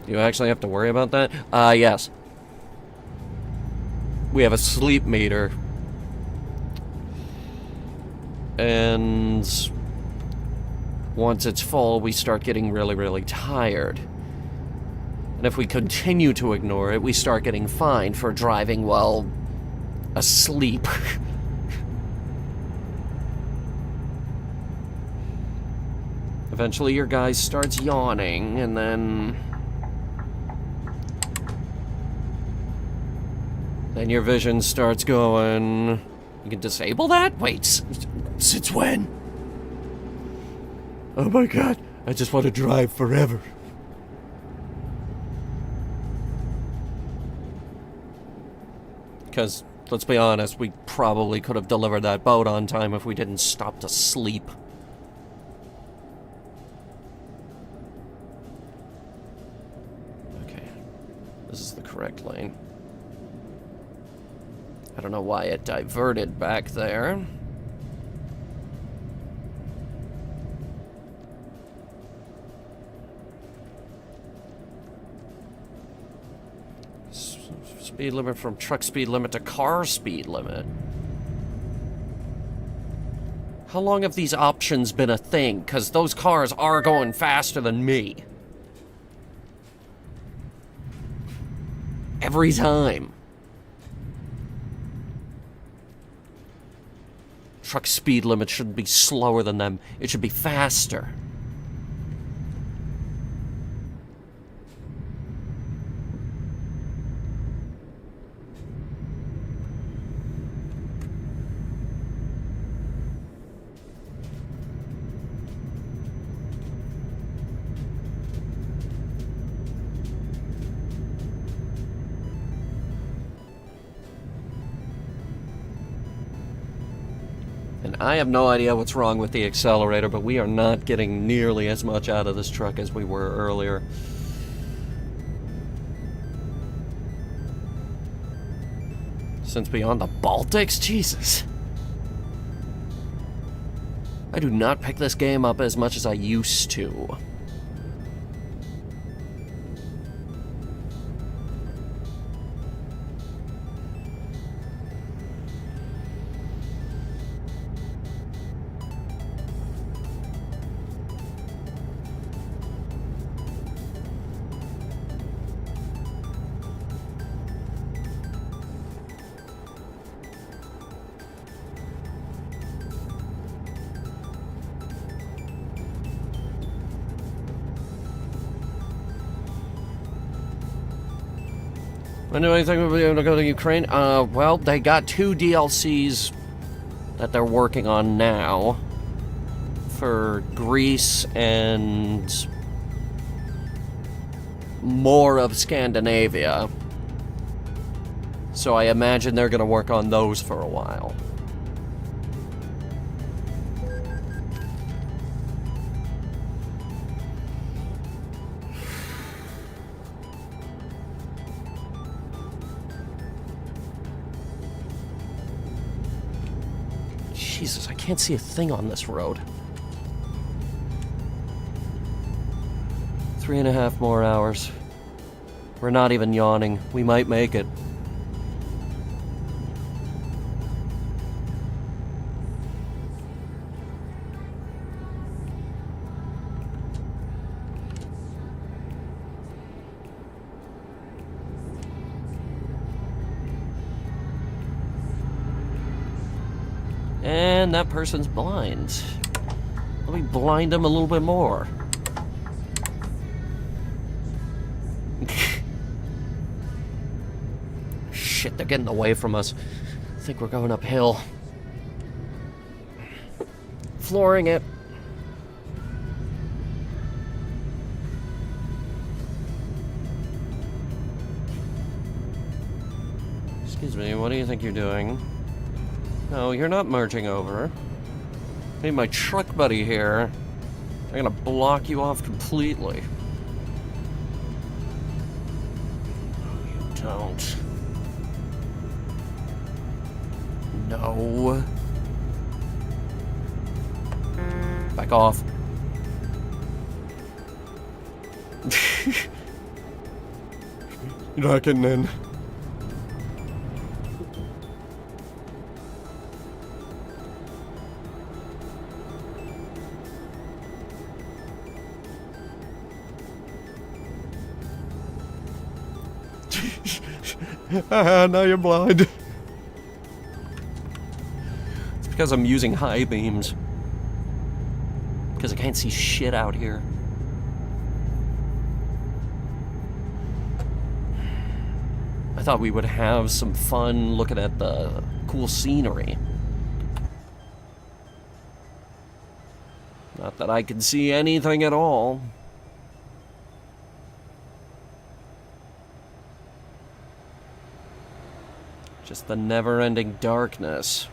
Do you actually have to worry about that? Yes. We have a sleep meter. And once it's full, we start getting really, really tired. And if we continue to ignore it, we start getting fined for driving while asleep. Eventually your guy starts yawning, and then your vision starts going. You can disable that? Wait, since when? Oh my god, I just want to drive forever. Because, let's be honest, we probably could have delivered that boat on time if we didn't stop to sleep. Okay, this is the correct lane. I don't know why it diverted back there. Speed limit from truck speed limit to car speed limit. How long have these options been a thing? Because those cars are going faster than me. Every time. Truck speed limit shouldn't be slower than them. It should be faster. I have no idea what's wrong with the accelerator, but we are not getting nearly as much out of this truck as we were earlier. Since beyond the Baltics? Jesus. I do not pick this game up as much as I used to. When do I think we'll be able to go to Ukraine? Well, they got 2 DLCs that they're working on now for Greece and more of Scandinavia. So I imagine they're going to work on those for a while. Jesus, I can't see a thing on this road. 3.5 more hours. We're not even yawning. We might make it. And that person's blind. Let me blind him a little bit more. Shit, they're getting away from us. I think we're going uphill. Flooring it. Excuse me, what do you think you're doing? No, you're not merging over. I need my truck buddy here. I'm gonna block you off completely. No, you don't. No. Back off. You're not getting in. Now you're blind. It's because I'm using high beams. Because I can't see shit out here. I thought we would have some fun looking at the cool scenery. Not that I can see anything at all. Just the never-ending darkness.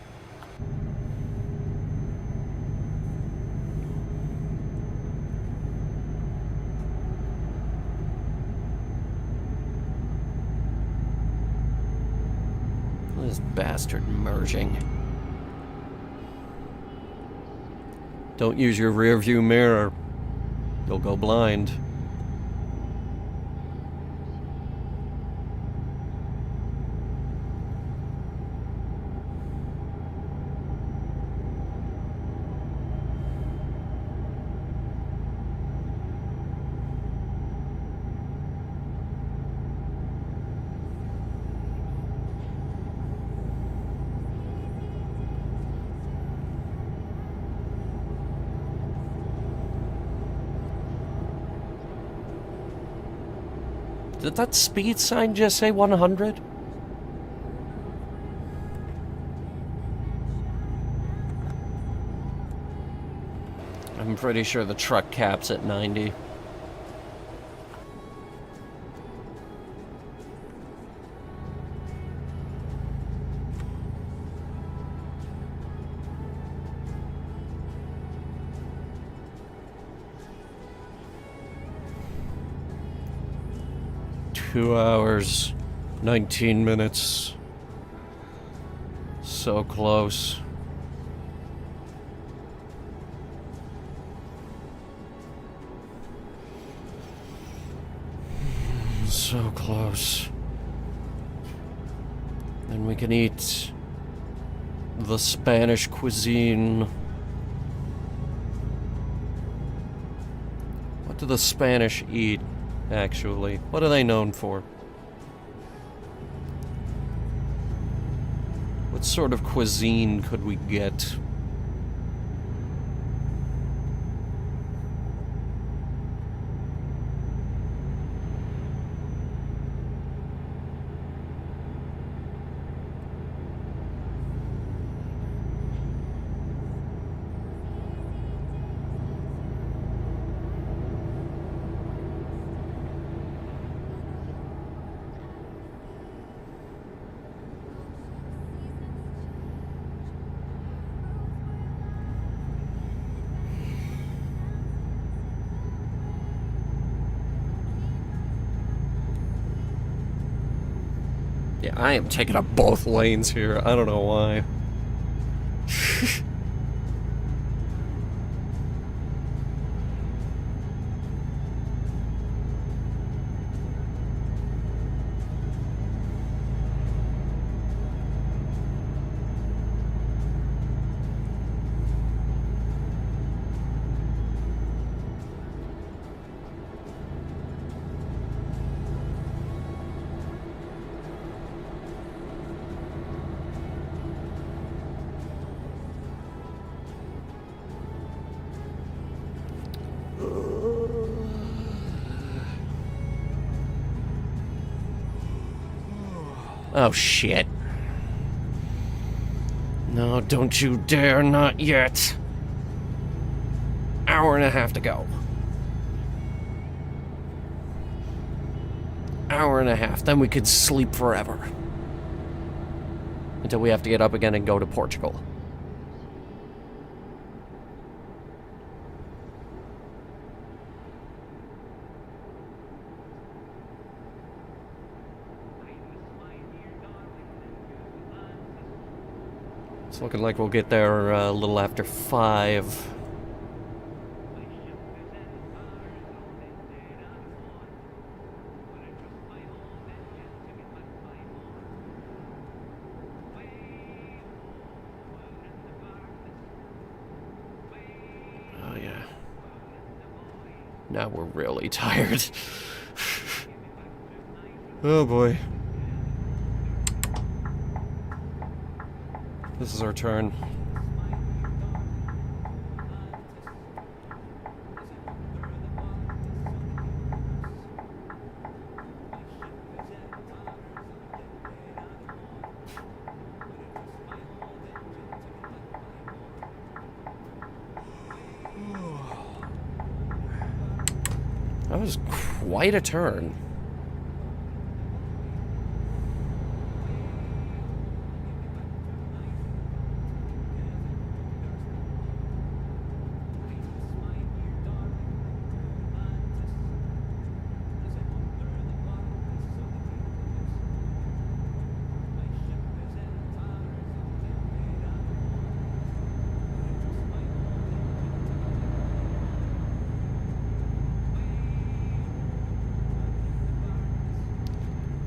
This bastard merging. Don't use your rear view mirror. You'll go blind. Did that speed sign just say 100? I'm pretty sure the truck caps at 90. Two hours, 19 minutes. So close. So close. And we can eat the Spanish cuisine. What do the Spanish eat, actually? What are they known for? What sort of cuisine could we get? Yeah, I am taking up both lanes here. I don't know why. Oh, shit. No, don't you dare, not yet. Hour and a half to go. Hour and a half, then we could sleep forever. Until we have to get up again and go to Portugal. It's looking like we'll get there a little after 5. Now we're really tired. Oh boy. This is our turn. That was quite a turn.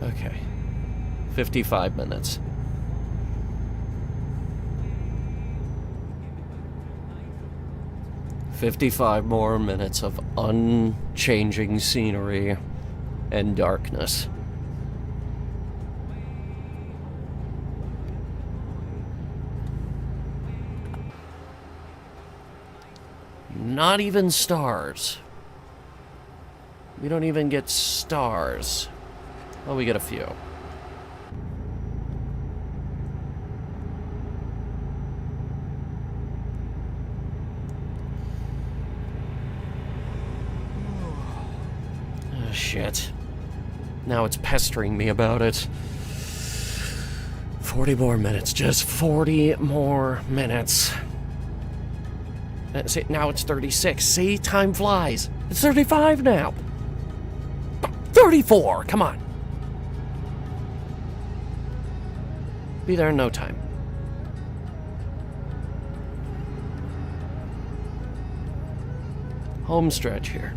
Okay. 55 minutes. "55 more minutes of unchanging scenery and darkness." Not even stars. We don't even get stars. Oh, we get a few. Oh, shit. Now it's pestering me about it. 40 more minutes. Just 40 more minutes. See, now it's 36. See? Time flies. It's 35 now. 34! Come on. Be there in no time. Home stretch here.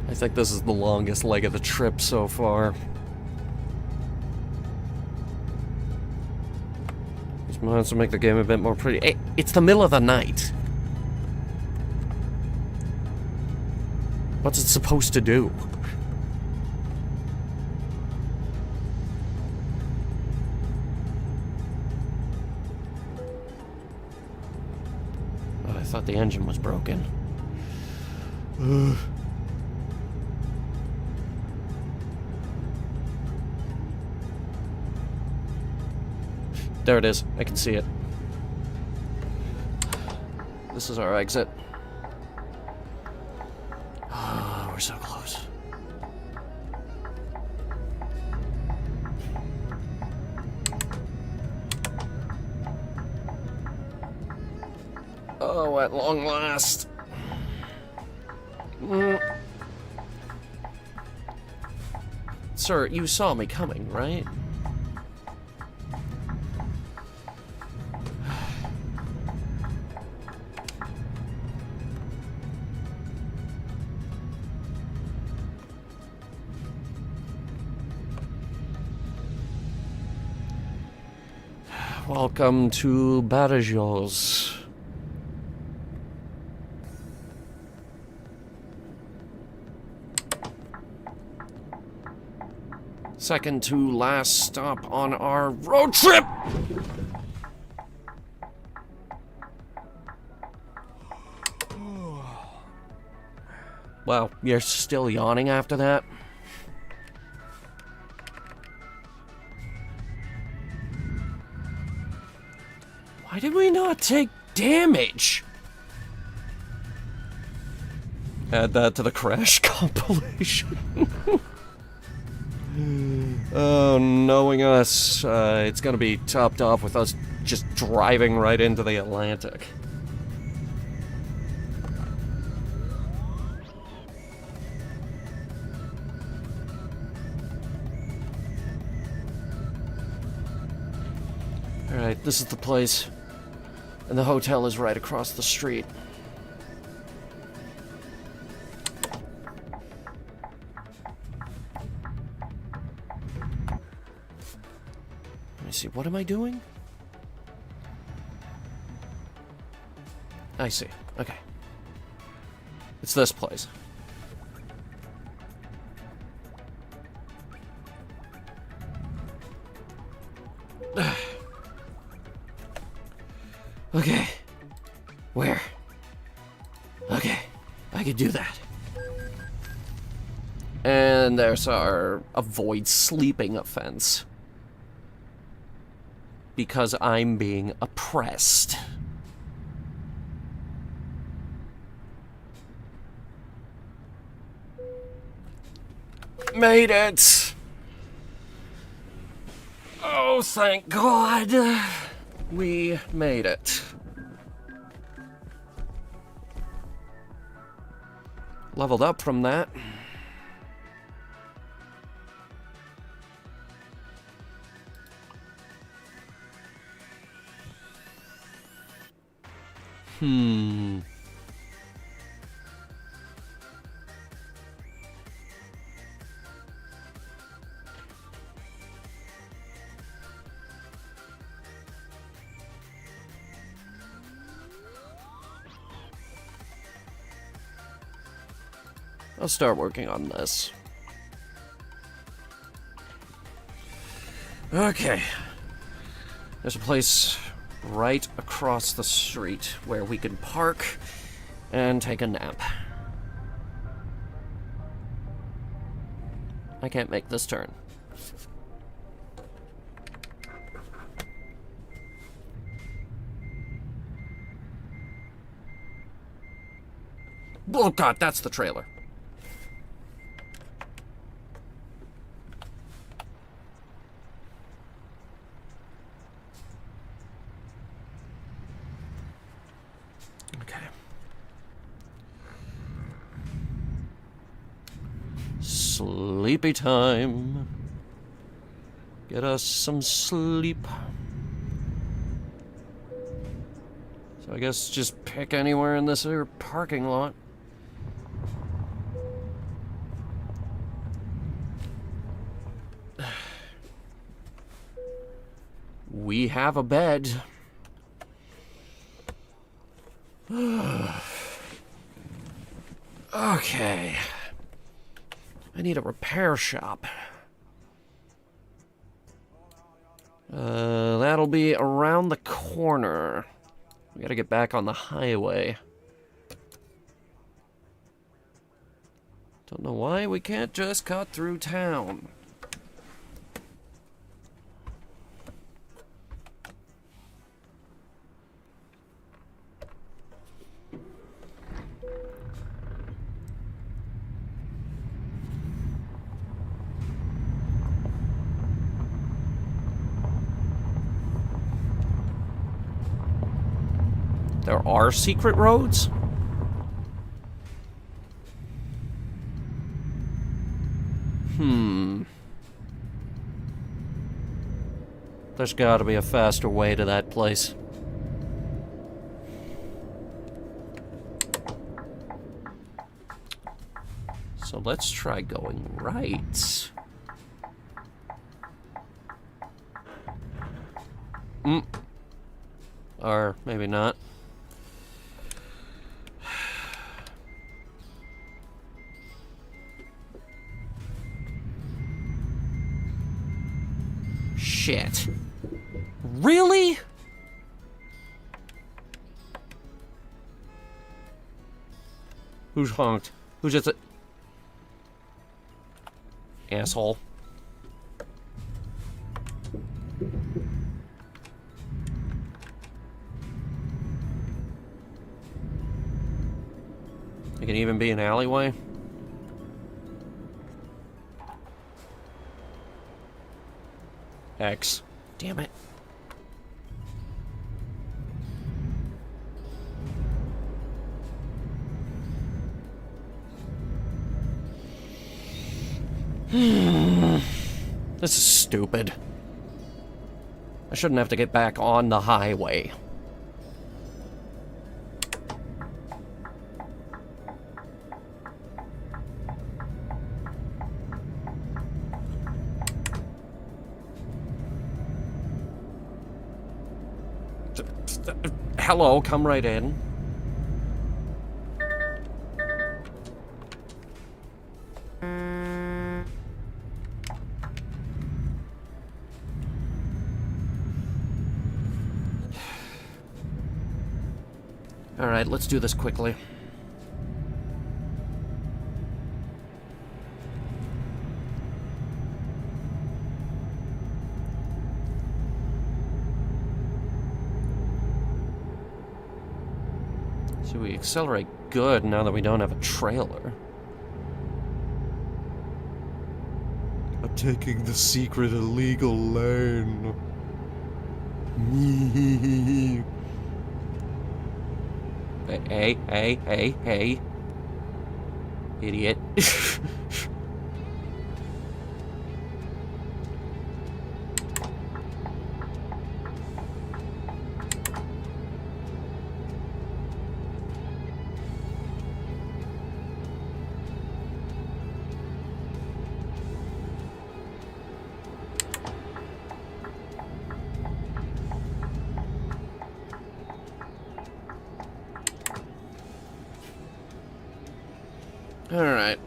I think this is the longest leg of the trip so far. Just might to make the game a bit more pretty. Hey, it's the middle of the night. What's it supposed to do? Oh, I thought the engine was broken. There it is. I can see it. This is our exit. Oh, we're so close. Oh, at long last. Sir, you saw me coming, right? Welcome to Badajoz. Second to last stop on our road trip! Wow, you're still yawning after that? Why did we not take damage? Add that to the crash compilation. Oh, knowing us, it's gonna be topped off with us just driving right into the Atlantic. Alright, this is the place. And the hotel is right across the street. Let me see, what am I doing? I see. Okay. It's this place. Okay. Where? Okay. I could do that. And there's our avoid sleeping offense. Because I'm being oppressed. Made it! Oh, thank God! We made it. Leveled up from that. I'll start working on this. Okay. There's a place right across the street where we can park and take a nap. I can't make this turn. Oh God, that's the trailer. Sleepy time. Get us some sleep. So I guess just pick anywhere in this here parking lot. We have a bed. Okay. I need a repair shop. That'll be around the corner. We gotta get back on the highway. Don't know why we can't just cut through town. There are secret roads? There's gotta be a faster way to that place. So let's try going right. Or maybe not. Shit. Really? Who's honked? Who's just a... asshole? It can even be an alleyway? X. Damn it. This is stupid. I shouldn't have to get back on the highway. Hello, come right in. Alright, let's do this quickly. So we accelerate good now that we don't have a trailer. I'm taking the secret illegal lane. Hey. Idiot. Alright.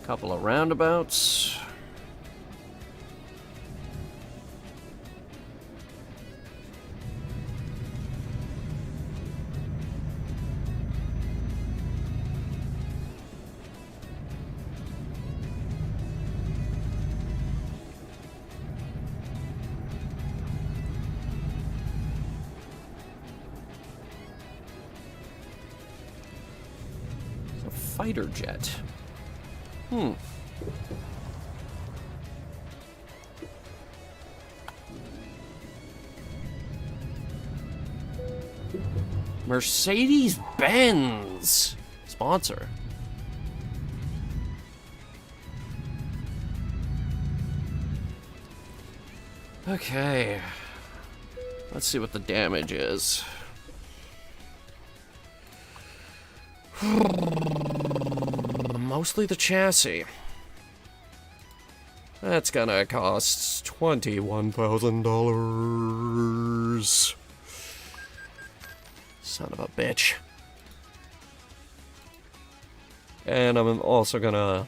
Couple of roundabouts. It's a fighter jet. Mercedes-Benz sponsor. Okay. Let's see what the damage is. Mostly the chassis. That's gonna cost $21,000. Son of a bitch. And I'm also gonna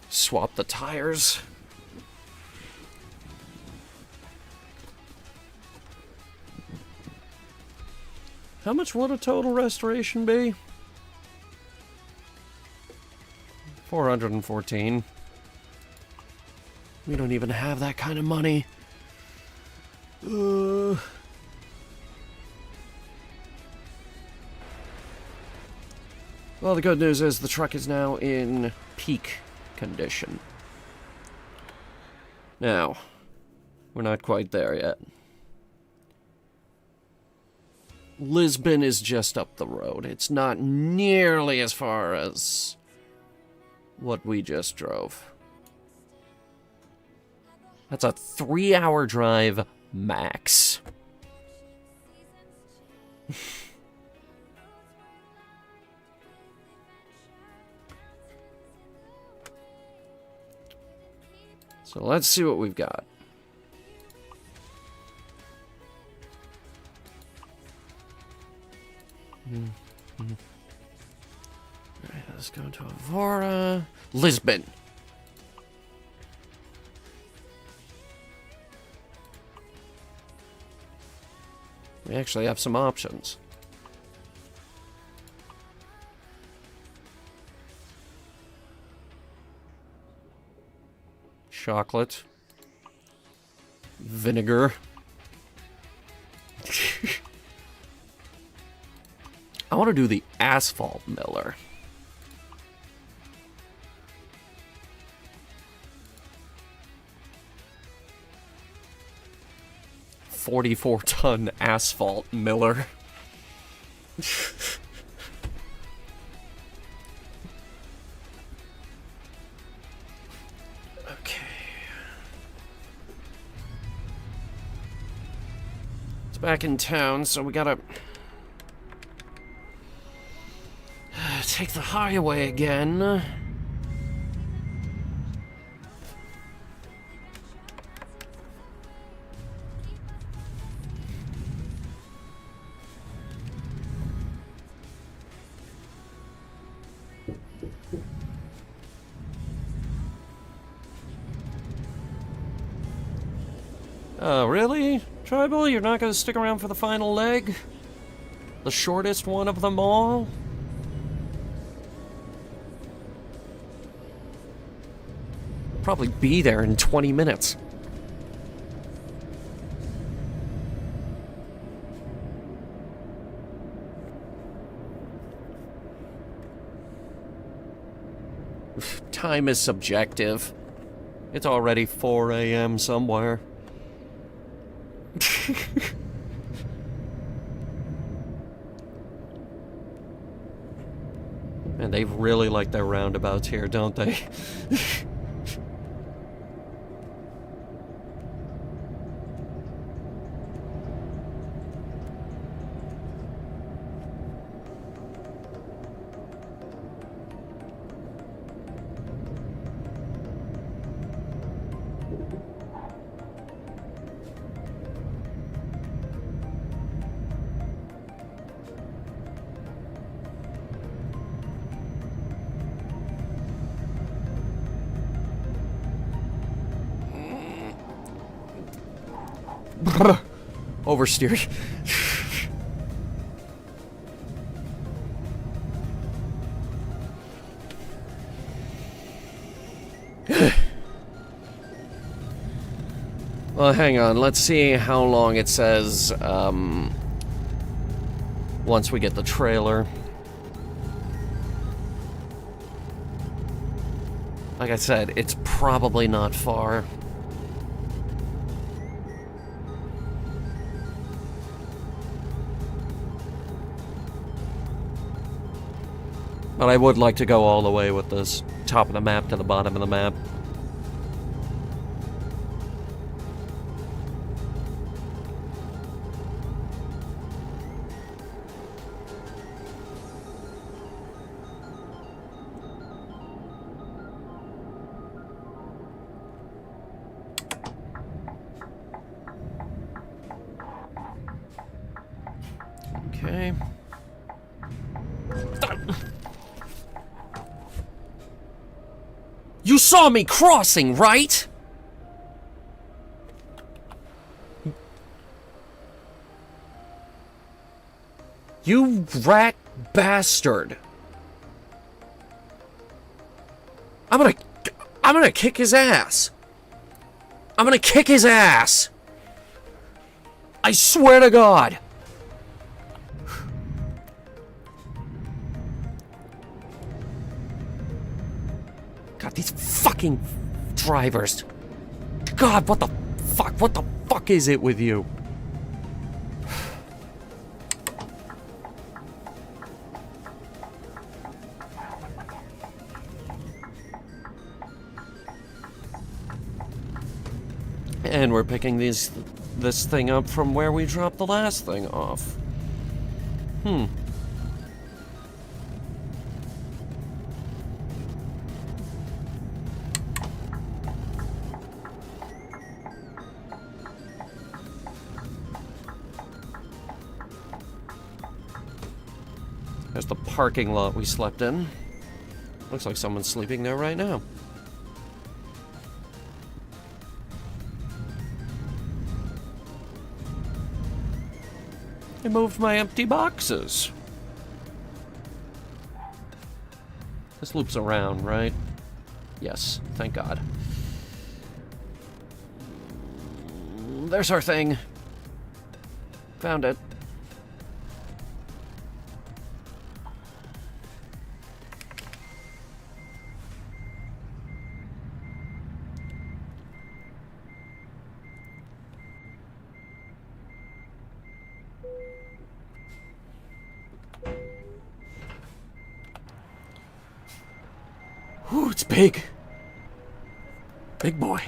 swap the tires. How much would a total restoration be? 414. We don't even have that kind of money. Well, the good news is the truck is now in peak condition. Now, we're not quite there yet. Lisbon is just up the road. It's not nearly as far as what we just drove. That's a 3-hour drive max. So let's see what we've got. Alright, let's go to Avora. Lisbon. We actually have some options. Chocolate. Vinegar. I want to do the asphalt miller. $44-ton asphalt miller. Okay. It's back in town, so we gotta take the highway again. Oh, really? Tribal, you're not gonna stick around for the final leg? The shortest one of them all? Probably be there in 20 minutes. Time is subjective. It's already 4 a.m. somewhere. And they really like their roundabouts here, don't they? Oversteer. Well, hang on. Let's see how long it says, once we get the trailer. Like I said, it's probably not far. But I would like to go all the way with this top of the map to the bottom of the map. Okay. You saw me crossing, right? You rat bastard. I'm gonna kick his ass. I'm gonna kick his ass. I swear to God. God, these fucking drivers. God, what the fuck? What the fuck is it with you? And we're picking this thing up from where we dropped the last thing off. There's the parking lot we slept in. Looks like someone's sleeping there right now. I moved my empty boxes. This loops around, right? Yes, thank God. There's our thing. Found it. Ooh, it's big. Big boy.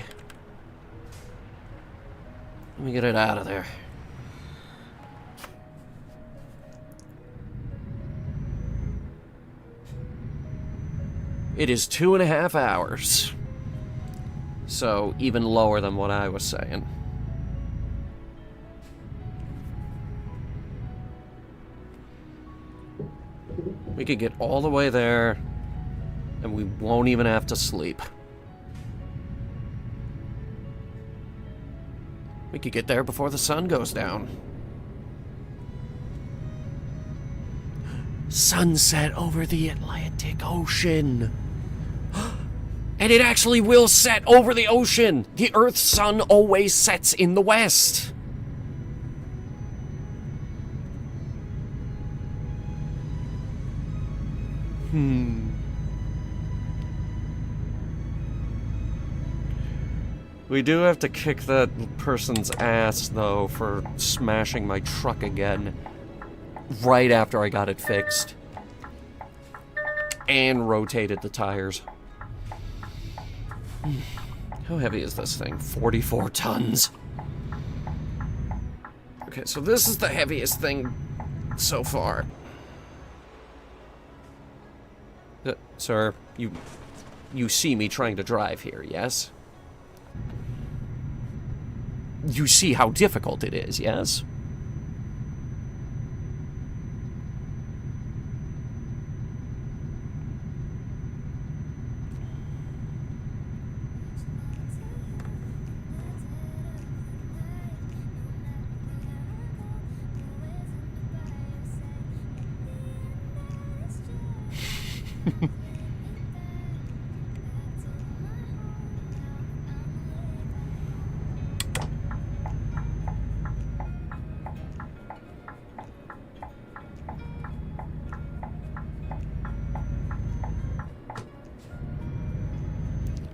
Let me get it out of there. It is 2.5 hours. So, even lower than what I was saying. We could get all the way there And we won't even have to sleep. We could get there before the sun goes down. Sunset over the Atlantic Ocean. And it actually will set over the ocean. The Earth's sun always sets in the west. We do have to kick that person's ass, though, for smashing my truck again. Right after I got it fixed. And rotated the tires. How heavy is this thing? 44 tons. Okay, so this is the heaviest thing so far. Sir, you see me trying to drive here, yes? You see how difficult it is, yes?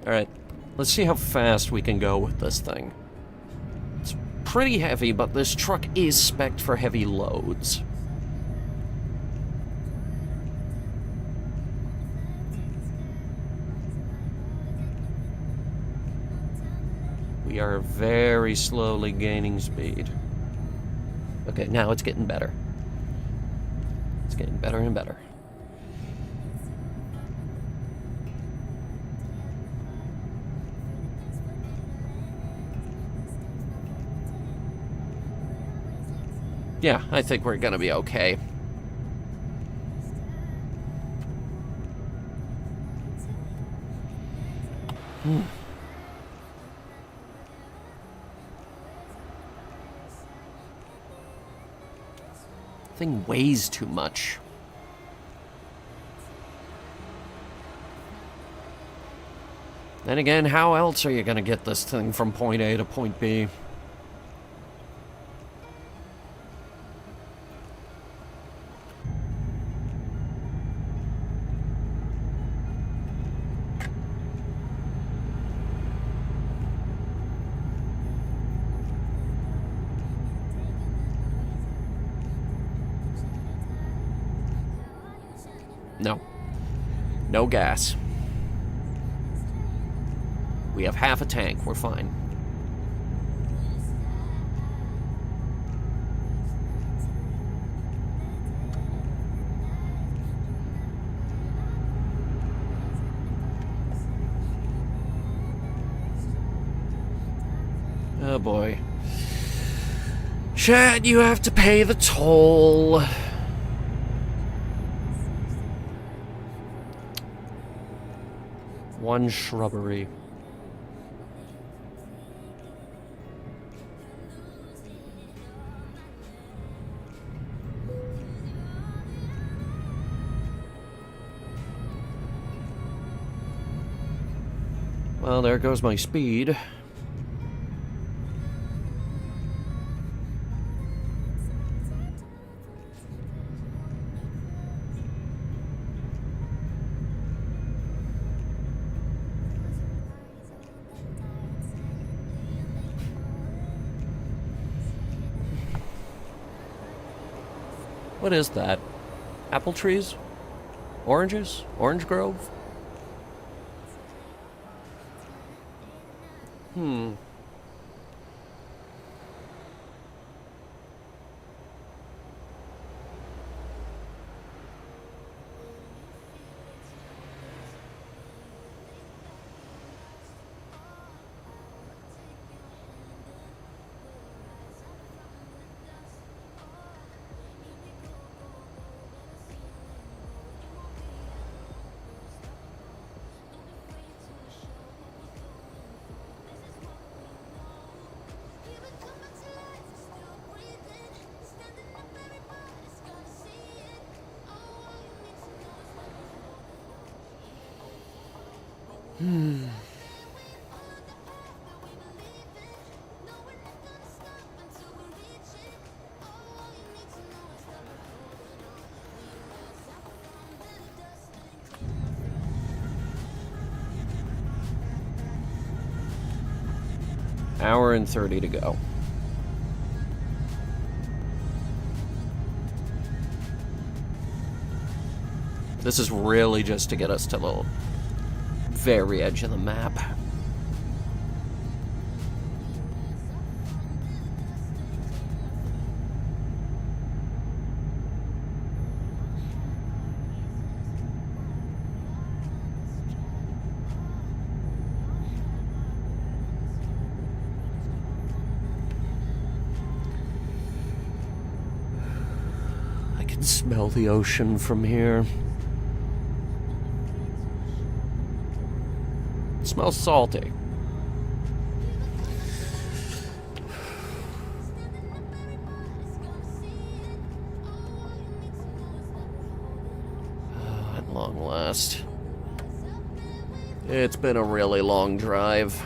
Alright, let's see how fast we can go with this thing. It's pretty heavy, but this truck is spec'd for heavy loads. We are very slowly gaining speed. Okay, now it's getting better. It's getting better and better. Yeah, I think we're gonna be okay. Thing weighs too much. Then again, how else are you gonna get this thing from point A to point B? No. No gas. We have half a tank. We're fine. Oh boy. Chad, you have to pay the toll. One shrubbery. Well, there goes my speed. What is that? Apple trees? Oranges? Orange grove? Hour and 30 to go. This is really just to get us to the very edge of the map. I can smell the ocean from here. It smells salty. At long last. It's been a really long drive.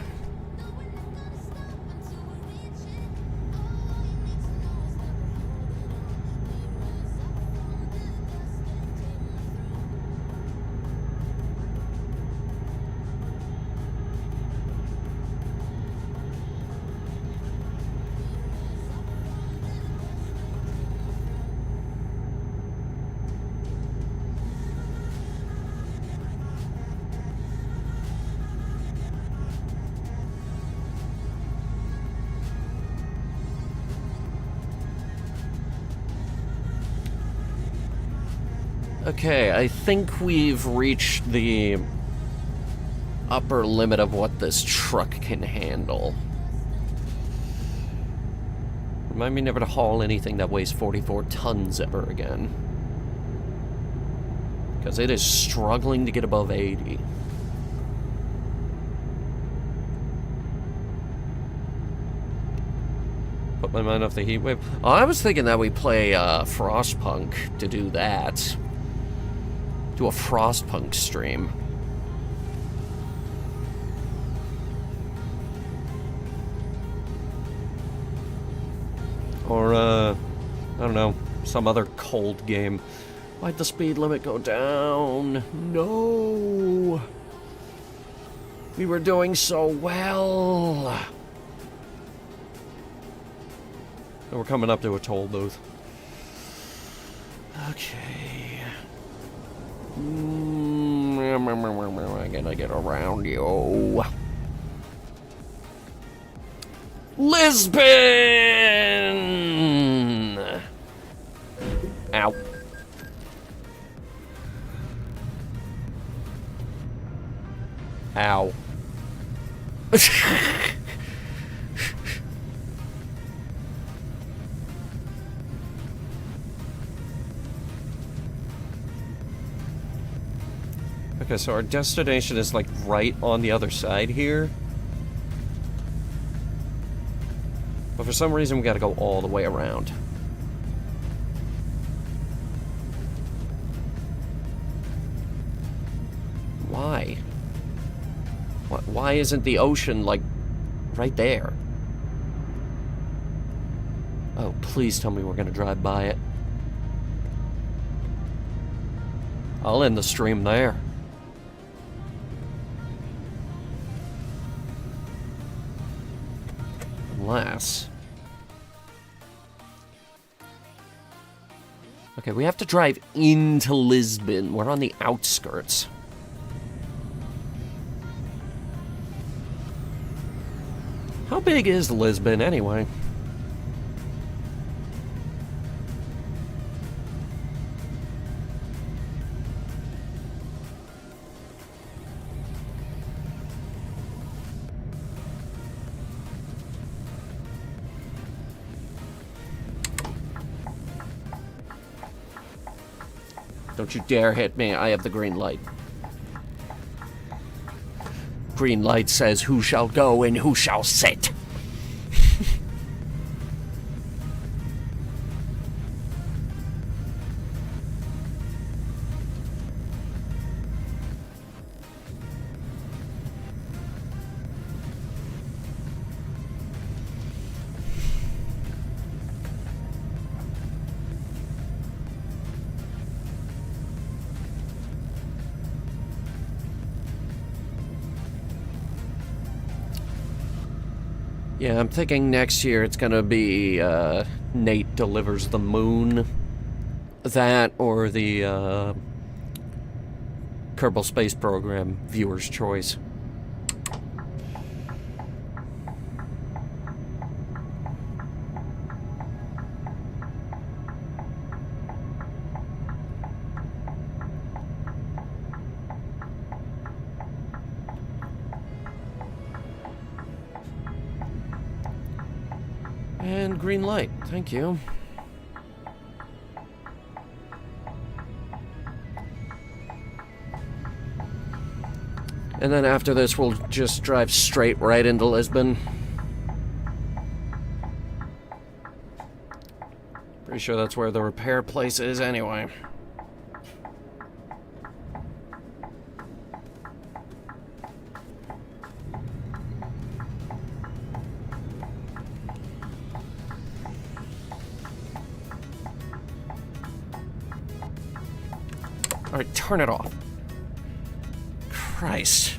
Okay, I think we've reached the upper limit of what this truck can handle. Remind me never to haul anything that weighs 44 tons ever again. Because it is struggling to get above 80. Put my mind off the heat wave. Oh, I was thinking that we play Frostpunk to do that. Do a Frostpunk stream. Or, I don't know, some other cold game. Why'd the speed limit go down? No! We were doing so well! And we're coming up to a toll booth. Okay. I'm gonna get around you. Lisbon! Ow. Ow. Okay, so our destination is like right on the other side here. But for some reason we gotta go all the way around. Why? Why isn't the ocean, like, right there? Oh, please tell me we're gonna drive by it. I'll end the stream there. Unless... Okay, we have to drive into Lisbon. We're on the outskirts. How big is Lisbon, anyway? Don't you dare hit me. I have the green light. Green light says who shall go and who shall sit. Yeah, I'm thinking next year it's gonna be Nate Delivers the Moon. That or the Kerbal Space Program Viewer's Choice. And green light, thank you. And then after this, we'll just drive straight right into Lisbon. Pretty sure that's where the repair place is anyway. Alright, turn it off. Christ.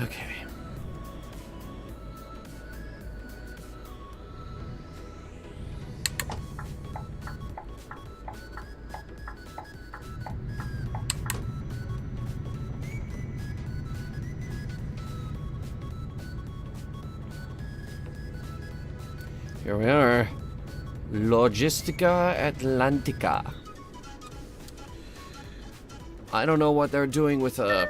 Okay. Here we are. Logistica Atlantica. I don't know what they're doing with a...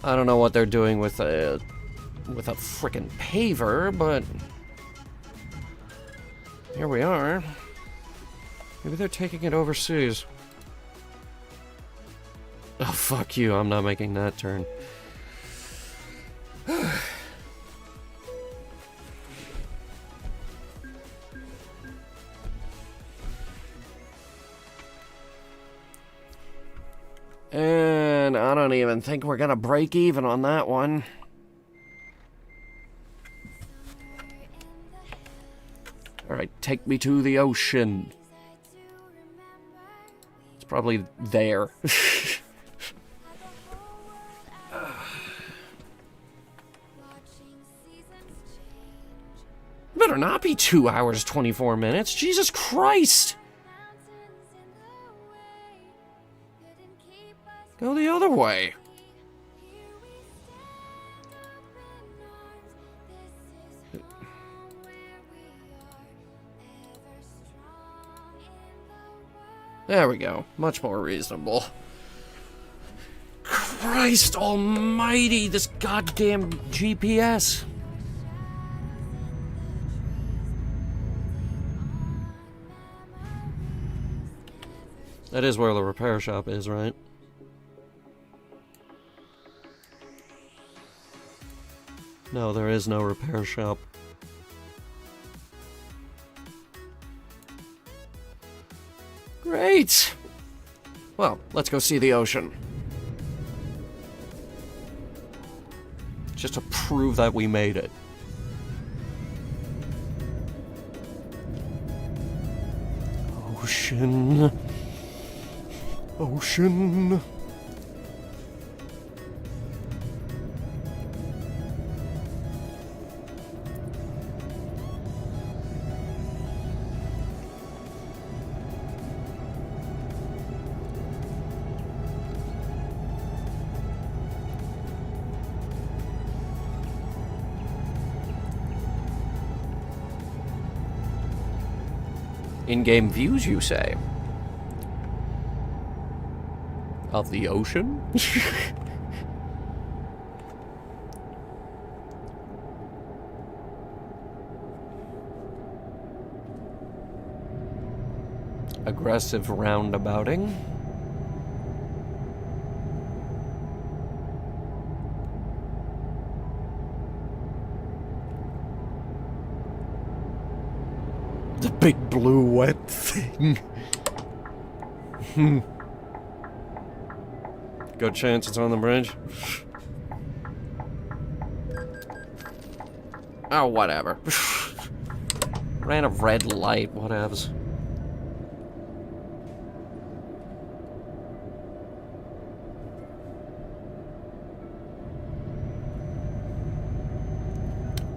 I don't know what they're doing with a frickin' paver, but here we are. Maybe they're taking it overseas. Oh, fuck you, I'm not making that turn. And I don't even think we're gonna break even on that one. Alright, take me to the ocean. It's probably there. Better not be 2 hours, 24 minutes. Jesus Christ! Go the other way. There we go. Much more reasonable. Christ almighty, this goddamn GPS. That is where the repair shop is, right? No, there is no repair shop. Great! Well, let's go see the ocean. Just to prove that we made it. Ocean. Ocean. In-game views, you say? Of the ocean? aggressive roundabouting. The big blue wet thing. Good chance it's on the bridge. Oh, whatever. Ran a red light, whatevs.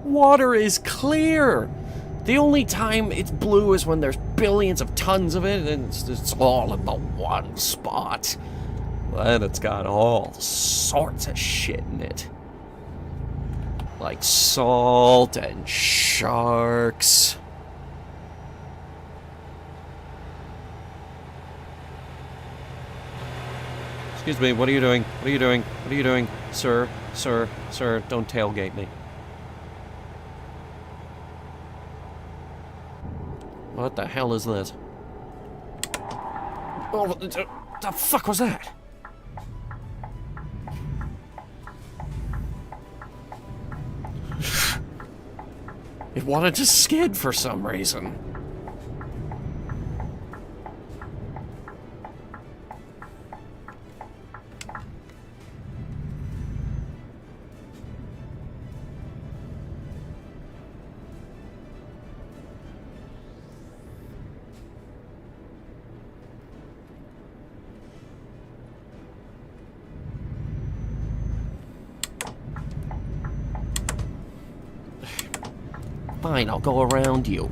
Water is clear! The only time it's blue is when there's billions of tons of it, and it's all in the one spot. And it's got all sorts of shit in it. Like salt and sharks. Excuse me, what are you doing? What are you doing? What are you doing? Sir, sir, sir, don't tailgate me. What the hell is this? Oh, the fuck was that? It wanted to skid for some reason. Fine, I'll go around you.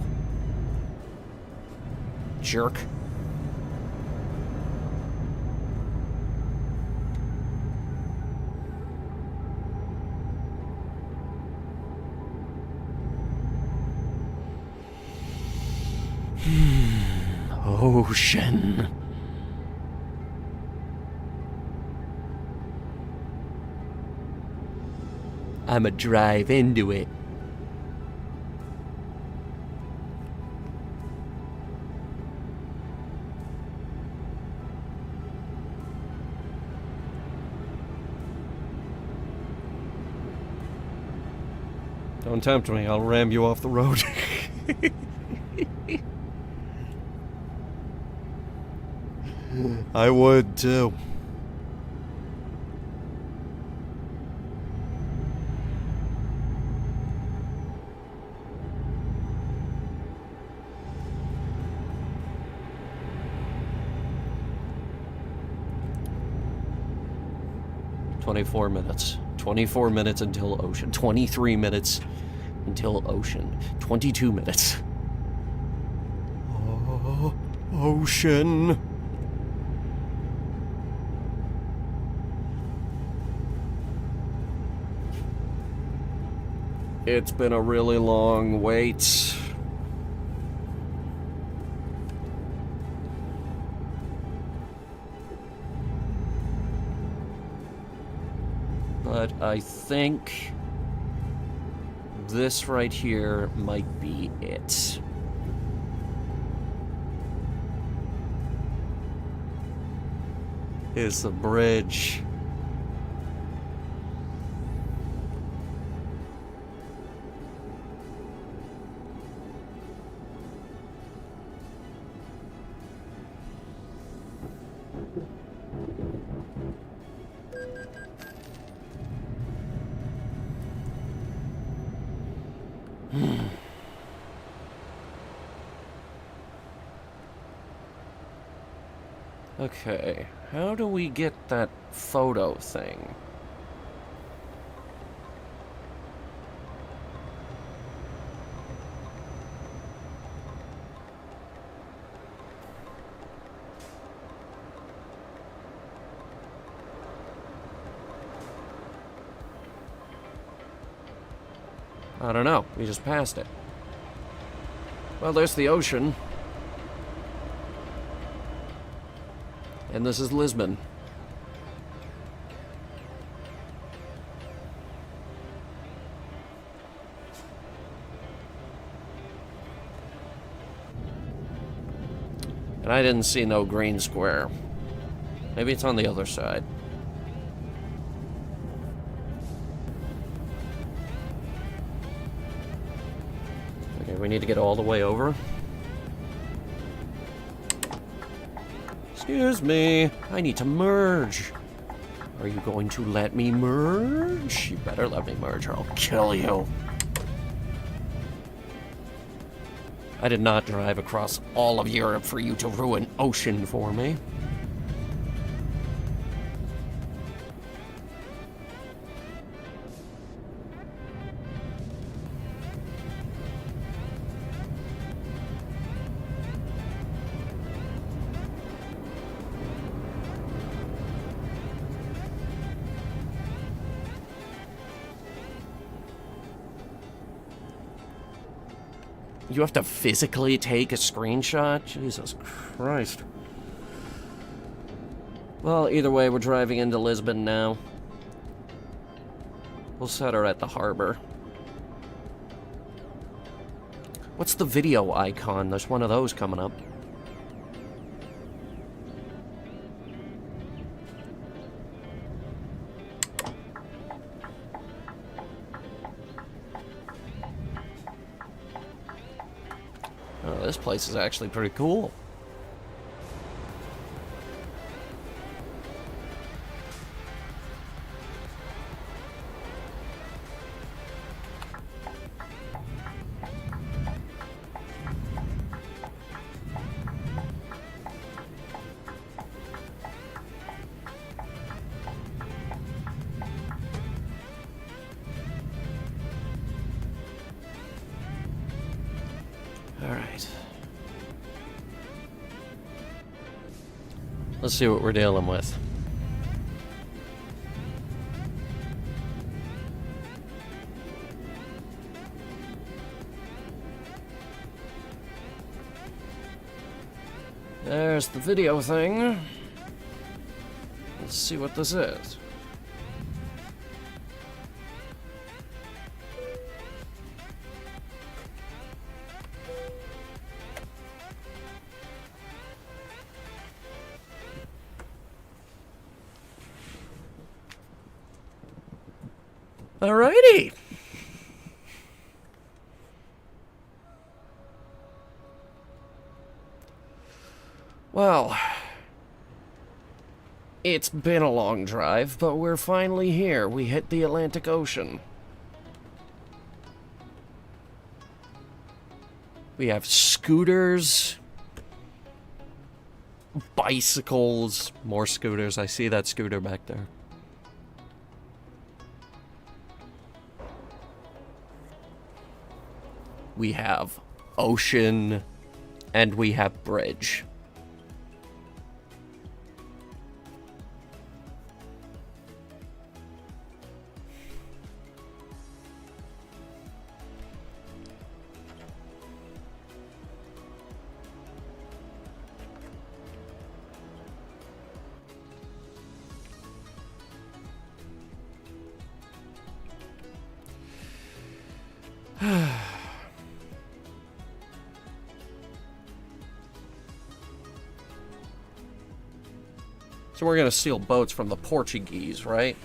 Jerk. Ocean. I'ma drive into it. Don't tempt me, I'll ram you off the road. I would too. "24 minutes. 24 minutes until ocean. 23 minutes until ocean. 22 minutes. Oh, ocean. It's been a really long wait. But I think this right here might be it. Is the bridge. Okay, how do we get that photo thing? I don't know, we just passed it. Well, there's the ocean. And this is Lisbon. And I didn't see no green square. Maybe it's on the other side. Okay, we need to get all the way over. Excuse me, I need to merge. Are you going to let me merge? You better let me merge or I'll kill you. I did not drive across all of Europe for you to ruin ocean for me. You have to physically take a screenshot? Jesus Christ. Well, either way, we're driving into Lisbon now. We'll set her at the harbor. What's the video icon? There's one of those coming up. Oh, this place is actually pretty cool. Alright. Let's see what we're dealing with. There's the video thing. Let's see what this is. Alrighty. Well, it's been a long drive, but we're finally here. We hit the Atlantic Ocean. We have scooters, bicycles, more scooters. I see that scooter back there. We have ocean, and we have bridge. So we're gonna steal boats from the Portuguese, right?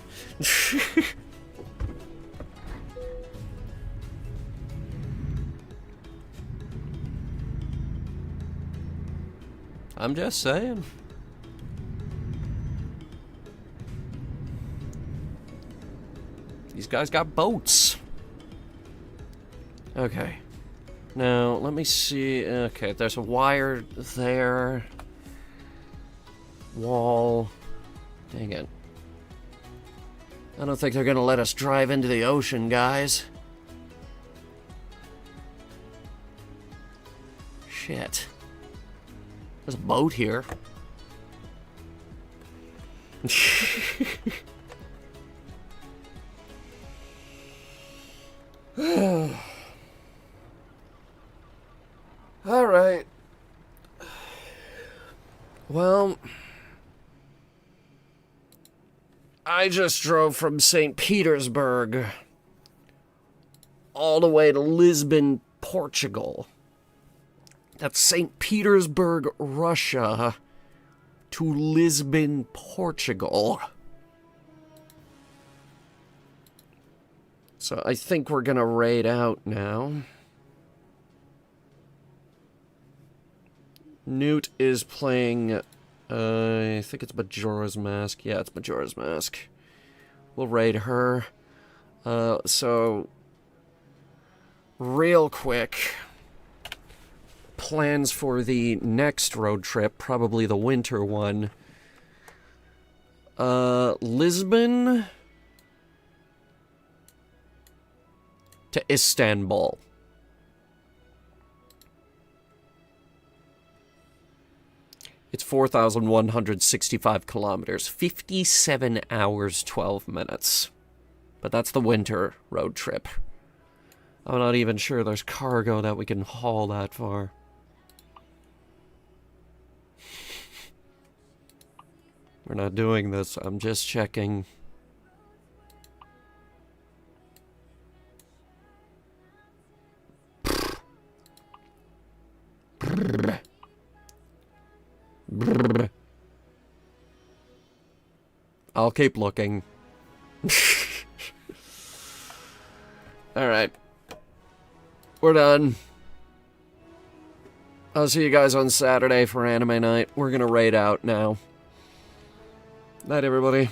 I'm just saying. These guys got boats. Okay. Now, let me see. Okay, there's a wire there. Wall. Dang it. I don't think they're gonna let us drive into the ocean, guys. Shit. There's a boat here. All right. Well, I just drove from St. Petersburg all the way to Lisbon, Portugal, That's St. Petersburg, Russia, to Lisbon, Portugal. So I think we're gonna raid out now. Newt is playing, I think it's Majora's Mask. Yeah, it's Majora's Mask. We'll raid her. So, real quick, plans for the next road trip, probably the winter one. Lisbon to Istanbul. It's 4,165 kilometers, 57 hours, 12 minutes. But that's the winter road trip. I'm not even sure there's cargo that we can haul that far. We're not doing this, I'm just checking. I'll keep looking. Alright. We're done. I'll see you guys on Saturday for anime night. We're gonna raid out now. Night, everybody.